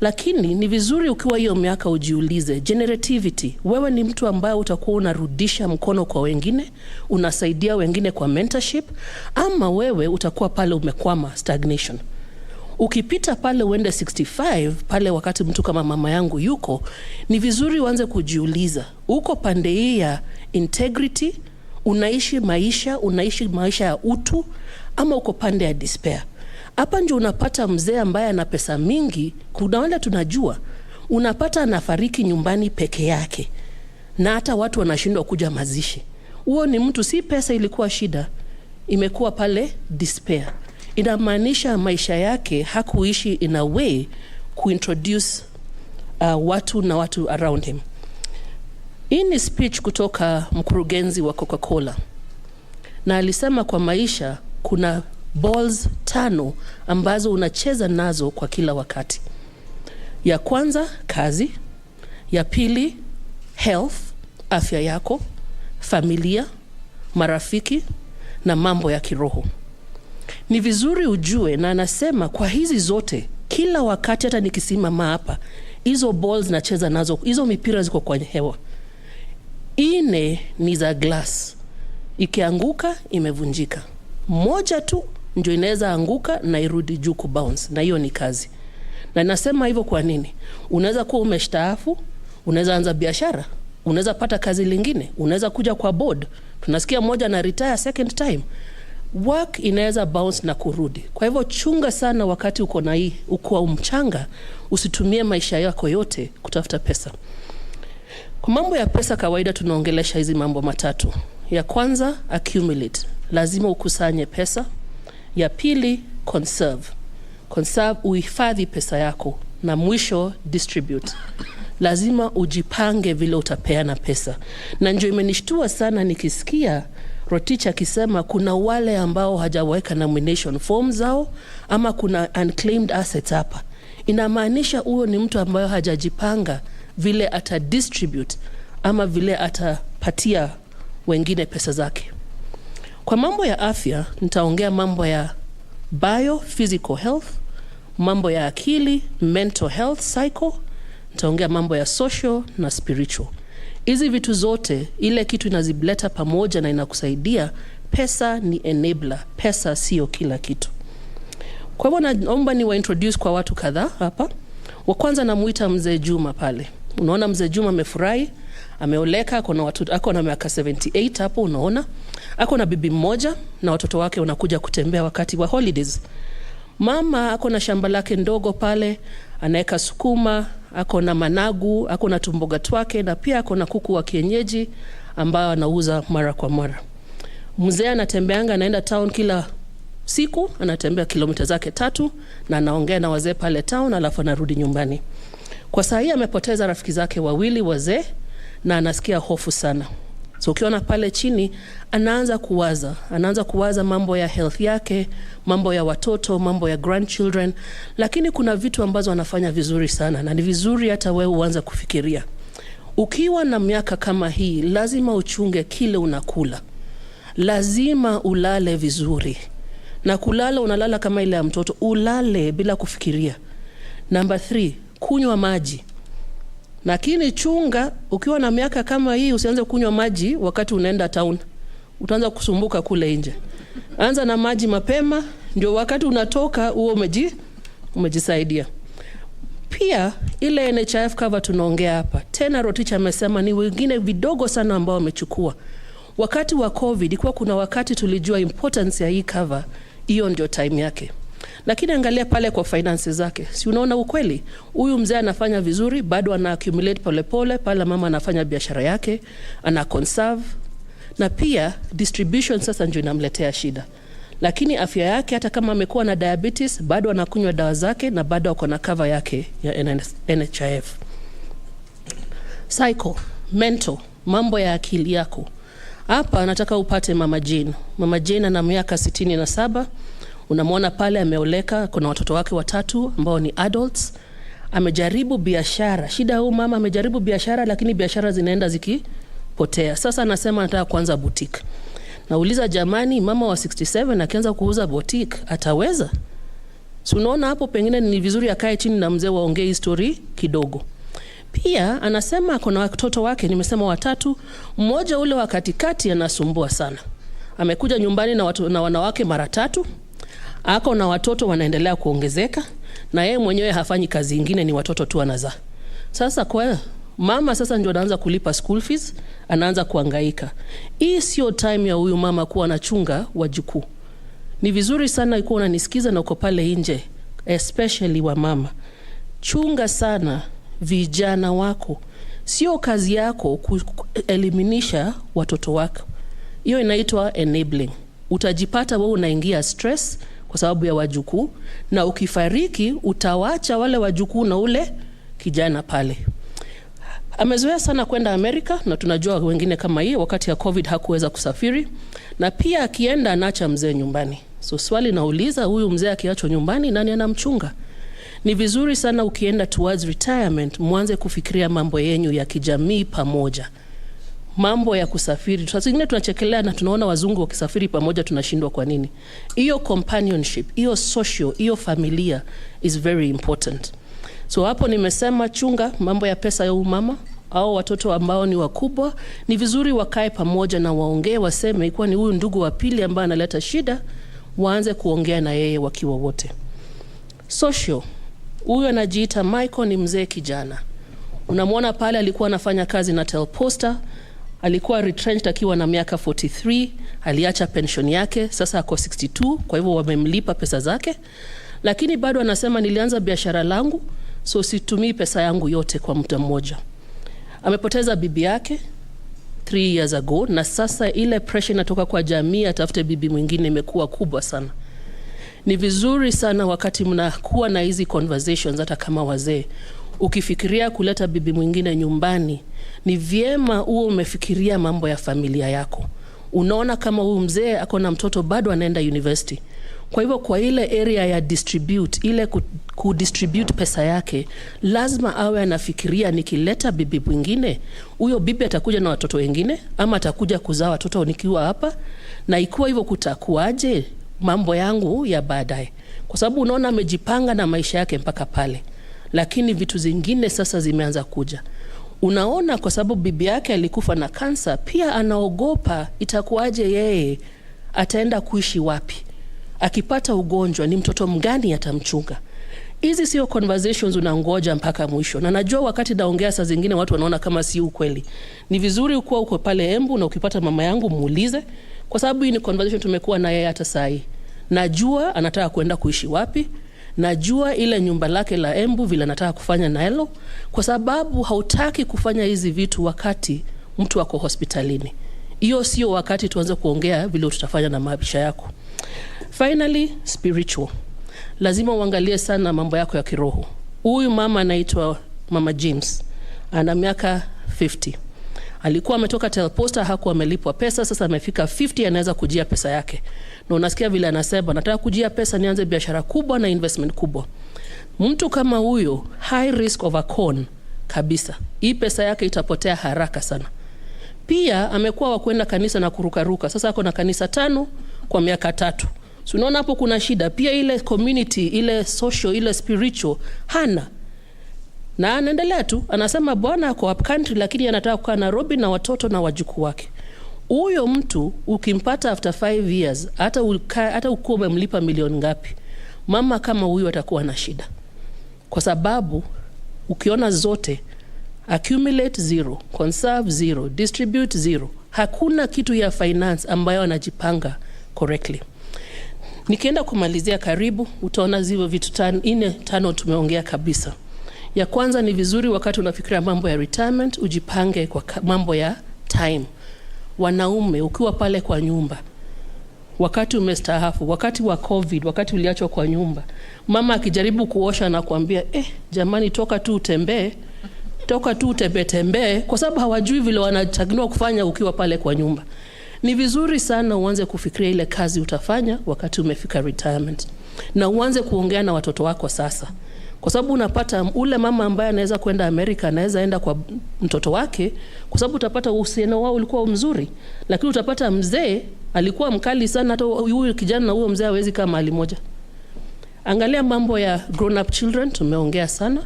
Lakini ni vizuri ukiwa hiyo miaka ujiulize, generativity, wewe ni mtu ambaye utakuwa unarudisha mkono kwa wengine, unasaidia wengine kwa mentorship, ama wewe utakuwa pale umekwama, stagnation. Ukipita pale uende 65, pale wakati mtu kama mama yangu yuko, ni vizuri uanze kujiuliza, uko pande hii ya integrity, unaishi maisha ya utu, ama uko pande ya despair. Hapa ndio unapata mzee ambaye ana pesa mingi, kuna wale tunajua, unapata anafariki nyumbani peke yake. Na hata watu wanashindwa kuja mazishi. Huo ni mtu, si pesa ilikuwa shida, imekuwa pale despair. Inamaanisha maisha yake hakuishi in a way kuintroduce watu around him. Hii ni speech kutoka mkurugenzi wa Coca-Cola. Na alisema kwa maisha kuna balls 5 ambazo unacheza nazo kwa kila wakati. Ya kwanza kazi, Ya pili, health, afya yako, familia, marafiki na mambo ya kiroho. Ni vizuri ujue, na anasema kwa hizi zote kila wakati, hata nikisimama hapa, hizo balls nacheza nazo, hizo mipira ziko kwenye hewa. 4 ni za glass. Ikianguka imevunjika. 1 tu ndio inaweza anguka na irudi juu kubounce, na hiyo ni kazi. Na nasema hivyo kwa nini? Unaweza kuwa umestaafu, unaweza anza biashara, unaweza pata kazi lingine, unaweza kuja kwa board. Tunasikia mmoja na retire second time. Work inaweza bounce na kurudi. Kwa hivyo chunga sana wakati uko na hii, uko mchanga, usitumie maisha yako yote kutafuta pesa. Kwa mambo ya pesa kawaida tunaongelesha hizi mambo matatu. Ya kwanza, accumulate. Lazima ukusanye pesa. Ya pili, conserve. Conserve, uhifadhi pesa yako. Na mwisho, distribute. Lazima ujipange vile utapeana pesa. Na ndio imenishtua sana nikisikia Rotich akisema kuna wale ambao hajaweka nomination form zao ama kuna unclaimed assets hapa. Inamaanisha huyo ni mtu ambaye hajajipanga vile ata distribute ama vile atapatia wengine pesa zake. Kwa mambo ya afya, nitaongea mambo ya biophysical health, mambo ya akili, mental health, psycho, nitaongea mambo ya social na spiritual. Hizi vitu zote, ile kitu inazibleta pamoja na inakusaidia. Pesa ni enabler, pesa sio kila kitu. Kwa hivyo naomba ni introduce kwa watu kadhaa hapa. Wa kwanza namuita Mzee Juma pale. Unaona Mzee Juma amefurahi, ameoleka, ako na watoto, ako na miaka 78 hapo, unaona. Ako na bibi mmoja na watoto wake wanakuja kutembea wakati wa holidays. Mama ako na shamba lake ndogo pale, anaeka sukuma, ako na managu, ako na tumboga twake, na pia ako na kuku wa kienyeji ambao anauza mara kwa mara. Mzee anatembeanga, anaenda town kila siku, anatembea kilomita zake 3 na anaongea na wazee pale town, alafu anarudi nyumbani. Kwa saa hii amepoteza rafiki zake wawili wazee na anasikia hofu sana. So ukiona pale chini anaanza kuwaza mambo ya health yake, mambo ya watoto, mambo ya grandchildren, lakini kuna vitu ambazo anafanya vizuri sana na ni vizuri hata wewe uanze kufikiria. Ukiwa na miaka kama hii, lazima uchunge kile unakula. Lazima ulale vizuri. Na kulala unalala kama ile ya mtoto, ulale bila kufikiria. Number 3, kunywa maji. Lakini chunga, ukiwa na miaka kama hii usianze kunywa maji wakati unaenda town. Utaanza kusumbuka kule nje. Anza na maji mapema, ndio wakati unatoka uwe umejisaidia. Pia ile NHIF cover tunaongea hapa. Tena Rotich amesema ni wengine vidogo sana ambao wamechukua. Wakati wa COVID ilikuwa kuna wakati tulijua importance ya hii cover, hiyo ndio time yake. Lakini angalia pale kwa finances zake. Si unaona ukweli? Huyu mzee anafanya vizuri, bado ana accumulate pole pale mama anafanya biashara yake, ana conserve. Na pia distribution sasa ndio inamletea shida. Lakini afya yake, hata kama amekuwa na diabetes, bado anakunywa dawa zake na bado ako na cover yake ya NHIF. Psycho, mental, mambo ya akili yako. Hapa nataka upate Mama Jane. Mama Jane ana miaka 67. Unamwona pale ameoleka, kuna watoto wake 3 ambao ni adults. Amejaribu biashara. Shida huyu mama amejaribu biashara, lakini biashara zinaenda zikipotea. Sasa anasema anataka kuanza boutique. Nauliza jamani, mama wa 67 akianza kuuza boutique ataweza? Si unaona hapo pengine ni vizuri akae chini na mzee waongee history kidogo. Pia anasema kuna watoto wake, nimesema 3, mmoja ule wa katikati anasumbua sana. Amekuja nyumbani na wanawake mara 3. Ako na watoto wanaendelea kuongezeka na yeye mwenyewe hafanyi kazi nyingine, ni watoto tu anazaa. Sasa kwa mama sasa ndio anaanza kulipa school fees, anaanza kuhangaika. Hii sio time ya huyu mama kuwa anachunga wajukuu. Ni vizuri sana ikuwa unanisikiza na uko pale nje, especially wa mama. Chunga sana vijana wako. Sio kazi yako kueliminisha watoto wako. Hiyo inaitwa enabling. Utajipata wewe unaingia stress kwa sababu ya wajukuu, na ukifariki utawacha wale wajukuu na ule kijana pale. Amezoea sana kwenda Amerika, na tunajua wengine kama hii wakati ya COVID hakuweza kusafiri, na pia akienda anaacha mzee nyumbani. So swali nauliza, huyu mzee akiachwa nyumbani nani anamchunga? Ni vizuri sana ukienda towards retirement mwanze kufikiria mambo yenyu ya kijamii pamoja. Mambo ya kusafiri. Sasa zingine tunachekelea na tunaona wazungu wakisafiri pamoja tunashindwa kwa nini? Hiyo companionship, hiyo social, hiyo familia is very important. So hapo nimesema chunga mambo ya pesa ya umama au watoto ambao ni wakubwa, ni vizuri wakae pamoja na waongee, waseme ikuwa ni huyu ndugu wa pili ambaye analeta shida, waanze kuongea na yeye wakiwa wote. Social, huyu anajiita Michael, ni mzee kijana. Unamwona pale alikuwa anafanya kazi na Telposta, alikuwa retrenched akiwa na miaka 43, aliacha pension yake, sasa ako 62, kwa hivyo wamemlipa pesa zake. Lakini bado anasema nilianza biashara langu, so situmii pesa yangu yote kwa muda mmoja. Amepoteza bibi yake 3 years ago, na sasa ile pressure inatoka kwa jamii atafute bibi mwingine imekuwa kubwa sana. Ni vizuri sana wakati mnakuwa na hizi conversations, hata kama wazee, ukifikiria kuleta bibi mwingine nyumbani, ni vyema uwe umefikiria mambo ya familia yako. Unaona kama huyu mzee ako na mtoto bado anaenda university. Kwa hivyo kwa ile area ya distribute, ile kudistribute pesa yake, lazima awe anafikiria nikileta bibi mwingine, huyo bibi atakuja na watoto wengine ama atakuja kuzaa watoto nikiwa hapa, na ikiwa hivyo kutakuaje mambo yangu ya baadaye. Kwa sababu unaona amejipanga na maisha yake mpaka pale. Lakini vitu zingine sasa zimeanza kuja. Unaona kwa sababu bibi yake alikufa na kansa, pia anaogopa itakuaje yeye, ataenda kuishi wapi? Akipata ugonjwa ni mtoto mgani atamchunga? Hizi sio conversations unangoja mpaka mwisho. Na najua wakati naongea saa zingine watu wanaona kama si ukweli. Ni vizuri ukuwa uko pale Embu na ukipata mama yangu muulize, kwa sababu hii ni conversation tumekuwa na yeye hata saa hii. Najua anataka kwenda kuishi wapi. Najua ile nyumba lake la Embu vile anataka kufanya naelo, kwa sababu hautaki kufanya hizi vitu wakati mtu wako hospitalini. Hiyo sio wakati tuanze kuongea vile tutafanya na maisha yako. Finally, spiritual. Lazima uangalie sana mambo yako ya kiroho. Huyu mama anaitwa Mama James, ana miaka 50. Alikuwa ametoka Telposta, hakuwa amelipwa pesa, sasa amefika 50, anaweza kujia pesa yake. Na unasikia vile anasema nataka kujia pesa nianze biashara kubwa na investment kubwa. Mtu kama huyo, high risk of a con kabisa. Hii pesa yake itapotea haraka sana. Pia amekuwa wa kwenda kanisa na kurukaruka. Sasa ako na kanisa 5 kwa miaka 3. So unaona hapo kuna shida. Pia ile community, ile social, ile spiritual hana. Na anaendelea tu, anasema bwana ako up country lakini anataka kukaa Nairobi na watoto na wajukuu wake. Huyo mtu ukimpata after 5 years, hata ukua umemlipa milioni ngapi, mama kama huyo atakuwa na shida. Kwa sababu ukiona zote, accumulate 0, conserve 0, distribute 0, hakuna kitu ya finance ambayo anajipanga correctly. Nikienda kumalizia karibu, utaona ziwe vitu 4-5 tumeongea kabisa. Ya kwanza ni vizuri wakati unafikiria mambo ya retirement, ujipange kwa mambo ya time. Wanaume, ukiwa pale kwa nyumba, wakati umestaafu, wakati wa COVID, wakati uliachwa kwa nyumba, mama akijaribu kuosha na kuambia jamani toka tu utembee, toka tu tembee, kwa sababu hawajui vile wanatakiwa kufanya ukiwa pale kwa nyumba. Ni vizuri sana uanze kufikiria ile kazi utafanya wakati umefika retirement. Na uanze kuongea na watoto wako sasa. Kwa sababu unapata ule mama ambaye anaweza kwenda Amerika, anaweza enda kwa mtoto wake, kwa sababu utapata uhusiano wao ulikuwa mzuri. Lakini utapata mzee alikuwa mkali sana, hata huyu kijana na huyo mzee hawezi kama mahali moja. Angalia mambo ya grown up children, tumeongea sana.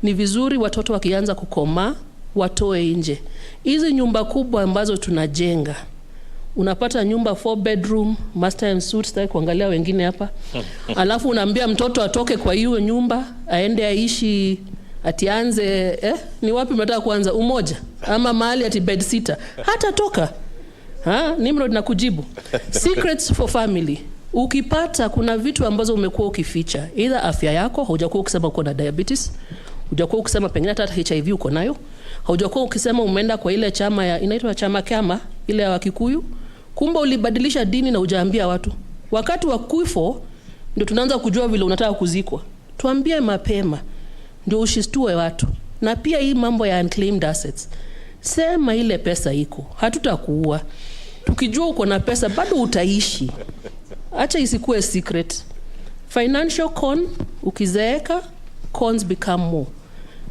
Ni vizuri watoto wakianza kukomaa watoe nje. Hizi nyumba kubwa ambazo tunajenga, unapata nyumba 4 bedroom, master and suite, sitaki kuangalia wengine hapa. Alafu unaambia mtoto atoke kwa hiyo nyumba, aende aishi atianze ni wapi mnataka kuanza Umoja ama mahali ati bed sitter. Hata toka. Nimrod na kujibu. Secrets for family. Ukipata kuna vitu ambazo umekuwa ukificha. Either afya yako, hujakuwa ukisema uko na diabetes, hujakuwa ukisema pengine hata HIV uko nayo, hujakuwa ukisema umeenda kwa ile chama ya inaitwa chama kama ile ya Wakikuyu, kumbe ulibadilisha dini na hujaambia watu. Wakati wa kifo ndio tunaanza kujua vile unataka kuzikwa. Tuambie mapema ndio ushistue watu. Na pia hii mambo ya unclaimed assets, sema ile pesa iko, hatutakuua. Tukijua uko na pesa bado utaishi. Acha isikuwe secret. Financial con, ukizeeka cons become more.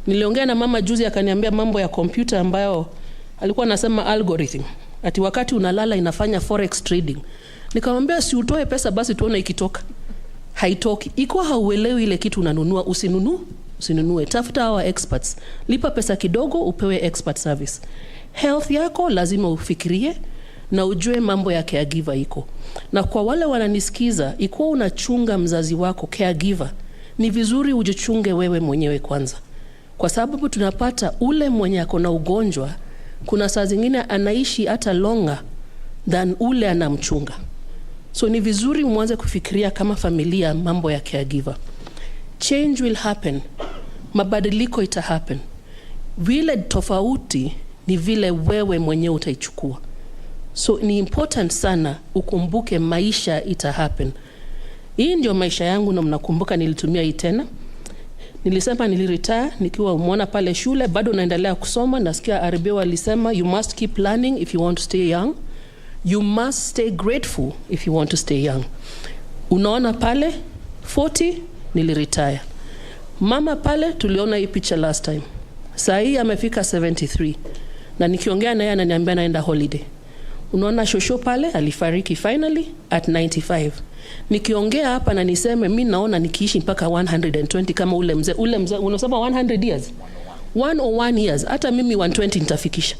Niliongea na mama juzi akaniambia mambo ya computer ambayo alikuwa anasema algorithm. Ati wakati unalala inafanya forex trading. Nikamwambia si utoe pesa basi tuone ikitoka. Haitoki. Iko hauelewi ile kitu unanunua usinunue. Tafuta hawa experts. Lipa pesa kidogo upewe expert service. Health yako lazima ufikirie na ujue mambo ya caregiver iko. Na kwa wale wananisikiza, ikuwa unachunga mzazi wako caregiver, ni vizuri ujichunge wewe mwenyewe kwanza. Kwa sababu tunapata ule mwenye ako na ugonjwa, kuna saa zingine anaishi hata longer than ule anamchunga. So ni vizuri mwanze kufikiria kama familia mambo ya caregiver. Change will happen. Mabadiliko ita happen. Vile tofauti ni vile wewe mwenyewe utaichukua. So ni important sana ukumbuke maisha ita happen. Hii ndio maisha yangu na mnakumbuka nilitumia hii tena. Nilisema niliretire nikiwa umeona pale shule bado naendelea kusoma. Nasikia RB walisema you must keep learning if you want to stay young. You must stay grateful if you want to stay young. Unaona pale 40 niliretire. Mama pale tuliona hii picha last time. Saa hii amefika 73. Na nikiongea na yeye ananiambia naenda holiday. Unaona shosho pale alifariki finally at 95. Nikiongea hapa na niseme mimi naona nikiishi mpaka 120 kama ule mzee unasema 100 years. 101 years hata mimi 120 nitafikisha.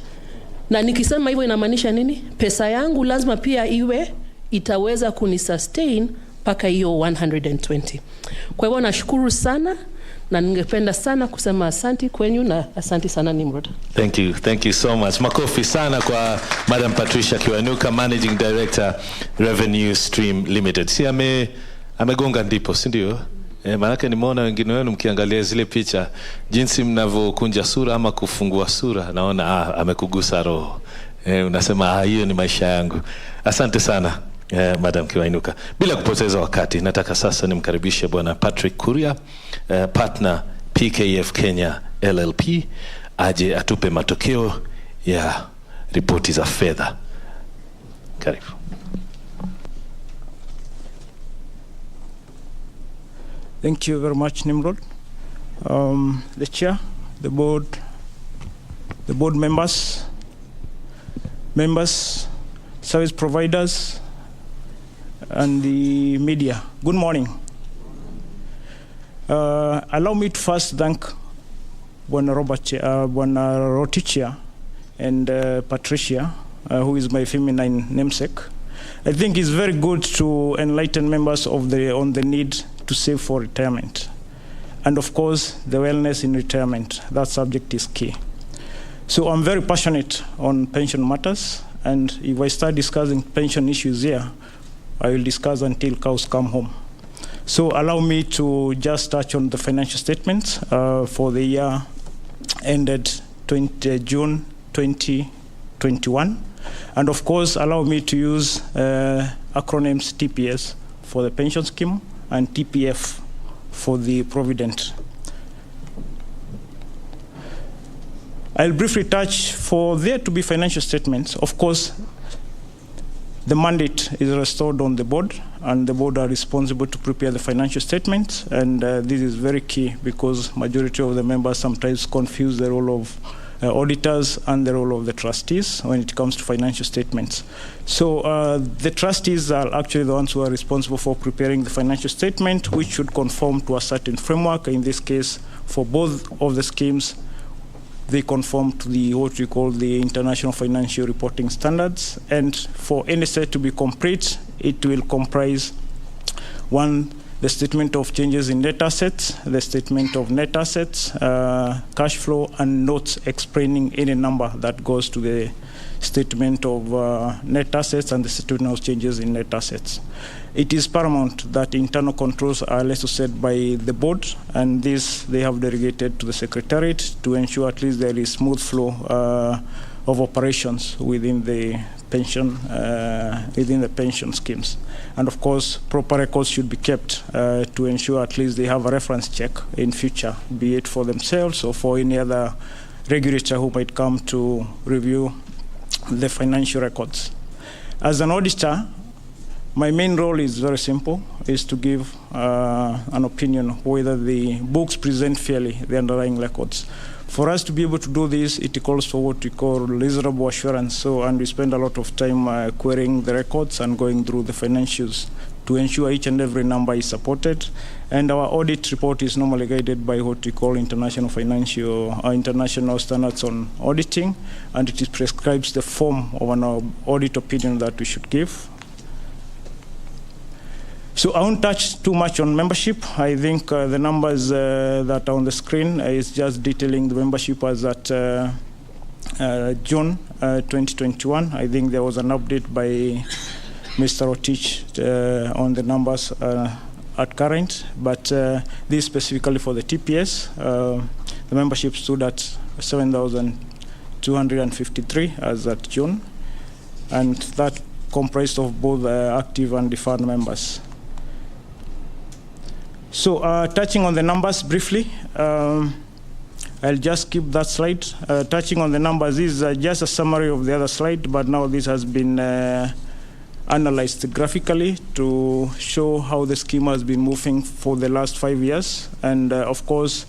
Na nikisema hivyo inamaanisha nini? Pesa yangu lazima pia iwe itaweza kunisustain mpaka hiyo 120. Kwa hivyo nashukuru sana na ningependa sana kusema asante kwenyu na asante sana Nimrod. Thank you so much. Makofi sana kwa Madam Patricia Kiwanuka, Managing Director Revenue Stream Limited. Si amegonga ndipo, si ndio? Maana nimeona wengine wenu mkiangalia zile picha jinsi mnavyokunja sura ama kufungua sura naona amekugusa roho. Unasema hiyo ni maisha yangu. Asante sana Madam Kiwainuka. Bila kupoteza wakati nataka sasa nimkaribishe Bwana Patrick Kuria, partner PKF Kenya LLP, aje atupe matokeo ya ripoti za fedha. Karibu. Thank you very much, Nimrod. The chair, the board members, service providers, and the media. Good morning. Allow me to first thank Bwana Rotichia and Patricia, who is my feminine namesake. I think it's very good to enlighten members on the need to save for retirement. And of course, the wellness in retirement. That subject is key. So I'm very passionate on pension matters, and if I start discussing pension issues here, I will discuss until cows come home. So allow me to just touch on the financial statements for the year ended June 2021. And of course, allow me to use acronyms TPS for the pension scheme and TPF for the provident. I'll briefly touch for there to be financial statements. Of course, the mandate is restored on the board, and the board are responsible to prepare the financial statements. And this is very key because majority of the members sometimes confuse the role of auditors and the role of the trustees when it comes to financial statements. So the trustees are actually the ones who are responsible for preparing the financial statement, which should conform to a certain framework. In this case, for both of the schemes, they conform to what we call the International Financial Reporting Standards. And for any set to be complete, it will comprise one, the statement of changes in net assets, the statement of net assets, cash flow, and notes explaining any number that goes to the statement of net assets and the statement of changes in net assets. It is paramount that internal controls are less set by the board, and this they have delegated to the Secretariat to ensure at least there is smooth flow of operations within the pension schemes. And of course, proper records should be kept to ensure at least they have a reference check in future, be it for themselves or for any other regulator who might come to review the financial records. As an auditor, My main role is very simple, is to give an opinion whether the books present fairly the underlying records. For us to be able to do this, it calls for what we call reasonable assurance. So, and we spend a lot of time querying the records and going through the financials to ensure each and every number is supported. And our audit report is normally guided by what we call international standards on auditing, and it prescribes the form of an audit opinion that we should give. So I won't touch too much on membership. I think the numbers that are on the screen is just detailing the membership as at June 2021. I think there was an update by Mr. Rotich on the numbers at current, but this specifically for the TPS, the membership stood at 7,253 as at June, and that comprised of both active and deferred members. So touching on the numbers briefly, I'll just skip that slide. Touching on the numbers, this is just a summary of the other slide, but now this has been analyzed graphically to show how the scheme has been moving for the last 5 years. And of course,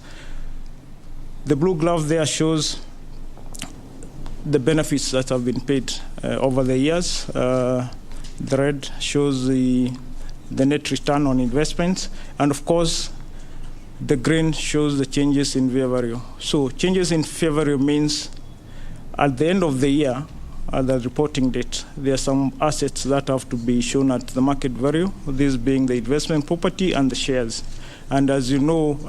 the blue glove there shows the benefits that have been paid over the years. The red shows the net return on investments, and of course the green shows the changes in fair value. So changes in fair value means at the end of the year, at the reporting date, there are some assets that have to be shown at the market value, this being the investment property and the shares. And as you know,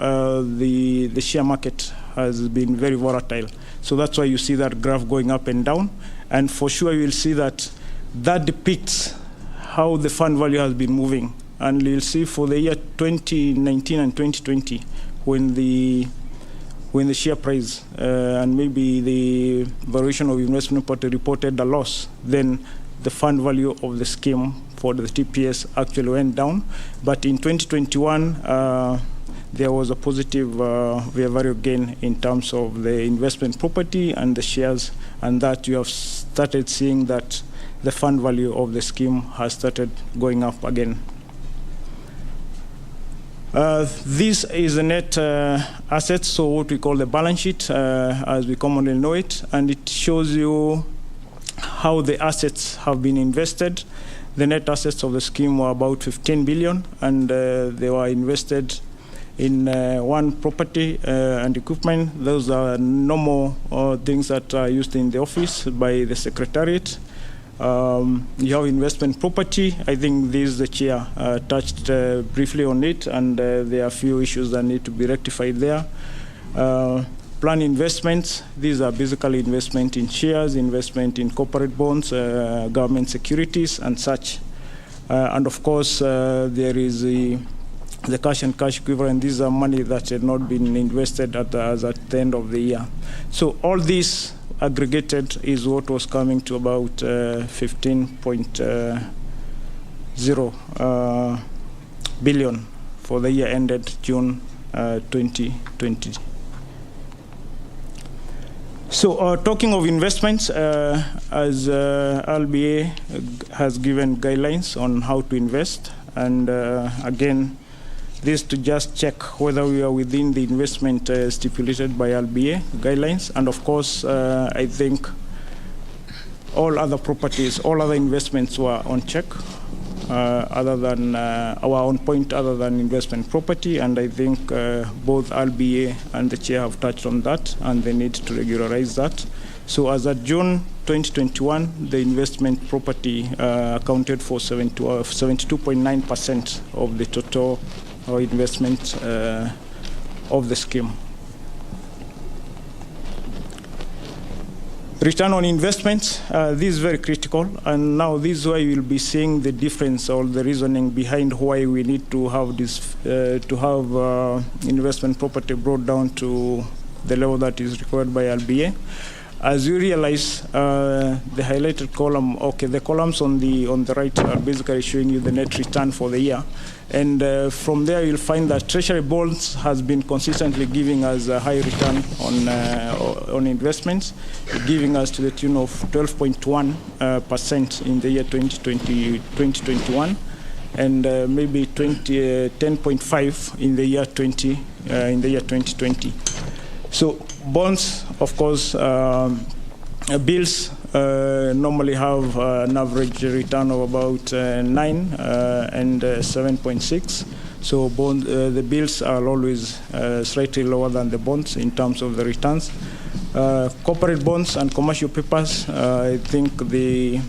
the share market has been very volatile. So that's why you see that graph going up and down. And for sure, you will see that depicts how the fund value has been moving. And you'll see for the year 2019 and 2020, when the share price and maybe the valuation of investment property reported a loss, then the fund value of the scheme for the TPS actually went down. But in 2021, there was a positive fair value gain in terms of the investment property and the shares, and that you have started seeing that the fund value of the scheme has started going up again. This is the net assets, so what we call the balance sheet, as we commonly know it, and it shows you how the assets have been invested. The net assets of the scheme were about 15 billion, and they were invested in one property and equipment. Those are normal things that are used in the office by the secretariat. You have investment property. I think this the chair touched briefly on it, and there are a few issues that need to be rectified there. Plan investments, these are basically investment in shares, investment in corporate bonds, government securities and such. And of course, there is the cash and cash equivalent. These are money that had not been invested as at the end of the year. So all this aggregated is what was coming to about 15.0 billion for the year ended June 2020. So talking of investments, as LBA has given guidelines on how to invest, and again, this to just check whether we are within the investment stipulated by LBA guidelines. And of course, I think all other properties, all other investments were on check, other than our own point, other than investment property. And I think both LBA and the chair have touched on that, and they need to regularize that. So as of June 2021, the investment property accounted for 72.9% of the total investment of the scheme. Return on investment, this is very critical, and now this is why you will be seeing the difference or the reasoning behind why we need to have this, investment property brought down to the level that is required by LBA. As you realize, the highlighted column, okay, the columns on the right are basically showing you the net return for the year. And from there, you'll find that Treasury bonds has been consistently giving us a high return on investments, giving us to the tune of 12.1% in the year 2021, and maybe 10.5 in the year 2020. So bonds, of course, bills normally have an average return of about 9 and 7.6. So the bills are always slightly lower than the bonds in terms of the returns. Corporate bonds and commercial papers, I think the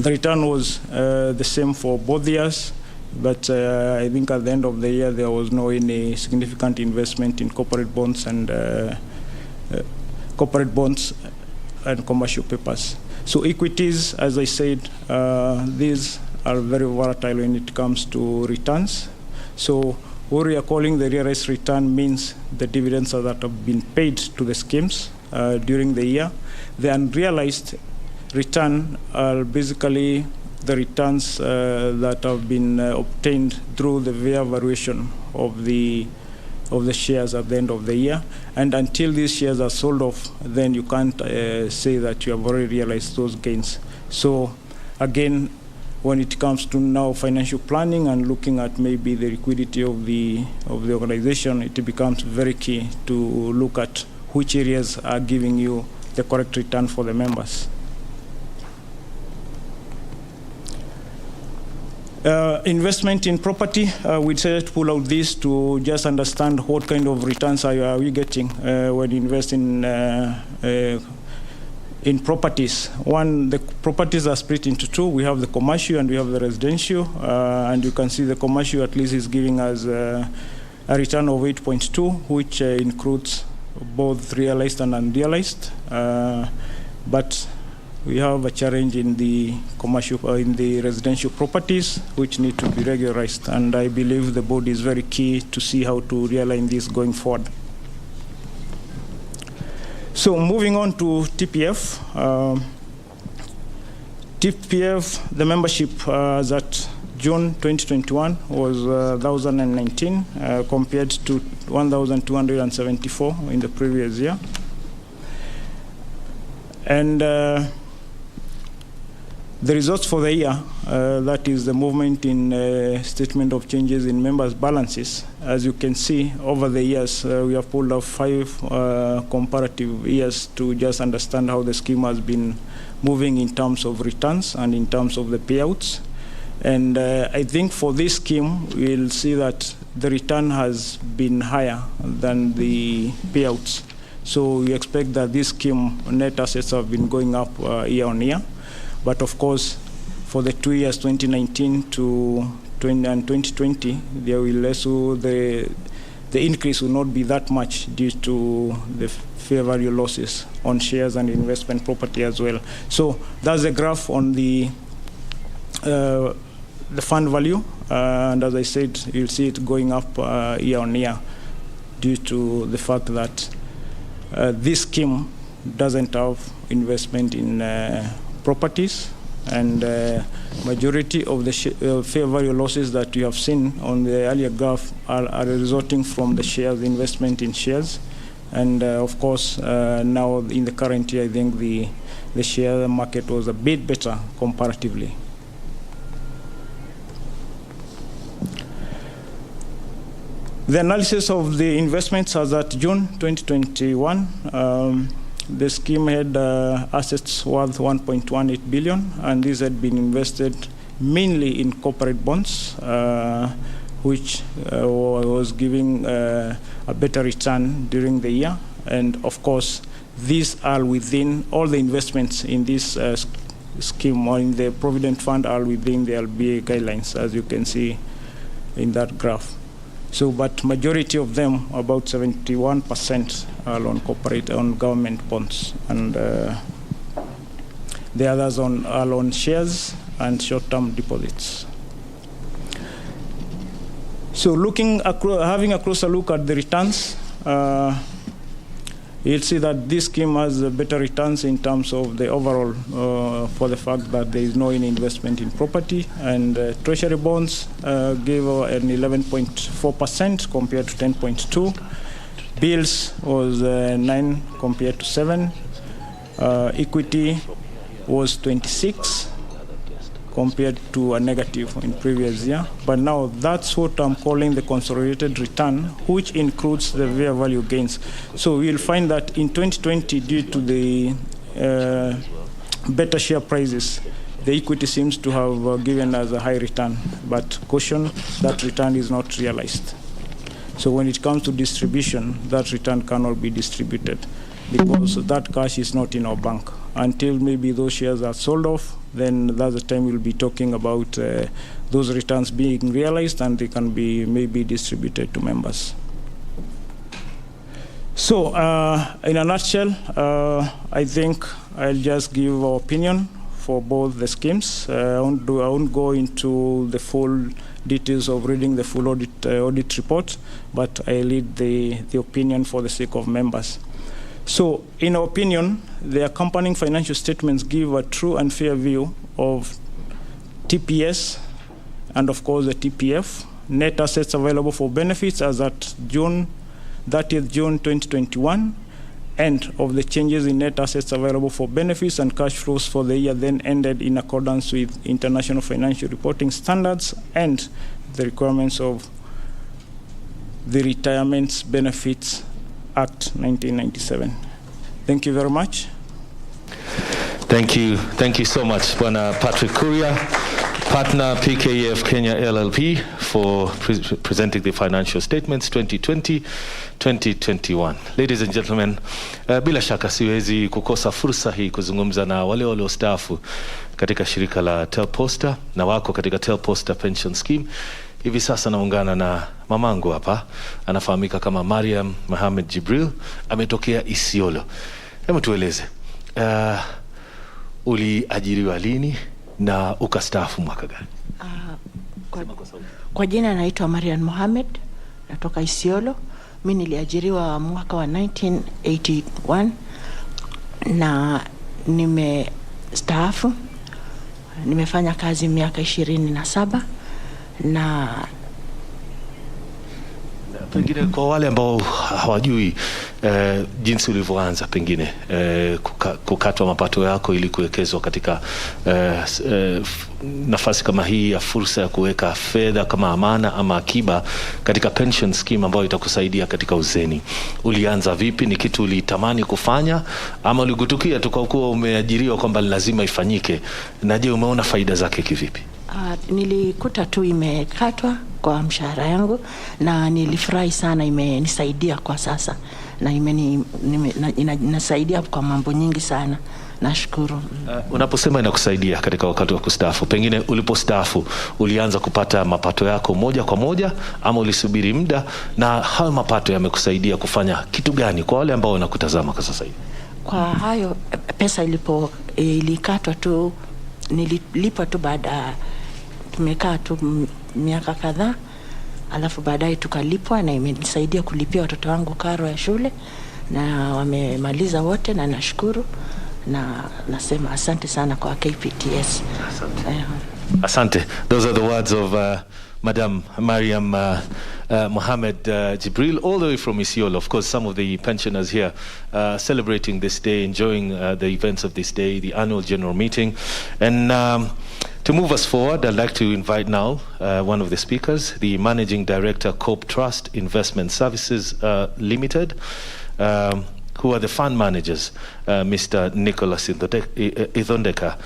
return was the same for both years. But I think at the end of the year, there was no any significant investment in corporate bonds and commercial papers. So equities, as I said, these are very volatile when it comes to returns. So what we are calling the realized return means the dividends that have been paid to the schemes during the year. The unrealized return are basically the returns that have been obtained through the fair valuation of the shares at the end of the year. And until these shares are sold off, then you can't say that you have already realized those gains. So again, when it comes to now financial planning and looking at maybe the liquidity of the organization, it becomes very key to look at which areas are giving you the correct return for the members. Investment in property, we decided to pull out this to just understand what kind of returns are we getting when you invest in properties. One, the properties are split into two. We have the commercial and we have the residential, and you can see the commercial at least is giving us a return of 8.2, which includes both realized and unrealized. But we have a challenge in the commercial, in the residential properties, which need to be regularized. And I believe the board is very key to see how to realign this going forward. So moving on to TPF. TPF, the membership as at June 2021 was 1,019 compared to 1,274 in the previous year. And the results for the year, that is the movement in statement of changes in members' balances. As you can see, over the years, we have pulled out 5 comparative years to just understand how the scheme has been moving in terms of returns and in terms of the payouts. And I think for this scheme, we'll see that the return has been higher than the payouts. So we expect that this scheme net assets have been going up year on year. But of course, for the 2 years, 2019 to 2020, there will also the increase will not be that much due to the fair value losses on shares and investment property as well. So that's a graph on the fund value, and as I said, you'll see it going up year on year due to the fact that this scheme doesn't have investment in properties, and majority of the fair value losses that you have seen on the earlier graph are resulting from the shares, investment in shares. And of course, now in the current year, I think the share market was a bit better comparatively. The analysis of the investments as at June 2021, the scheme had assets worth 1.18 billion, and these had been invested mainly in corporate bonds, which was giving a better return during the year. And of course, these are within all the investments in this scheme or in the Provident Fund are within the LBA guidelines, as you can see in that graph. So, but majority of them, about 71%, are on government bonds, and the others are on shares and short-term deposits. So, having a closer look at the returns, You'll see that this scheme has better returns in terms of the overall, for the fact that there is no any investment in property, and treasury bonds gave an 11.4% compared to 10.2%. Bills was 9 compared to 7. Equity was 26 compared to a negative in previous year. But now that's what I'm calling the consolidated return, which includes the fair value gains. So we'll find that in 2020, due to the better share prices, the equity seems to have given us a high return. But caution, that return is not realized. So when it comes to distribution, that return cannot be distributed because that cash is not in our bank. Until maybe those shares are sold off, then that's the time we'll be talking about those returns being realized, and they can be maybe distributed to members. So in a nutshell, I think I'll just give our opinion for both the schemes. I won't go into the full details of reading the full audit report, but I lead the opinion for the sake of members. So, in our opinion, the accompanying financial statements give a true and fair view of TPS and, of course, the TPF, net assets available for benefits as at 30th June 2021, and of the changes in net assets available for benefits and cash flows for the year then ended in accordance with international financial reporting standards and the requirements of the Retirement Benefits Act 1997. Thank you very much. Thank you so much, Bwana Patrick Kuria, partner PKF Kenya LLP, for presenting the financial statements 2020-2021. Ladies and gentlemen, bila shaka siwezi kukosa fursa hii kuzungumza na wale waliostaafu katika shirika la Telposta na wako katika Telposta Pension Scheme. Hivi sasa naungana na mamangu hapa, anafahamika kama Mariam Mohamed Jibril, ametokea Isiolo. Hebu tueleze, uliajiriwa lini na ukastaafu mwaka gani? Kwa jina naitwa Mariam Mohamed, natoka Isiolo. Mimi niliajiriwa mwaka wa 1981 na nimestaafu. Nimefanya kazi miaka 27 na pengine kwa wale ambao hawajui jinsi ulivyoanza, pengine kukatwa mapato yako ili kuwekezwa katika nafasi kama hii ya fursa ya kuweka fedha kama amana ama akiba katika pension scheme ambayo itakusaidia katika uzeni. Ulianza vipi? Ni kitu ulitamani kufanya ama uligutukia tu kwa kuwa umeajiriwa kwamba lazima ifanyike? Na je, umeona faida zake kivipi? Nilikuta tu imekatwa kwa mshahara yangu na nilifurahi sana, imenisaidia kwa sasa na inasaidia kwa mambo nyingi sana. Nashukuru. Unaposema inakusaidia katika wakati wa kustaafu, pengine ulipostaafu ulianza kupata mapato yako moja kwa moja ama ulisubiri muda, na hayo mapato yamekusaidia kufanya kitu gani kwa wale ambao wanakutazama kwa sasa hivi? Kwa hayo pesa ilikatwa tu, nililipa tu baada, tumekaa tu miaka kadhaa, alafu baadaye tukalipwa, na imenisaidia kulipia watoto wangu karo ya shule na wamemaliza wote, na nashukuru na nasema asante sana kwa KPTS. Asante. Those are the words of Madam Mariam Mohamed Jibril, all the way from Isiolo. Of course, some of the pensioners here celebrating this day, enjoying the events of this day, the annual general meeting. And to move us forward, I'd like to invite now one of the speakers, the Managing Director, Cope Trust Investment Services Limited, who are the fund managers, Mr. Nicholas Ithondeka,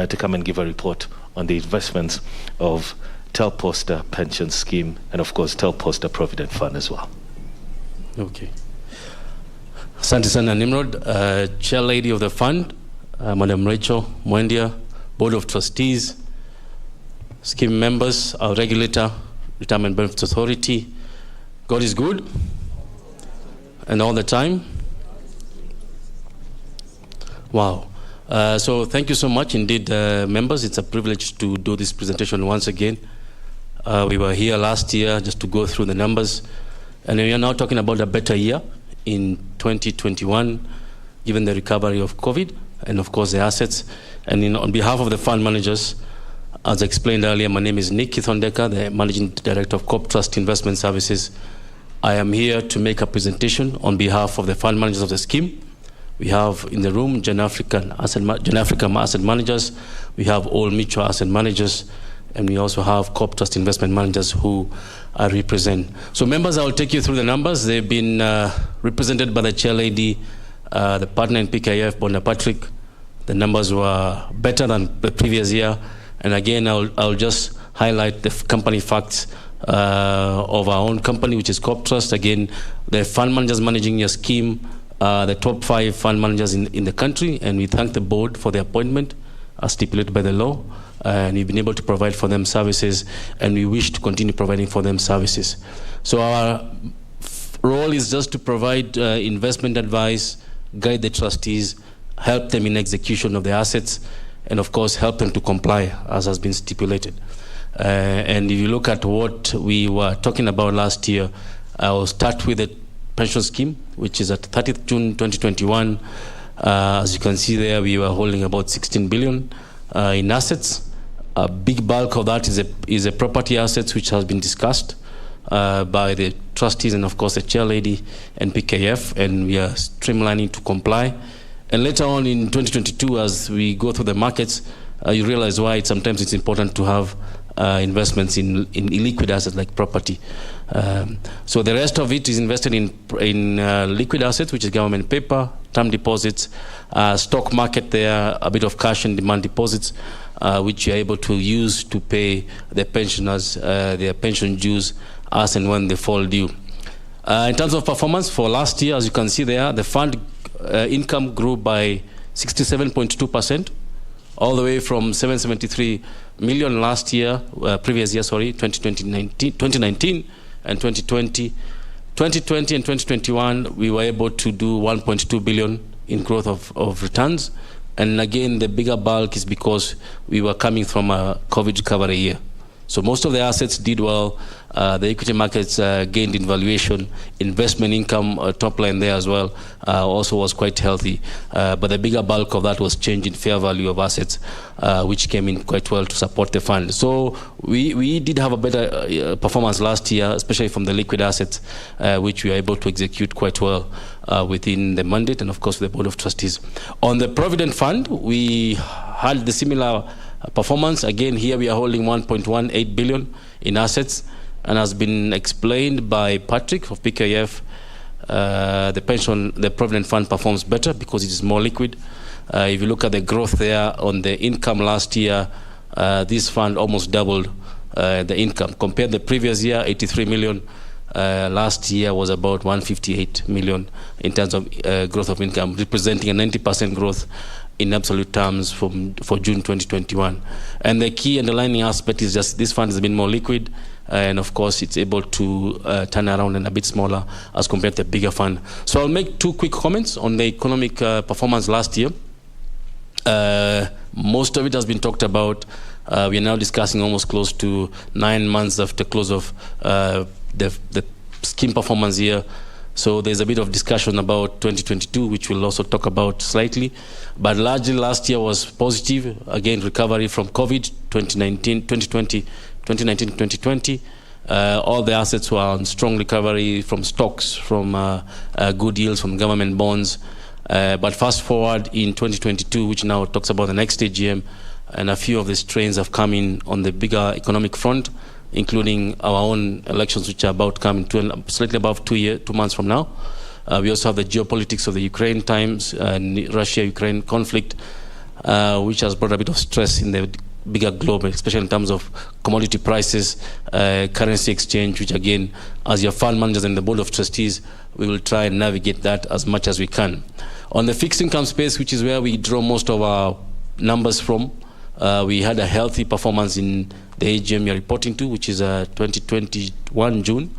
to come and give a report on the investments of Telposta Pension Scheme and, of course, Telposta Provident Fund as well. Okay. Asante sana Nimrod, Chair Lady of the Fund, Madam Rachel Mwendia, Board of Trustees, scheme members, our regulator, Retirement Benefits Authority. God is good, and all the time. Wow. So thank you so much indeed, members. It's a privilege to do this presentation once again. We were here last year just to go through the numbers, and we are now talking about a better year in 2021, given the recovery of COVID and, of course, the assets. And on behalf of the fund managers, as I explained earlier, my name is Nick Kithondeka, the Managing Director of Corp Trust Investment Services. I am here to make a presentation on behalf of the fund managers of the scheme. We have in the room Gen African asset managers, we have all mutual asset managers, and we also have Corp Trust investment managers who I represent. So members, I will take you through the numbers. They've been represented by the chair lady, the partner in PKF, Bonda Patrick. The numbers were better than the previous year. And again, I'll just highlight the company facts of our own company, which is Corp Trust. Again, the fund managers managing your scheme, the top 5 fund managers in the country, and we thank the board for the appointment as stipulated by the law. And we've been able to provide for them services, and we wish to continue providing for them services. So our role is just to provide investment advice, guide the trustees, help them in execution of the assets, and of course help them to comply as has been stipulated. And if you look at what we were talking about last year, I will start with the pension scheme, which is at 30th June 2021. As you can see there, we were holding about 16 billion in assets. A big bulk of that is a property assets, which has been discussed by the trustees and of course the chair lady and PKF, and we are streamlining to comply. And later on in 2022, as we go through the markets, you realize why sometimes it's important to have investments in illiquid assets like property. So the rest of it is invested in liquid assets, which is government paper, term deposits, stock market there, a bit of cash and demand deposits, which you're able to use to pay the pensioners their pension dues as and when they fall due. In terms of performance for last year, as you can see there, the fund income grew by 67.2%, all the way from 773 million last year, previous year, 2019 and 2020. 2020 and 2021, we were able to do 1.2 billion in growth of returns. And again, the bigger bulk is because we were coming from a COVID recovery year. So most of the assets did well. The equity markets gained in valuation. Investment income, top line there as well, also was quite healthy. But the bigger bulk of that was change in fair value of assets, which came in quite well to support the fund. So we did have a better performance last year, especially from the liquid assets, which we were able to execute quite well within the mandate and of course the board of trustees. On the Provident Fund, we had the similar performance. Again, here we are holding 1.18 billion in assets, and has been explained by Patrick of PKF. The Provident Fund performs better because it is more liquid. If you look at the growth there on the income last year, this fund almost doubled the income. Compared to the previous year, 83 million. Last year was about 158 million in terms of growth of income, representing a 90% growth in absolute terms for June 2021. And the key underlying aspect is just this fund has been more liquid, and of course it's able to turn around and a bit smaller as compared to the bigger fund. So I'll make 2 quick comments on the economic performance last year. Most of it has been talked about. We are now discussing almost close to 9 months after close of the scheme performance year. So there's a bit of discussion about 2022, which we'll also talk about slightly. But largely last year was positive. Again, recovery from COVID, 2019-2020. All the assets were on strong recovery from stocks, from good yields from government bonds. But fast forward in 2022, which now talks about the next AGM, and a few of the strains have come in on the bigger economic front, including our own elections, which are about coming to slightly above 2 months from now. We also have the geopolitics of the Ukraine times and Russia-Ukraine conflict, which has brought a bit of stress in the bigger globe, especially in terms of commodity prices, currency exchange, which again, as your fund managers and the board of trustees, we will try and navigate that as much as we can. On the fixed income space, which is where we draw most of our numbers from, we had a healthy performance in the AGM you're reporting to, which is 2021 June.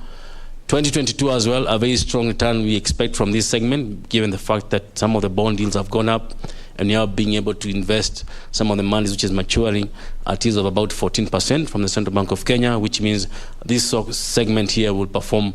2022 as well, a very strong return we expect from this segment, given the fact that some of the bond yields have gone up, and now being able to invest some of the money which is maturing at yields of about 14% from the Central Bank of Kenya, which means this segment here will perform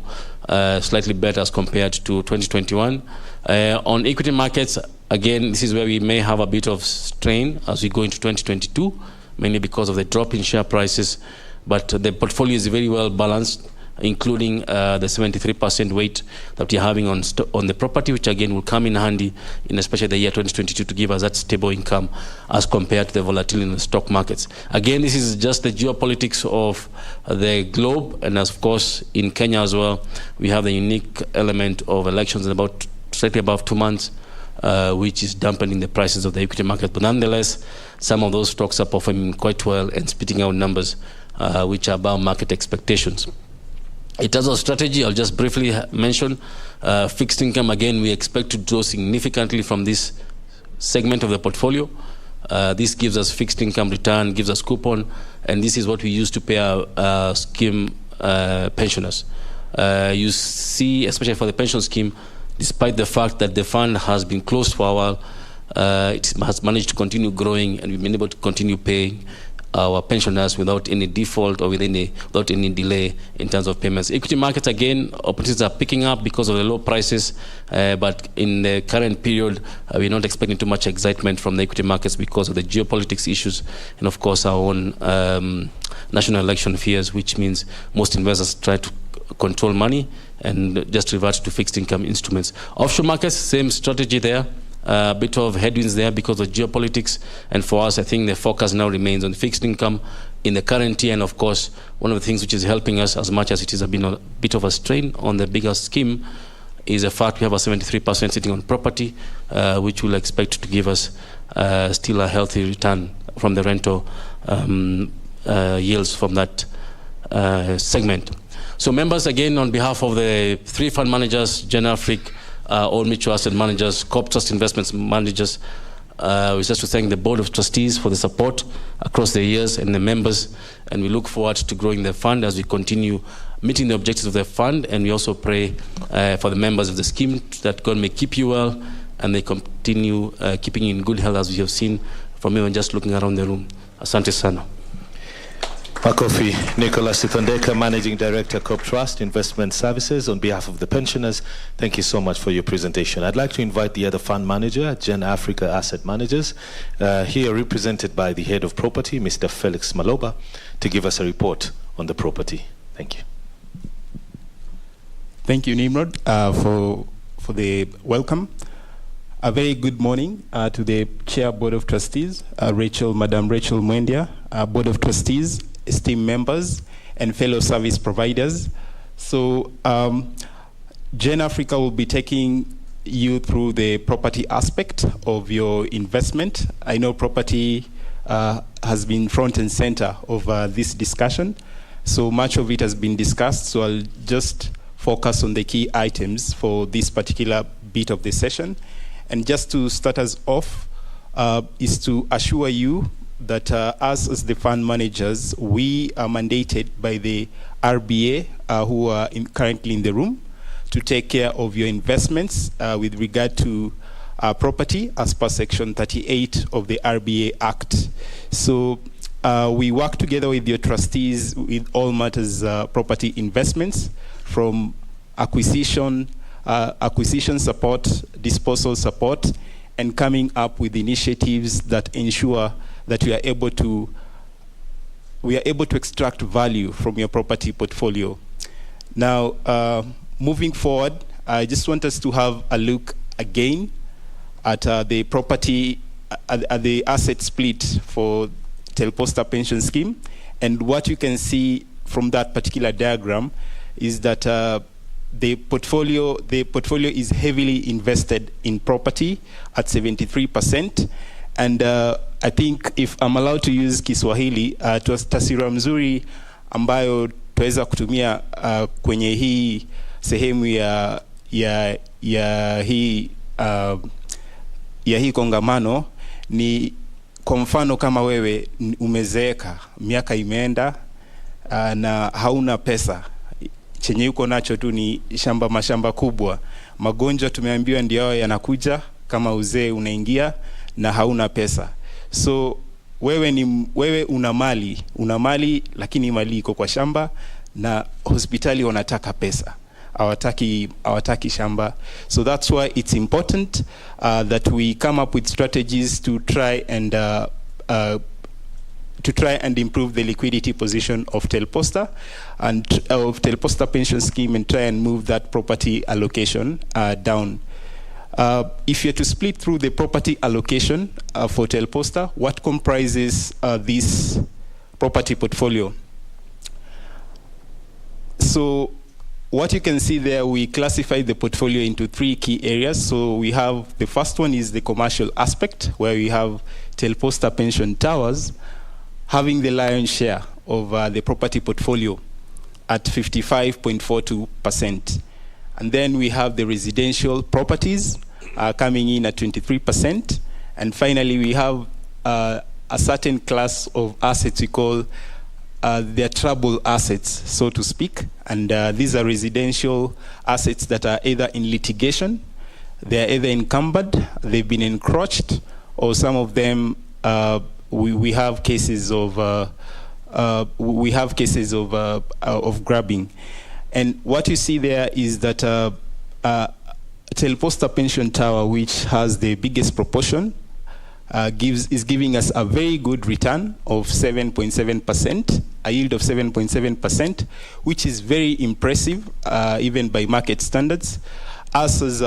slightly better as compared to 2021. On equity markets, again, this is where we may have a bit of strain as we go into 2022, mainly because of the drop in share prices. But the portfolio is very well balanced, including the 73% weight that we're having on the property, which again will come in handy in especially the year 2022 to give us that stable income as compared to the volatility in the stock markets. Again, this is just the geopolitics of the globe, and of course in Kenya as well, we have the unique element of elections in about slightly above 2 months, which is dampening the prices of the equity market. But nonetheless, some of those stocks are performing quite well and spitting out numbers which are above market expectations. In terms of strategy, I'll just briefly mention fixed income. Again, we expect to draw significantly from this segment of the portfolio. This gives us fixed income return, gives us coupon, and this is what we use to pay our scheme pensioners. You see, especially for the pension scheme, despite the fact that the fund has been closed for a while, it has managed to continue growing, and we've been able to continue paying our pensioners without any default or without any delay in terms of payments. Equity markets, again, opportunities are picking up because of the low prices, but in the current period, we're not expecting too much excitement from the equity markets because of the geopolitics issues and, of course, our own national election fears, which means most investors try to control money and just revert to fixed income instruments. Offshore markets, same strategy there. A bit of headwinds there because of geopolitics, and for us, I think the focus now remains on fixed income in the current year. And of course, one of the things which is helping us, as much as it has been a bit of a strain on the bigger scheme, is the fact we have a 73% sitting on property, which we'll expect to give us still a healthy return from the rental yields from that segment. So members, again, on behalf of the 3 fund managers, Genafric, all mutual asset managers, Corp Trust Investments managers, we just to thank the Board of Trustees for the support across the years and the members, and we look forward to growing the fund as we continue meeting the objectives of the fund, and we also pray for the members of the scheme that God may keep you well and they continue keeping you in good health, as we have seen from even just looking around the room. Asante sana. Makofi. Nicholas Itondeka, Managing Director, Corp Trust Investment Services, on behalf of the pensioners, thank you so much for your presentation. I'd like to invite the other fund manager, Gen Africa Asset Managers, here represented by the head of property, Mr. Felix Maloba, to give us a report on the property. Thank you. Thank you, Nimrod, for the welcome. A very good morning to the Chair Board of Trustees, Madam Rachel Mwendia, Board of Trustees, esteemed members, and fellow service providers. So Gen Africa will be taking you through the property aspect of your investment. I know property has been front and center of this discussion, so much of it has been discussed, so I'll just focus on the key items for this particular bit of the session. And just to start us off is to assure you that us as the fund managers, we are mandated by the RBA, who are currently in the room, to take care of your investments with regard to property as per Section 38 of the RBA Act. So we work together with your trustees with all matters property investments, from acquisition support, disposal support, and coming up with initiatives that ensure that we are able to extract value from your property portfolio. Now, moving forward, I just want us to have a look again at the property, at the asset split for Telposta pension scheme. And what you can see from that particular diagram is that the portfolio is heavily invested in property at 73%. And I think if I'm allowed to use Kiswahili, taswira mzuri ambayo tuweza kutumia kwenye hii sehemu ya hii kongamano ni, kwa mfano, kama wewe umezeeka, miaka imeenda, na hauna pesa, chenye uko nacho tu ni mashamba kubwa. Magonjwa tumeambiwa ndio yanakuja kama uzee unaingia na hauna pesa. So wewe una mali lakini mali iko kwa shamba na hospitali wanataka pesa. hawataki shamba. So that's why it's important that we come up with strategies to try and improve the liquidity position of Telposta and of Telposta pension scheme, and try and move that property allocation down. If you're to split through the property allocation for Telposta, what comprises this property portfolio? So what you can see there, we classify the portfolio into 3 key areas. So we have, the first one is the commercial aspect, where we have Telposta Pension Towers having the lion's share of the property portfolio at 55.42%. And then we have the residential properties coming in at 23%. And finally, we have a certain class of assets we call their trouble assets, so to speak. And these are residential assets that are either in litigation, they're either encumbered, they've been encroached, or some of them we have cases of grabbing. And what you see there is that Telposta Pension Tower, which has the biggest proportion, is giving us a very good return of 7.7%, a yield of 7.7%, which is very impressive, even by market standards. Us as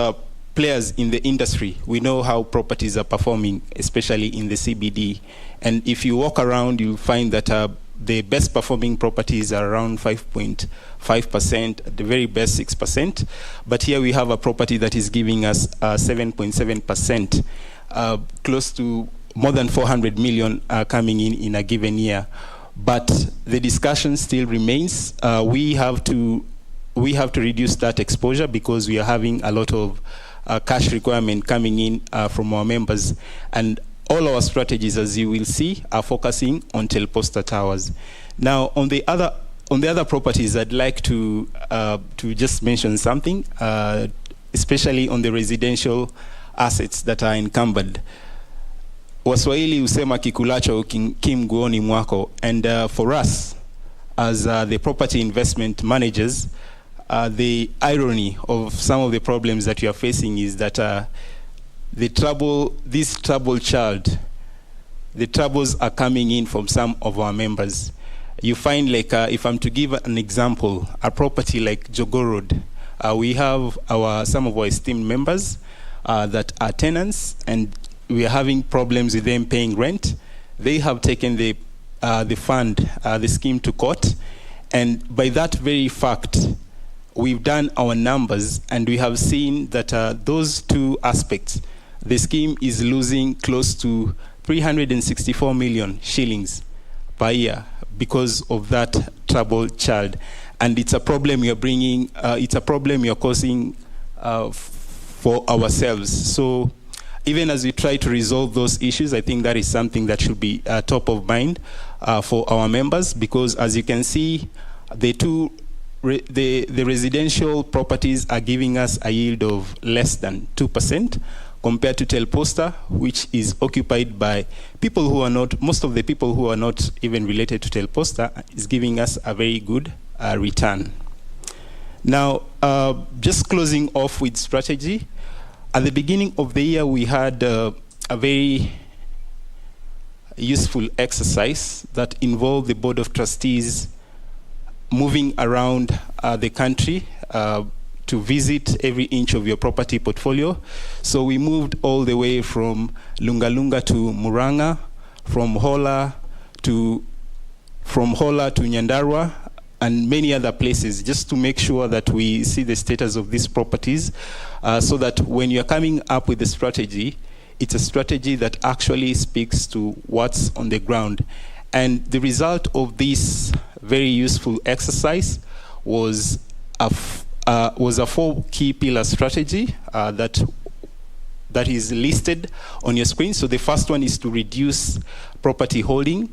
players in the industry, we know how properties are performing, especially in the CBD. And if you walk around, you'll find that the best performing properties are around 5.5%, the very best 6%. But here we have a property that is giving us 7.7%, close to more than 400 million coming in a given year. But the discussion still remains. We have to reduce that exposure because we are having a lot of cash requirement coming in from our members. And all our strategies, as you will see, are focusing on Telposta Towers. Now, on the other properties, I'd like to just mention something, especially on the residential assets that are encumbered. Waswahili husema kikulacho kimguoni mwako. And for us, as the property investment managers, the irony of some of the problems that we are facing is that the troubles are coming in from some of our members. You find, like, if I'm to give an example, a property like Jogo Road, we have some of our esteemed members that are tenants, and we are having problems with them paying rent. They have taken the fund, the scheme to court, and by that very fact, we've done our numbers, and we have seen that those two aspects, the scheme is losing close to 364 million shillings per year because of that troubled child. And it's a problem you're bringing, it's a problem you're causing for ourselves. So even as we try to resolve those issues, I think that is something that should be top of mind for our members, because as you can see, the residential properties are giving us a yield of less than 2%, compared to Telposta, which is occupied by people who are not, most of the people who are not even related to Telposta, is giving us a very good return. Now, just closing off with strategy, at the beginning of the year, we had a very useful exercise that involved the Board of Trustees moving around the country to visit every inch of your property portfolio. So we moved all the way from Lungalunga to Muranga, from Hola to Nyandarua, and many other places, just to make sure that we see the status of these properties, so that when you're coming up with a strategy, it's a strategy that actually speaks to what's on the ground. And the result of this very useful exercise was a 4 key pillar strategy that is listed on your screen. So the first one is to reduce property holding.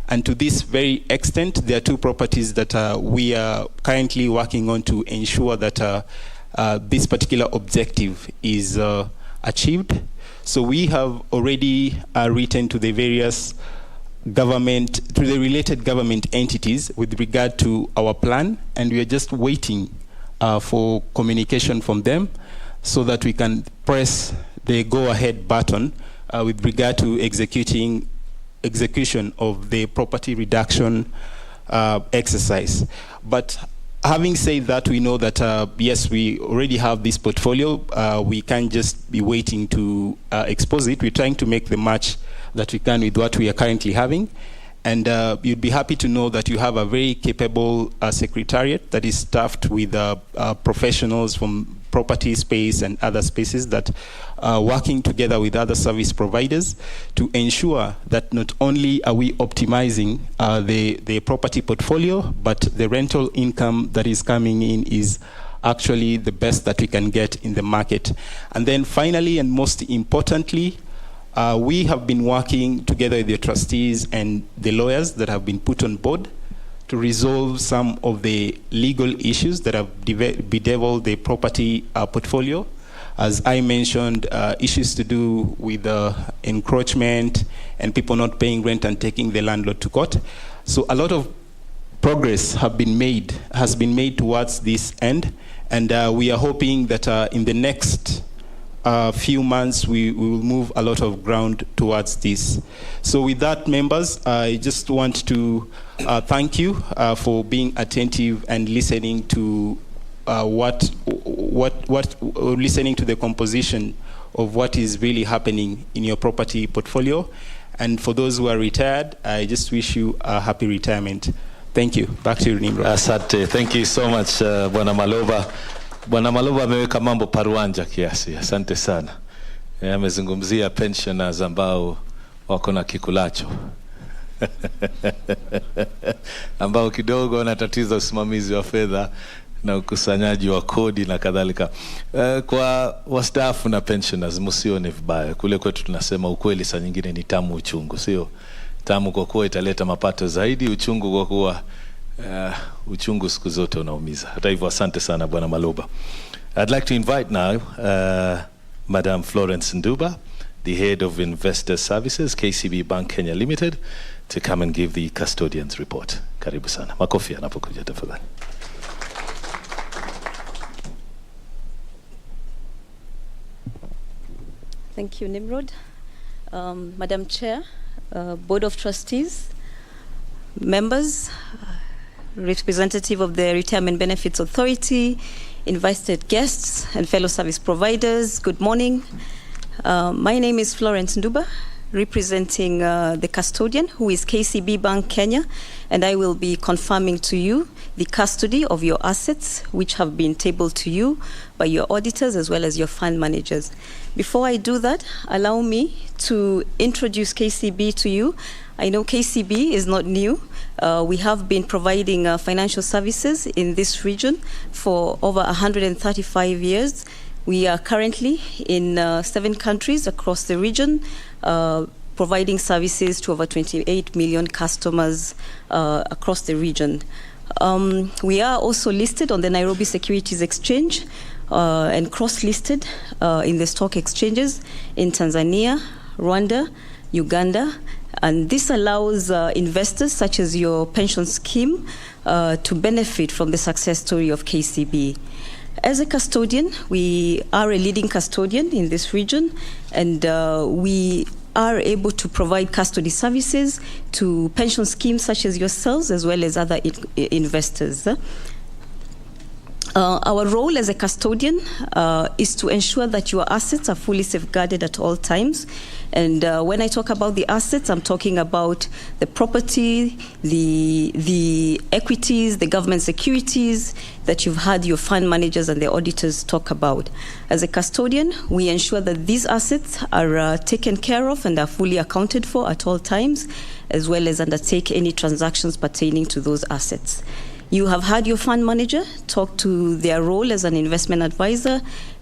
And to this very extent, there are 2 properties that we are currently working on to ensure that this particular objective is achieved. So we have already written to the various related government entities with regard to our plan, and we are just waiting for communication from them so that we can press the go-ahead button with regard to execution of the property reduction exercise. But having said that, we know that, yes, we already have this portfolio. We can't just be waiting to expose it. We're trying to make the match that we can with what we are currently having. And you'd be happy to know that you have a very capable secretariat that is staffed with professionals from property space and other spaces that are working together with other service providers to ensure that not only are we optimizing the property portfolio, but the rental income that is coming in is actually the best that we can get in the market. And then finally, and most importantly, we have been working together with the trustees and the lawyers that have been put on board to resolve some of the legal issues that have bedeviled the property portfolio. As I mentioned, issues to do with encroachment and people not paying rent and taking the landlord to court. So a lot of progress has been made towards this end, and we are hoping that in the next few months we will move a lot of ground towards this. So with that, members, I just want to thank you for being attentive and listening to listening to the composition of what is really happening in your property portfolio. And for those who are retired, I just wish you a happy retirement. Thank you. Back to you, Nimrod. Asante. Thank you so much, Bwana Maloba. Bwana Maloba ameweka mambo paruanja kiasi. Asante sana. Amezungumzia pensioners ambao wako na kikulacho. ambao kidogo wana tatizo usimamizi wa fedha na ukusanyaji wa kodi na kadhalika. Kwa wastaafu na pensioners, msione vibaya. Kule kwetu tunasema ukweli saa nyingine ni tamu uchungu, sio? Tamu kwa kuwa italeta mapato zaidi, uchungu kwa kuwa uchungu siku zote unaumiza. Hata hivyo, asante sana Bwana Maloba. I'd like to invite now Madam Florence Nduba, the Head of Investor Services, KCB Bank Kenya Limited, to come and give the custodians report. Karibu sana. Makofi anapokuja tafadhali. Thank you, Nimrod. Madam Chair, Board of Trustees, members, representative of the Retirement Benefits Authority, invited guests, and fellow service providers, good morning. My name is Florence Nduba, representing the custodian, who is KCB Bank Kenya, and I will be confirming to you the custody of your assets, which have been tabled to you by your auditors as well as your fund managers. Before I do that, allow me to introduce KCB to you. I know KCB is not new. We have been providing financial services in this region for over 135 years. We are currently in 7 countries across the region, providing services to over 28 million customers across the region. We are also listed on the Nairobi Securities Exchange and cross-listed in the stock exchanges in Tanzania, Rwanda, Uganda, and this allows investors such as your pension scheme to benefit from the success story of KCB. As a custodian, we are a leading custodian in this region, and we are able to provide custody services to pension schemes such as yourselves as well as other investors. Our role as a custodian is to ensure that your assets are fully safeguarded at all times. And when I talk about the assets, I'm talking about the property, the equities, the government securities that you've had your fund managers and the auditors talk about. As a custodian, we ensure that these assets are taken care of and are fully accounted for at all times, as well as undertake any transactions pertaining to those assets. You have had your fund manager talk to their role as an investment advisor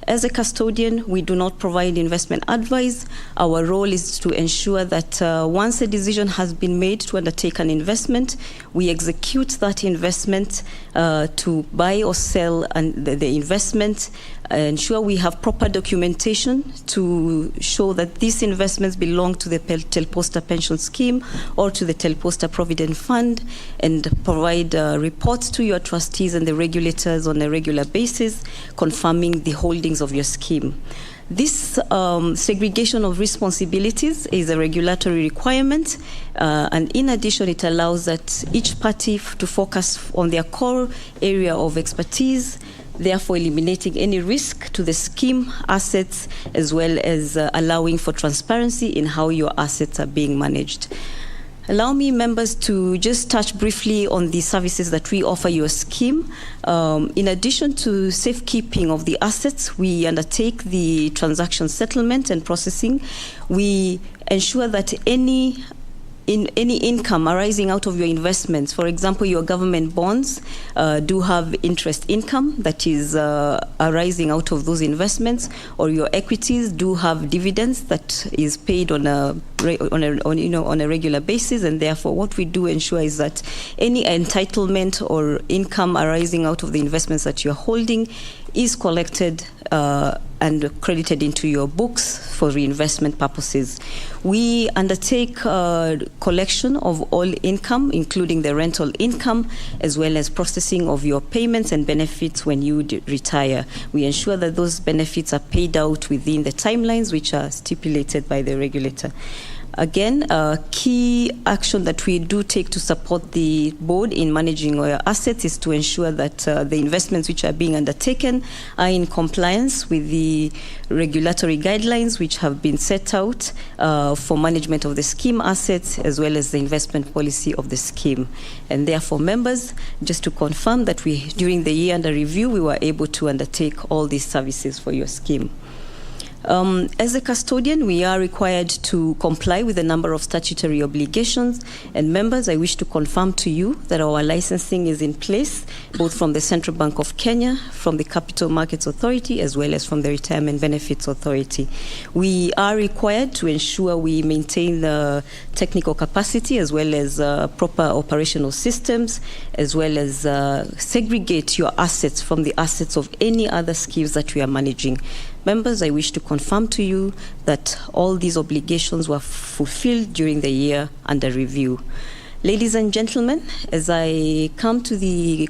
As a custodian, we do not provide investment advice. Our role is to ensure that once a decision has been made to undertake an investment, we execute that investment to buy or sell the investment, ensure we have proper documentation to show that these investments belong to the Telposta pension scheme or to the Telposta Provident Fund, and provide reports to your trustees and the regulators on a regular basis, confirming the holdings of your scheme. This segregation of responsibilities is a regulatory requirement, and in addition, it allows that each party to focus on their core area of expertise, therefore eliminating any risk to the scheme assets, as well as allowing for transparency in how your assets are being managed. Allow me, members, to just touch briefly on the services that we offer your scheme. In addition to safekeeping of the assets, we undertake the transaction settlement and processing. We ensure that any income arising out of your investments, for example, your government bonds do have interest income that is arising out of those investments, or your equities do have dividends that is paid on a regular basis, and therefore what we do ensure is that any entitlement or income arising out of the investments that you're holding is collected and credited into your books for reinvestment purposes. We undertake collection of all income, including the rental income, as well as processing of your payments and benefits when you retire. We ensure that those benefits are paid out within the timelines which are stipulated by the regulator. Again, a key action that we do take to support the board in managing our assets is to ensure that the investments which are being undertaken are in compliance with the regulatory guidelines which have been set out for management of the scheme assets, as well as the investment policy of the scheme. And therefore, members, just to confirm that during the year under review, we were able to undertake all these services for your scheme. As a custodian, we are required to comply with a number of statutory obligations. And members, I wish to confirm to you that our licensing is in place, both from the Central Bank of Kenya, from the Capital Markets Authority, as well as from the Retirement Benefits Authority. We are required to ensure we maintain the technical capacity, as well as proper operational systems, as well as segregate your assets from the assets of any other schemes that we are managing. Members, I wish to confirm to you that all these obligations were fulfilled during the year under review. Ladies and gentlemen, as I come to the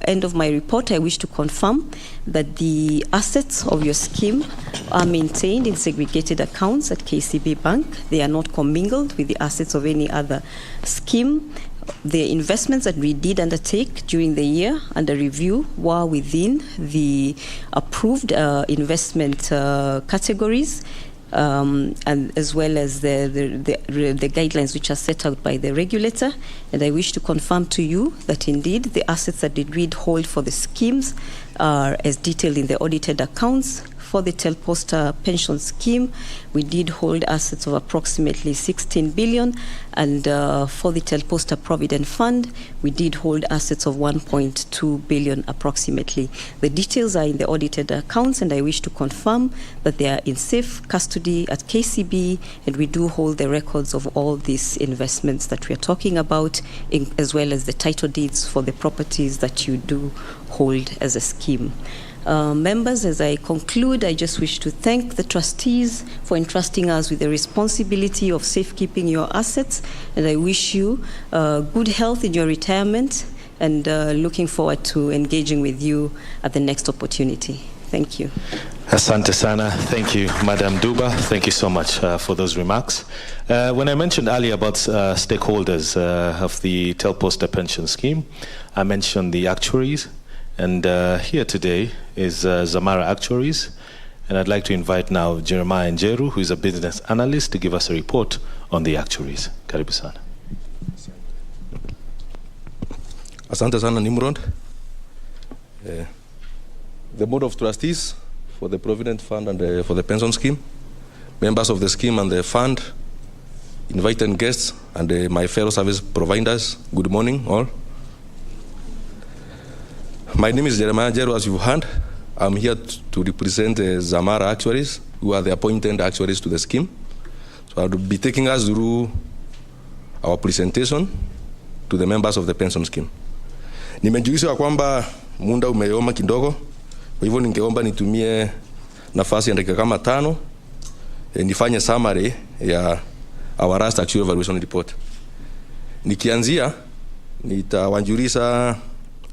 end of my report, I wish to confirm that the assets of your scheme are maintained in segregated accounts at KCB Bank. They are not commingled with the assets of any other scheme. The investments that we did undertake during the year under review were within the approved investment categories, and as well as the guidelines which are set out by the regulator. And I wish to confirm to you that indeed the assets that we did hold for the schemes are as detailed in the audited accounts. For the Telposta pension scheme, we did hold assets of approximately 16 billion, and for the Telposta Provident Fund, we did hold assets of 1.2 billion approximately. The details are in the audited accounts, and I wish to confirm that they are in safe custody at KCB, and we do hold the records of all these investments that we are talking about, as well as the title deeds for the properties that you do hold as a scheme. Members, as I conclude, I just wish to thank the trustees for entrusting us with the responsibility of safekeeping your assets, and I wish you good health in your retirement, and looking forward to engaging with you at the next opportunity. Thank you. Asante sana. Thank you, Madam Duba. Thank you so much for those remarks. When I mentioned earlier about stakeholders of the Telposta pension scheme, I mentioned the actuaries. And here today is Zamara Actuaries, and I'd like to invite now Jeremiah Njeru, who is a business analyst, to give us a report on the actuaries. Karibu sana. Asante sana Nimrod. The Board of Trustees for the Provident Fund and for the pension scheme, members of the scheme and the fund, invited guests, and my fellow service providers, good morning all. My name is Jeremiah Njeru, as you've heard. I'm here to represent Zamara actuaries, who are the appointed actuaries to the scheme. So I'll be taking us through our presentation to the members of the pension scheme. Nimejulisha kwamba muda umeyoma kidogo, kwa hivyo ningeomba nitumie nafasi ya dakika kama 5 nifanye summary ya our last actual evaluation report. Nikianzia nitawajulisha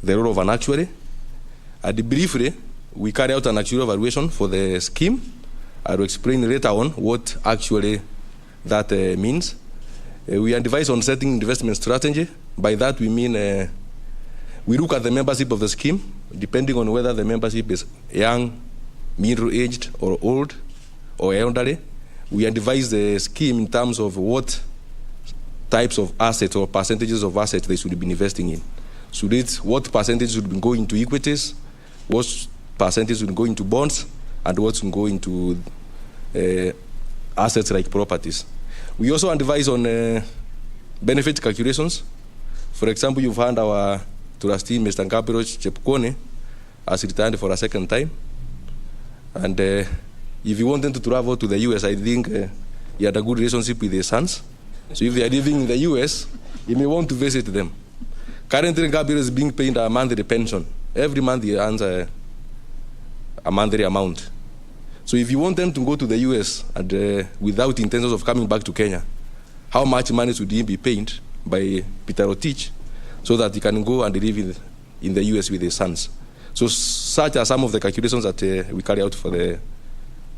the role of an actuary. And briefly, we carry out an actual evaluation for the scheme. I will explain later on what actually that means. We advise on setting investment strategy. By that we mean we look at the membership of the scheme, depending on whether the membership is young, middle-aged, or old, or elderly. We advise the scheme in terms of what types of assets or percentages of assets they should be investing in. What percentage should be going into equities, what percentage should go into bonds, and what should go into assets like properties. We also advise on benefit calculations. For example, you've heard our trustee, Mr. Ngapiroch Chepkone, has returned for a second time. And if you want them to travel to the US, I think he had a good relationship with his sons. So if they are living in the US, you may want to visit them. Currently, Ngapiroch is being paid a monthly pension. Every month he earns a monthly amount. So if you want them to go to the US and without intentions of coming back to Kenya, how much money should he be paid by Peter Rotich so that he can go and live in the US with his sons? So such are some of the calculations that we carry out for the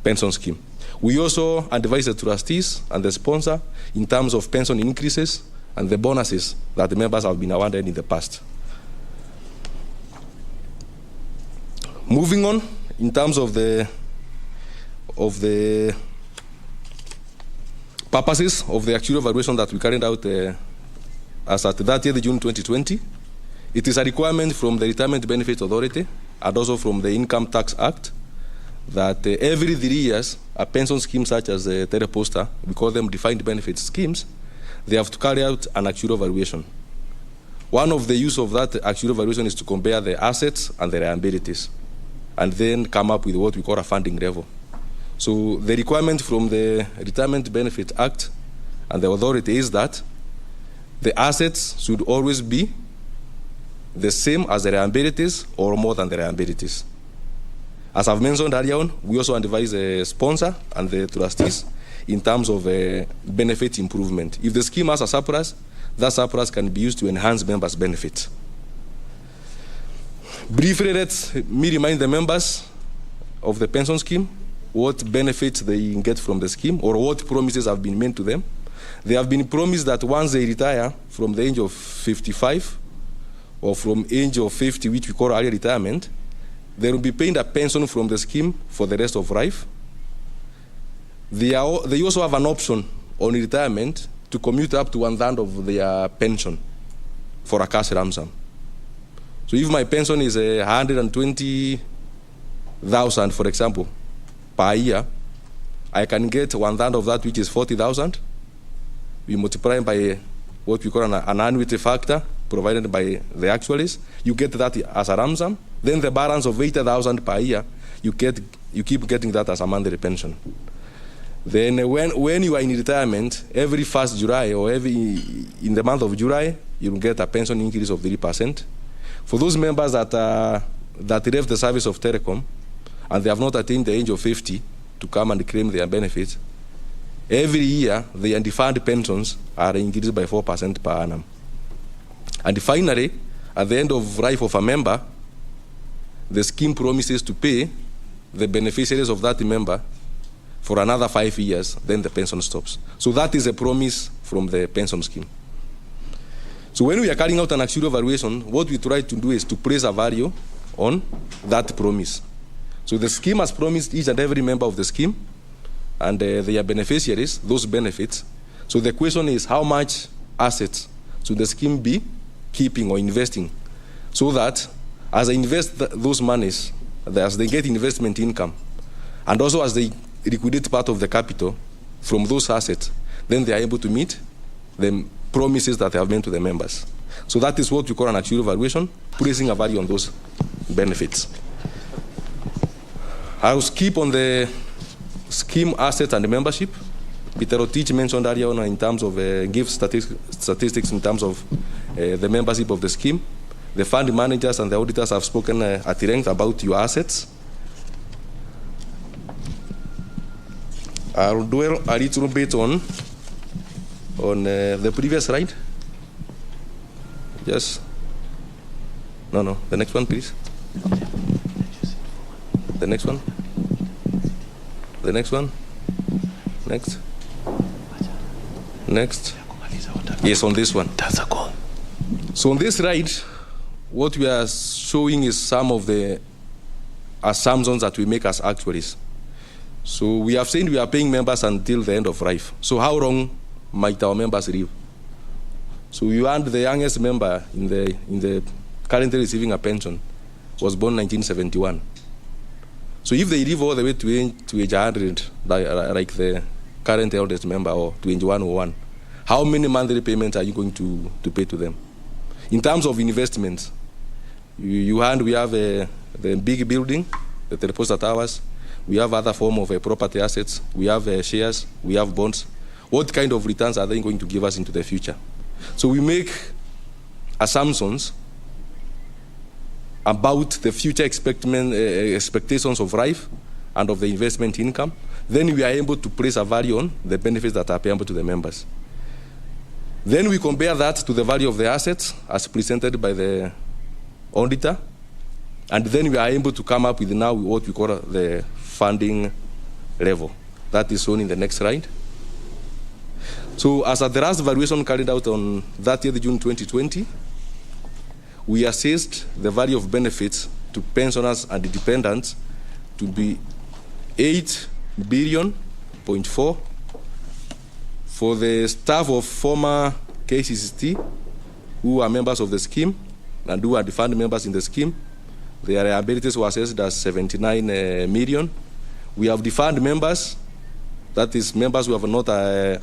pension scheme. We also advise the trustees and the sponsor in terms of pension increases and the bonuses that the members have been awarded in the past. Moving on, in terms of the purposes of the actual evaluation that we carried out as at 30th June 2020, it is a requirement from the Retirement Benefit Authority and also from the Income Tax Act that every 3 years, a pension scheme such as Telposta, we call them defined benefit schemes, they have to carry out an actual evaluation. One of the use of that actual evaluation is to compare the assets and the liabilities, and then come up with what we call a funding level. So the requirement from the Retirement Benefit Act and the authority is that the assets should always be the same as the liabilities or more than the liabilities. As I've mentioned earlier on, we also advise the sponsor and the trustees in terms of benefit improvement. If the scheme has a surplus, that surplus can be used to enhance members' benefits. Briefly, let me remind the members of the pension scheme what benefits they get from the scheme or what promises have been made to them. They have been promised that once they retire from the age of 55 or from age of 50, which we call early retirement, they will be paying a pension from the scheme for the rest of life. They also have an option on retirement to commute up to 1/3 of their pension for a cash lump sum. So if my pension is 120,000, for example, per year, I can get 1/3 of that, which is 40,000. We multiply by what we call an annuity factor provided by the actuaries. You get that as a lump sum. Then the balance of 80,000 per year, you keep getting that as a monthly pension. Then when you are in retirement, every 1st July or in the month of July, you will get a pension increase of 3%. For those members that left the service of Telecom and they have not attained the age of 50 to come and claim their benefits, every year their deferred pensions are increased by 4% per annum. And finally, at the end of life of a member, the scheme promises to pay the beneficiaries of that member for another 5 years, then the pension stops. So that is a promise from the pension scheme. So when we are carrying out an actual evaluation, what we try to do is to place a value on that promise. So the scheme has promised each and every member of the scheme and their beneficiaries those benefits. So the question is, how much assets should the scheme be keeping or investing so that as they invest those monies, as they get investment income, and also as they liquidate part of the capital from those assets, then they are able to meet the promises that they have made to the members. So that is what we call an actual evaluation, placing a value on those benefits. I'll skip on the scheme assets and membership. Peter Otich mentioned earlier on in terms of give statistics in terms of the membership of the scheme. The fund managers and the auditors have spoken at length about your assets. I'll dwell a little bit on the previous slide. Yes. No, the next one, please. The next one. The next one. Next. Next. Yes, on this one. So on this slide, what we are showing is some of the assumptions that we make as actuaries. So we have said we are paying members until the end of life. So how long might our members live? So you and the youngest member in the currently receiving a pension was born 1971. So if they live all the way to age 100, like the current eldest member, or to age 101, how many monthly payments are you going to pay to them? In terms of investments, we have the big building, the Telposta Towers. We have other form of property assets. We have shares. We have bonds. What kind of returns are they going to give us into the future? So we make assumptions about the future expectations of life and of the investment income. Then we are able to place a value on the benefits that are payable to the members. Then we compare that to the value of the assets as presented by the auditor. And then we are able to come up with now what we call the funding level. That is shown in the next slide. So as at the last valuation carried out on 30th June 2020, we assessed the value of benefits to pensioners and dependents to be 8.4 billion. For the staff of former KCCT who are members of the scheme and who are defined members in the scheme, their liabilities were assessed as 79 million. We have defined members, that is members who have not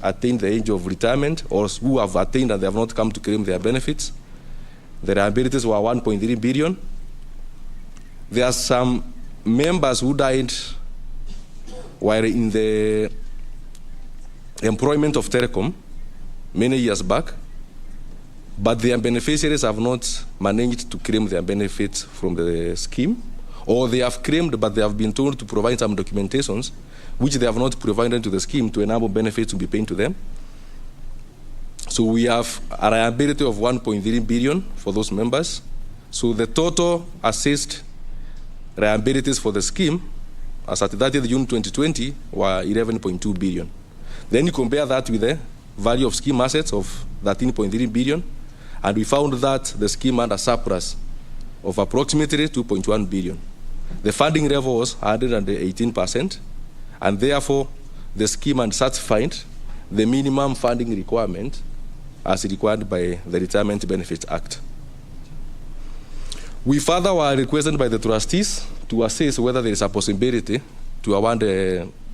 attained the age of retirement or who have attained and they have not come to claim their benefits. The liabilities were 1.3 billion. There are some members who died while in the employment of Telecom many years back, but their beneficiaries have not managed to claim their benefits from the scheme, or they have claimed but they have been told to provide some documentations which they have not provided to the scheme to enable benefits to be paid to them. So we have a liability of 1.3 billion for those members. So the total assessed liabilities for the scheme as at 30th June 2020 were 11.2 billion. Then you compare that with the value of scheme assets of 13.3 billion, and we found that the scheme had a surplus of approximately 2.1 billion. The funding level was 118%, and therefore the scheme had satisfied the minimum funding requirement as required by the Retirement Benefits Act. We further were requested by the trustees to assess whether there is a possibility to award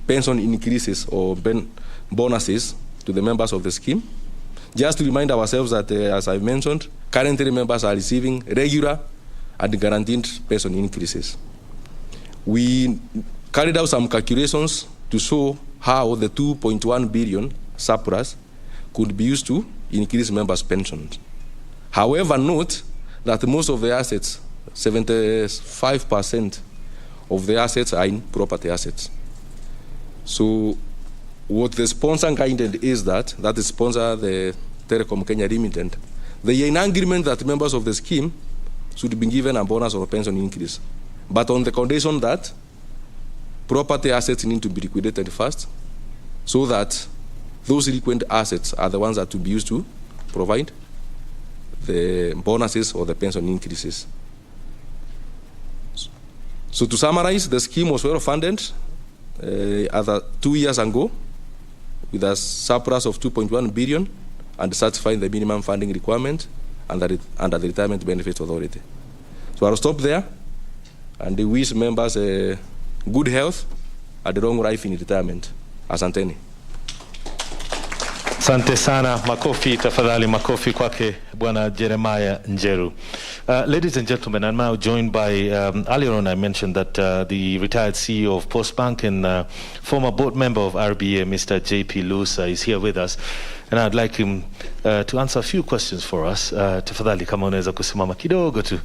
pension increases or bonuses to the members of the scheme. Just to remind ourselves that, as I've mentioned, currently members are receiving regular and guaranteed pension increases. We carried out some calculations to show how the 2.1 billion surplus could be used to increase members' pensions. However, note that most of the assets, 75% of the assets are in property assets. So what the sponsor guided is that the sponsor, the Telecom Kenya Limited, they are in agreement that members of the scheme should be given a bonus or a pension increase, but on the condition that property assets need to be liquidated first, so that those liquid assets are the ones that will be used to provide the bonuses or the pension increases. So to summarize, the scheme was well funded 2 years ago with a surplus of 2.1 billion and satisfying the minimum funding requirement under the Retirement Benefits Authority. So I'll stop there and wish members good health and a long life in retirement. Asanteni. Asante sana. Makofi tafadhali, makofi kwake Bwana Jeremiah Njeru. Ladies and gentlemen, I'm now joined by, earlier on I mentioned that the retired CEO of Postbank and former board member of RBA, Mr. JP Lusa, is here with us. And I'd like him to answer a few questions for us. Tafadhali kama unaweza kusimama kidogo tu.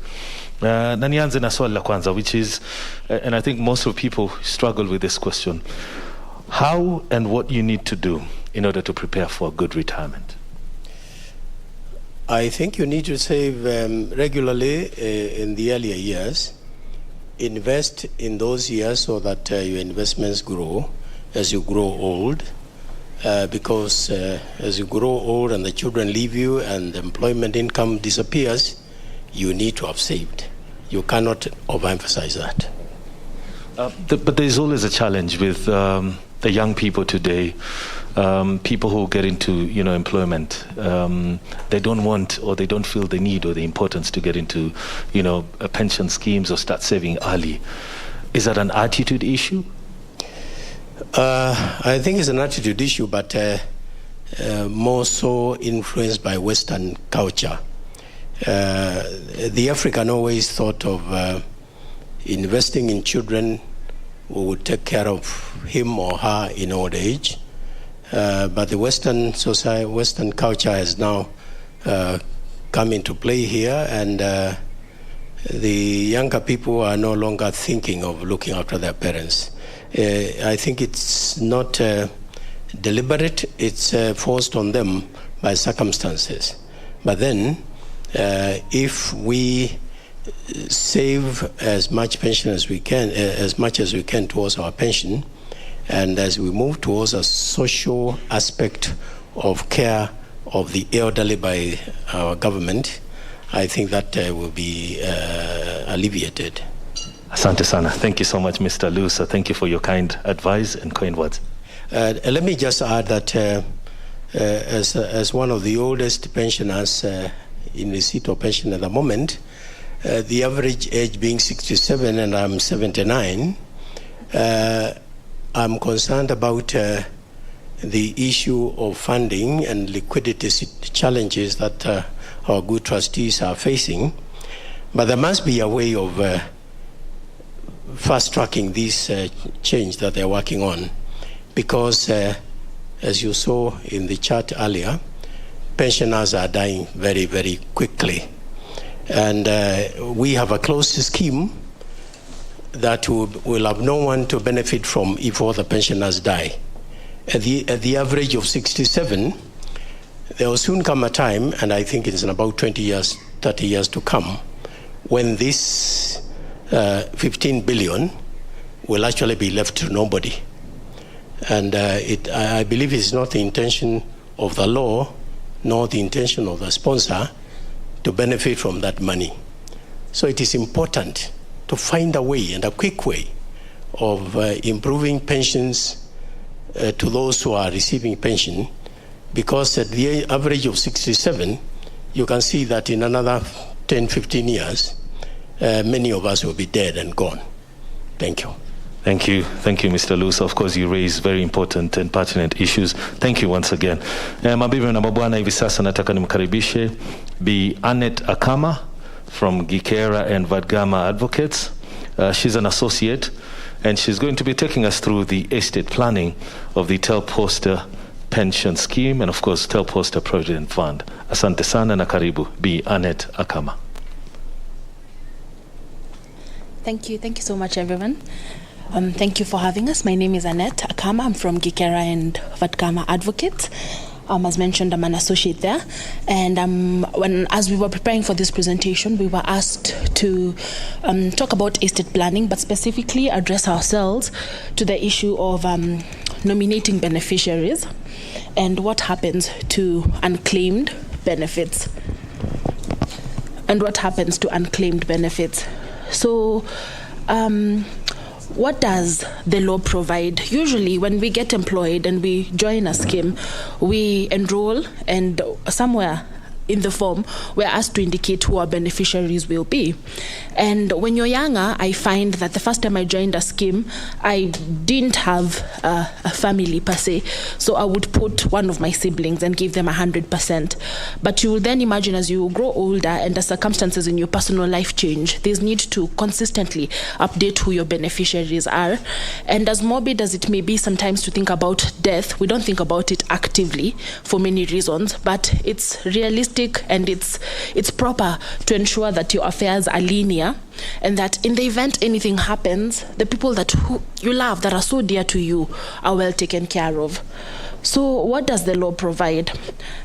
Na nianze na swali la kwanza, which is, and I think most of people struggle with this question. How and what you need to do in order to prepare for a good retirement? I think you need to save regularly in the earlier years. Invest in those years so that your investments grow as you grow old. Because as you grow old and the children leave you and the employment income disappears, you need to have saved. You cannot overemphasize that. But there's always a challenge with the young people today, people who get into employment. They don't want, or they don't feel the need or the importance to get into pension schemes or start saving early. Is that an attitude issue? I think it's an attitude issue, but more so influenced by Western culture. The African always thought of investing in children who would take care of him or her in old age. But the Western society, Western culture has now come into play here, and the younger people are no longer thinking of looking after their parents. I think it's not deliberate, it's forced on them by circumstances. But then, if we save as much pension as we can, as much as we can towards our pension, and as we move towards a social aspect of care of the elderly by our government, I think that will be alleviated. Asante sana. Thank you so much, Mr. Lusa. Thank you for your kind advice and kind words. Let me just add that as one of the oldest pensioners in receipt of pension at the moment, the average age being 67 and I'm 79, I'm concerned about the issue of funding and liquidity challenges that our good trustees are facing. But there must be a way of fast-tracking this change that they're working on, because as you saw in the chart earlier, pensioners are dying very, very quickly. And we have a closed scheme that will have no one to benefit from if all the pensioners die. At the average of 67, there will soon come a time, and I think it's in about 20 years, 30 years to come, when this 15 billion will actually be left to nobody. And I believe it's not the intention of the law, nor the intention of the sponsor to benefit from that money. So it is important to find a way, and a quick way, of improving pensions to those who are receiving pension, because at the average of 67, you can see that in another 10, 15 years, many of us will be dead and gone. Thank you. Thank you, Mr. Lusa. Of course, you raise very important and pertinent issues. Thank you once again. Mabibi na mabwana, hivi sasa nataka nimkaribishe Bi Annette Akama from Gikera and Vadgama Advocates. She's an associate, and she's going to be taking us through the estate planning of the Telposta pension scheme and, of course, Telposta Provident Fund. Asante sana na karibu, Bi Annette Akama. Thank you so much, everyone. Thank you for having us. My name is Annette Akama. I'm from Gikera and Vadgama Advocates. As mentioned, I'm an associate there. And as we were preparing for this presentation, we were asked to talk about estate planning, but specifically address ourselves to the issue of nominating beneficiaries and what happens to unclaimed benefits. So, what does the law provide? Usually when we get employed and we join a scheme, we enroll, and somewhere in the form we're asked to indicate who our beneficiaries will be. And when you're younger, I find that the first time I joined a scheme, I didn't have a family per se. So I would put one of my siblings and give them 100%. But you will then imagine as you grow older and the circumstances in your personal life change, there's need to consistently update who your beneficiaries are. And as morbid as it may be sometimes to think about death, we don't think about it actively for many reasons, but it's realistic and it's proper to ensure that your affairs are linear, and that in the event anything happens, the people that you love, that are so dear to you, are well taken care of. So what does the law provide?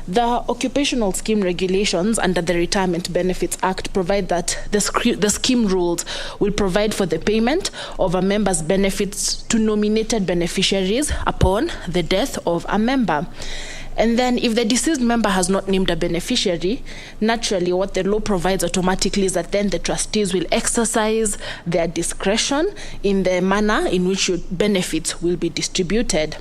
The occupational scheme regulations under the Retirement Benefits Act provide that the scheme rules will provide for the payment of a member's benefits to nominated beneficiaries upon the death of a member. And then if the deceased member has not named a beneficiary, naturally what the law provides automatically is that then the trustees will exercise their discretion in the manner in which your benefits will be distributed.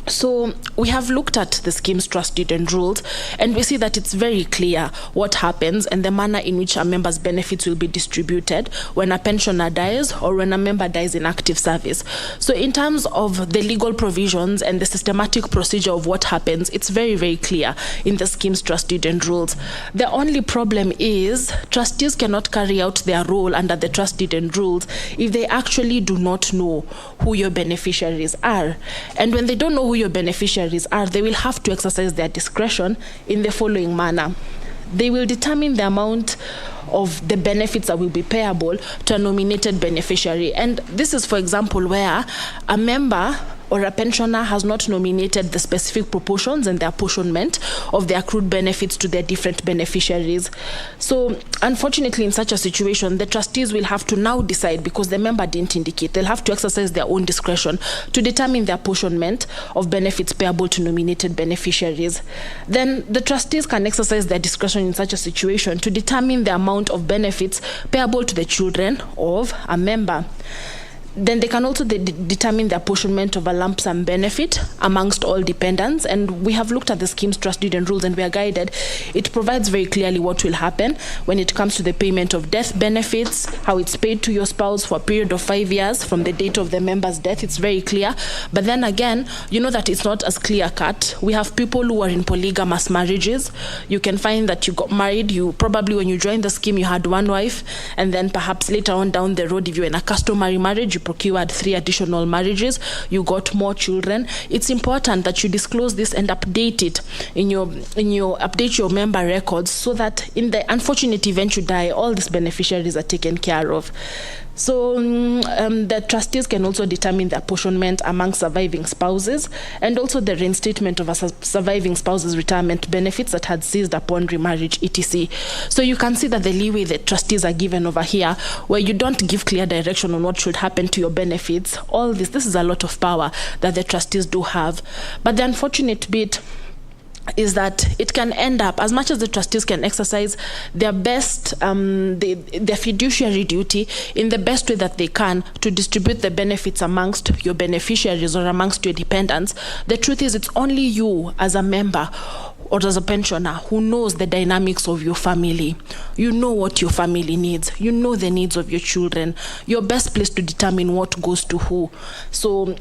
So we have looked at the scheme's trust deed and rules, and we see that it's very clear what happens and the manner in which a member's benefits will be distributed when a pensioner dies or when a member dies in active service. So in terms of the legal provisions and the systematic procedure of what happens, it's very, very clear in the scheme's trust deed and rules. The only problem is trustees cannot carry out their role under the trust deed and rules if they actually do not know who your beneficiaries are. And when they don't know who your beneficiaries are, they will have to exercise their discretion in the following manner. They will determine the amount of the benefits that will be payable to a nominated beneficiary. And this is, for example, where a member or a pensioner has not nominated the specific proportions and the apportionment of the accrued benefits to their different beneficiaries. So unfortunately, in such a situation, the trustees will have to now decide, because the member didn't indicate, they'll have to exercise their own discretion to determine the apportionment of benefits payable to nominated beneficiaries. Then the trustees can exercise their discretion in such a situation to determine the amount of benefits payable to the children of a member. Then they can also determine the apportionment of a lump sum benefit amongst all dependents. And we have looked at the scheme's trust deed and rules, and we are guided. It provides very clearly what will happen when it comes to the payment of death benefits, how it's paid to your spouse for a period of 5 years from the date of the member's death. It's very clear. But then again, you know that it's not as clear cut. We have people who are in polygamous marriages. You can find that you got married. You probably, when you joined the scheme, you had one wife, and then perhaps later on down the road, if you're in a customary marriage, you procured 3 additional marriages, you got more children. It's important that you disclose this and update it in your update your member records, so that in the unfortunate event you die, all these beneficiaries are taken care of. So the trustees can also determine the apportionment among surviving spouses, and also the reinstatement of a surviving spouse's retirement benefits that had ceased upon remarriage, etc. So you can see that the leeway that trustees are given over here, where you don't give clear direction on what should happen to your benefits, all this is a lot of power that the trustees do have. But the unfortunate bit is that it can end up, as much as the trustees can exercise their best, their fiduciary duty in the best way that they can to distribute the benefits amongst your beneficiaries or amongst your dependents, the truth is it's only you as a member or as a pensioner who knows the dynamics of your family. You know what your family needs. You know the needs of your children. You're best placed to determine what goes to who. So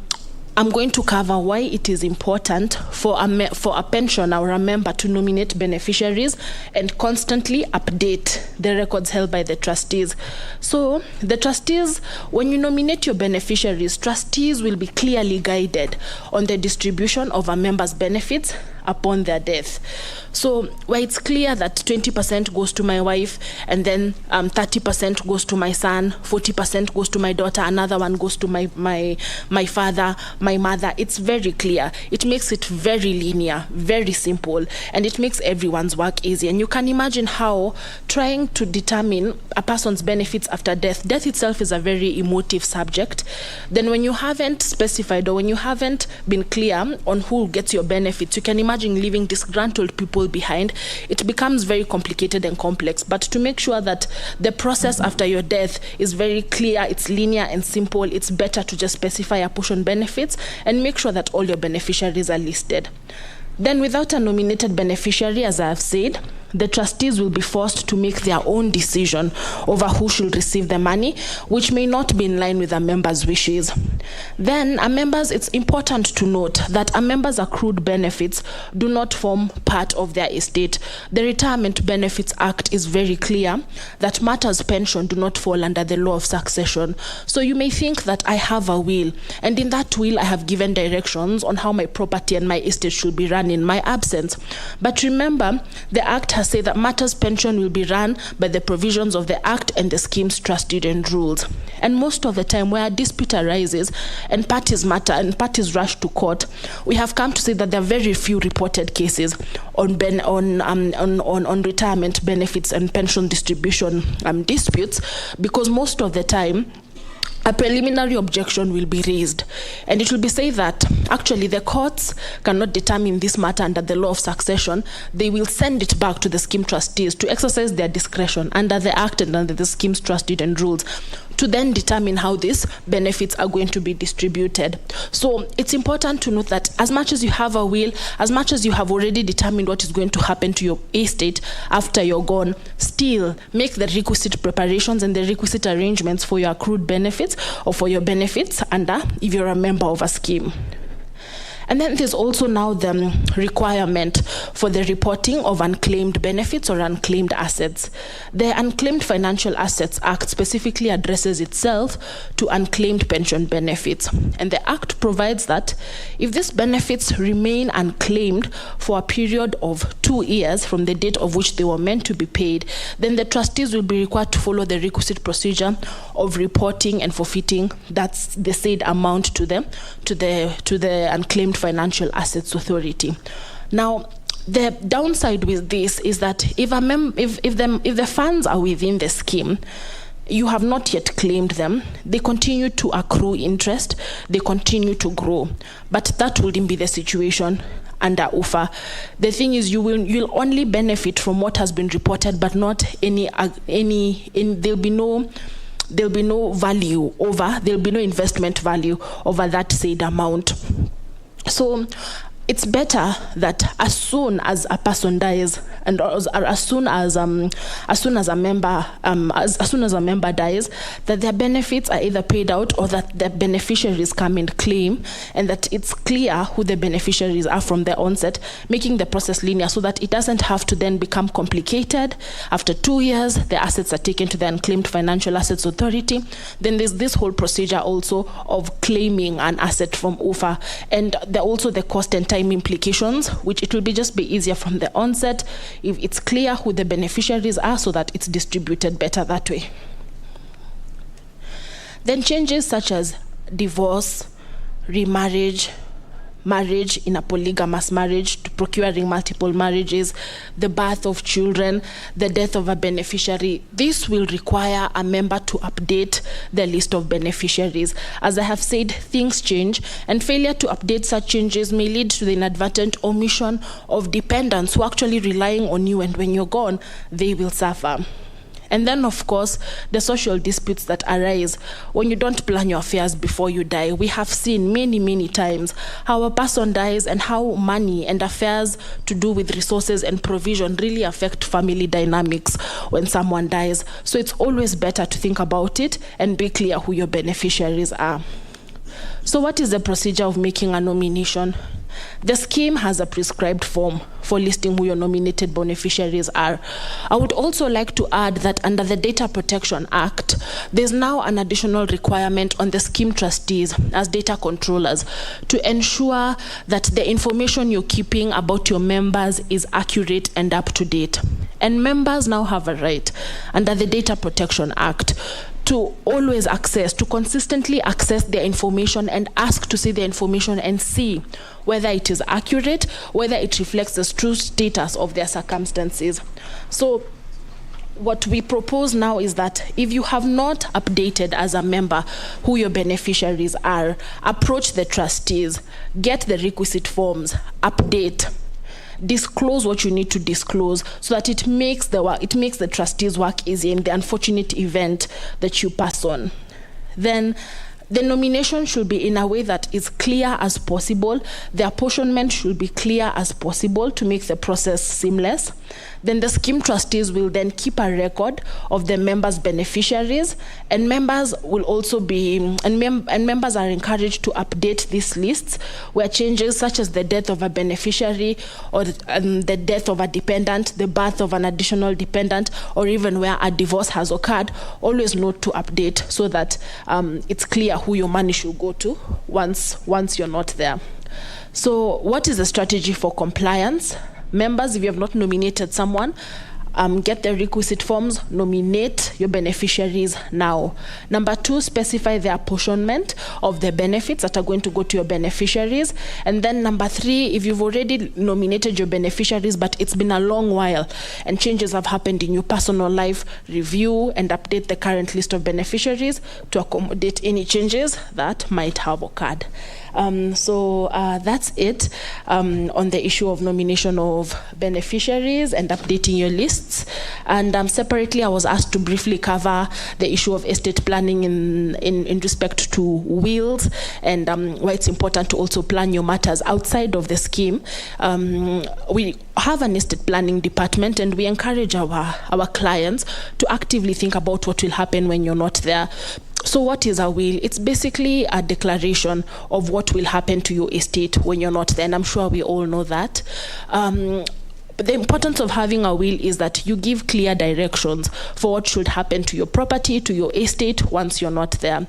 I'm going to cover why it is important for a pensioner or a member to nominate beneficiaries and constantly update the records held by the trustees. So the trustees, when you nominate your beneficiaries, trustees will be clearly guided on the distribution of a member's benefits upon their death. So where it's clear that 20% goes to my wife, and then 30% goes to my son, 40% goes to my daughter, another one goes to my father, my mother, it's very clear. It makes it very linear, very simple, and it makes everyone's work easy. And you can imagine how trying to determine a person's benefits after death itself is a very emotive subject. Then when you haven't specified, or when you haven't been clear on who gets your benefits, you can imagine leaving disgruntled people behind. It becomes very complicated and complex. But to make sure that the process after your death is very clear, it's linear and simple, it's better to just specify apportion benefits and make sure that all your beneficiaries are listed. Then without a nominated beneficiary, as I have said, the trustees will be forced to make their own decision over who should receive the money, which may not be in line with a member's wishes. Then, members, it's important to note that a member's accrued benefits do not form part of their estate. The Retirement Benefits Act is very clear that matters pension do not fall under the law of succession. So you may think that I have a will, and in that will I have given directions on how my property and my estate should be run in my absence. But remember, the Act has said that matters pension will be run by the provisions of the Act and the scheme's trustee and rules. And most of the time where a dispute arises and parties rush to court, we have come to see that there are very few reported cases on retirement benefits and pension distribution disputes, because most of the time a preliminary objection will be raised, and it will be said that actually the courts cannot determine this matter under the law of succession. They will send it back to the scheme trustees to exercise their discretion under the Act and under the scheme's trustee and rules to then determine how these benefits are going to be distributed. So it's important to note that as much as you have a will, as much as you have already determined what is going to happen to your estate after you're gone, still make the requisite preparations and the requisite arrangements for your accrued benefits or for your benefits if you're a member of a scheme. And then there's also now the requirement for the reporting of unclaimed benefits or unclaimed assets. The Unclaimed Financial Assets Act specifically addresses itself to unclaimed pension benefits. And the Act provides that if these benefits remain unclaimed for a period of 2 years from the date of which they were meant to be paid, then the trustees will be required to follow the requisite procedure of reporting and forfeiting that's the said amount to the Unclaimed Financial Assets Authority. Now, the downside with this is that if the funds are within the scheme, you have not yet claimed them, they continue to accrue interest, they continue to grow. But that wouldn't be the situation under UFA. The thing is, you'll only benefit from what has been reported, but not there'll be no value over, there'll be no investment value over that said amount. So it's better that as soon as a person dies, and as soon as a member dies, that their benefits are either paid out or that the beneficiaries come and claim, and that it's clear who the beneficiaries are from the onset, making the process linear so that it doesn't have to then become complicated. After 2 years, the assets are taken to the Unclaimed Financial Assets Authority. Then there's this whole procedure also of claiming an asset from UFA, and also the cost and time implications, which it will just be easier from the onset if it's clear who the beneficiaries are so that it's distributed better that way. Then changes such as divorce, remarriage, marriage in a polygamous marriage, to procuring multiple marriages, the birth of children, the death of a beneficiary. This will require a member to update the list of beneficiaries. As I have said, things change, and failure to update such changes may lead to the inadvertent omission of dependents who are actually relying on you, and when you're gone, they will suffer. And then, of course, the social disputes that arise when you don't plan your affairs before you die. We have seen many, many times how a person dies and how money and affairs to do with resources and provision really affect family dynamics when someone dies. So it's always better to think about it and be clear who your beneficiaries are. So what is the procedure of making a nomination? The scheme has a prescribed form for listing who your nominated beneficiaries are. I would also like to add that under the Data Protection Act, there's now an additional requirement on the scheme trustees as data controllers to ensure that the information you're keeping about your members is accurate and up to date. And members now have a right under the Data Protection Act to always access, to consistently access their information and ask to see the information and see whether it is accurate, whether it reflects the true status of their circumstances. So what we propose now is that if you have not updated as a member who your beneficiaries are, approach the trustees, get the requisite forms, update, disclose what you need to disclose so that it makes the trustees' work easy in the unfortunate event that you pass on. Then The nomination should be in a way that is clear as possible. The apportionment should be clear as possible to make the process seamless. Then the scheme trustees will then keep a record of the members' beneficiaries, and members will also be, members are encouraged to update these lists where changes such as the death of a beneficiary or the death of a dependent, the birth of an additional dependent, or even where a divorce has occurred, always note to update so that it's clear who your money should go to once you're not there. So what is the strategy for compliance? Members, if you have not nominated someone, get the requisite forms, nominate your beneficiaries now. Number 2, specify the apportionment of the benefits that are going to go to your beneficiaries. And then number 3, if you've already nominated your beneficiaries, but it's been a long while and changes have happened in your personal life, review and update the current list of beneficiaries to accommodate any changes that might have occurred. So that's it on the issue of nomination of beneficiaries and updating your lists. And separately, I was asked to briefly cover the issue of estate planning in respect to wills and why it's important to also plan your matters outside of the scheme. We have an estate planning department, and we encourage our clients to actively think about what will happen when you're not there. So what is a will? It's basically a declaration of what will happen to your estate when you're not there, and I'm sure we all know that. The importance of having a will is that you give clear directions for what should happen to your property, to your estate once you're not there.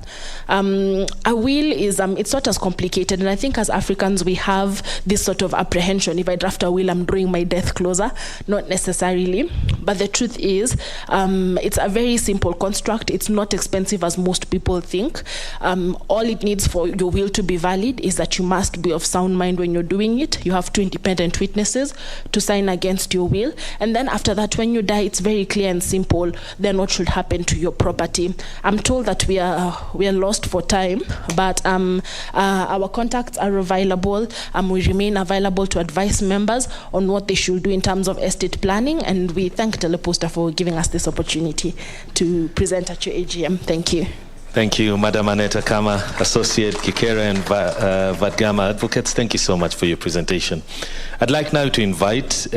A will is, it's not as complicated, and I think as Africans we have this sort of apprehension. If I draft a will, I'm drawing my death closer. Not necessarily, but the truth is it's a very simple construct. It's not expensive as most people think. All it needs for your will to be valid is that you must be of sound mind when you're doing it. You have 2 independent witnesses to sign against your will, and then after that, when you die, it's very clear and simple then what should happen to your property. I'm told that we are lost for time, but our contacts are available. We remain available to advise members on what they should do in terms of estate planning, and we thank Telposta for giving us this opportunity to present at your AGM. Thank you. Thank you, Madam Annette Akama, Associate Kikera and Vadgama Advocates. Thank you so much for your presentation. I'd like now to invite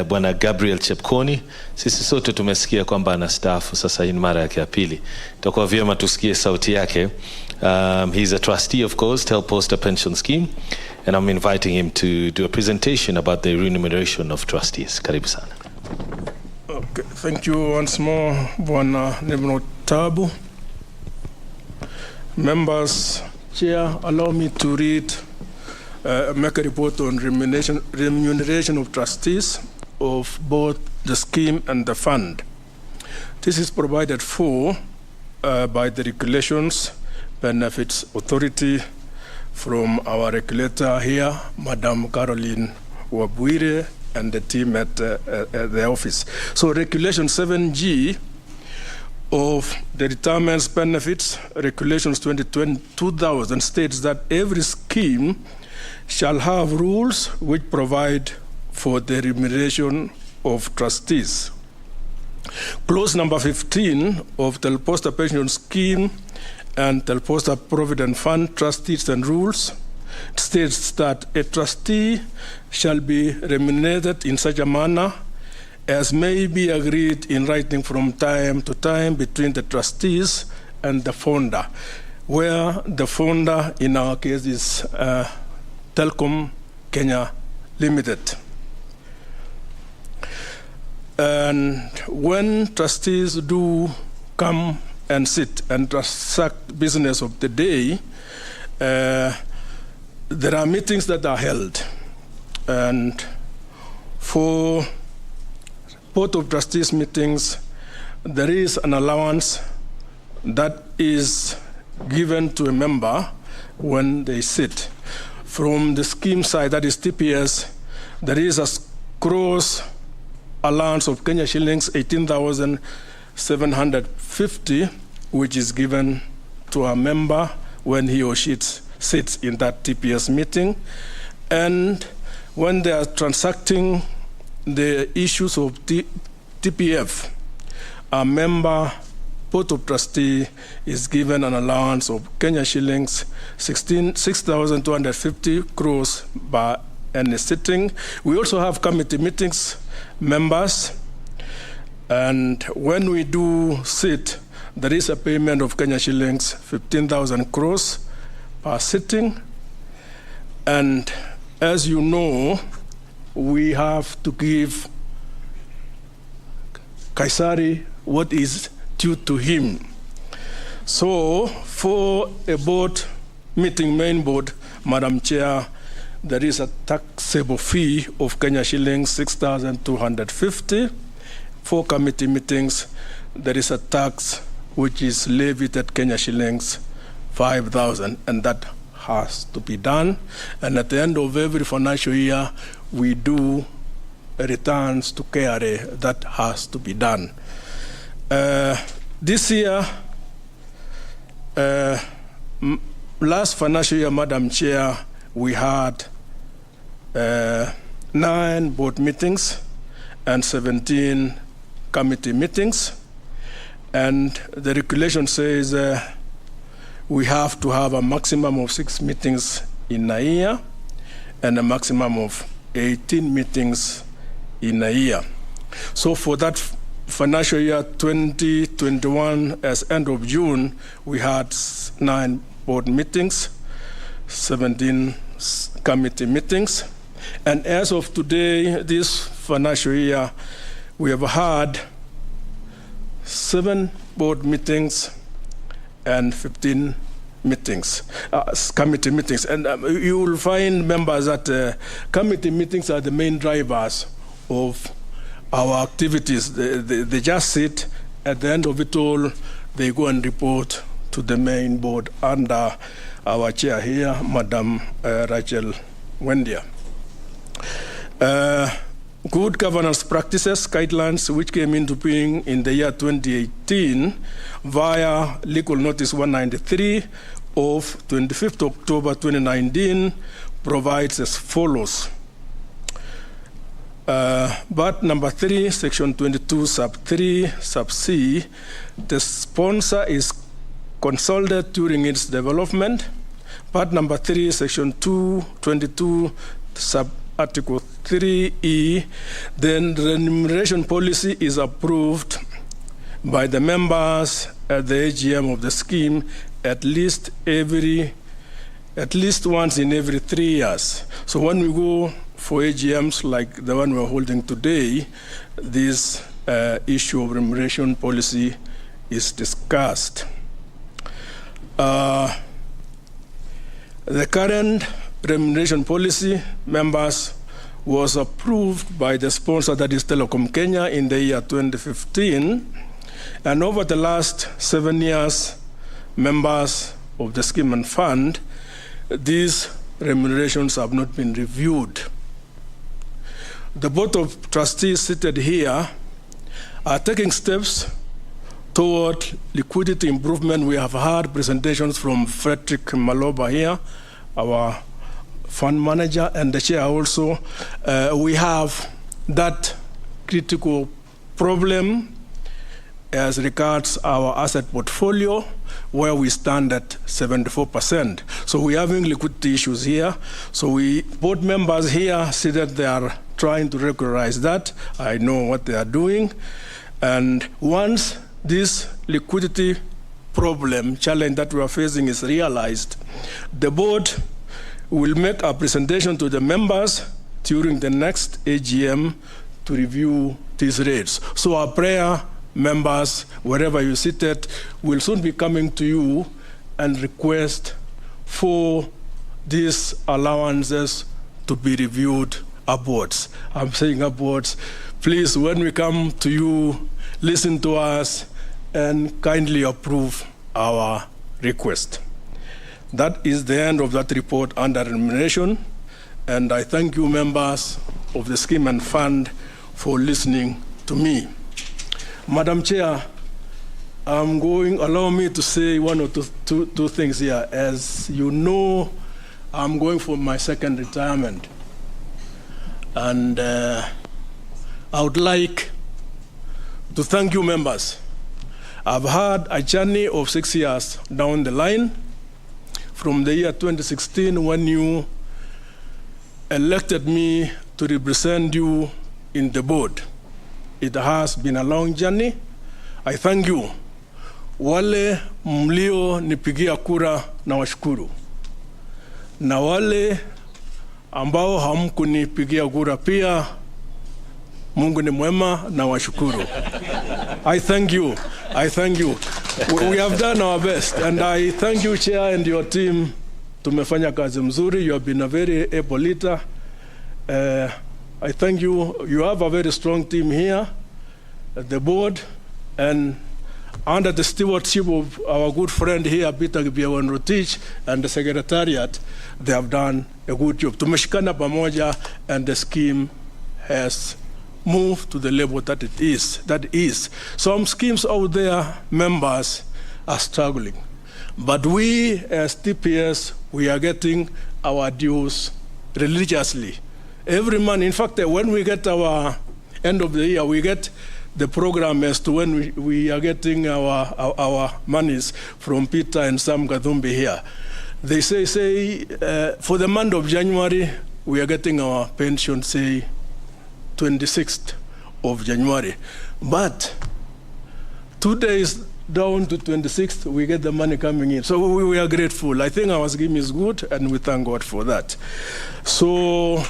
Bwana Gabriel Chepkoni. Sisi sote tumesikia kwamba anastaafu sasa hii mara yake ya pili. Itakuwa vyema tusikie sauti yake. He's a trustee, of course, Telposta Pension Scheme, and I'm inviting him to do a presentation about the remuneration of trustees. Karibu sana. Okay, thank you once more, Bwana Nimrod Tabu. Members, Chair, allow me to make a report on remuneration of trustees of both the scheme and the fund. This is provided for by the Regulations Benefits Authority from our regulator here, Madam Caroline Wabwire, and the team at the office. So Regulation 7G of the Retirement Benefits Regulations 2000 states that every scheme shall have rules which provide for the remuneration of trustees. Clause number 15 of Telposta Pension Scheme and Telposta Provident Fund Trustees and Rules states that a trustee shall be remunerated in such a manner as may be agreed in writing from time to time between the trustees and the founder, where the founder in our case is Telkom Kenya Limited. And when trustees do come and sit and transact business of the day, there are meetings that are held, and for Board of Trustees meetings, there is an allowance that is given to a member when they sit. From the scheme side, that is TPS, there is a gross allowance of Kenya shillings 18,750, which is given to a member when he or she sits in that TPS meeting. And when they are transacting the issues of TPF, a member Board of Trustee is given an allowance of Kenya shillings 6,250 crores by any sitting. We also have committee meetings, members, and when we do sit, there is a payment of Kenya shillings 15,000 crores per sitting. And as you know, we have to give Kaisari what is due to him. So for a board meeting, main board, Madam Chair, there is a taxable fee of Kenya shillings 6,250. For committee meetings, there is a tax which is levied at Kenya shillings 5,000, and that has to be done. And at the end of every financial year, we do returns to KRA. That has to be done. This year, last financial year, Madam Chair, we had 9 board meetings and 17 committee meetings. And the regulation says we have to have a maximum of 6 meetings in a year and a maximum of 18 meetings in a year. So for that financial year 2021, as end of June, we had 9 board meetings, 17 committee meetings. And as of today, this financial year, we have had 7 board meetings and 15 meetings, committee meetings. And you will find, members, that committee meetings are the main drivers of our activities. They just sit, at the end of it all, they go and report to the main board under our chair here, Madam Rachel Wendia. Good governance practices guidelines, which came into being in the year 2018 via Legal Notice 193 of 25th October 2019, provides as follows. But number 3, section 22, sub 3, sub C, the sponsor is consulted during its development. But number 3, section 222, sub Article 3E, then the remuneration policy is approved by the members at the AGM of the scheme at least once in every 3 years. So when we go for AGMs like the one we're holding today, this issue of remuneration policy is discussed. The current remuneration policy, members, was approved by the sponsor, that is Telecom Kenya, in the year 2015. And over the last 7 years, members of the scheme and fund, these remunerations have not been reviewed. The Board of Trustees seated here are taking steps toward liquidity improvement. We have had presentations from Frederick Maloba here, our fund manager, and the chair also. We have that critical problem as regards our asset portfolio, where we stand at 74%. So we're having liquidity issues here. So board members here see that they are trying to regularize that. I know what they are doing. And once this liquidity problem, challenge that we are facing is realized, the board will make a presentation to the members during the next AGM to review these rates. So our prayer, members, wherever you seated, will soon be coming to you and request for these allowances to be reviewed upwards. I'm saying upwards. Please, when we come to you, listen to us and kindly approve our request. That is the end of that report under remuneration, and I thank you, members of the scheme and fund, for listening to me. Madam Chair, allow me to say one or two things here. As you know, I'm going for my second retirement, and I would like to thank you, members. I've had a journey of 6 years down the line, from the year 2016 when you elected me to represent you in the board. It has been a long journey. I thank you. Wale mlio nipigia kura na washukuru. Na wale ambao hamkunipigia kura pia, Mungu ni mwema na washukuru. I thank you. I thank you. We have done our best, and I thank you, Chair, and your team. Tumefanya kazi mzuri. You have been a very able leader. I thank you. You have a very strong team here, the board, and under the stewardship of our good friend here, Peter Rotich, and the secretariat, they have done a good job. Tumeshikana pamoja, and the scheme has moved to the level that it is. That is. Some schemes out there, members are struggling. But we, as TPS, we are getting our dues religiously. Every month, in fact, when we get our end of the year, we get the program as to when we are getting our monies from Peter and Sam Gadumbi here. They say for the month of January, we are getting our pension, say, 26th of January. But 2 days down to 26th, we get the money coming in. So we are grateful. I think our scheme is good, and we thank God for that. So,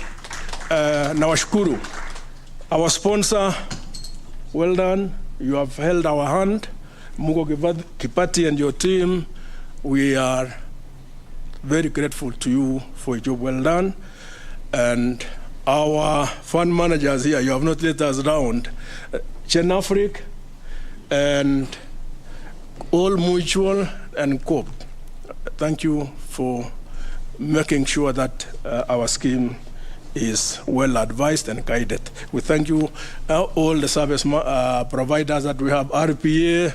nawashukuru. Our sponsor, well done. You have held our hand. Mugo Kipati and your team, we are very grateful to you for a job well done. And our fund managers here, you have not let us down. Chen Afrik and All Mutual and COP. Thank you for making sure that our scheme is well advised and guided. We thank you, all the service providers that we have, RPA.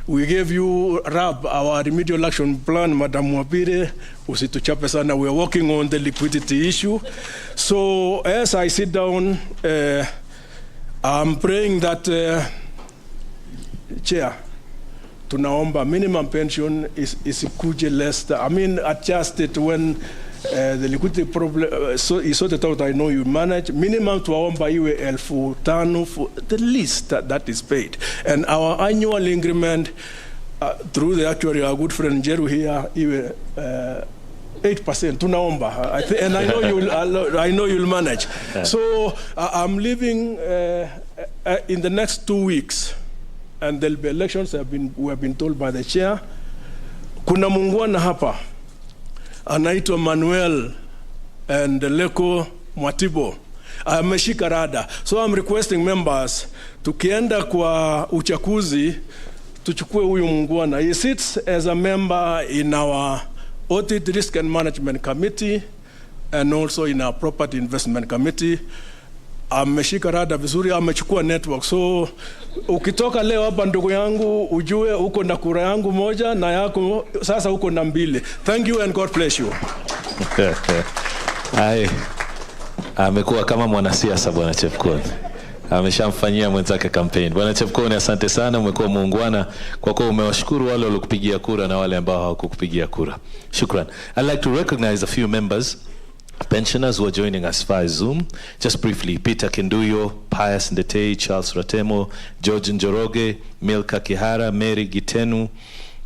We gave you RAB, our remedial action plan, Madam Wapire, usituchape sana. We are working on the liquidity issue. So as I sit down, I'm praying that, Chair, tunaomba minimum pension is ikuje less. I mean, adjust it when the liquidity problem is sorted out. I know you manage. Minimum tuwaomba iwe 5,000 for the least that is paid. And our annual increment through the actuary, our good friend Jeru here, iwe 8%. Tunaomba. And I know you'll manage. So I'm leaving in the next 2 weeks. And there'll be elections. We have been told by the chair. Kuna mungwana hapa anaitwa Manuel and Leko Mwatibo ameshika rada. So I'm requesting members, tukienda kwa uchaguzi tuchukue huyu mungwana. He sits as a member in our Audit, Risk and Management Committee and also in our Property Investment Committee. Ameshika rada vizuri, amechukua network. So ukitoka leo hapa ndugu yangu, ujue uko na kura yangu moja na yako sasa uko na mbili. Thank you and God bless you. Amekuwa kama mwanasiasa Bwana Chepkoni. Ameshamfanyia mwenzake campaign. Bwana Chepkoni, asante sana, umekuwa muungwana kwa kuwa umewashukuru wale waliokupigia kura na wale ambao hawakukupigia kura. Shukran. I'd like to recognize a few members, pensioners who are joining us via Zoom. Just briefly, Peter Kinduyo, Pius Ndetei, Charles Ratemo, George Njoroge, Milka Kihara, Mary Gitenu,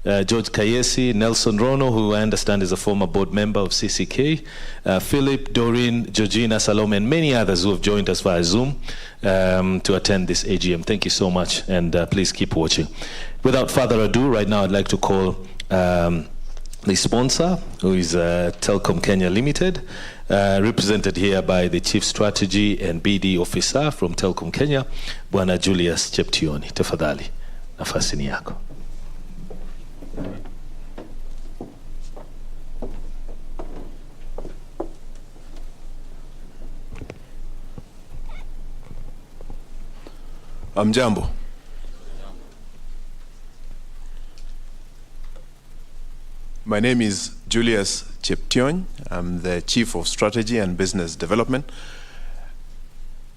George Kayesi, Nelson Rono, who I understand is a former board member of CCK, Philip, Doreen, Georgina, Salome, and many others who have joined us via Zoom to attend this AGM. Thank you so much, and please keep watching. Without further ado, right now I'd like to call the sponsor, who is Telkom Kenya Limited, represented here by the Chief Strategy and BD Officer from Telkom Kenya, Bwana Julius Cheptioni. Tafadhali, nafasi ni yako. Amjambo. My name is Julius Cheptiony. I'm the Chief of Strategy and Business Development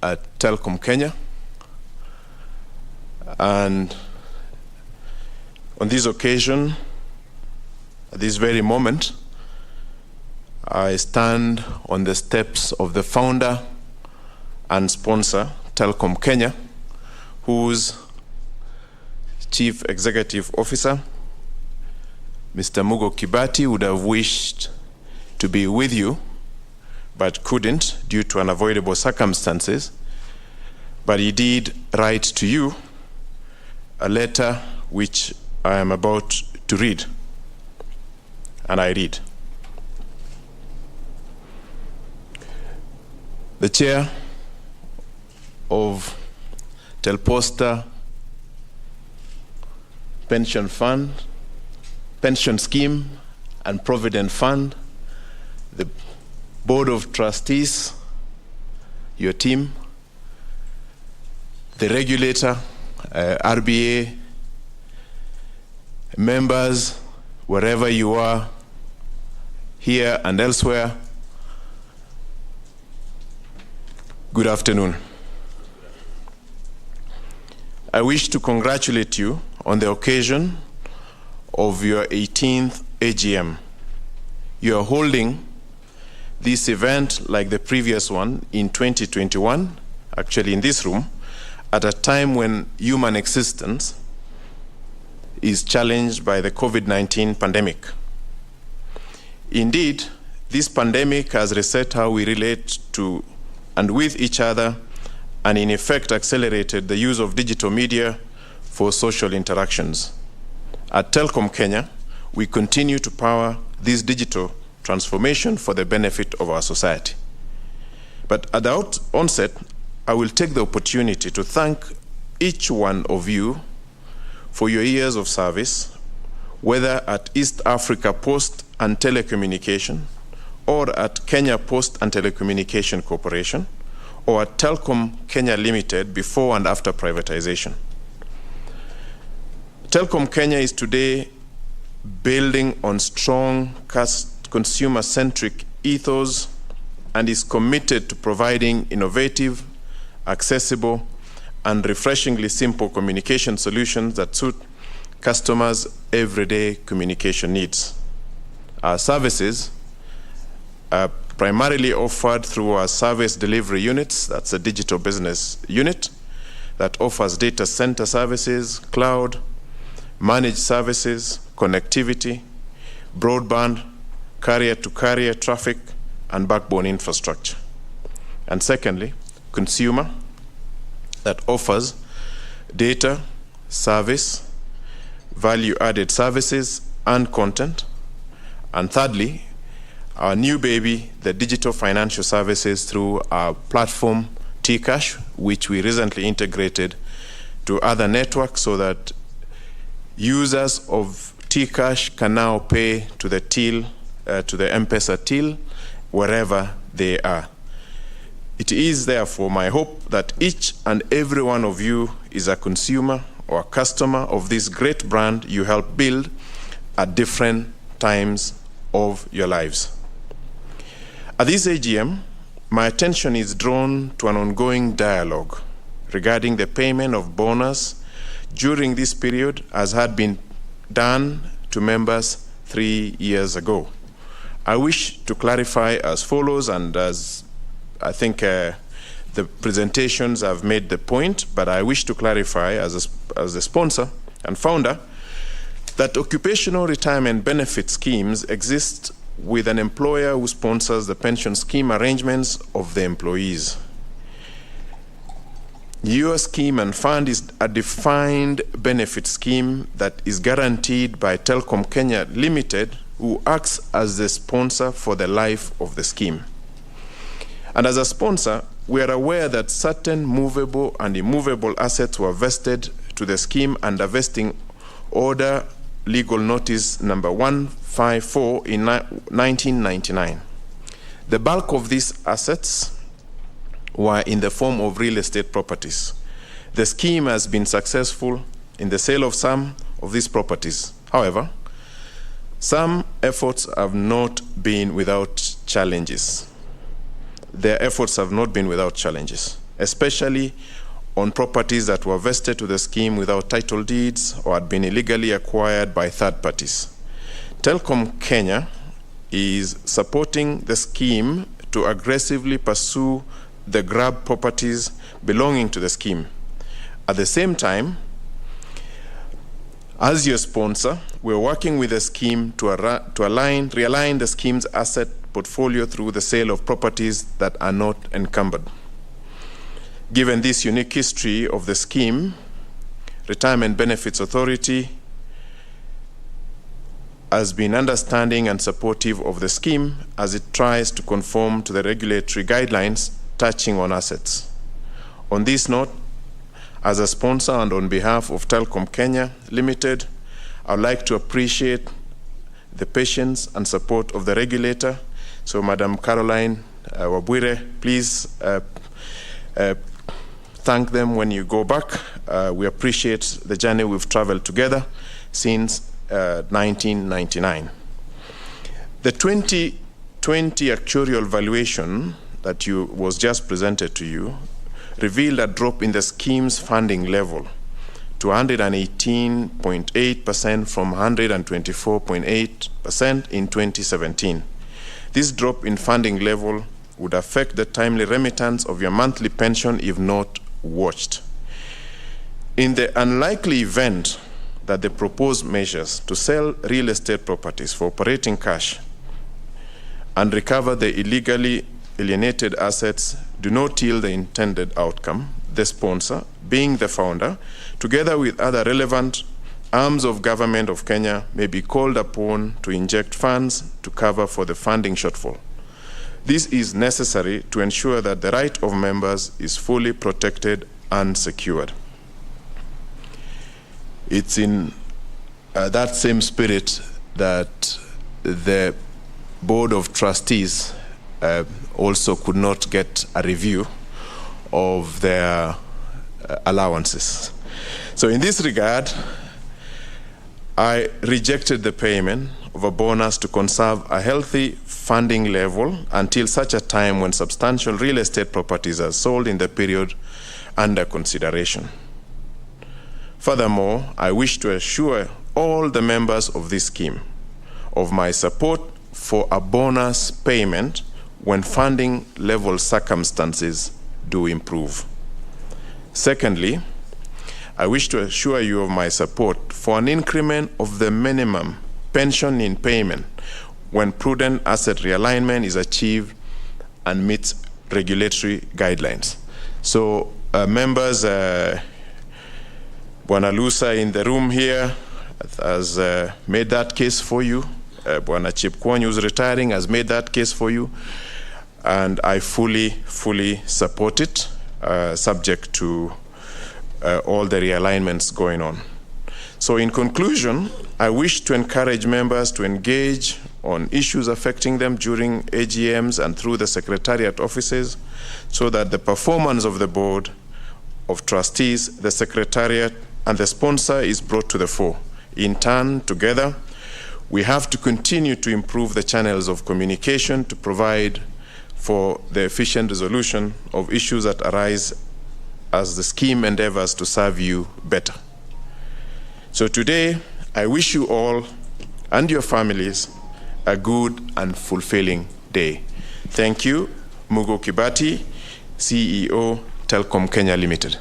at Telkom Kenya. And On this occasion, at this very moment, I stand on the steps of the founder and sponsor, Telkom Kenya, whose Chief Executive Officer, Mr. Mugo Kibati, would have wished to be with you, but couldn't due to unavoidable circumstances. But he did write to you a letter which I am about to read. And I read. The chair of Telposta Pension Fund, Pension Scheme and Provident Fund, the Board of Trustees, your team, the regulator, RBA, members, wherever you are, here and elsewhere, good afternoon. I wish to congratulate you on the occasion of your 18th AGM. You are holding this event like the previous one in 2021, actually in this room, at a time when human existence is challenged by the COVID-19 pandemic. Indeed, this pandemic has reset how we relate to and with each other, and in effect accelerated the use of digital media for social interactions. At Telkom Kenya, we continue to power this digital transformation for the benefit of our society. But at the onset, I will take the opportunity to thank each one of you for your years of service, whether at East Africa Post and Telecommunication, or at Kenya Post and Telecommunication Corporation, or at Telkom Kenya Limited before and after privatization. Telkom Kenya is today building on strong consumer-centric ethos and is committed to providing innovative, accessible, and refreshingly simple communication solutions that suit customers' everyday communication needs. Our services are primarily offered through our service delivery units, that's a digital business unit that offers data center services, cloud, managed services, connectivity, broadband, carrier-to-carrier traffic, and backbone infrastructure. And secondly, consumer that offers data, service, value-added services, and content. And thirdly, our new baby, the digital financial services through our platform, Tcash, which we recently integrated to other networks so that users of Tcash can now pay to the till, to the M-Pesa till, wherever they are. It is therefore my hope that each and every one of you is a consumer or a customer of this great brand you help build at different times of your lives. At this AGM, my attention is drawn to an ongoing dialogue regarding the payment of bonus during this period as had been done to members 3 years ago. I wish to clarify as follows, and as I think the presentations have made the point, but I wish to clarify as a sponsor and founder that occupational retirement benefit schemes exist with an employer who sponsors the pension scheme arrangements of the employees. Your scheme and fund is a defined benefit scheme that is guaranteed by Telkom Kenya Limited, who acts as the sponsor for the life of the scheme. And as a sponsor, we are aware that certain movable and immovable assets were vested to the scheme under vesting order legal notice number 154 in 1999. The bulk of these assets were in the form of real estate properties. The scheme has been successful in the sale of some of these properties. However, some efforts have not been without challenges. Their efforts have not been without challenges, especially on properties that were vested to the scheme without title deeds or had been illegally acquired by third parties. Telkom Kenya is supporting the scheme to aggressively pursue the grab properties belonging to the scheme. At the same time, as your sponsor, we're working with the scheme to realign the scheme's asset portfolio through the sale of properties that are not encumbered. Given this unique history of the scheme, Retirement Benefits Authority has been understanding and supportive of the scheme as it tries to conform to the regulatory guidelines touching on assets. On this note, as a sponsor and on behalf of Telkom Kenya Limited, I would like to appreciate the patience and support of the regulator. So, Madam Caroline Wabwire, please thank them when you go back. We appreciate the journey we've traveled together since 1999. The 2020 actuarial valuation that was just presented to you revealed a drop in the scheme's funding level to 118.8% from 124.8% in 2017. This drop in funding level would affect the timely remittance of your monthly pension if not watched. In the unlikely event that the proposed measures to sell real estate properties for operating cash and recover the illegally alienated assets do not yield the intended outcome, the sponsor, being the founder, together with other relevant arms of government of Kenya, may be called upon to inject funds to cover for the funding shortfall. This is necessary to ensure that the right of members is fully protected and secured. It's in that same spirit that the Board of Trustees also could not get a review of their allowances. So in this regard, I rejected the payment of a bonus to conserve a healthy funding level until such a time when substantial real estate properties are sold in the period under consideration. Furthermore, I wish to assure all the members of this scheme of my support for a bonus payment when funding level circumstances do improve. Secondly, I wish to assure you of my support for an increment of the minimum pension in payment when prudent asset realignment is achieved and meets regulatory guidelines. So members, Bwana Lusa in the room here has made that case for you. Bwana Chipkwony, who's retiring, has made that case for you. And I fully support it, subject to all the realignments going on. So in conclusion, I wish to encourage members to engage on issues affecting them during AGMs and through the Secretariat offices so that the performance of the Board of Trustees, the Secretariat, and the sponsor is brought to the fore. In turn, together, we have to continue to improve the channels of communication to provide for the efficient resolution of issues that arise as the scheme endeavors to serve you better. So today, I wish you all and your families a good and fulfilling day. Thank you. Mugo Kibati, CEO, Telkom Kenya Limited.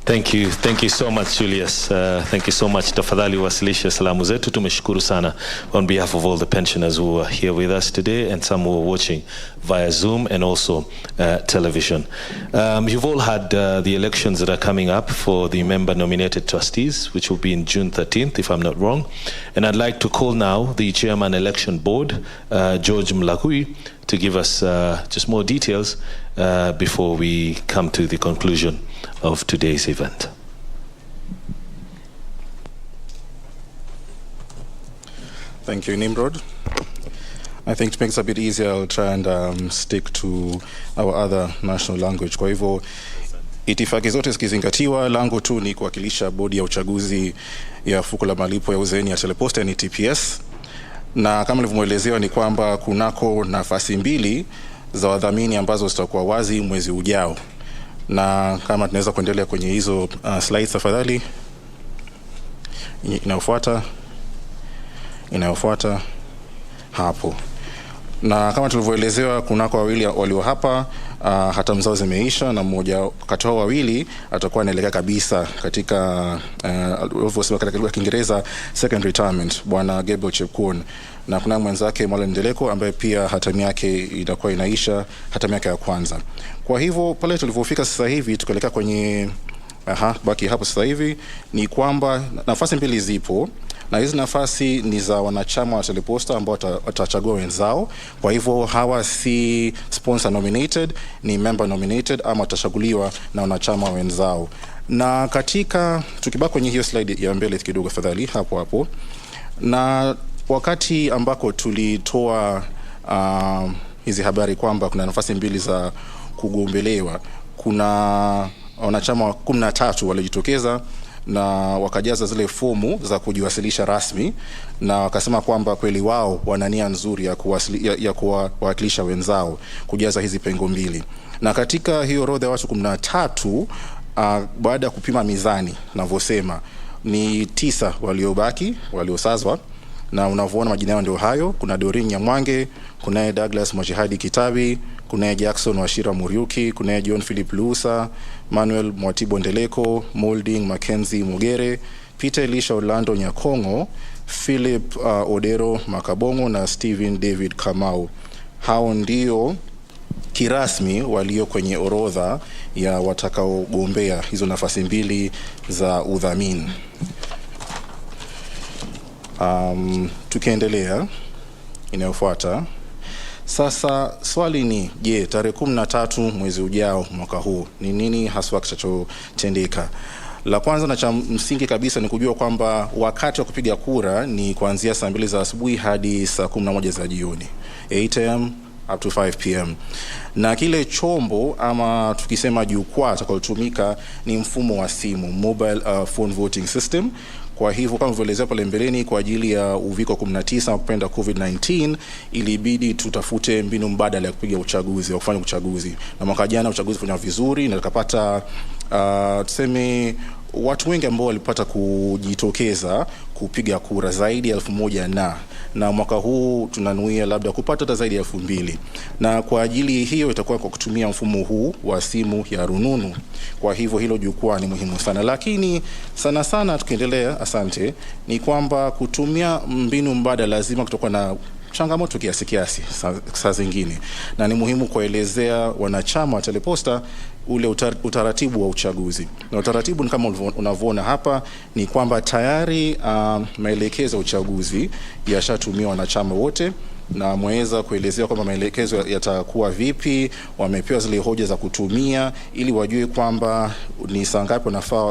Thank you so much Julius. Thank you so much. Tafadhali wasilisha salamu zetu. Tumeshukuru sana on behalf of all the pensioners who are here with us today and some who are watching via Zoom and also television. You've all had the elections that are coming up for the member nominated trustees, which will be in June 13th, if I'm not wrong. And I'd like to call now the Chairman Election Board, George Mlakui, to give us just more details before we come to the conclusion of today's event. Thank you, Nimrod. I think to make it a bit easier, I'll try and stick to our other national language. Kwa hivyo, itifaki zote zikizingatiwa, langu tu ni kuwakilisha bodi ya uchaguzi ya fuko la malipo ya uzeeni ya Telposta ni TPS. Na kama nilivyomuelezewa ni kwamba kunako nafasi mbili za wadhamini ambazo zitakuwa wazi mwezi ujao. Na kama tunaweza kuendelea kwenye hizo slides tafadhali. Inayofuata hapo. Na kama tulivyoelezewa, kunako wawili walio hapa hatamu zao zimeisha, na mmoja kati hao wawili atakuwa anaelekea kabisa katika alivyosema katika lugha ya Kiingereza second retirement, Bwana Gabriel Chepkwony, na kuna mwenzake Mwala Ndeleko ambaye pia hatamu yake itakuwa inaisha, hatamu yake ya kwanza. Kwa hivyo pale tulivyofika sasa hivi tukaelekea kwenye baki hapo sasa hivi ni kwamba nafasi mbili zipo, na hizi nafasi ni za wanachama wa Telposta ambao watachagua wenzao. Kwa hivyo hawa si sponsor nominated, ni member nominated, ama watachaguliwa na wanachama wenzao. Na katika tukibaki kwenye hiyo slide ya mbele kidogo tafadhali hapo, na wakati ambako tulitoa hizi habari kwamba kuna nafasi mbili za kugombelewa, kuna wanachama 13 walijitokeza na wakajaza zile fomu za kujiwasilisha rasmi, na wakasema kwamba kweli wao wana nia nzuri ya kuwakilisha wenzao kujaza hizi pengo mbili. Na katika hiyo orodha ya watu 13 baada ya kupima mizani navyosema ni 9 waliobaki waliosazwa, na unavyoona majina yao ndio hayo. Kuna Doreen Nyamwange, kunaye Douglas Mwajihadi Kitabi, kunaye Jackson Washira Muriuki, kunaye John Philip Lusa, Manuel Mwatibo Ndeleko, Molding Mackenzie Mugere, Peter Elisha Orlando Nyakongo, Philip Odero Makabongo na Steven David Kamau. Hao ndio kirasmi walio kwenye orodha ya watakaogombea hizo nafasi mbili za udhamini. Tukiendelea inayofuata. Sasa swali ni, je, tarehe 13 mwezi ujao mwaka huu ni nini haswa kitachotendeka? La kwanza na cha msingi kabisa ni kujua kwamba wakati wa kupiga kura ni kuanzia saa 2 za asubuhi hadi saa 11 za jioni, 8 am up to 5 pm. Na kile chombo ama tukisema jukwaa atakalotumika ni mfumo wa simu, mobile phone voting system. Kwa hivyo kama vilivyoelezea pale mbeleni, kwa ajili ya uviko 19 kupenda COVID-19 ilibidi tutafute mbinu mbadala ya kupiga uchaguzi, wa kufanya uchaguzi. Na mwaka jana uchaguzi ulifanywa vizuri na tukapata tuseme watu wengi ambao walipata kujitokeza kupiga kura zaidi ya 1000 na mwaka huu tunanuia labda kupata hata zaidi ya 2000. Na kwa ajili hiyo itakuwa kwa kutumia mfumo huu wa simu ya rununu. Kwa hivyo hilo jukwaa ni muhimu sana, lakini sana sana tukiendelea, asante, ni kwamba kutumia mbinu mbadala lazima kutoka na changamoto kiasi saa zingine, na ni muhimu kuelezea wanachama wa Telposta ule utaratibu wa uchaguzi. Na utaratibu ni kama unavyoona hapa, ni kwamba tayari maelekezo ya uchaguzi yashatumiwa wanachama wote, na mweza kuelezea kwamba maelekezo yatakuwa vipi, wamepewa zile hoja za kutumia ili wajue kwamba ni saa ngapi wanafaa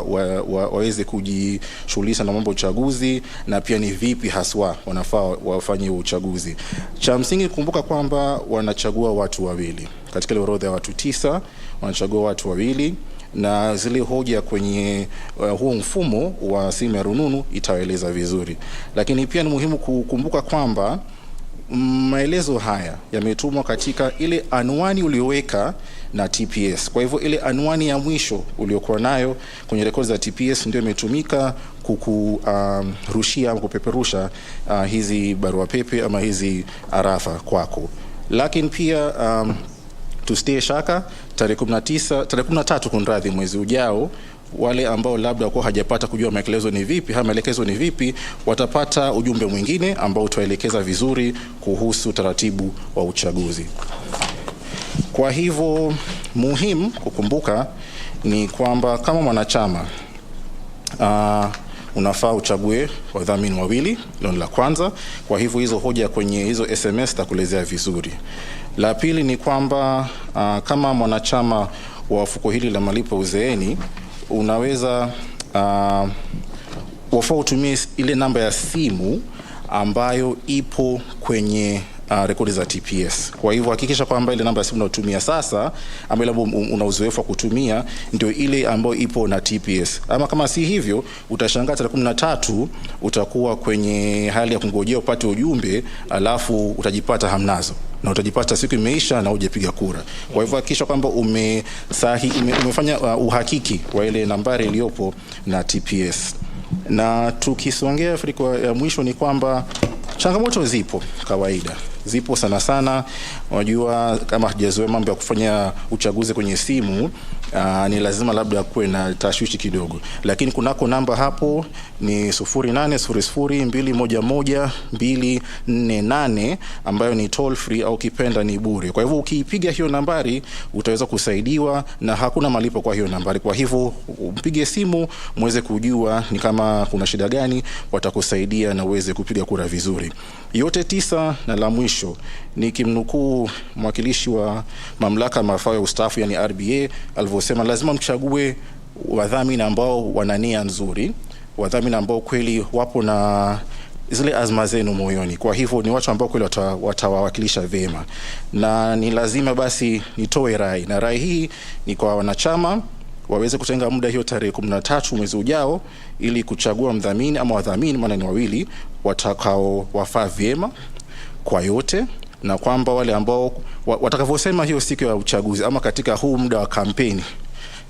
waweze kujishughulisha na mambo ya uchaguzi, na pia ni vipi haswa wanafaa wafanye uchaguzi. Cha msingi kumbuka kwamba wanachagua watu wawili. Katika ile orodha ya watu 9 wanachagua watu wawili, na zile hoja kwenye huo mfumo wa simu ya rununu itaeleza vizuri. Lakini pia ni muhimu kukumbuka kwamba maelezo haya yametumwa katika ile anwani ulioweka na TPS. Kwa hivyo ile anwani ya mwisho uliokuwa nayo kwenye rekodi za TPS ndio imetumika kurushia au kupeperusha hizi barua pepe ama hizi arafa kwako. Lakini pia tusitie shaka, tarehe 13 kunradhi mwezi ujao, wale ambao labda kwa hajapata kujua maelekezo ni vipi watapata ujumbe mwingine ambao utaelekeza vizuri kuhusu taratibu wa uchaguzi. Kwa hivyo muhimu kukumbuka ni kwamba kama mwanachama unafaa uchague wadhamini wawili, hilo la kwanza. Kwa hivyo hizo hoja kwenye hizo SMS takuelezea vizuri. La pili ni kwamba kama mwanachama wa fuko hili la malipo uzeeni, unaweza wafaa utumie ile namba ya simu ambayo ipo kwenye rekodi za TPS. Kwa hivyo hakikisha kwamba ile namba ya simu unayotumia sasa ama ile una uzoefu wa kutumia ndio ile ambayo ipo na TPS. Ama kama si hivyo, utashangaa tarehe 13 utakuwa kwenye hali ya kungojea upate ujumbe, alafu utajipata hamnazo na utajipata siku imeisha na hujapiga kura. Kwa hivyo hakikisha kwamba umefanya uhakiki wa ile nambari iliyopo na TPS. Na tukisongea Afrika ya mwisho ni kwamba changamoto zipo kawaida. Zipo sana sana. Unajua kama hujazoea mambo ya kufanya uchaguzi kwenye simu, ni lazima labda kuwe na tashwishi kidogo. Lakini kunako namba hapo ni 0800211248 ambayo ni toll free au kipenda ni bure. Kwa hivyo ukipiga hiyo nambari utaweza kusaidiwa na hakuna malipo kwa hiyo nambari. Kwa hivyo mpige simu muweze kujua ni kama kuna shida gani, watakusaidia na uweze kupiga kura vizuri. Yote 9 na la mwisho ni kimnukuu mwakilishi wa mamlaka mafao ya ustaafu yani RBA alivyosema, lazima mchague wadhamini ambao wana nia nzuri, wadhamini ambao kweli wapo na zile azma zenu moyoni. Kwa hivyo ni watu ambao kweli watawawakilisha vyema, na ni lazima basi nitoe rai, na rai hii ni kwa wanachama waweze kutenga muda hiyo tarehe 13 mwezi ujao ili kuchagua mdhamini ama wadhamini, maana ni wawili, watakao wafaa vyema kwa yote, na kwamba wale ambao watakavyosema hiyo siku ya uchaguzi ama katika huu muda wa kampeni,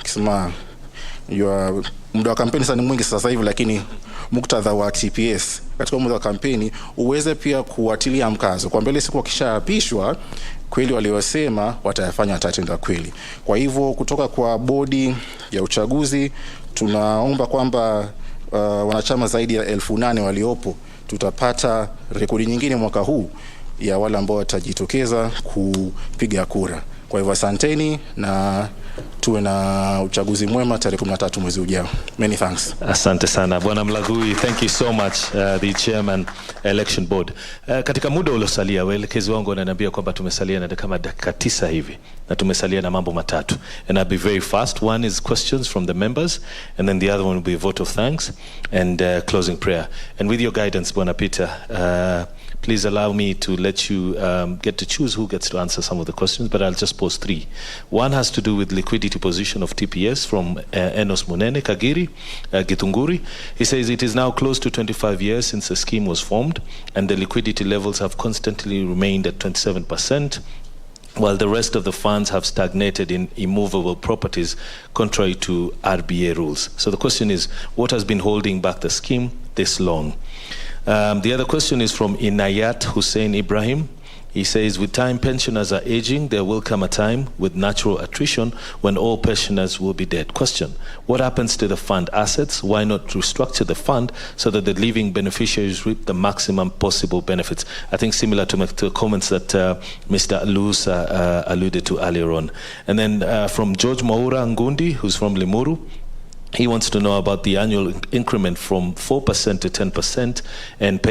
kisema muda wa kampeni sasa ni mwingi sasa hivi, lakini muktadha wa TPS katika muda wa kampeni uweze pia kuatilia mkazo kwa mbele siku wakishaapishwa kweli waliosema watayafanya atatenda kweli. Kwa hivyo kutoka kwa bodi ya uchaguzi tunaomba kwamba wanachama zaidi ya 8,000 waliopo tutapata rekodi nyingine mwaka huu ya wale ambao watajitokeza kupiga kura. Kwa hivyo asanteni na tuwe na uchaguzi mwema tarehe 13 mwezi ujao. Many thanks. Asante sana Bwana Mlagui, thank you so much the chairman election board. Katika muda uliosalia waelekezi wangu wananiambia kwamba tumesalia na kama dakika 9 hivi na tumesalia na mambo matatu, and I'll be very fast. One is questions from the members, and then the other one will be a vote of thanks and closing prayer. And with your guidance Bwana Peter, please allow me to let you get to choose who gets to answer some of the questions, but I'll just pose 3. One has to do with liquidity position of TPS from Enos Munene Kagiri Gitunguri. He says it is now close to 25 years since the scheme was formed, and the liquidity levels have constantly remained at 27%, while the rest of the funds have stagnated in immovable properties contrary to RBA rules. So the question is, what has been holding back the scheme this long? The other question is from Inayat Hussein Ibrahim. He says, with time pensioners are aging, there will come a time with natural attrition when all pensioners will be dead. Question, what happens to the fund assets? Why not restructure the fund so that the living beneficiaries reap the maximum possible benefits? I think similar to the comments that Mr. Alusa alluded to earlier on. And then from George Maura Ngundi, who's from Limuru, he wants to know about the annual increment from 4% to 10% and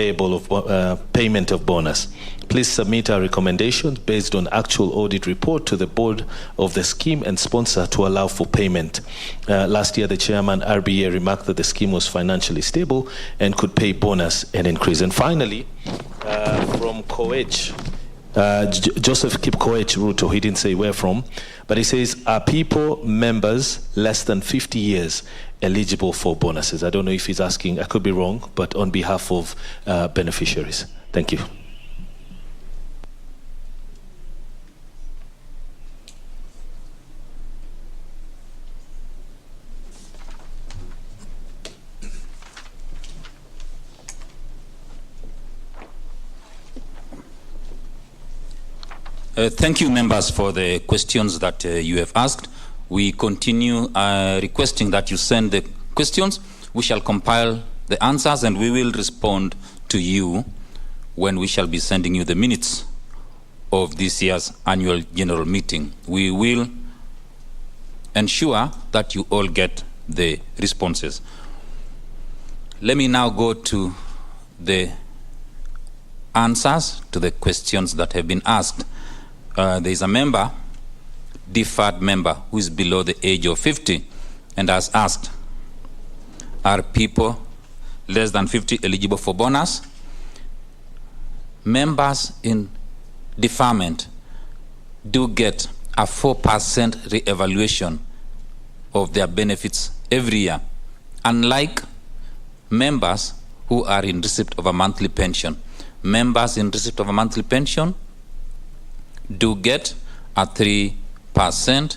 payment of bonus. Please submit our recommendations based on actual audit report to the board of the scheme and sponsor to allow for payment. Last year, the chairman RBA remarked that the scheme was financially stable and could pay bonus and increase. And finally, from Koech, Joseph Kipkoech Ruto, he didn't say where from, but he says, are people members less than 50 years eligible for bonuses? I don't know if he's asking, I could be wrong, but on behalf of beneficiaries. Thank you. Thank you, members, for the questions that you have asked. We continue requesting that you send the questions. We shall compile the answers and we will respond to you when we shall be sending you the minutes of this year's annual general meeting. We will ensure that you all get the responses. Let me now go to the answers to the questions that have been asked. There is a member, deferred member, who is below the age of 50 and has asked, are people less than 50 eligible for bonus? Members in deferment do get a 4% re-evaluation of their benefits every year, unlike members who are in receipt of a monthly pension. Members in receipt of a monthly pension do get a 3%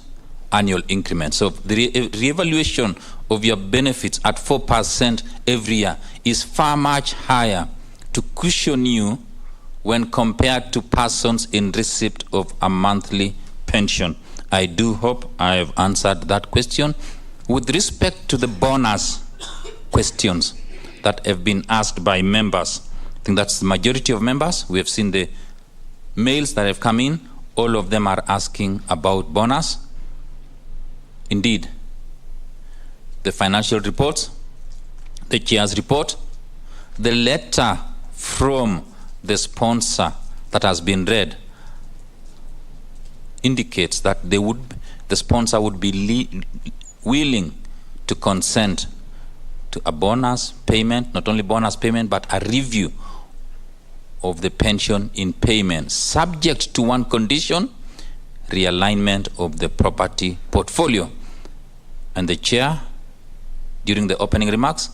annual increment. So the re-evaluation of your benefits at 4% every year is far much higher to cushion you when compared to persons in receipt of a monthly pension. I do hope I have answered that question. With respect to the bonus questions that have been asked by members, I think that's the majority of members. We have seen the mails that have come in. All of them are asking about bonus. Indeed, the financial reports, the chair's report, the letter from the sponsor that has been read indicates that the sponsor would be willing to consent to a bonus payment, not only bonus payment, but a review of the pension in payment, subject to one condition: realignment of the property portfolio. And the chair, during the opening remarks,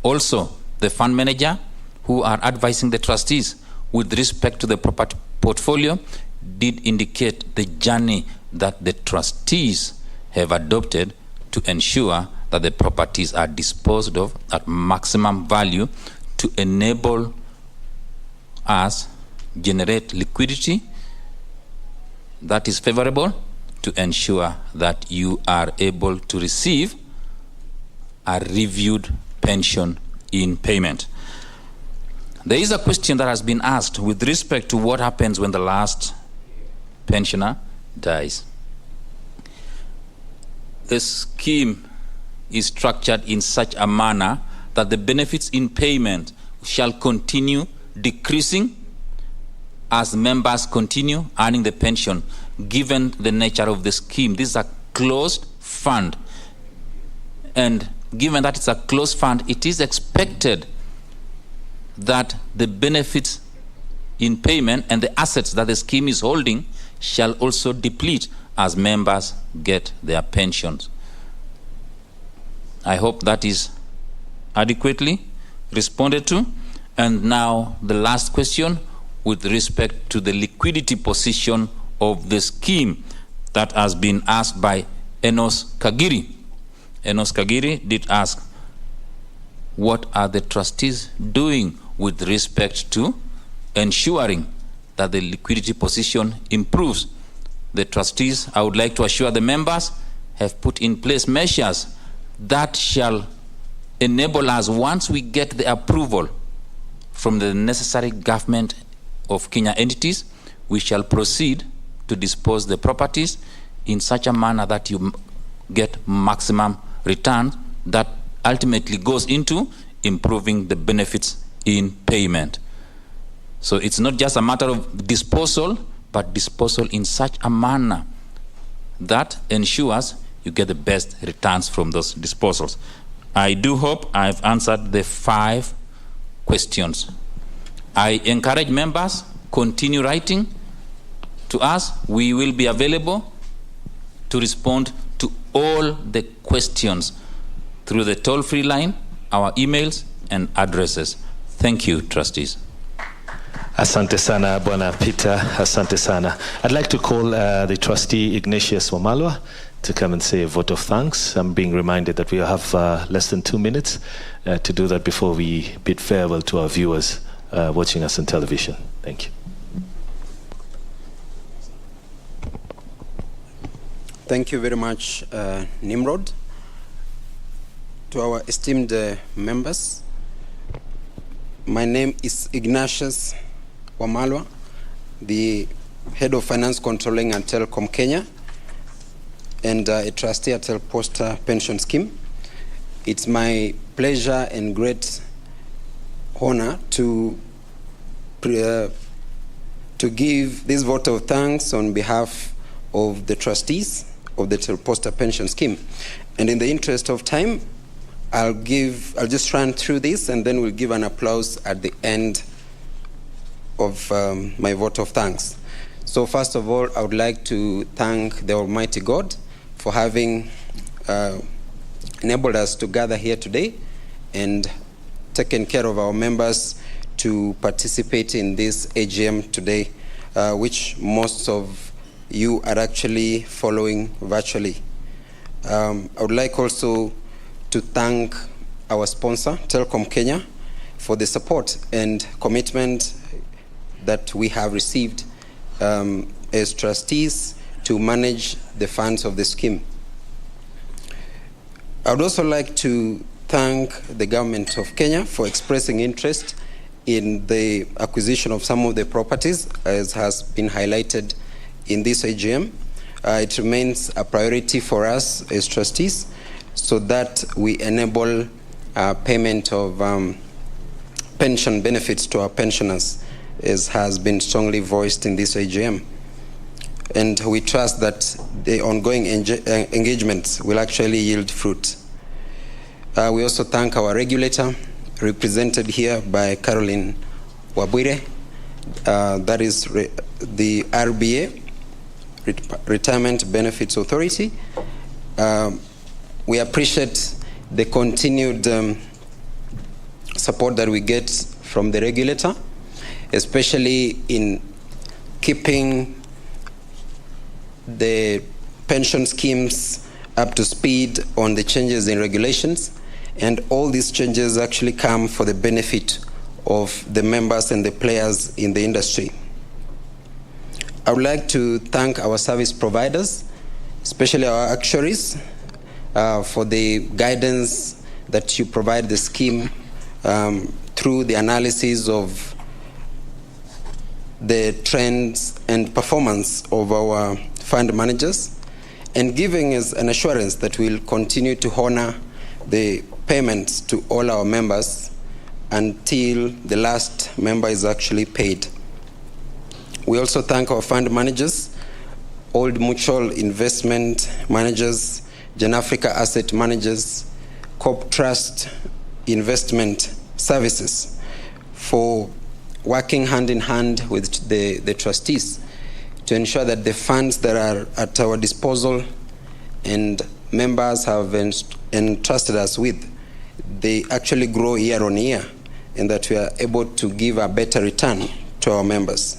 also the fund manager who are advising the trustees with respect to the property portfolio did indicate the journey that the trustees have adopted to ensure that the properties are disposed of at maximum value to enable us generate liquidity that is favorable to ensure that you are able to receive a reviewed pension in payment. There is a question that has been asked with respect to what happens when the last pensioner dies. The scheme is structured in such a manner that the benefits in payment shall continue decreasing as members continue earning the pension, given the nature of the scheme. This is a closed fund. And given that it's a closed fund, it is expected that the benefits in payment and the assets that the scheme is holding shall also deplete as members get their pensions. I hope that is adequately responded to. And now the last question with respect to the liquidity position of the scheme that has been asked by Enos Kagiri. Enos Kagiri did ask, what are the trustees doing with respect to ensuring that the liquidity position improves? The trustees, I would like to assure the members, have put in place measures that shall enable us, once we get the approval from the necessary government of Kenya entities, we shall proceed to dispose the properties in such a manner that you get maximum return that ultimately goes into improving the benefits in payment. So it's not just a matter of disposal, but disposal in such a manner that ensures you get the best returns from those disposals. I do hope I've answered the 5 questions. I encourage members, continue writing to us. We will be available to respond to all the questions through the toll-free line, our emails and addresses. Thank you, trustees. Asante sana, Bwana Peter. Asante sana. I'd like to call the trustee Ignatius Wamalwa to come and say a vote of thanks. I'm being reminded that we have less than 2 minutes to do that before we bid farewell to our viewers watching us on television. Thank you. Thank you very much, Nimrod. To our esteemed members, my name is Ignatius Wamalwa, the Head of Finance Controlling at Telecom Kenya, and a trustee at Telposta Pension Scheme. It's my pleasure and great honor to give this vote of thanks on behalf of the trustees of the Telposta Pension Scheme. And in the interest of time, I'll just run through this and then we'll give an applause at the end my vote of thanks. So first of all, I would like to thank the Almighty God for having enabled us to gather here today and taken care of our members to participate in this AGM today, which most of you are actually following virtually. I would like also to thank our sponsor, Telkom Kenya, for the support and commitment that we have received as trustees to manage the funds of the scheme. I would also like to thank the government of Kenya for expressing interest in the acquisition of some of the properties, as has been highlighted in this AGM. It remains a priority for us as trustees so that we enable payment of pension benefits to our pensioners, as has been strongly voiced in this AGM. And we trust that the ongoing engagements will actually yield fruit. We also thank our regulator, represented here by Caroline Wabwire, that is the RBA, Retirement Benefits Authority. We appreciate the continued support that we get from the regulator, especially in keeping the pension schemes up to speed on the changes in regulations. And all these changes actually come for the benefit of the members and the players in the industry. I would like to thank our service providers, especially our actuaries, for the guidance that you provide the scheme through the analysis of the trends and performance of our fund managers, and giving us an assurance that we'll continue to honor the payments to all our members until the last member is actually paid. We also thank our fund managers, Old Mutual Investment Managers, Gen Africa Asset Managers, Corp Trust Investment Services, for working hand in hand with the trustees to ensure that the funds that are at our disposal and members have entrusted us with, they actually grow year on year, and that we are able to give a better return to our members.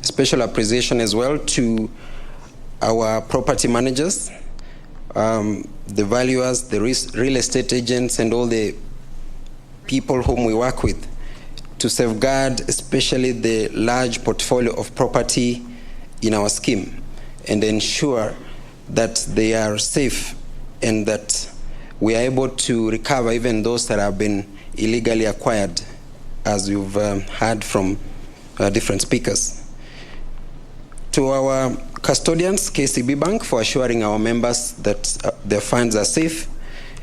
Special appreciation as well to our property managers, the valuers, the real estate agents, and all the people whom we work with to safeguard especially the large portfolio of property in our scheme and ensure that they are safe and that we are able to recover even those that have been illegally acquired, as you've heard from different speakers. To our custodians, KCB Bank, for assuring our members that their funds are safe,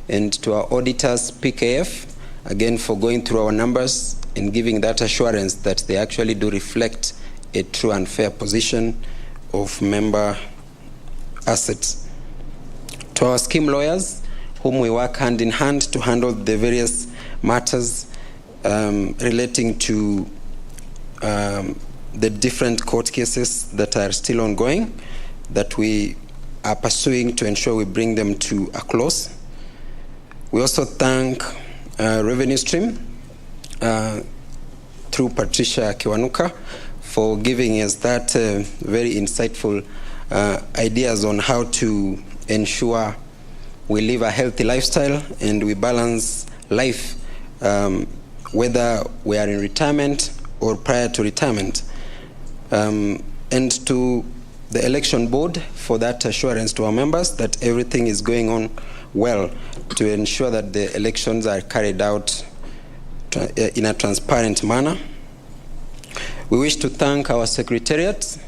and to our auditors, PKF, again for going through our numbers and giving that assurance that they actually do reflect a true and fair position of member assets. To our scheme lawyers, whom we work hand in hand to handle the various matters relating to the different court cases that are still ongoing, that we are pursuing to ensure we bring them to a close. We also thank Revenue Stream through Patricia Kiwanuka for giving us that very insightful ideas on how to ensure we live a healthy lifestyle and we balance life, whether we are in retirement or prior to retirement. And to the election board for that assurance to our members that everything is going on well to ensure that the elections are carried out in a transparent manner. We wish to thank our secretariat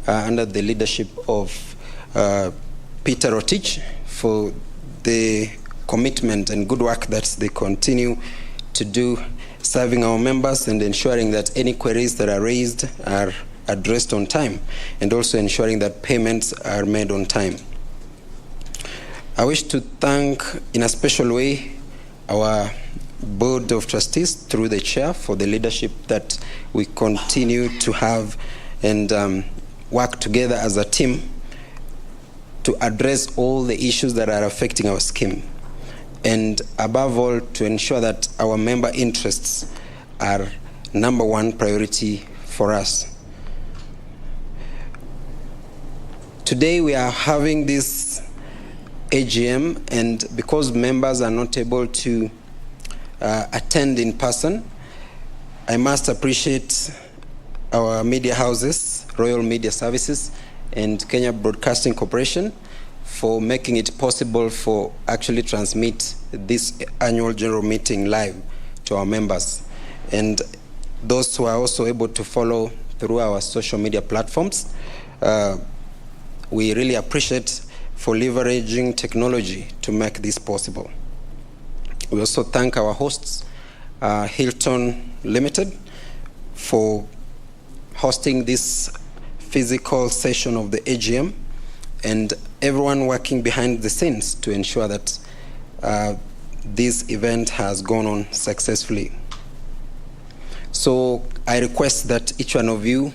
under the leadership of Peter Rotich for the commitment and good work that they continue to do, serving our members and ensuring that any queries that are raised are addressed on time, and also ensuring that payments are made on time. I wish to thank in a special way our Board of Trustees through the chair for the leadership that we continue to have and work together as a team to address all the issues that are affecting our scheme. And above all, to ensure that our member interests are number one priority for us. Today we are having this AGM, and because members are not able to attend in person, I must appreciate our media houses, Royal Media Services and Kenya Broadcasting Corporation, for making it possible for actually transmit this annual general meeting live to our members. And those who are also able to follow through our social media platforms, we really appreciate for leveraging technology to make this possible. We also thank our hosts, Hilton Limited, for hosting this physical session of the AGM, and everyone working behind the scenes to ensure that this event has gone on successfully. So I request that each one of you,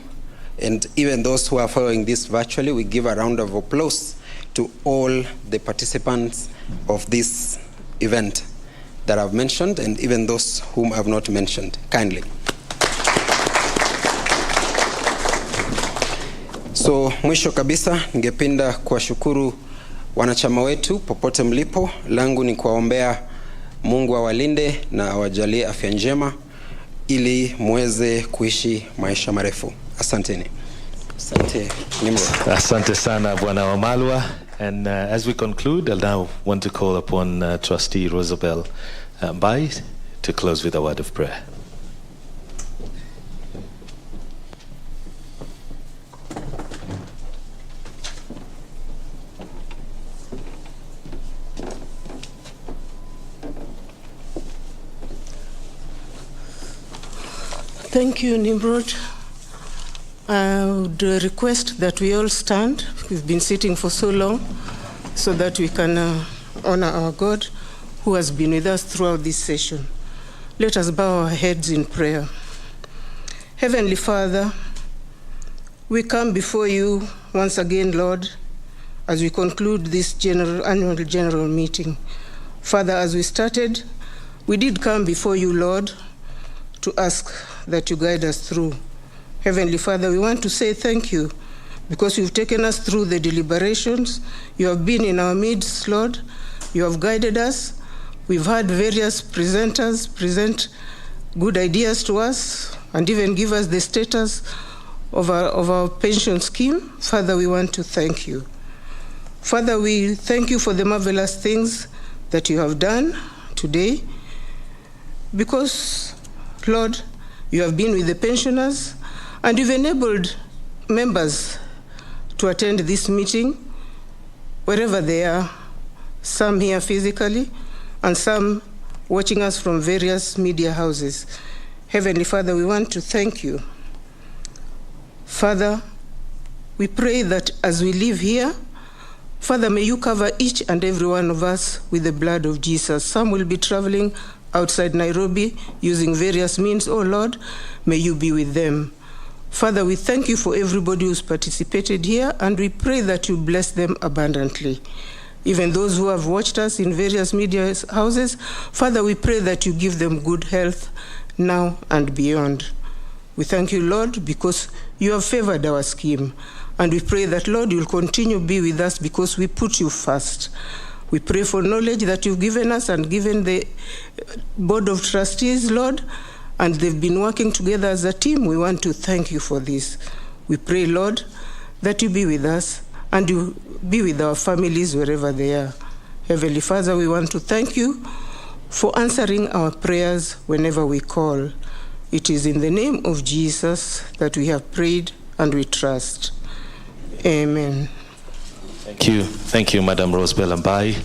and even those who are following this virtually, we give a round of applause to all the participants of this event that I've mentioned, and even those whom I've not mentioned, kindly. So mwisho kabisa, ningependa kuwashukuru wanachama wetu popote mlipo. Langu ni kuwaombea Mungu awalinde na awajalie afya njema ili muweze kuishi maisha marefu. Asanteni. Asante Nimrod. Asante sana Bwana Wamalwa. And as we conclude, I'll now want to call upon Trustee Rosabel Mbai to close with a word of prayer. Thank you, Nimrod. I would request that we all stand. We've been sitting for so long, so that we can honor our God who has been with us throughout this session. Let us bow our heads in prayer. Heavenly Father, we come before you once again, Lord, as we conclude this annual general meeting. Father, as we started, we did come before you, Lord, to ask that you guide us through. Heavenly Father, we want to say thank you because you've taken us through the deliberations. You have been in our midst, Lord. You have guided us. We've had various presenters present good ideas to us and even give us the status of our pension scheme. Father, we want to thank you. Father, we thank you for the marvelous things that you have done today because, Lord, you have been with the pensioners and you've enabled members to attend this meeting wherever they are, some here physically and some watching us from various media houses. Heavenly Father, we want to thank you. Father, we pray that as we live here, Father, may you cover each and every one of us with the blood of Jesus. Some will be traveling outside Nairobi using various means. Oh Lord, may you be with them. Father, we thank you for everybody who's participated here, and we pray that you bless them abundantly. Even those who have watched us in various media houses, Father, we pray that you give them good health now and beyond. We thank you, Lord, because you have favored our scheme. And we pray that, Lord, you'll continue to be with us because we put you first. We pray for knowledge that you've given us and given the Board of Trustees, Lord, and they've been working together as a team. We want to thank you for this. We pray, Lord, that you be with us and you be with our families wherever they are. Heavenly Father, we want to thank you for answering our prayers whenever we call. It is in the name of Jesus that we have prayed and we trust. Amen. Thank you. Thank you, Madam Rosabel Mbai.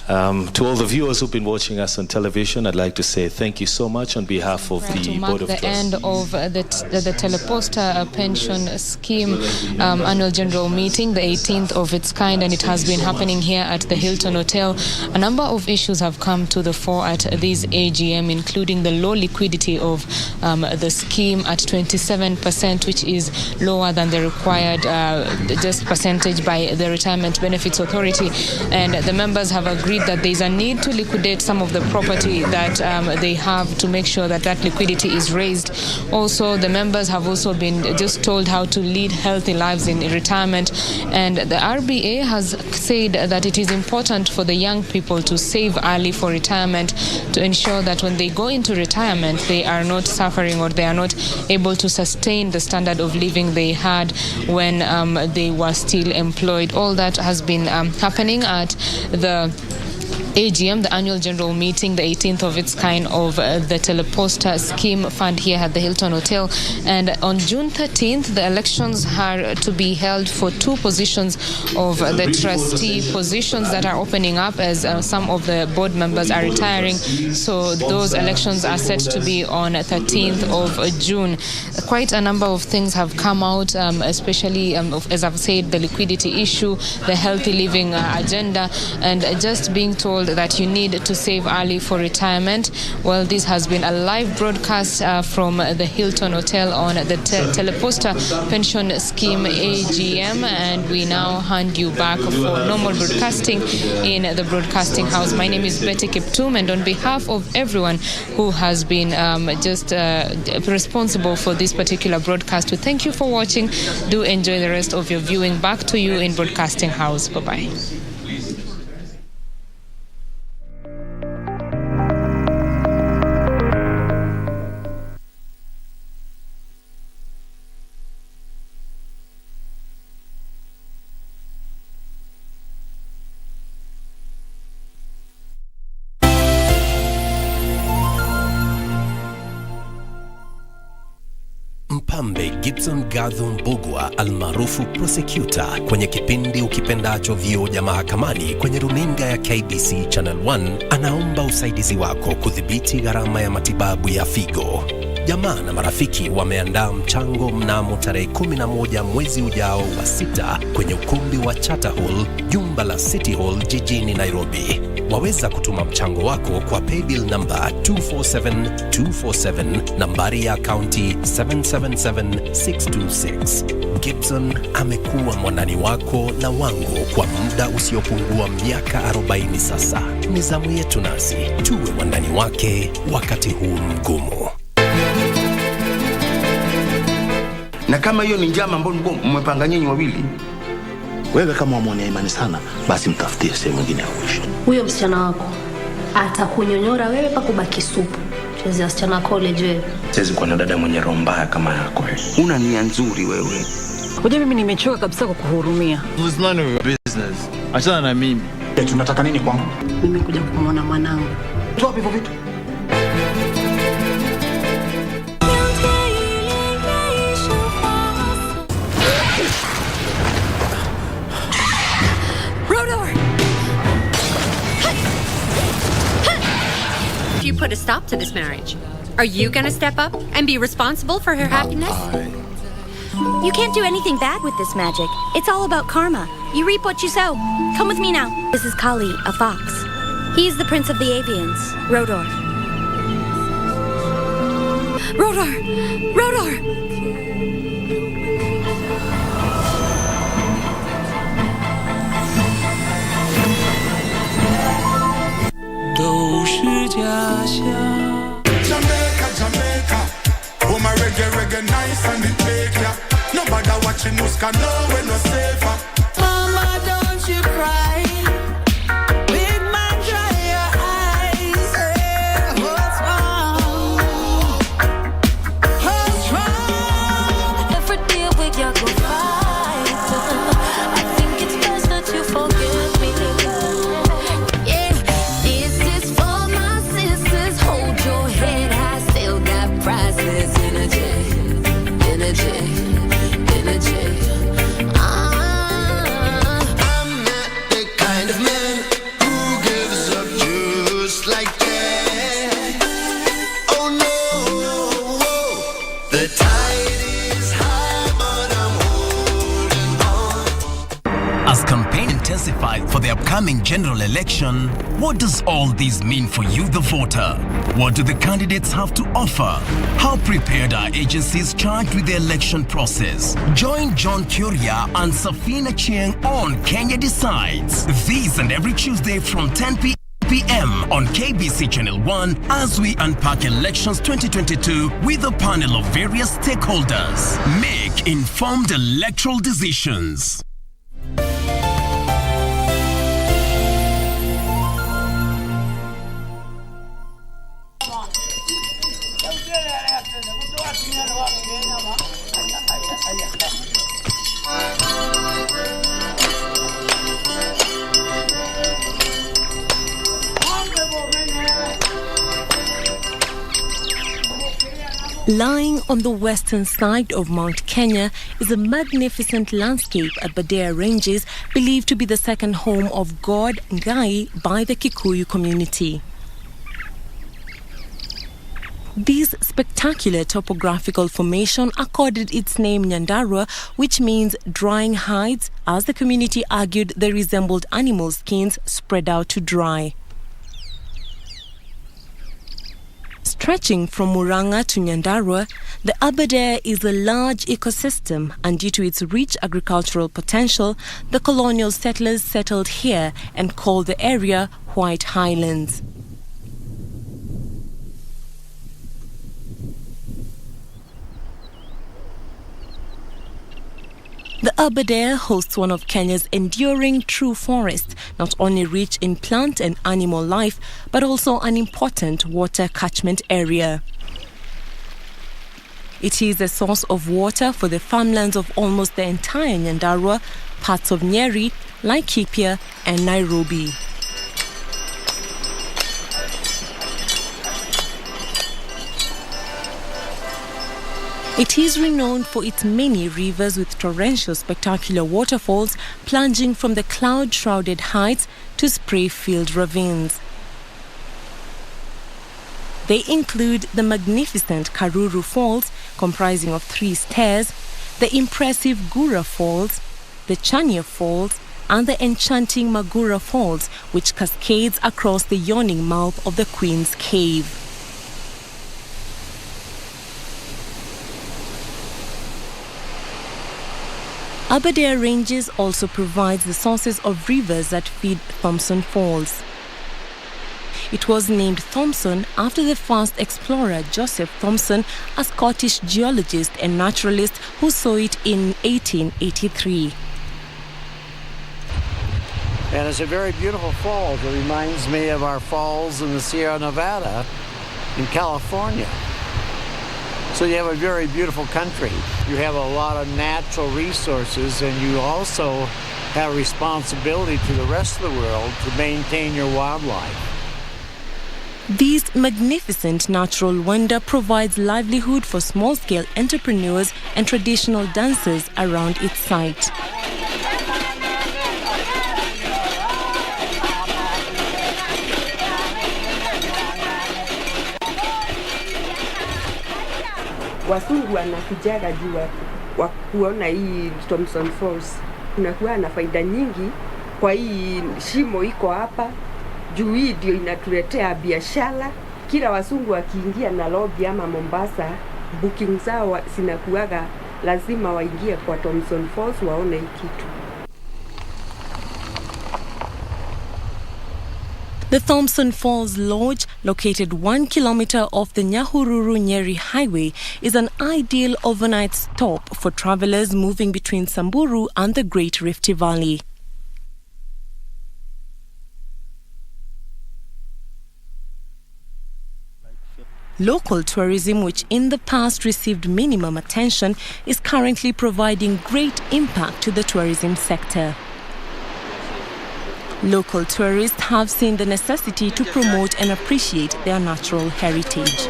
To all the viewers who've been watching us on television, I'd like to say thank you so much on behalf of the Board of Trustees. The end of the Telposta Pension Scheme Annual General Meeting, the 18th of its kind, and it has been happening here at the Hilton Hotel. A number of issues have come to the fore at this AGM, including the low liquidity of the scheme at 27%, which is lower than the required just percentage by the Retirement Benefits Authority. And the members have agreed that there is a need to liquidate some of the property that they have to make sure that that liquidity is raised. Also, the members have also been just told how to lead healthy lives in retirement, and the RBA has said that it is important for the young people to save early for retirement to ensure that when they go into retirement they are not suffering or they are not able to sustain the standard of living they had when they were still employed. All that has been happening at the AGM, the annual general meeting, the 18th of its kind of the Telposta Scheme Fund here at the Hilton Hotel. And on June 13th, the elections are to be held for 2 positions of the trustee positions that are opening up as some of the board members are retiring. So those elections are set to be on 13th of June. Quite a number of things have come out, especially, as I've said, the liquidity issue, the healthy living agenda, and just being told that you need to save early for retirement. Well, this has been a live broadcast from the Hilton Hotel on the Telposta Pension Scheme AGM, and we now hand you back for normal broadcasting in the broadcasting house. My name is Betty Kiptum, and on behalf of everyone who has been just responsible for this particular broadcast, we thank you for watching. Do enjoy the rest of your viewing. Back to you in broadcasting house. Bye-bye. Mpambe Gibson Gadho Mbugua almaarufu prosecutor kwenye kipindi Ukipendacho Vioja Mahakamani kwenye runinga ya KBC Channel 1 anaomba usaidizi wako kudhibiti gharama ya matibabu ya figo. Jamaa na marafiki wameandaa mchango mnamo tarehe 11 mwezi ujao wa 6 kwenye ukumbi wa Charter Hall, jumba la City Hall jijini Nairobi. Waweza kutuma mchango wako kwa paybill number 247247, nambari ya akaunti 777626. Gibson amekuwa mwanani wako na wangu kwa muda usiopungua miaka 40 sasa. Ni zamu yetu nasi tuwe wandani wake wakati huu mgumu. Na kama hiyo ni njama ambayo mmepanga nyinyi wawili, wewe kama umwonea imani sana, basi mtafutie sehemu nyingine ya kuishi. Huyo msichana wako atakunyonyora wewe pa kubaki supu. Chezi wasichana college wewe. Siwezi kuwa na dada mwenye roho mbaya kama yako. Una nia nzuri wewe. Unajua mimi nimechoka kabisa kukuhurumia. It's none of your business. Achana na mimi. Tunataka nini kwangu? Mimi kuja kumwona mwanangu. Toa hivyo vitu. You put a stop to this marriage. Are you gonna step up and be responsible for her happiness? You can't do anything bad with this magic. It's all about karma. You reap what you sow. Come with me now. This is Kali, a fox. He is the prince of the avians, Rodor. Rodor! Rodor! Jamaica, Jamaica. Oh, my reggae nice and it make ya. Nobody watching us can know we're no safer. Mama, don't you cry. Big man, dry your eyes. Hey, what's wrong? What's wrong? Every day we got go fight. I think it's best that you forgive me. Yeah, this is for my sisters. Hold your head high, still got priceless energy. I'm not the specified for the upcoming general election. What does all this mean for you, the voter? What do the candidates have to offer? How prepared are agencies charged with the election process? Join John Kuria and Safina Chieng on Kenya Decides. This and every Tuesday from 10 p.m. on KBC Channel 1 as we unpack elections 2022 with a panel of various stakeholders. Make informed electoral decisions. Lying on the western side of Mount Kenya is a magnificent landscape at Badea Ranges, believed to be the second home of God Ngai by the Kikuyu community. This spectacular topographical formation accorded its name Nyandarua, which means drying hides, as the community argued they resembled animal skins spread out to dry. Stretching from Muranga to Nyandarua, the Aberdare is a large ecosystem, and due to its rich agricultural potential, the colonial settlers settled here and called the area White Highlands. The Aberdare hosts one of Kenya's enduring true forests, not only rich in plant and animal life, but also an important water catchment area. It is a source of water for the farmlands of almost the entire Nyandarua, parts of Nyeri, Laikipia and Nairobi. It is renowned for its many rivers with torrential spectacular waterfalls plunging from the cloud-shrouded heights to spray-filled ravines. They include the magnificent Karuru Falls, comprising of 3 stairs, the impressive Gura Falls, the Chania Falls, and the enchanting Magura Falls, which cascades across the yawning mouth of the Queen's Cave. Aberdare Ranges also provides the sources of rivers that feed Thompson Falls. It was named Thompson after the first explorer Joseph Thompson, a Scottish geologist and naturalist who saw it in 1883. And it's a very beautiful falls. It reminds me of our falls in the Sierra Nevada in California. So you have a very beautiful country. You have a lot of natural resources, and you also have responsibility to the rest of the world to maintain your wildlife. This magnificent natural wonder provides livelihood for small-scale entrepreneurs and traditional dancers around its site. Wasungu wanakujaga juu wa kuona hii Thompson Falls. Unakuwa na faida nyingi kwa hii shimo iko hapa. Juu hii ndio inatuletea biashara. Kila wasungu wakiingia Nairobi ama Mombasa, booking zao zinakuwaga lazima waingie kwa Thompson Falls waone hii kitu. The Thompson Falls Lodge, located 1 kilometer off the Nyahururu-Nyeri Highway, is an ideal overnight stop for travelers moving between Samburu and the Great Rift Valley. Local tourism, which in the past received minimum attention, is currently providing great impact to the tourism sector. Local tourists have seen the necessity to promote and appreciate their natural heritage.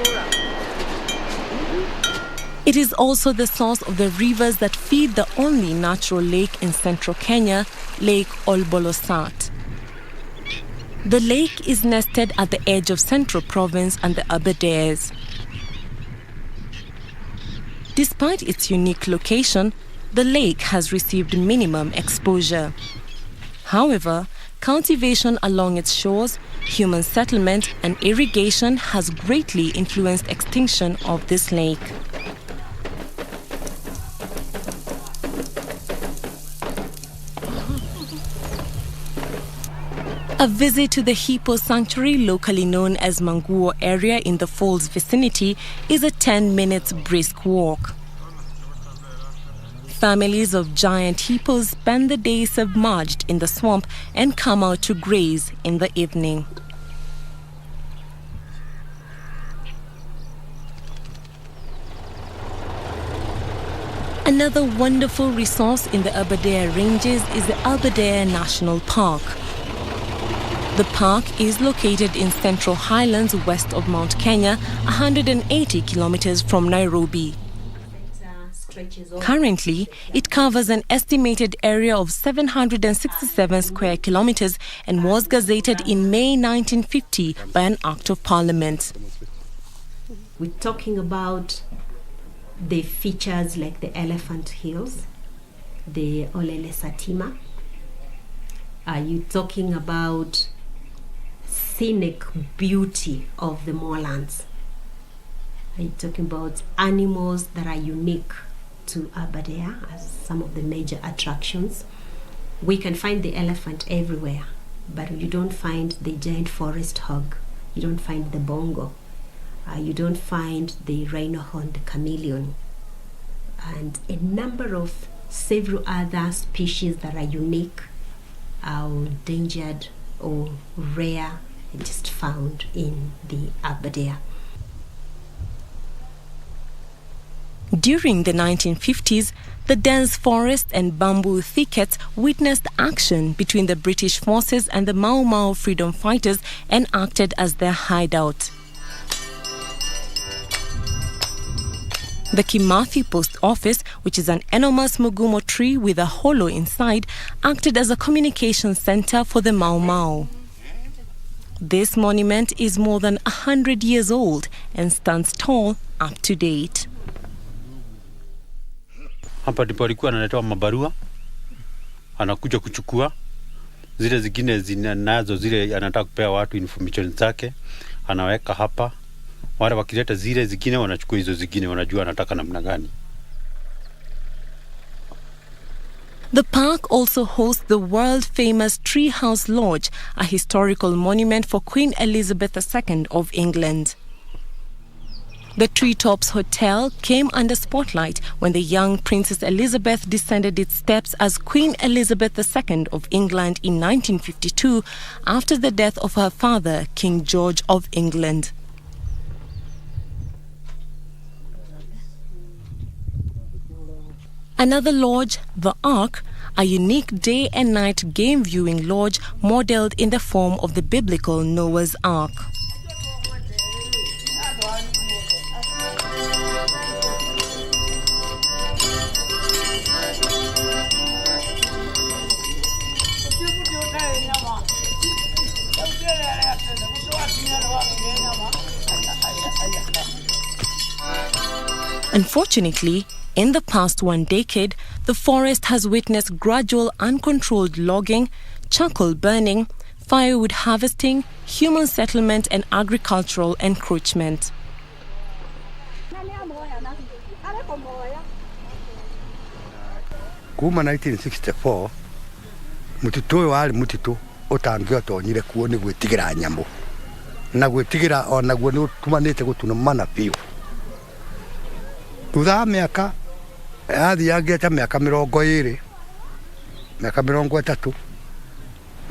It is also the source of the rivers that feed the only natural lake in central Kenya, Lake Olbolosat. The lake is nested at the edge of Central Province and the Aberdares. Despite its unique location, the lake has received minimum exposure. However, cultivation along its shores, human settlement and irrigation has greatly influenced extinction of this lake. A visit to the hippo sanctuary, locally known as Manguo area in the falls vicinity, is a 10-minute brisk walk. Families of giant hippos spend the day submerged in the swamp and come out to graze in the evening. Another wonderful resource in the Aberdare Ranges is the Aberdare National Park. The park is located in Central Highlands west of Mount Kenya, 180 kilometers from Nairobi. Currently, it covers an estimated area of 767 square kilometers and was gazetted in May 1950 by an Act of Parliament. We're talking about the features like the Elephant Hills, the Olele Satima. Are you talking about scenic beauty of the moorlands? Are you talking about animals that are unique to Aberdare as some of the major attractions? We can find the elephant everywhere, but you don't find the giant forest hog, you don't find the bongo, you don't find the rhino-horned chameleon, and a number of several other species that are unique, endangered or rare, just found in the Aberdare. During the 1950s, the dense forest and bamboo thickets witnessed action between the British forces and the Mau Mau freedom fighters and acted as their hideout. The Kimathi Post Office, which is an enormous mugumo tree with a hollow inside, acted as a communication center for the Mau Mau. This monument is more than 100 years old and stands tall up to date. Hapa ndipo alikuwa analetewa mabarua, anakuja kuchukua zile zingine zinazo zile anataka kupea watu information zake, anaweka hapa. Wale wakileta zile zingine wanachukua hizo zingine, wanajua anataka namna gani. The park also hosts the world-famous Treehouse Lodge, a historical monument for Queen Elizabeth II of England. The Treetops Hotel came under spotlight when the young Princess Elizabeth descended its steps as Queen Elizabeth II of England in 1952 after the death of her father, King George of England. Another lodge, the Ark, a unique day and night game viewing lodge modeled in the form of the biblical Noah's Ark. Unfortunately, in the past 1 decade, the forest has witnessed gradual uncontrolled logging, charcoal burning, firewood harvesting, human settlement and agricultural encroachment. Kuma 1964, mutitu uyu wari mutitu utangiotonyire kuo ni gwitigira nyamu na gwitigira onaguo ni utumanite gutunamana piu. Thutha miaka yathiangite miaka 20, miaka 30,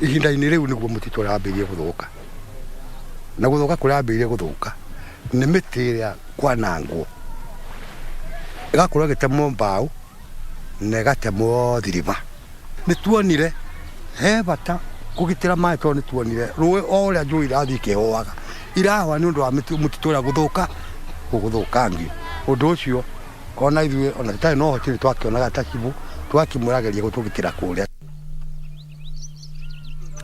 ihinda-ini riu niguo mutitu urambirie guthuka, na guthuka kurambirie guthuka ni miti iria kwanangwo igakorwo gitemwo mbao na igatemwo thiriba. Nituonire he bata kugitira mai to nituonire ruwe o uria njui irathi kihoaga irawa ni undu wa mutitu uria guthuka guthukangi undu ucio ona ithuĩ ona tũtarĩ no hotiri twakĩonaga ta cibu twakĩmũrageria gũtũgitĩra kũrĩa.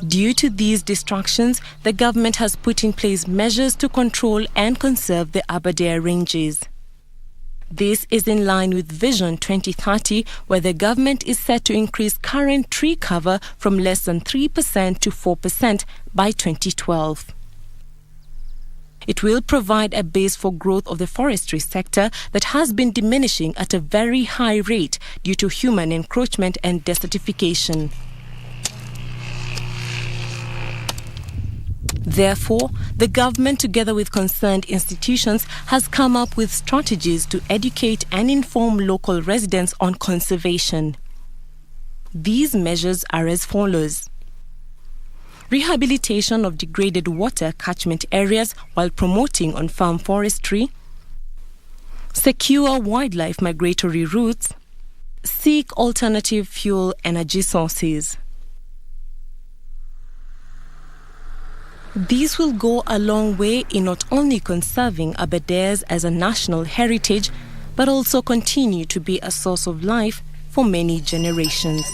Due to these distractions, the government has put in place measures to control and conserve the Aberdare Ranges. This is in line with Vision 2030, where the government is set to increase current tree cover from less than 3% to 4% by 2012. It will provide a base for growth of the forestry sector that has been diminishing at a very high rate due to human encroachment and desertification. Therefore, the government, together with concerned institutions, has come up with strategies to educate and inform local residents on conservation. These measures are as follows: rehabilitation of degraded water catchment areas while promoting on-farm forestry, secure wildlife migratory routes, seek alternative fuel energy sources. These will go a long way in not only conserving Aberdares as a national heritage, but also continue to be a source of life for many generations.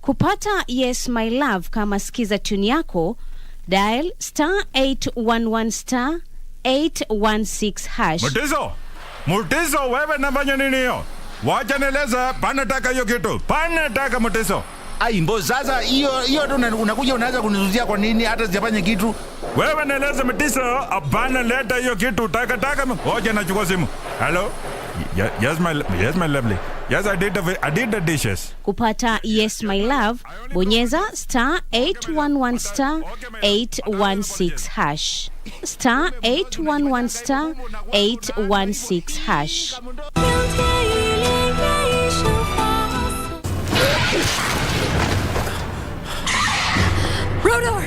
Kupata Yes My Love kama skiza tune yako, dial *811 *816#. Mutiso, wewe nafanya nini hiyo? Wacha nieleza, panataka hiyo kitu. Panataka Mutiso. Ai mbo sasa hiyo tu unakuja unaanza kunizuzia kwa nini hata sijafanya kitu? Wewe nieleza Mutiso, hapana leta hiyo kitu. Taka. Wacha nachukua simu. Hello? Yes my lovely. Yes, I did the dishes. Kupata Yes My Love, bonyeza *811 *816#. *811 *816#. Rodor!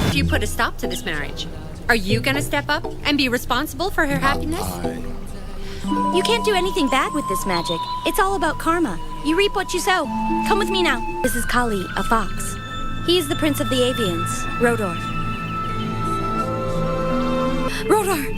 If you put a stop to this marriage, are you gonna step up and be responsible for her happiness? You can't do anything bad with this magic. It's all about karma. You reap what you sow. Come with me now. This is Kali, a fox. He is the prince of the avians, Rodor. Rodor!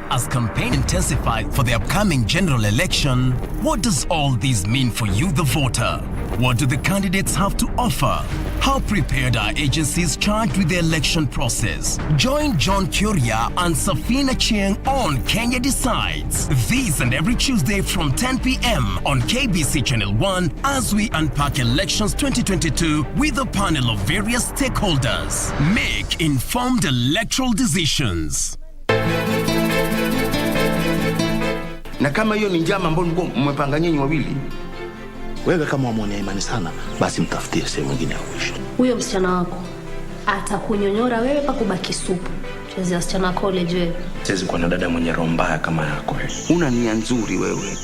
As campaign intensified for the upcoming general election, what does all this mean for you, the voter? What do the candidates have to offer? How prepared are agencies charged with the election process? Join John Kuria and Safina Chieng on Kenya Decides. This and every Tuesday from 10 p.m. on KBC Channel 1 as we unpack elections 2022 with a panel of various stakeholders. Make informed electoral decisions. Na kama hiyo ni njama ambayo mmepanga nyinyi wawili, wewe kama wamwonea imani sana, basi mtafutie sehemu nyingine ya kuishi. Huyo msichana wako atakunyonyora wewe pa kubaki supu. Chezea msichana college wewe. Siwezi kuwa na dada mwenye roho mbaya kama yako. Una nia nzuri wewe.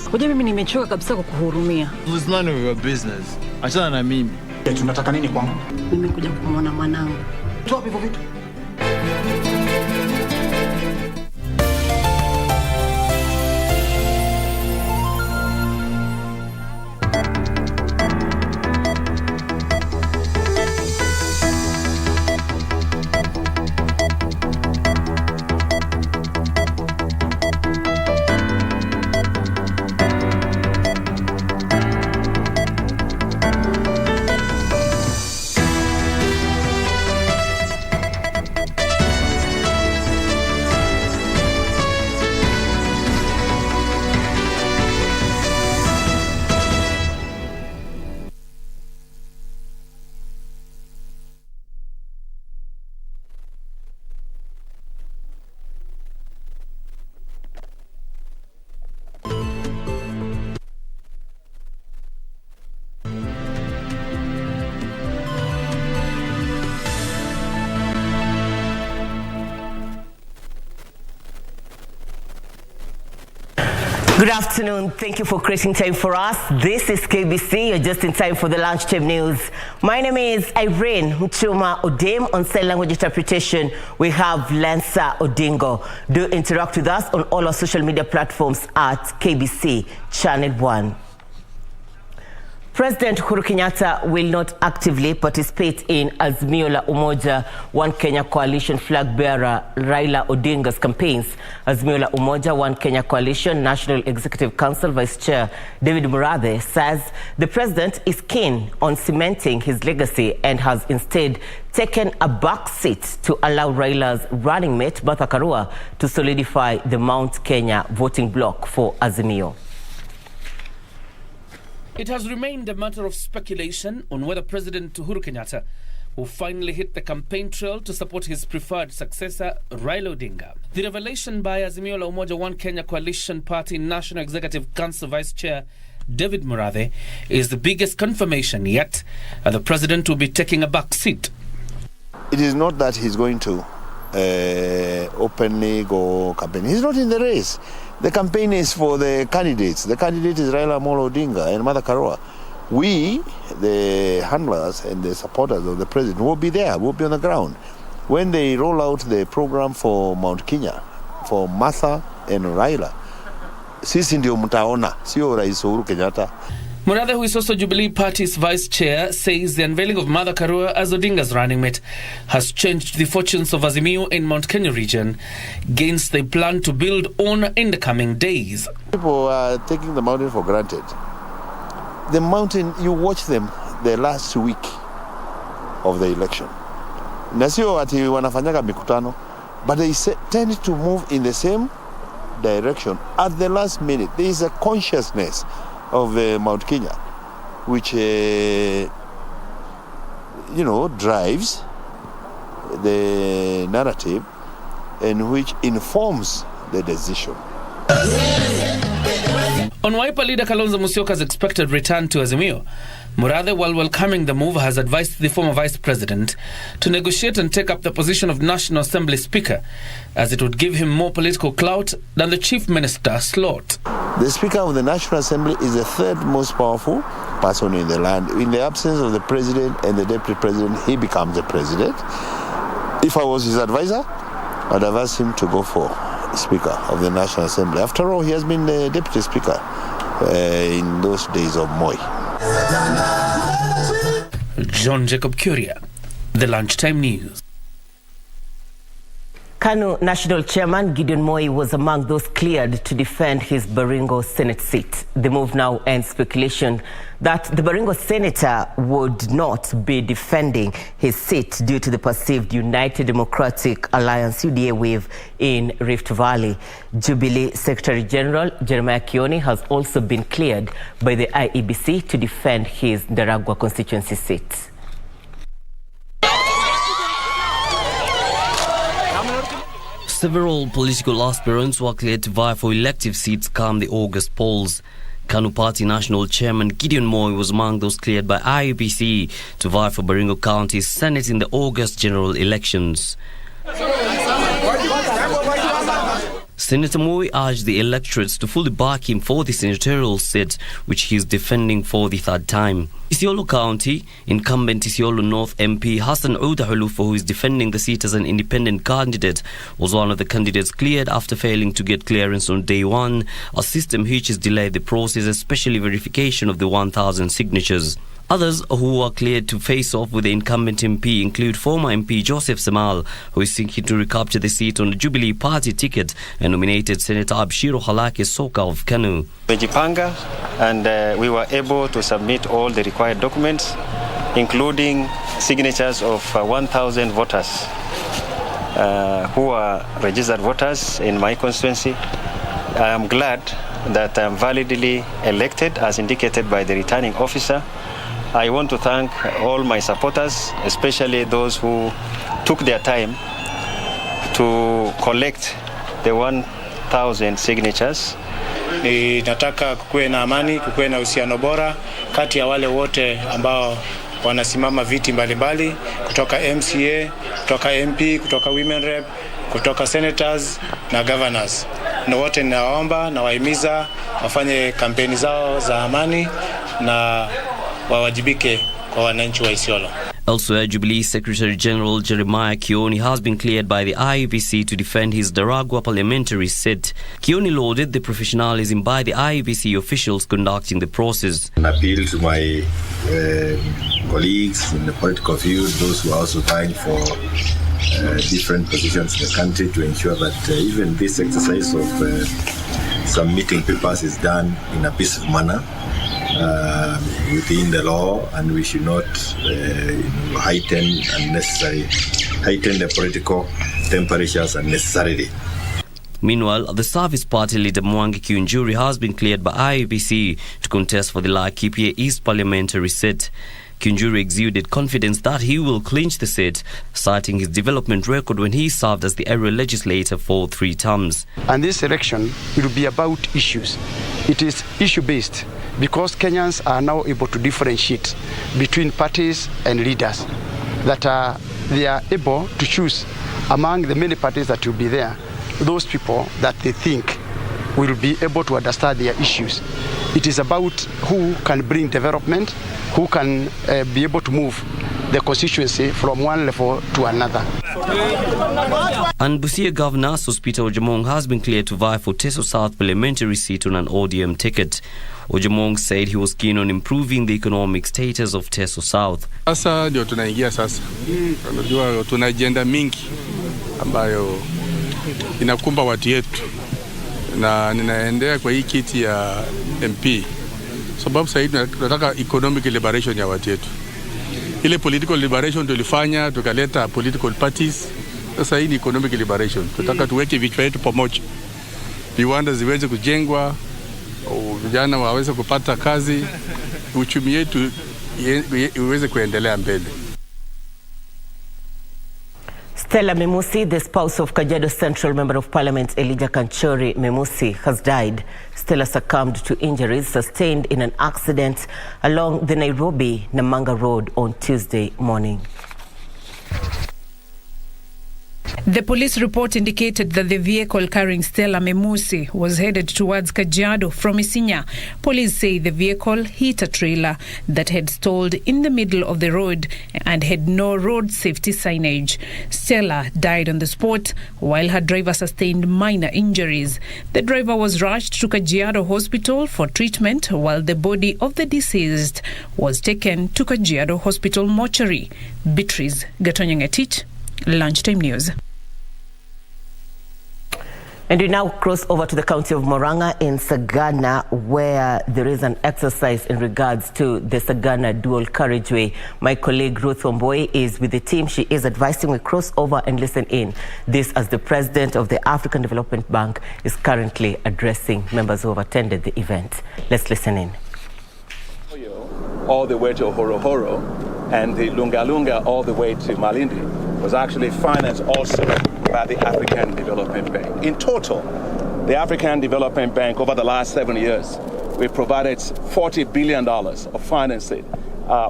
Ngoja mimi nimechoka kabisa kukuhurumia. It's none of your business. Achana na mimi. Tunataka nini kwangu? Nimekuja kumwona mwanangu. Toa hivyo vitu. Good afternoon. Thank you for creating time for us. This is KBC. You're just in time for the lunchtime news. My name is Irene Mchuma Odem. On sign language interpretation, we have Lanza Odingo. Do interact with us on all our social media platforms at KBC Channel 1. President Uhuru Kenyatta will not actively participate in Azimio la Umoja One Kenya Coalition flag bearer Raila Odinga's campaigns. Azimio la Umoja One Kenya Coalition National Executive Council Vice Chair David Murathe says the president is keen on cementing his legacy and has instead taken a back seat to allow Raila's running mate Martha Karua to solidify the Mount Kenya voting bloc for Azimio. It has remained a matter of speculation on whether President Uhuru Kenyatta will finally hit the campaign trail to support his preferred successor, Raila Odinga. The revelation by Azimio la Umoja One Kenya Coalition Party National Executive Council Vice Chair David Murathe is the biggest confirmation yet that the president will be taking a back seat. It is not that he's going to openly go campaign. He's not in the race. The campaign is for the candidates. The candidate is Raila Amolo Odinga and Martha Karua. We, the handlers and the supporters of the president, will be there. We'll be on the ground. When they roll out the program for Mount Kenya, for Martha and Raila, sisi ndio mtaona, sio Rais Uhuru Kenyatta. Murathe, who is also Jubilee Party's vice chair, says the unveiling of Martha Karua as Odinga's running mate has changed the fortunes of Azimio in Mount Kenya region, gains they plan to build on in the coming days. People are taking the mountain for granted. The mountain, you watch them the last week of the election. Na sio ati wanafanyaga mikutano, but they tend to move in the same direction at the last minute. There is a consciousness of Mount Kenya, which drives the narrative and which informs the decision. On Wiper leader Kalonzo Musyoka's expected return to Azimio, Murathe, while welcoming the move, has advised the former vice president to negotiate and take up the position of National Assembly Speaker, as it would give him more political clout than the chief minister slot. The Speaker of the National Assembly is the third most powerful person in the land. In the absence of the president and the deputy president, he becomes the president. If I was his advisor, I'd have asked him to go for Speaker of the National Assembly. After all, he has been the deputy speaker in those days of Moi. John Jacob Curia, The Lunchtime News. KANU National Chairman Gideon Moi was among those cleared to defend his Baringo Senate seat. The move now ends speculation that the Baringo senator would not be defending his seat due to the perceived United Democratic Alliance UDA wave in Rift Valley. Jubilee Secretary General Jeremiah Kioni has also been cleared by the IEBC to defend his Ndaragwa constituency seat. Several political aspirants were cleared to vie for elective seats come the August polls. KANU Party National Chairman Gideon Moi was among those cleared by IEBC to vie for Baringo County's Senate in the August general elections. Senator Moi urged the electorates to fully back him for the senatorial seat, which he is defending for the third time. Isiolo County, incumbent Isiolo North MP Hassan Ouda Halufo, who is defending the seat as an independent candidate, was one of the candidates cleared after failing to get clearance on day one, a system which has delayed the process, especially verification of the 1,000 signatures. Others who are cleared to face off with the incumbent MP include former MP Joseph Semal, who is seeking to recapture the seat on the Jubilee Party ticket, and nominated Senator Abshiro Halake Soka of KANU. Mejipanga, and we were able to submit all the required documents, including signatures of 1,000 voters who are registered voters in my constituency. I am glad that I am validly elected as indicated by the returning officer. I want to thank all my supporters, especially those who took their time to collect the 1,000 signatures. Nataka kukuwe na amani, kukuwe na uhusiano bora kati ya wale wote ambao wanasimama viti mbalimbali, kutoka MCA, kutoka MP, kutoka Women Rep, kutoka Senators na Governors. na wote ninawaomba na wahimiza wafanye kampeni zao za amani na wawajibike kwa wananchi wa Isiolo. Elsewhere, Jubilee Secretary General Jeremiah Kioni has been cleared by the IEBC to defend his Daragwa parliamentary seat. Kioni lauded the professionalism by the IEBC officials conducting the process. An appeal to my colleagues in the political field, those who are also vying for different positions in the country, to ensure that even this exercise of submitting papers is done in a peaceful manner. Within the law, and we should not heighten the political temperatures unnecessarily. Meanwhile, the Service Party leader Mwangi Kiunjuri has been cleared by IEBC to contest for the Laikipia East parliamentary seat. Kiunjuri exuded confidence that he will clinch the seat, citing his development record when he served as the area legislator for 3 terms. And this election will be about issues. It is issue-based, because Kenyans are now able to differentiate between parties and leaders, that they are able to choose among the many parties that will be there, those people that they think will be able to understand their issues. It is about who can bring development, who can be able to move the constituency from one level to another. And Busia Governor Sospita Ojamong has been cleared to vie for Teso South parliamentary seat on an ODM ticket. Ojamong said he was keen on improving the economic status of Teso South. Sasa ndio tunaingia sasa. Unajua tuna agenda mingi ambayo inakumba watu yetu. Na ninaendea kwa hii kiti ya MP. Sababu sasa tunataka economic liberation ya watu yetu. Ile political liberation tulifanya, tukaleta political parties. Sasa hii ni economic liberation. Tunataka tuweke vichwa yetu pamoja. Viwanda ziweze kujengwa, vijana waweze kupata kazi, uchumi yetu iweze kuendelea mbele. Stella Memusi, the spouse of Kajiado Central Member of Parliament Elijah Kanchori Memusi, has died. Stella succumbed to injuries sustained in an accident along the Nairobi-Namanga Road on Tuesday morning. The police report indicated that the vehicle carrying Stella Memusi was headed towards Kajiado from Isinya. Police say the vehicle hit a trailer that had stalled in the middle of the road and had no road safety signage. Stella died on the spot while her driver sustained minor injuries. The driver was rushed to Kajiado Hospital for treatment while the body of the deceased was taken to Kajiado Hospital mortuary. Beatrice Gatonyangetich, Lunchtime News. And we now cross over to the county of Murang'a in Sagana, where there is an exercise in regards to the Sagana dual carriageway. My colleague Ruth Wamboi is with the team. She is advising we cross over and listen in. This as the president of the African Development Bank is currently addressing members who have attended the event. Let's listen in. All the way to Horohoro and the Lunga Lunga all the way to Malindi was actually financed also by the African Development Bank. In total, the African Development Bank over the last 7 years, we provided $40 billion of financing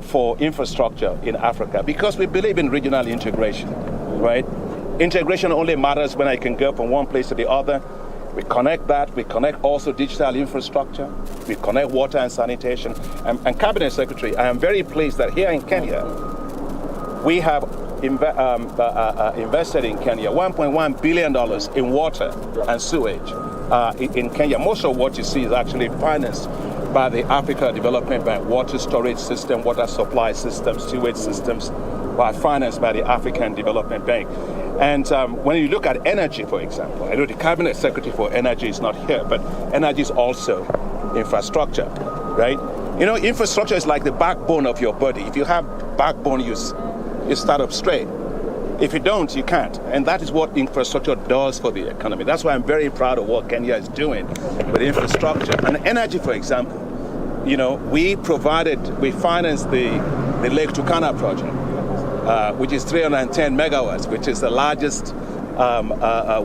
for infrastructure in Africa because we believe in regional integration, right? Integration only matters when I can go from one place to the other. We connect that, we connect also digital infrastructure, we connect water and sanitation. And Cabinet Secretary, I am very pleased that here in Kenya, we have invested in Kenya $1.1 billion in water and sewage in Kenya. Most of what you see is actually financed by the Africa Development Bank. Water storage system, water supply systems, sewage systems are financed by the African Development Bank. And when you look at energy, for example, I know the Cabinet Secretary for Energy is not here, but energy is also infrastructure, right? You know, infrastructure is like the backbone of your body. If you have backbone, you start up straight. If you don't, you can't. And that is what infrastructure does for the economy. That's why I'm very proud of what Kenya is doing with infrastructure. And energy, for example, you know, we financed the Lake Turkana project, which is 310 megawatts, which is the largest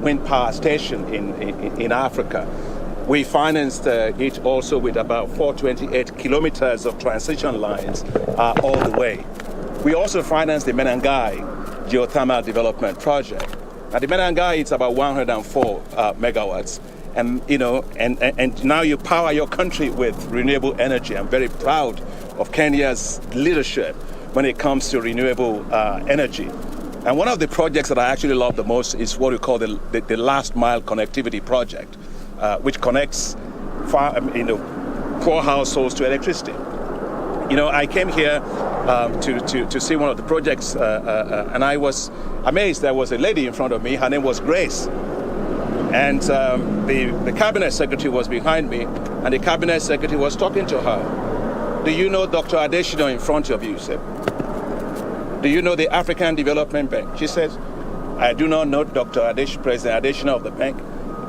wind power station in Africa. We financed it also with about 428 kilometers of transition lines all the way. We also financed the Menengai geothermal development project. Now the Menengai, it's about 104 megawatts. and now you power your country with renewable energy. I'm very proud of Kenya's leadership when it comes to renewable energy. And one of the projects that I actually love the most is what we call the last mile connectivity project, which connects poor households to electricity. I came here to see one of the projects, and I was amazed. There was a lady in front of me. Her name was Grace. And the cabinet secretary was behind me, and the cabinet secretary was talking to her. Do you know Dr. Adeshino in front of you? He said. Do you know the African Development Bank? She says, I do not know Dr. President Adeshino of the bank.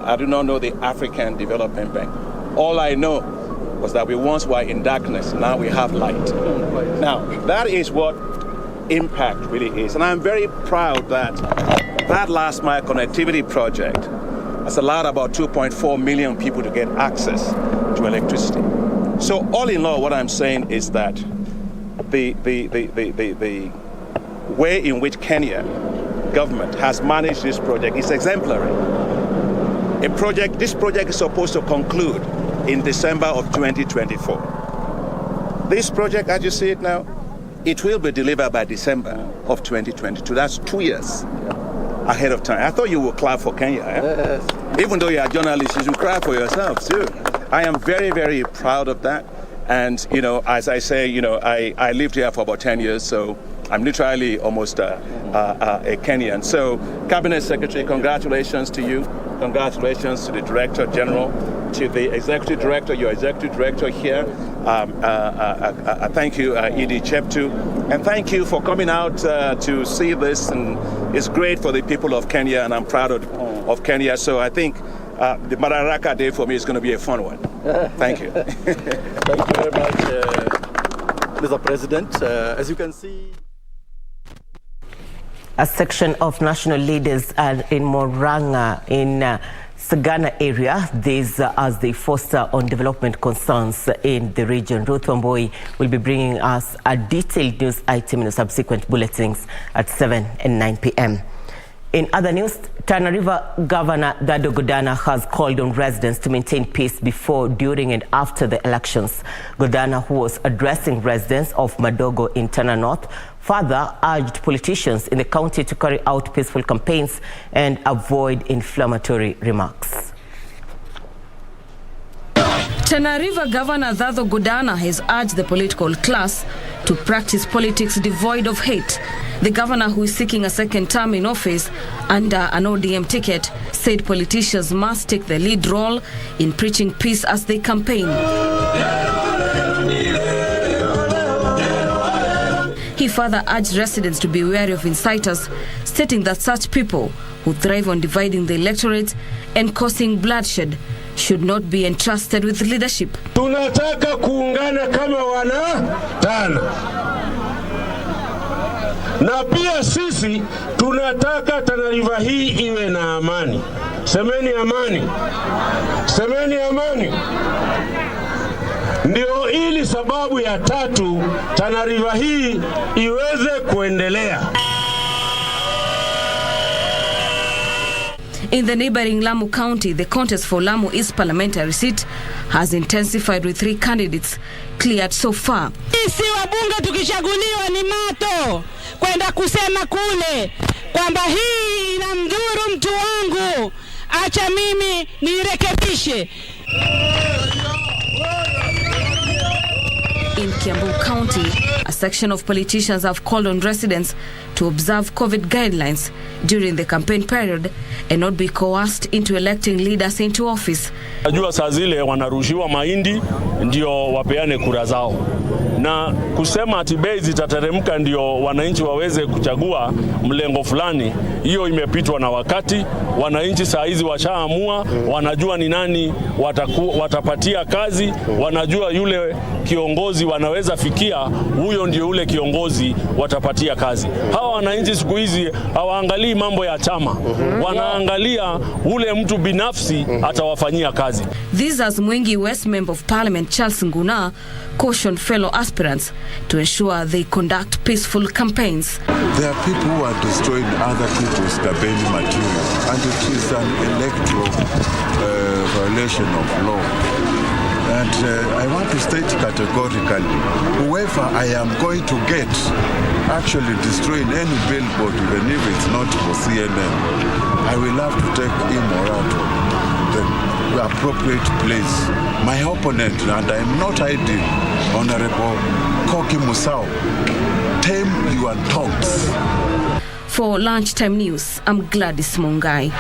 I do not know the African Development Bank. All I know was that we once were in darkness, now we have light. Now, that is what impact really is. And I'm very proud that that last mile connectivity project has allowed about 2.4 million people to get access to electricity. So all in all, what I'm saying is that the way in which Kenya government has managed this project is exemplary. This project is supposed to conclude in December of 2024. This project, as you see it now, it will be delivered by December of 2022. That's 2 years ahead of time. I thought you would clap for Kenya. Yes. Even though you are journalists, you should clap for yourselves too. I am very, very proud of that. And, as I say, I lived here for about 10 years, so I'm literally almost a Kenyan. So, Cabinet Secretary, congratulations to you. Congratulations to the Director General, to the Executive Director, your Executive Director here. Thank you, Edie Cheptu. And thank you for coming out to see this. And it's great for the people of Kenya, and I'm proud of Kenya. So I think the Madaraka Day for me is going to be a fun one. Thank you. Thank you very much, Mr. President. As you can see, a section of national leaders are in Moranga in Sagana area, this as they foster on development concerns in the region. Ruth Wamboi will be bringing us a detailed news item in the subsequent bulletins at 7 and 9 p.m. In other news, Tana River Governor Dado Godana has called on residents to maintain peace before, during and after the elections. Godana, who was addressing residents of Madogo in Tana North, further urged politicians in the county to carry out peaceful campaigns and avoid inflammatory remarks. Tana River Governor Dado Godana has urged the political class to practice politics devoid of hate. The governor, who is seeking a second term in office under an ODM ticket, said politicians must take the lead role in preaching peace as they campaign. He further urged residents to be wary of inciters, stating that such people who thrive on dividing the electorate and causing bloodshed should not be entrusted with leadership. Tunataka kuungana kama wana Tana. Na pia sisi tunataka Tana River hii iwe na amani. Semeni amani. Semeni amani. Ndio ili sababu ya tatu Tana River hii iweze kuendelea. In the neighboring Lamu County, the contest for Lamu East parliamentary seat has intensified with 3 candidates cleared so far. Sisi wabunge tukichaguliwa ni mato kwenda kusema kule kwamba hii inamdhuru mtu wangu, acha mimi nirekebishe. In Kiambu County, a section of politicians have called on residents to observe COVID guidelines during the campaign period and not be coerced into electing leaders into office. Najua saa zile wanarushiwa mahindi ndio wapeane kura zao. Na kusema ati bei zitateremka ndio wananchi waweze kuchagua mlengo fulani, hiyo imepitwa na wakati. Wananchi saa hizi washaamua, wanajua ni nani watapatia kazi, wanajua yule kiongozi wanaweza fikia, huyo ndio ule kiongozi watapatia kazi. Hawa wananchi siku hizi hawaangalii mambo ya chama, wanaangalia ule mtu binafsi atawafanyia kazi. This as Mwingi West Member of Parliament Charles Nguna cautioned fellow aspirants to ensure they conduct peaceful campaigns. There are people who are destroying other people's campaign material, and it is an electoral violation of law. And I want to state categorically, whoever I am going to get actually destroying any billboard, even if it's not for CNN, I will have to take him or her to the appropriate place. My opponent, and I am not hiding, Honorable Koki Musau, tame your tongues. For Lunchtime News, I'm Gladys Mungai.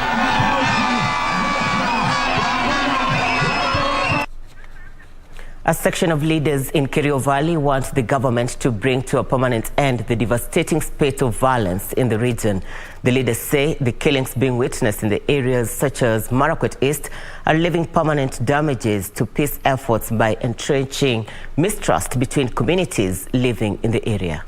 A section of leaders in Kerio Valley wants the government to bring to a permanent end the devastating spate of violence in the region. The leaders say the killings being witnessed in the areas such as Marakwet East are leaving permanent damages to peace efforts by entrenching mistrust between communities living in the area.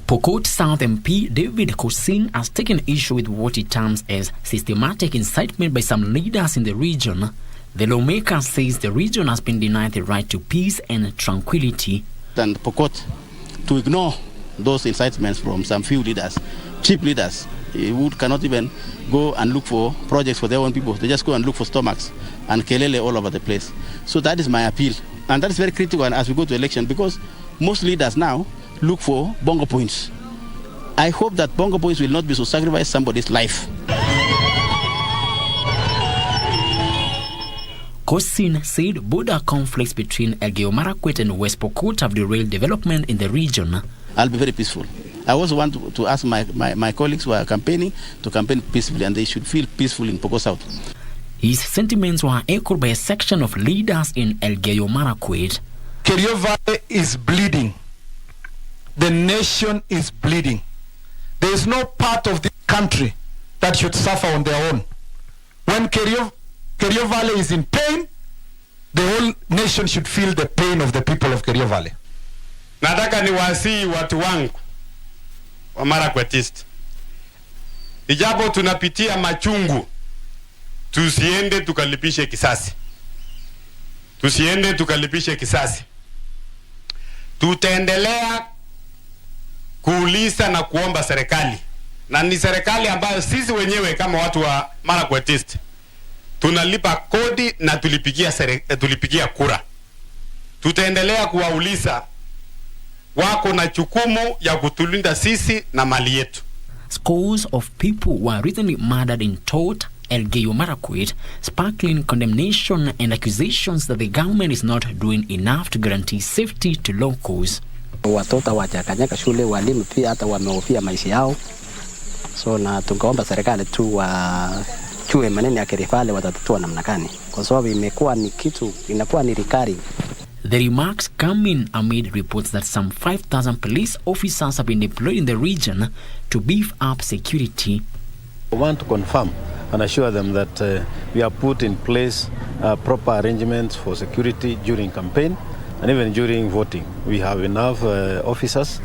Pokot South MP David Kosin has taken issue with what he terms as systematic incitement by some leaders in the region. The lawmaker says the region has been denied the right to peace and tranquility. And Pokot to ignore those incitements from some few leaders, cheap leaders, who cannot even go and look for projects for their own people. They just go and look for stomachs and kelele all over the place. So that is my appeal. And that is very critical as we go to election, because most leaders now look for bongo points. I hope that bongo points will not be to sacrifice somebody's life. Kosin said border conflicts between Elgeyo Marakwet and West Pokot have derailed development in the region. I'll be very peaceful. I also want to ask my colleagues who are campaigning to campaign peacefully, and they should feel peaceful in Pokot South. His sentiments were echoed by a section of leaders in Elgeyo Marakwet. Kerio Valley is bleeding. The nation is bleeding. There is no part of the country that should suffer on their own. When Kerio Valley is in pain, the whole nation should feel the pain of the people of Kerio Valley. Nataka niwasihi watu wangu wa Marakwet East. Ijapo tunapitia machungu, tusiende tukalipishe kisasi. Tusiende tukalipishe kisasi. Tutaendelea kuuliza na kuomba serikali. Na ni serikali ambayo sisi wenyewe kama watu wa Marakwet East tunalipa kodi na tulipigia kura. Tutaendelea kuwauliza, wako na jukumu ya kutulinda sisi na mali yetu. Scores of people were recently murdered in Tot, Elgeyo Marakwet, sparkling condemnation and accusations that the government is not doing enough to guarantee safety to locals. Watoto hawajakanyaka shule, walimu pia hata wamehofia maisha yao. So na tungeomba serikali tu wachue maneno ya Kerio Valley watatatua namna gani, kwa sababu imekuwa ni kitu inakuwa ni recurring. The remarks come in amid reports that some 5,000 police officers have been deployed in the region to beef up security. I want to confirm and assure them that we have put in place proper arrangements for security during campaign and even during voting. We have enough officers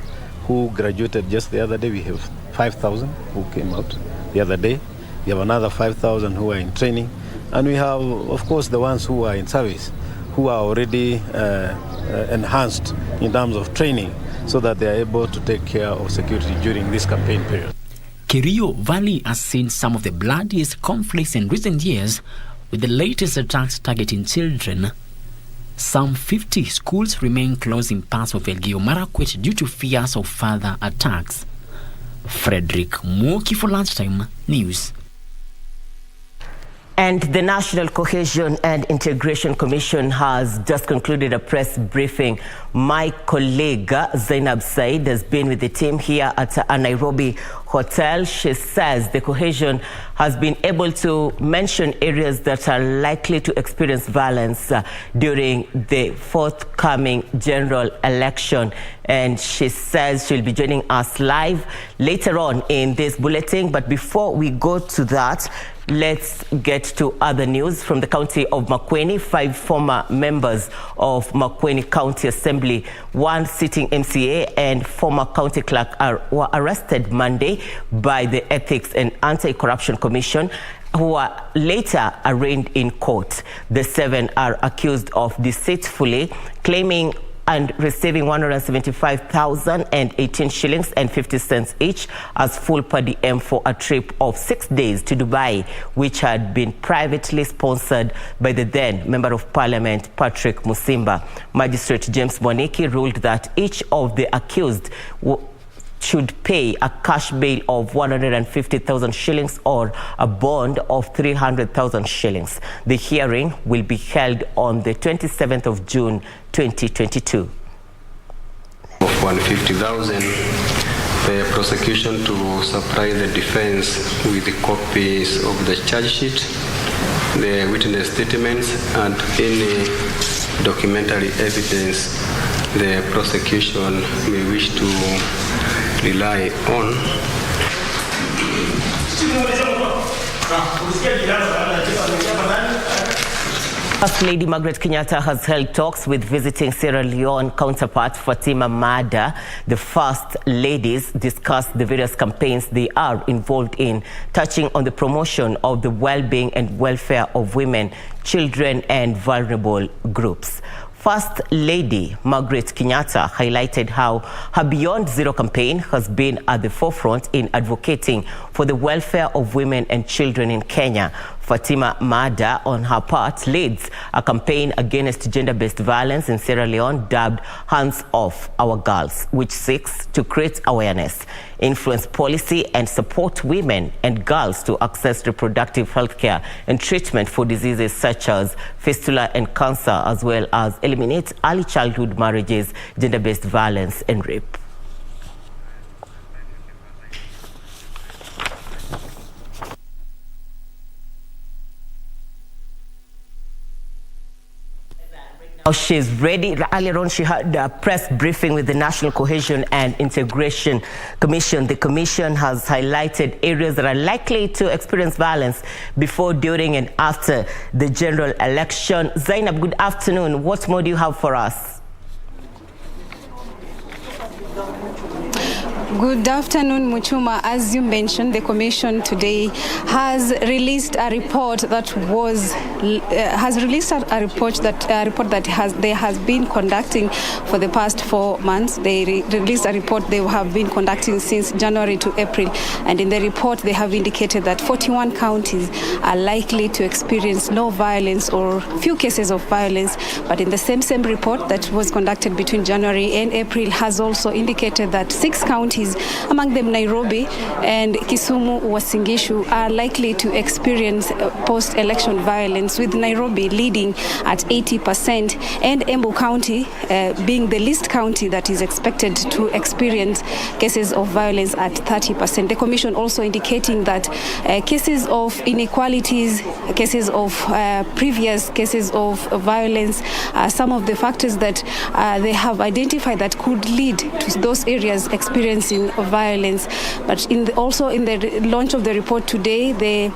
who graduated just the other day. We have 5,000 who came out the other day. We have another 5,000 who are in training. And we have, of course, the ones who are in service, who are already enhanced in terms of training so that they are able to take care of security during this campaign period. Kerio Valley has seen some of the bloodiest conflicts in recent years, with the latest attacks targeting children. Some 50 schools remain closed in parts of Elgeyo Marakwet due to fears of further attacks. Frederick Mwoki for Lunchtime News. And the National Cohesion and Integration Commission has just concluded a press briefing. My colleague Zainab Said has been with the team here at a Nairobi hotel. She says the cohesion has been able to mention areas that are likely to experience violence during the forthcoming general election. And she says she'll be joining us live later on in this bulletin. But before we go to that, let's get to other news from the county of Makueni. 5 former members of Makueni County Assembly, 1 sitting MCA and former county clerk were arrested Monday by the Ethics and Anti-Corruption Commission who are later arraigned in court. The 7 are accused of deceitfully claiming and receiving 175,018 shillings and 50 cents each as full per diem for a trip of 6 days to Dubai, which had been privately sponsored by the then Member of Parliament Patrick Musimba. Magistrate James Mwaniki ruled that each of the accused should pay a cash bail of 150,000 shillings or a bond of 300,000 shillings. The hearing will be held on the 27th of June 2022. Of 150,000, the prosecution to supply the defense with the copies of the charge sheet, the witness statements, and any documentary evidence the prosecution may wish to rely on. First Lady Margaret Kenyatta has held talks with visiting Sierra Leone counterpart Fatima Mada. The First Ladies discussed the various campaigns they are involved in, touching on the promotion of the well-being and welfare of women, children, and vulnerable groups. First Lady Margaret Kenyatta highlighted how her Beyond Zero campaign has been at the forefront in advocating for the welfare of women and children in Kenya. Fatima Mada, on her part, leads a campaign against gender-based violence in Sierra Leone dubbed Hands Off Our Girls, which seeks to create awareness, influence policy, and support women and girls to access reproductive health care and treatment for diseases such as fistula and cancer, as well as eliminate early childhood marriages, gender-based violence, and rape. Now she's ready. Earlier on, she had a press briefing with the National Cohesion and Integration Commission. The Commission has highlighted areas that are likely to experience violence before, during, and after the general election. Zainab, good afternoon. What more do you have for us? Good afternoon, Muchuma. As you mentioned, the Commission today has released a report that they has been conducting for the past 4 months. They released a report they have been conducting since January to April, and in the report they have indicated that 41 counties are likely to experience no violence or few cases of violence. But in the same report that was conducted between January and April has also indicated that 6 counties, among them Nairobi and Kisumu, Uasin Gishu, are likely to experience post-election violence, with Nairobi leading at 80% and Embu County being the least county that is expected to experience cases of violence at 30%. The Commission also indicating that cases of inequalities, cases of previous cases of violence are some of the factors that they have identified that could lead to those areas experiencing violence. But also in the launch of the report today, the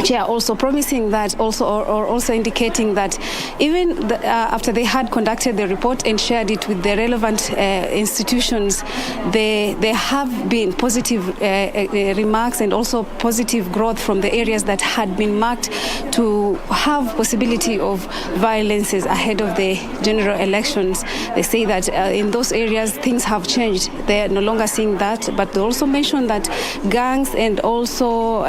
Chair also promising that also indicating that even after they had conducted the report and shared it with the relevant institutions, there have been positive remarks and also positive growth from the areas that had been marked to have possibility of violences ahead of the general elections. They say that in those areas things have changed. They are no longer seeing that, but they also mentioned that gangs and also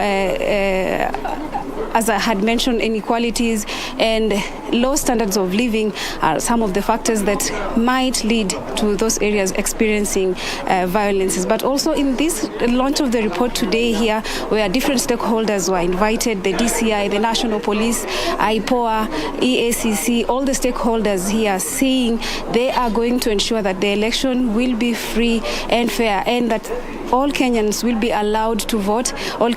as I had mentioned, inequalities and low standards of living are some of the factors that might lead to those areas experiencing violences. But also in this launch of the report today here, where different stakeholders were invited, the DCI, the National Police, IPOA, EACC, all the stakeholders here saying they are going to ensure that the election will be free and fair, and that all Kenyans will be allowed to vote. All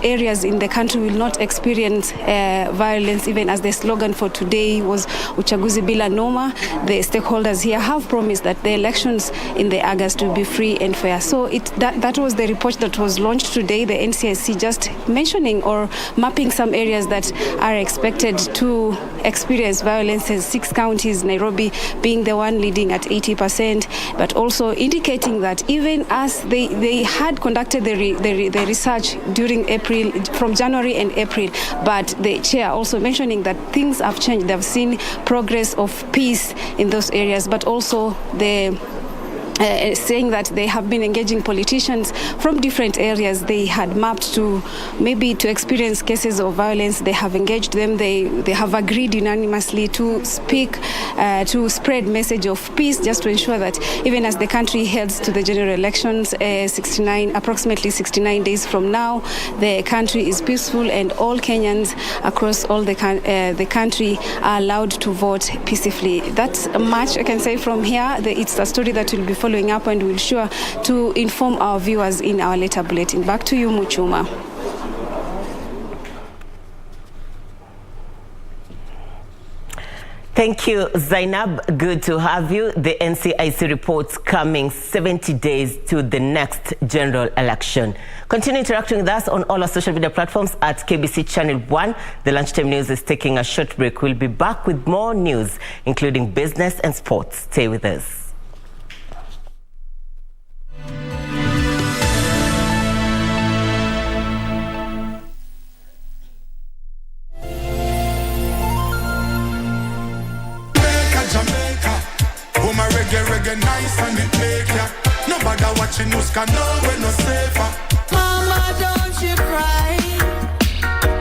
areas in the country will not experience violence, even as the slogan for today was Uchaguzi Bila Noma. The stakeholders here have promised that the elections in the August will be free and fair. So that was the report that was launched today, the NCIC just mentioning or mapping some areas that are expected to experienced violence in 6 counties, Nairobi being the one leading at 80%, but also indicating that even as they had conducted the research during April, from January and April, but the chair also mentioning that things have changed. They've seen progress of peace in those areas, but also saying that they have been engaging politicians from different areas they had mapped to experience cases of violence. They have engaged them. They have agreed unanimously to speak, to spread message of peace, just to ensure that even as the country heads to the general elections, approximately 69 days from now, the country is peaceful and all Kenyans across all the country are allowed to vote peacefully. That's much I can say from here. It's a story that will be following up and we'll sure to inform our viewers in our later bulletin. Back to you, Muchuma. Thank you, Zainab. Good to have you. The NCIC reports coming 70 days to the next general election. Continue interacting with us on all our social media platforms at KBC Channel 1. The Lunchtime News is taking a short break. We'll be back with more news, including business and sports. Stay with us. Reggae nice and it make ya. Nobody watching us can know we're no safer. Mama, don't you cry.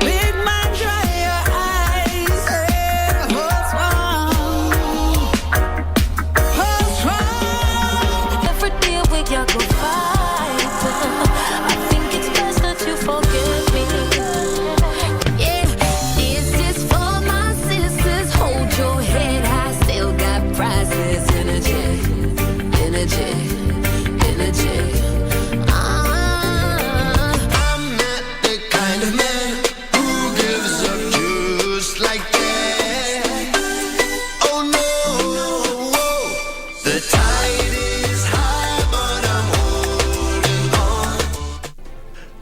Big man, dry your eyes. Hey, what's wrong? What's wrong? Every day we go fight. I think it's best that you forgive me. Yeah, this is for my sisters. Hold your head high, still got priceless energy. I'm not the kind of man who gives up just like that. Oh no, the tide is high, but I'm holding on.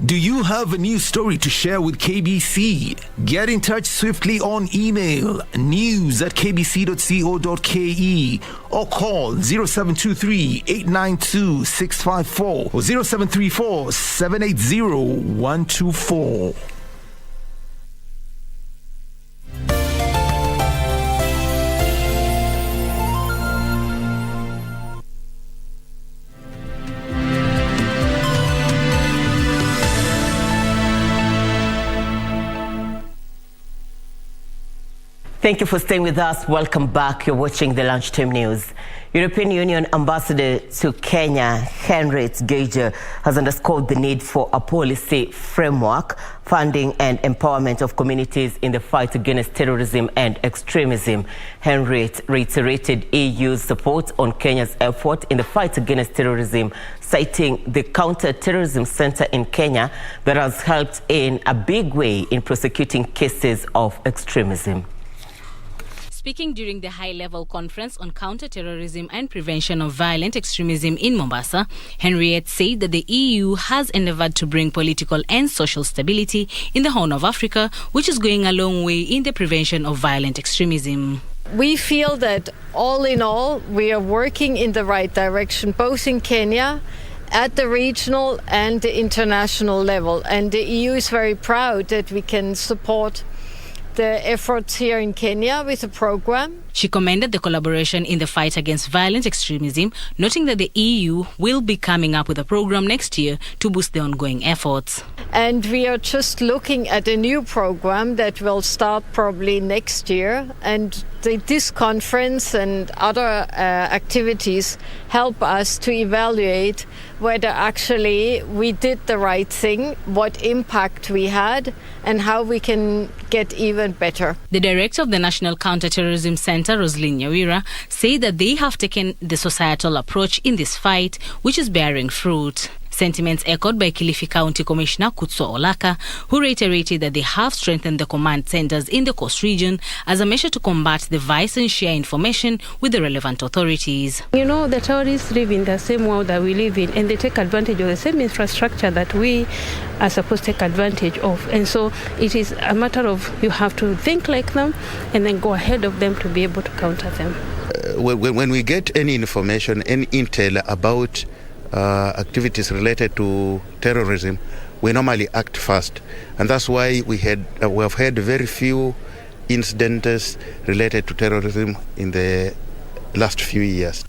Do you have a news story to share with KBC? Get in touch swiftly on email news@kbc.co.ke or call 0723-892-654 or 0734-780-124. Thank you for staying with us. Welcome back. You're watching the Lunchtime News. European Union Ambassador to Kenya, Henriette Geiger, has underscored the need for a policy framework, funding and empowerment of communities in the fight against terrorism and extremism. Henriette reiterated EU's support on Kenya's effort in the fight against terrorism, citing the Counter-Terrorism Center in Kenya that has helped in a big way in prosecuting cases of extremism. Speaking during the high-level conference on counter-terrorism and prevention of violent extremism in Mombasa, Henriette said that the EU has endeavored to bring political and social stability in the Horn of Africa, which is going a long way in the prevention of violent extremism. We feel that all in all, we are working in the right direction, both in Kenya, at the regional and the international level. And the EU is very proud that we can support the efforts here in Kenya with a program. She commended the collaboration in the fight against violent extremism, noting that the EU will be coming up with a program next year to boost the ongoing efforts. And we are just looking at a new program that will start probably next year. And this conference and other activities help us to evaluate whether actually we did the right thing, what impact we had, and how we can get even better. The director of the National Counter-Terrorism Center, Roslyn Nyawira, said that they have taken the societal approach in this fight, which is bearing fruit. Sentiments echoed by Kilifi County Commissioner Kutso Olaka, who reiterated that they have strengthened the command centers in the coast region as a measure to combat the vice and share information with the relevant authorities. You know, the terrorists live in the same world that we live in, and they take advantage of the same infrastructure that we are supposed to take advantage of. And so it is a matter of you have to think like them and then go ahead of them to be able to counter them. When we get any information, any intel about activities related to terrorism, we normally act fast. And that's why we have had very few incidents related to terrorism in the last few years.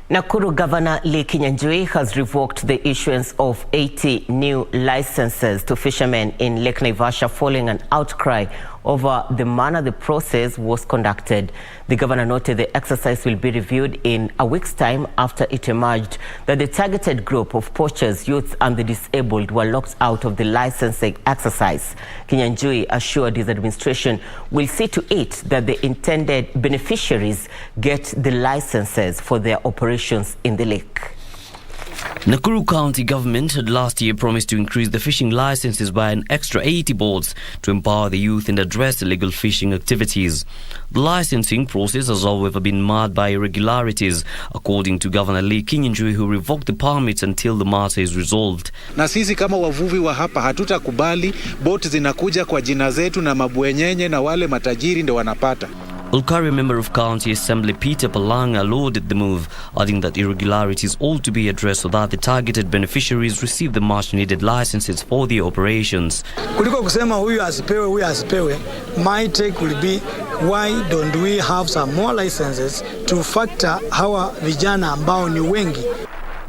Nakuru Governor Lee Kinyanjui has revoked the issuance of 80 new licenses to fishermen in Lake Naivasha following an outcry over the manner the process was conducted. The governor noted the exercise will be reviewed in a week's time after it emerged that the targeted group of poachers, youths and the disabled were locked out of the licensing exercise. Kinyanjui assured his administration will see to it that the intended beneficiaries get the licenses for their operations in the lake. Nakuru County government had last year promised to increase the fishing licenses by an extra 80 boats to empower the youth and address illegal fishing activities. The licensing process has however been marred by irregularities, according to Governor Lee Kinyanjui, who revoked the permits until the matter is resolved. Na sisi kama wavuvi wa hapa hatutakubali boti zinakuja kwa jina zetu na mabwenyenye na wale matajiri ndio wanapata. Olkaria Member of County Assembly Peter Palanga lauded the move, adding that irregularities ought to be addressed so that the targeted beneficiaries receive the much-needed licenses for their operations. Kuliko kusema huyu asipewe, my take will be, why don't we have some more licenses to factor hawa vijana ambao ni wengi.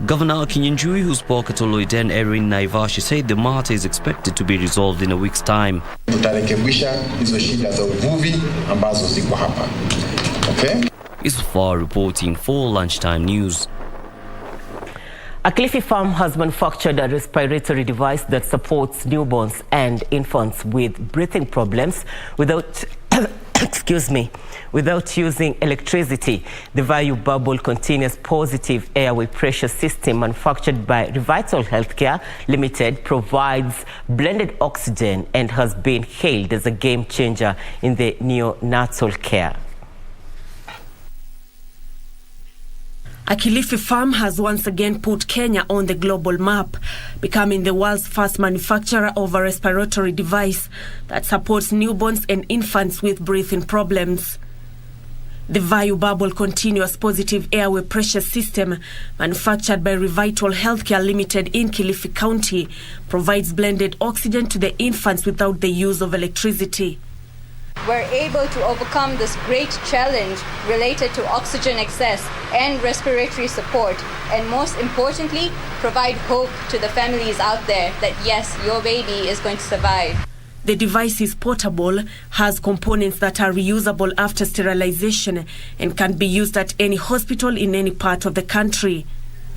Governor Kinyanjui, who spoke at Oloiten area in Naivasha, said the matter is expected to be resolved in a week's time. Tutarekebisha hizo shida za uvuvi ambazo ziko hapa. Okay? Isfar reporting for Lunchtime News. A Kilifi farm has manufactured a respiratory device that supports newborns and infants with breathing problems without without using electricity. The Value Bubble Continuous Positive Airway Pressure System, manufactured by Revital Healthcare Limited, provides blended oxygen and has been hailed as a game changer in the neonatal care. A Kilifi farm has once again put Kenya on the global map, becoming the world's first manufacturer of a respiratory device that supports newborns and infants with breathing problems. The Value Bubble Continuous Positive Airway Pressure System, manufactured by Revital Healthcare Limited in Kilifi County, provides blended oxygen to the infants without the use of electricity. We're able to overcome this great challenge related to oxygen excess and respiratory support, and most importantly, provide hope to the families out there that yes, your baby is going to survive. The device is portable, has components that are reusable after sterilization, and can be used at any hospital in any part of the country.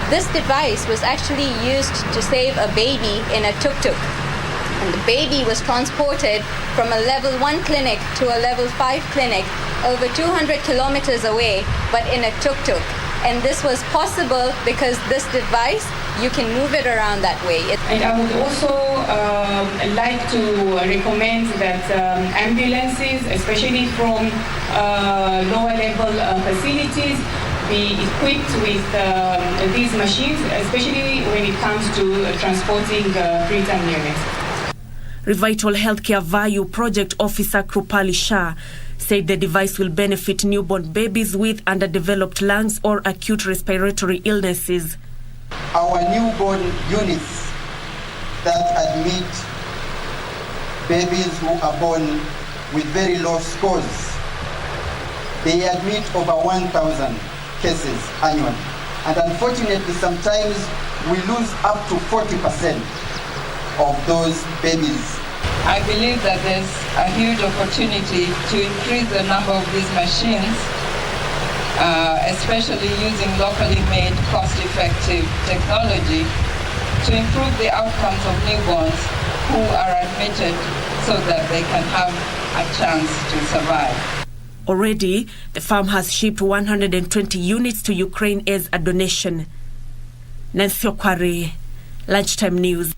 This device was actually used to save a baby in a tuk-tuk. And the baby was transported from a level 1 clinic to a level 5 clinic over 200 kilometers away, but in a tuk-tuk. And this was possible because this device, you can move it around that way. And I would also like to recommend that ambulances, especially from lower level facilities, be equipped with these machines, especially when it comes to transporting preterm neonates. Revital Healthcare Value Project Officer Krupali Shah said the device will benefit newborn babies with underdeveloped lungs or acute respiratory illnesses. Our newborn units that admit babies who are born with very low scores, they admit over 1,000 cases annually. And unfortunately, sometimes we lose up to 40% of those babies. I believe that there's a huge opportunity to increase the number of these machines, especially using locally made, cost-effective technology to improve the outcomes of newborns who are admitted so that they can have a chance to survive. Already, the firm has shipped 120 units to Ukraine as a donation. Nancy Okware, Lunchtime News.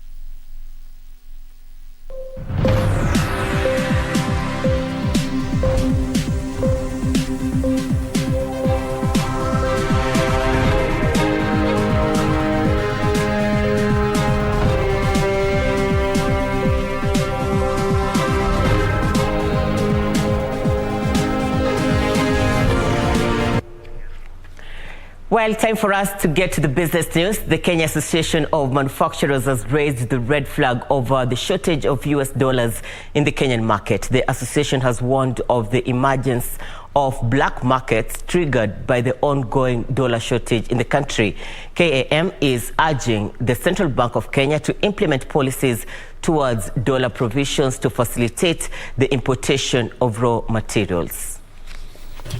Well, time for us to get to the business news. The Kenya Association of Manufacturers has raised the red flag over the shortage of US dollars in the Kenyan market. The association has warned of the emergence of black markets triggered by the ongoing dollar shortage in the country. KAM is urging the Central Bank of Kenya to implement policies towards dollar provisions to facilitate the importation of raw materials.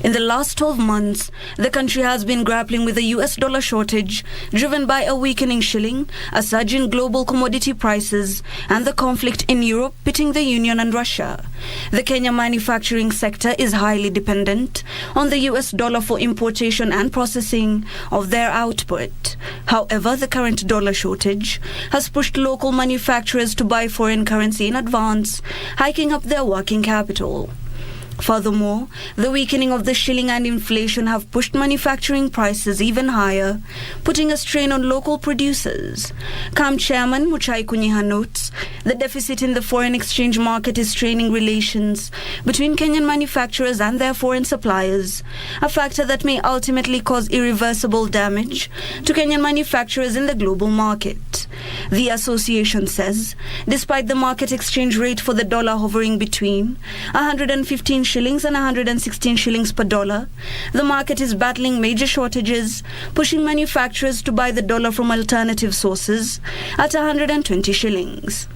In the last 12 months, the country has been grappling with a US dollar shortage driven by a weakening shilling, a surge in global commodity prices, and the conflict in Europe pitting the Union and Russia. The Kenya manufacturing sector is highly dependent on the US dollar for importation and processing of their output. However, the current dollar shortage has pushed local manufacturers to buy foreign currency in advance, hiking up their working capital. Furthermore, the weakening of the shilling and inflation have pushed manufacturing prices even higher, putting a strain on local producers. KAM Chairman Muchai Kunyiha notes the deficit in the foreign exchange market is straining relations between Kenyan manufacturers and their foreign suppliers, a factor that may ultimately cause irreversible damage to Kenyan manufacturers in the global market. The association says, despite the market exchange rate for the dollar hovering between 115 shillings and 116 shillings per dollar, the market is battling major shortages, pushing manufacturers to buy the dollar from alternative sources at 120 shillings.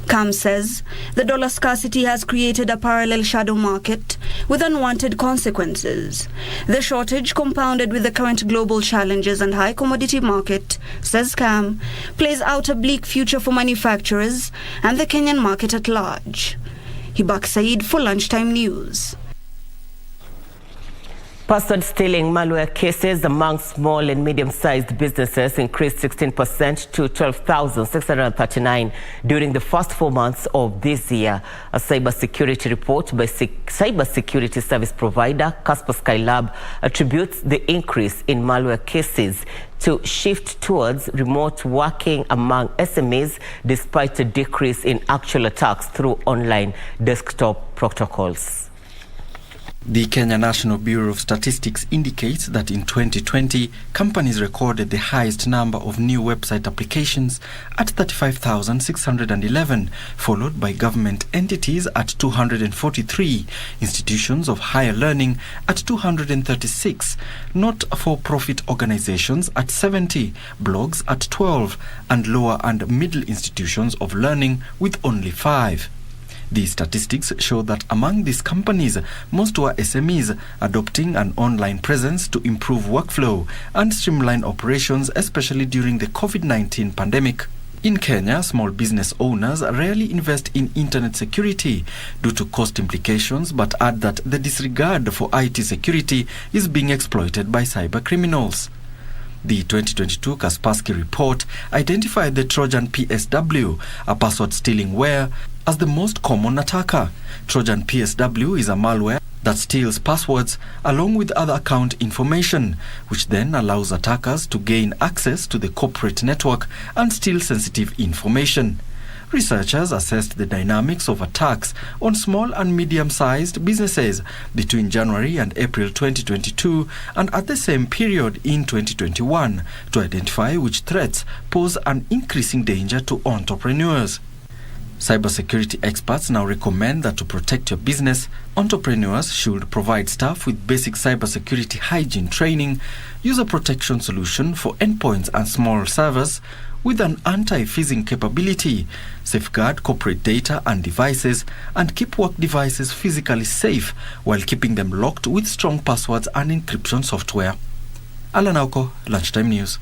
KAM says the dollar scarcity has created a parallel shadow market with unwanted consequences. The shortage, compounded with the current global challenges and high commodity market, says KAM, plays out a bleak future for manufacturers and the Kenyan market at large. Hibak Said for Lunchtime News. Password stealing malware cases among small and medium-sized businesses increased 16% to 12,639 during the first 4 months of this year. A cybersecurity report by cybersecurity service provider Kaspersky Lab attributes the increase in malware cases to shift towards remote working among SMEs despite a decrease in actual attacks through online desktop protocols. The Kenya National Bureau of Statistics indicates that in 2020, companies recorded the highest number of new website applications at 35,611, followed by government entities at 243, institutions of higher learning at 236, not-for-profit organizations at 70, blogs at 12, and lower and middle institutions of learning with only 5. These statistics show that among these companies, most were SMEs adopting an online presence to improve workflow and streamline operations, especially during the COVID-19 pandemic. In Kenya, small business owners rarely invest in internet security due to cost implications, but add that the disregard for IT security is being exploited by cyber criminals. The 2022 Kaspersky report identified the Trojan PSW, a password-stealing ware, as the most common attacker. Trojan PSW is a malware that steals passwords along with other account information, which then allows attackers to gain access to the corporate network and steal sensitive information. Researchers assessed the dynamics of attacks on small and medium-sized businesses between January and April 2022 and at the same period in 2021 to identify which threats pose an increasing danger to entrepreneurs. Cybersecurity experts now recommend that to protect your business, entrepreneurs should provide staff with basic cybersecurity hygiene training, use a protection solution for endpoints and small servers with an anti-phishing capability, safeguard corporate data and devices, and keep work devices physically safe while keeping them locked with strong passwords and encryption software. Alan Auko, Lunchtime News.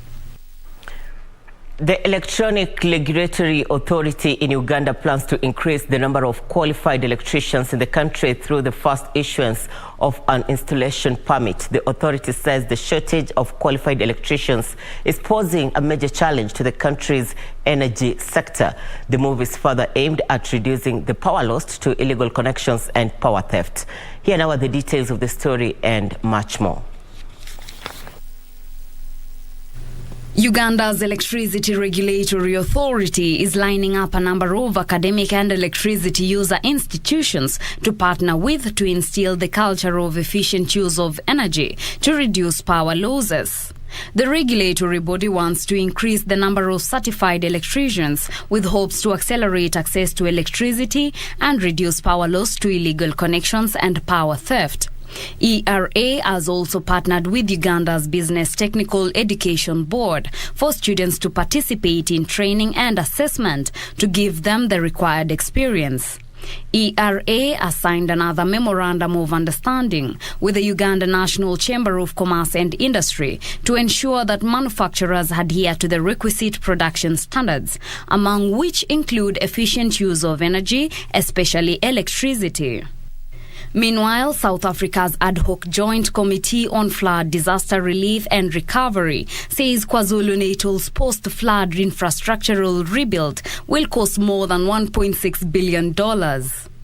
The Electronic Regulatory Authority in Uganda plans to increase the number of qualified electricians in the country through the first issuance of an installation permit. The authority says the shortage of qualified electricians is posing a major challenge to the country's energy sector. The move is further aimed at reducing the power lost to illegal connections and power theft. Here now are the details of the story and much more. Uganda's Electricity Regulatory Authority is lining up a number of academic and electricity user institutions to partner with to instill the culture of efficient use of energy to reduce power losses. The regulatory body wants to increase the number of certified electricians with hopes to accelerate access to electricity and reduce power loss to illegal connections and power theft. ERA has also partnered with Uganda's Business Technical Education Board for students to participate in training and assessment to give them the required experience. ERA has signed another memorandum of understanding with the Uganda National Chamber of Commerce and Industry to ensure that manufacturers adhere to the requisite production standards, among which include efficient use of energy, especially electricity. Meanwhile, South Africa's ad hoc Joint Committee on Flood Disaster Relief and Recovery says KwaZulu-Natal's post-flood infrastructural rebuild will cost more than $1.6 billion.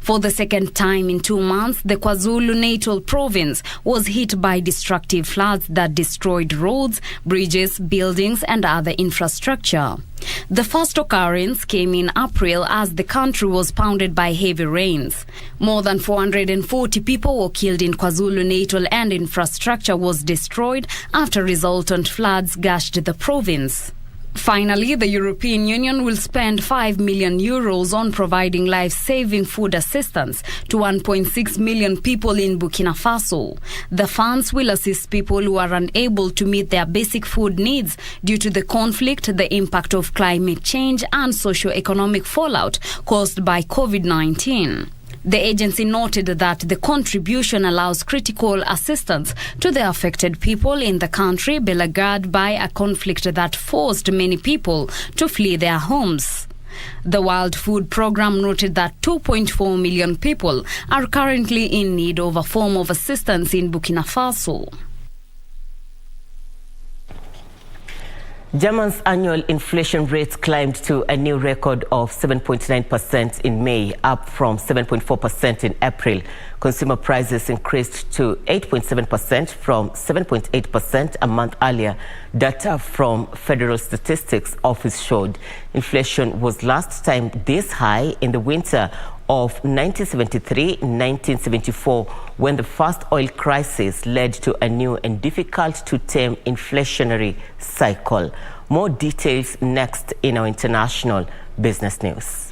For the second time in 2 months, the KwaZulu-Natal province was hit by destructive floods that destroyed roads, bridges, buildings and other infrastructure. The first occurrence came in April as the country was pounded by heavy rains. More than 440 people were killed in KwaZulu-Natal and infrastructure was destroyed after resultant floods gashed the province. Finally, the European Union will spend €5 million on providing life-saving food assistance to 1.6 million people in Burkina Faso. The funds will assist people who are unable to meet their basic food needs due to the conflict, the impact of climate change, and socio-economic fallout caused by COVID-19. The agency noted that the contribution allows critical assistance to the affected people in the country beleaguered by a conflict that forced many people to flee their homes. The World Food Programme noted that 2.4 million people are currently in need of a form of assistance in Burkina Faso. Germany's annual inflation rates climbed to a new record of 7.9% in May, up from 7.4% in April. Consumer prices increased to 8.7% from 7.8% a month earlier. Data from Federal Statistics Office showed inflation was last time this high in the winter of 1973-1974, when the first oil crisis led to a new and difficult-to-tame inflationary cycle. More details next in our international business news.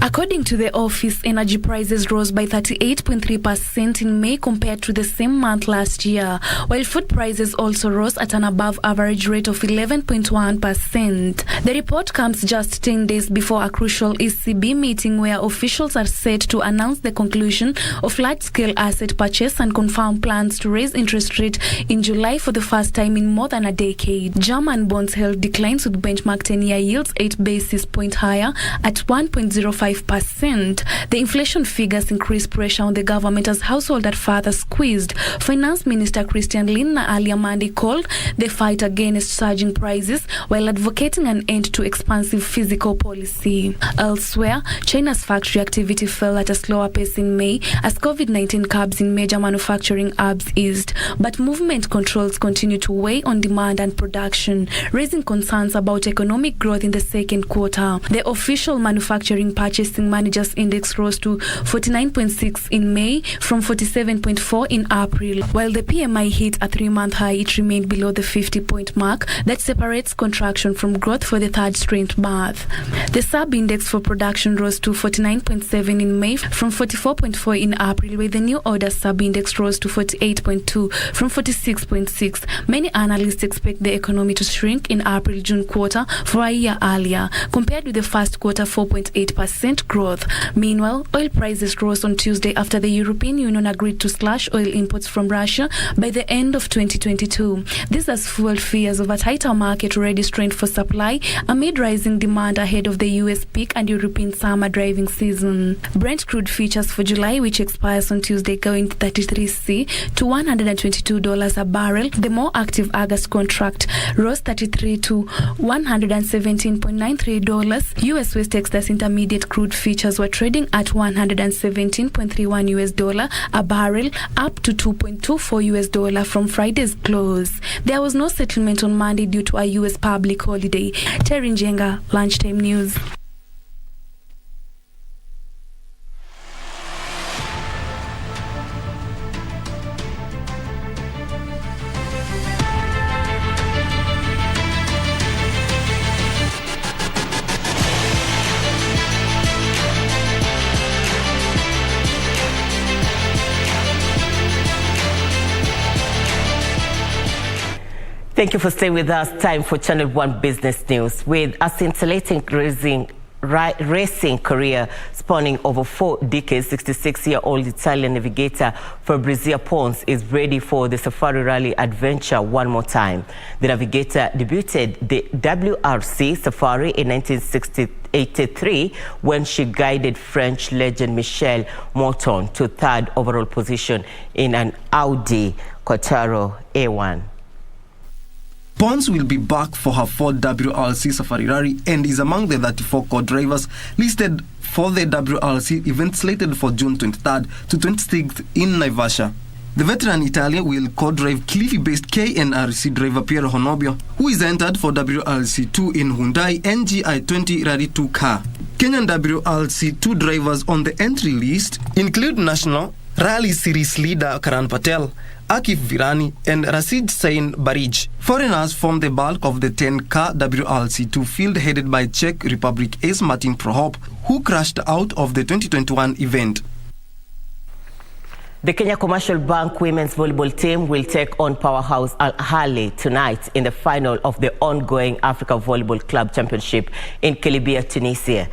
According to the office, energy prices rose by 38.3% in May compared to the same month last year, while food prices also rose at an above average rate of 11.1%. The report comes just 10 days before a crucial ECB meeting where officials are set to announce the conclusion of large-scale asset purchase and confirm plans to raise interest rate in July for the first time in more than a decade. German bonds held declines with benchmark 10-year yields 8 basis points higher at 1.05%. The inflation figures increased pressure on the government as households are further squeezed. Finance Minister Christian Lindner earlier Monday called the fight against surging prices while advocating an end to expansive fiscal policy. Elsewhere, China's factory activity fell at a slower pace in May as COVID-19 curbs in major manufacturing hubs eased, but movement controls continue to weigh on demand and production, raising concerns about economic growth in the second quarter. The official manufacturing purchase Purchasing Managers Index rose to 49.6 in May from 47.4 in April. While the PMI hit a 3-month high, it remained below the 50-point mark that separates contraction from growth for the third straight month. The sub-index for production rose to 49.7 in May from 44.4 in April, where the new order sub-index rose to 48.2 from 46.6. Many analysts expect the economy to shrink in April-June quarter for a year earlier, compared with the first quarter 4.8% growth. Meanwhile, oil prices rose on Tuesday after the European Union agreed to slash oil imports from Russia by the end of 2022. This has fueled fears of a tighter market already strained for supply amid rising demand ahead of the US peak and European summer driving season. Brent crude futures for July, which expires on Tuesday, going to 33C to $122 a barrel. The more active August contract rose 33 to $117.93. US West Texas Intermediate crude futures were trading at $117.31 a barrel, up to $2.24 from Friday's close. There was no settlement on Monday due to a US public holiday. Terry Njenga, Lunchtime News. Thank you for staying with us. Time for Channel 1 Business News. With a scintillating racing career spanning over 4 decades, 66-year-old Italian navigator Fabrizio Pons is ready for the Safari Rally adventure one more time. The navigator debuted the WRC Safari in 1983 when she guided French legend Michel Morton to 3rd overall position in an Audi Quattro A1. Pons will be back for her 4th WRC Safari Rally and is among the 34 co-drivers listed for the WRC event slated for June 23rd to 26th in Naivasha. The veteran Italian will co-drive Cliffy-based KNRC driver Piero Honobio, who is entered for WRC2 in Hyundai NGI20 Rally 2 car. Kenyan WRC2 drivers on the entry list include National Rally Series leader Karan Patel, Akif Virani and Rasid Sain Barij. Foreigners form the bulk of the 10-car WRC2 field headed by Czech Republic ace Martin Prohop, who crashed out of the 2021 event. The Kenya Commercial Bank women's volleyball team will take on powerhouse Al Ahly tonight in the final of the ongoing Africa Volleyball Club Championship in Kelibia, Tunisia.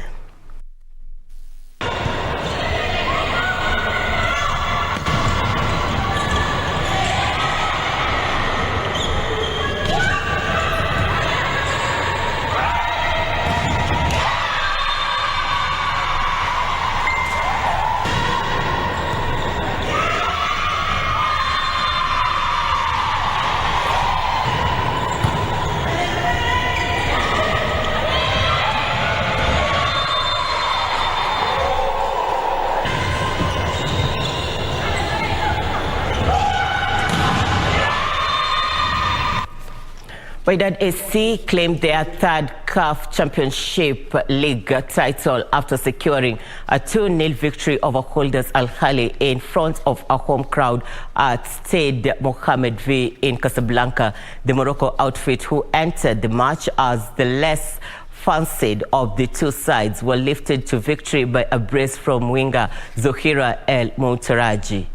Wydad SC claimed their 3rd CAF Championship League title after securing a 2-0 victory over holders Al Ahly in front of a home crowd at Stade Mohamed V in Casablanca. The Morocco outfit, who entered the match as the less fancied of the two sides, were lifted to victory by a brace from winger Zohira El Moutaraji.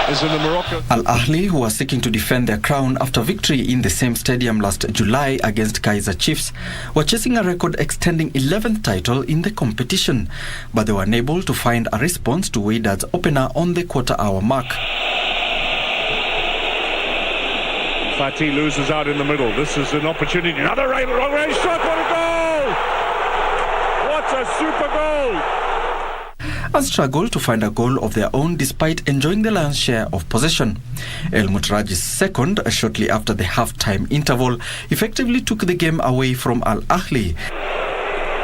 Al Ahly, who are seeking to defend their crown after victory in the same stadium last July against Kaizer Chiefs, were chasing a record extending 11th title in the competition, but they were unable to find a response to Wydad's opener on the quarter-hour mark. Fatih loses out in the middle. This is an opportunity. Another long range shot. What a goal! What a super goal! Has struggled to find a goal of their own despite enjoying the lion's share of possession. El Mutraji's second, shortly after the half-time interval, effectively took the game away from Al Ahly.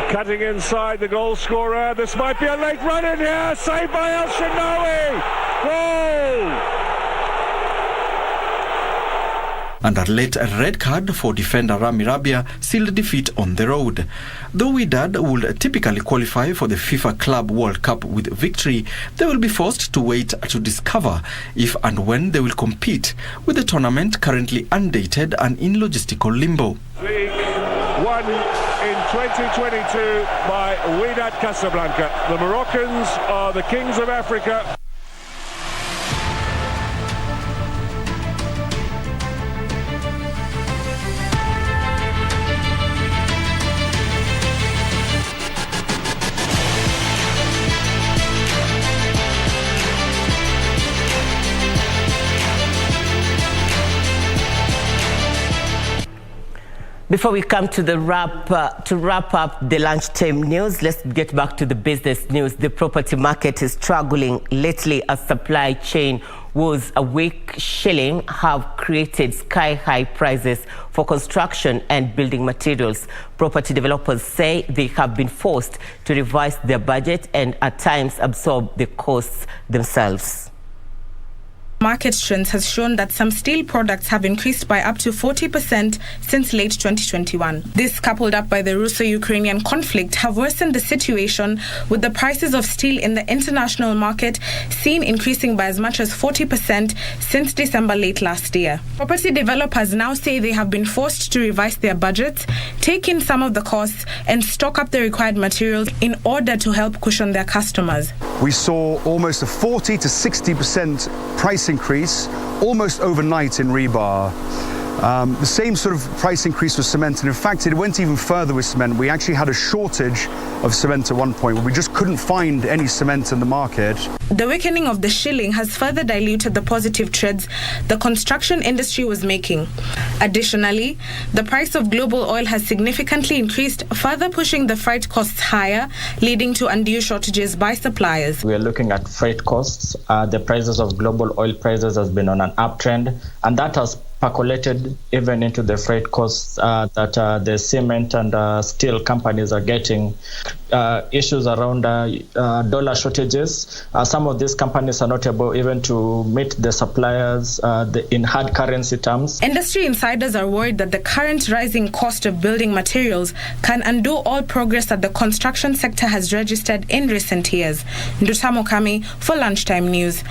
Cutting inside the goal scorer. This might be a late run in here. Saved by El Shenawi. Goal! and a late red card for defender Rami Rabia sealed defeat on the road. Though Wydad would typically qualify for the FIFA Club World Cup with victory, they will be forced to wait to discover if and when they will compete, with the tournament currently undated and in logistical limbo. League won in 2022 by Wydad Casablanca. The Moroccans are the kings of Africa. Before we come to the wrap up the lunchtime news, let's get back to the business news. The property market is struggling lately as supply chain woes a weak shilling have created sky-high prices for construction and building materials. Property developers say they have been forced to revise their budget and at times absorb the costs themselves. Market trends has shown that some steel products have increased by up to 40% since late 2021. This, coupled up by the Russo-Ukrainian conflict, have worsened the situation, with the prices of steel in the international market seen increasing by as much as 40% since December late last year. Property developers now say they have been forced to revise their budgets, take in some of the costs, and stock up the required materials in order to help cushion their customers. We saw almost a 40 to 60% price increase almost overnight in rebar. The same sort of price increase with cement, and in fact it went even further with cement. We actually had a shortage of cement at one point where we just couldn't find any cement in the market. The weakening of the shilling has further diluted the positive trends the construction industry was making. Additionally, the price of global oil has significantly increased, further pushing the freight costs higher, leading to undue shortages by suppliers. We are looking at freight costs. The prices of global oil prices has been on an uptrend, and that has percolated even into the freight costs that the cement and steel companies are getting. Issues around dollar shortages. Some of these companies are not able even to meet the suppliers in hard currency terms. Industry insiders are worried that the current rising cost of building materials can undo all progress that the construction sector has registered in recent years. Ndutamo Kami for Lunchtime News.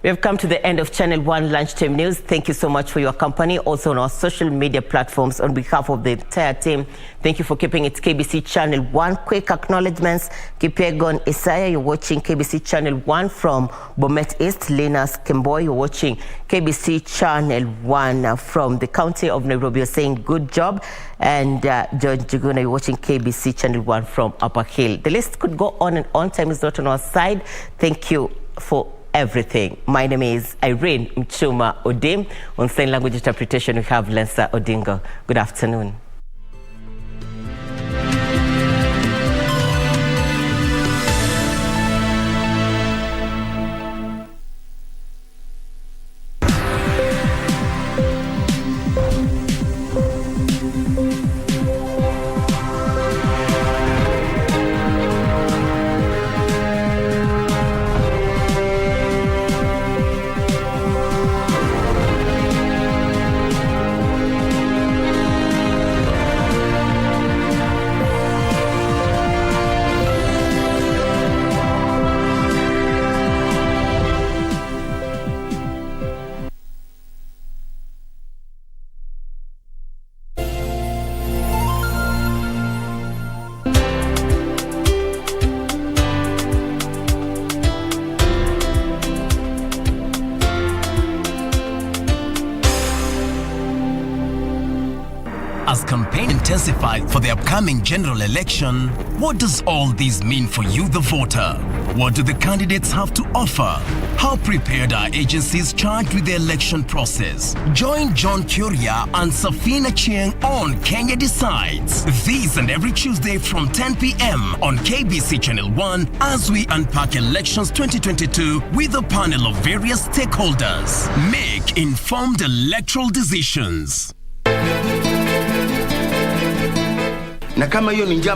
We have come to the end of Channel 1 Lunchtime News. Thank you so much for your company. Also on our social media platforms, on behalf of the entire team, thank you for keeping it KBC Channel 1. Quick acknowledgements. Kipiegon Isaiah, you're watching KBC Channel 1 from Bomet East. Linus Kemboy, you're watching KBC Channel 1 from the county of Nairobi. You're saying good job. And George Juguna, you're watching KBC Channel 1 from Upper Hill. The list could go on and on. Time is not on our side. Thank you for everything. My name is Irene Mchuma Odim. On sign language interpretation, we have Lensa Odingo. Good afternoon. As campaign intensified for the upcoming general election, what does all this mean for you, the voter? What do the candidates have to offer? How prepared are agencies charged with the election process? Join John Kuria and Safina Chieng on Kenya Decides. This and every Tuesday from 10 p.m. on KBC Channel 1 as we unpack elections 2022 with a panel of various stakeholders. Make informed electoral decisions. Na kama hiyo ni njama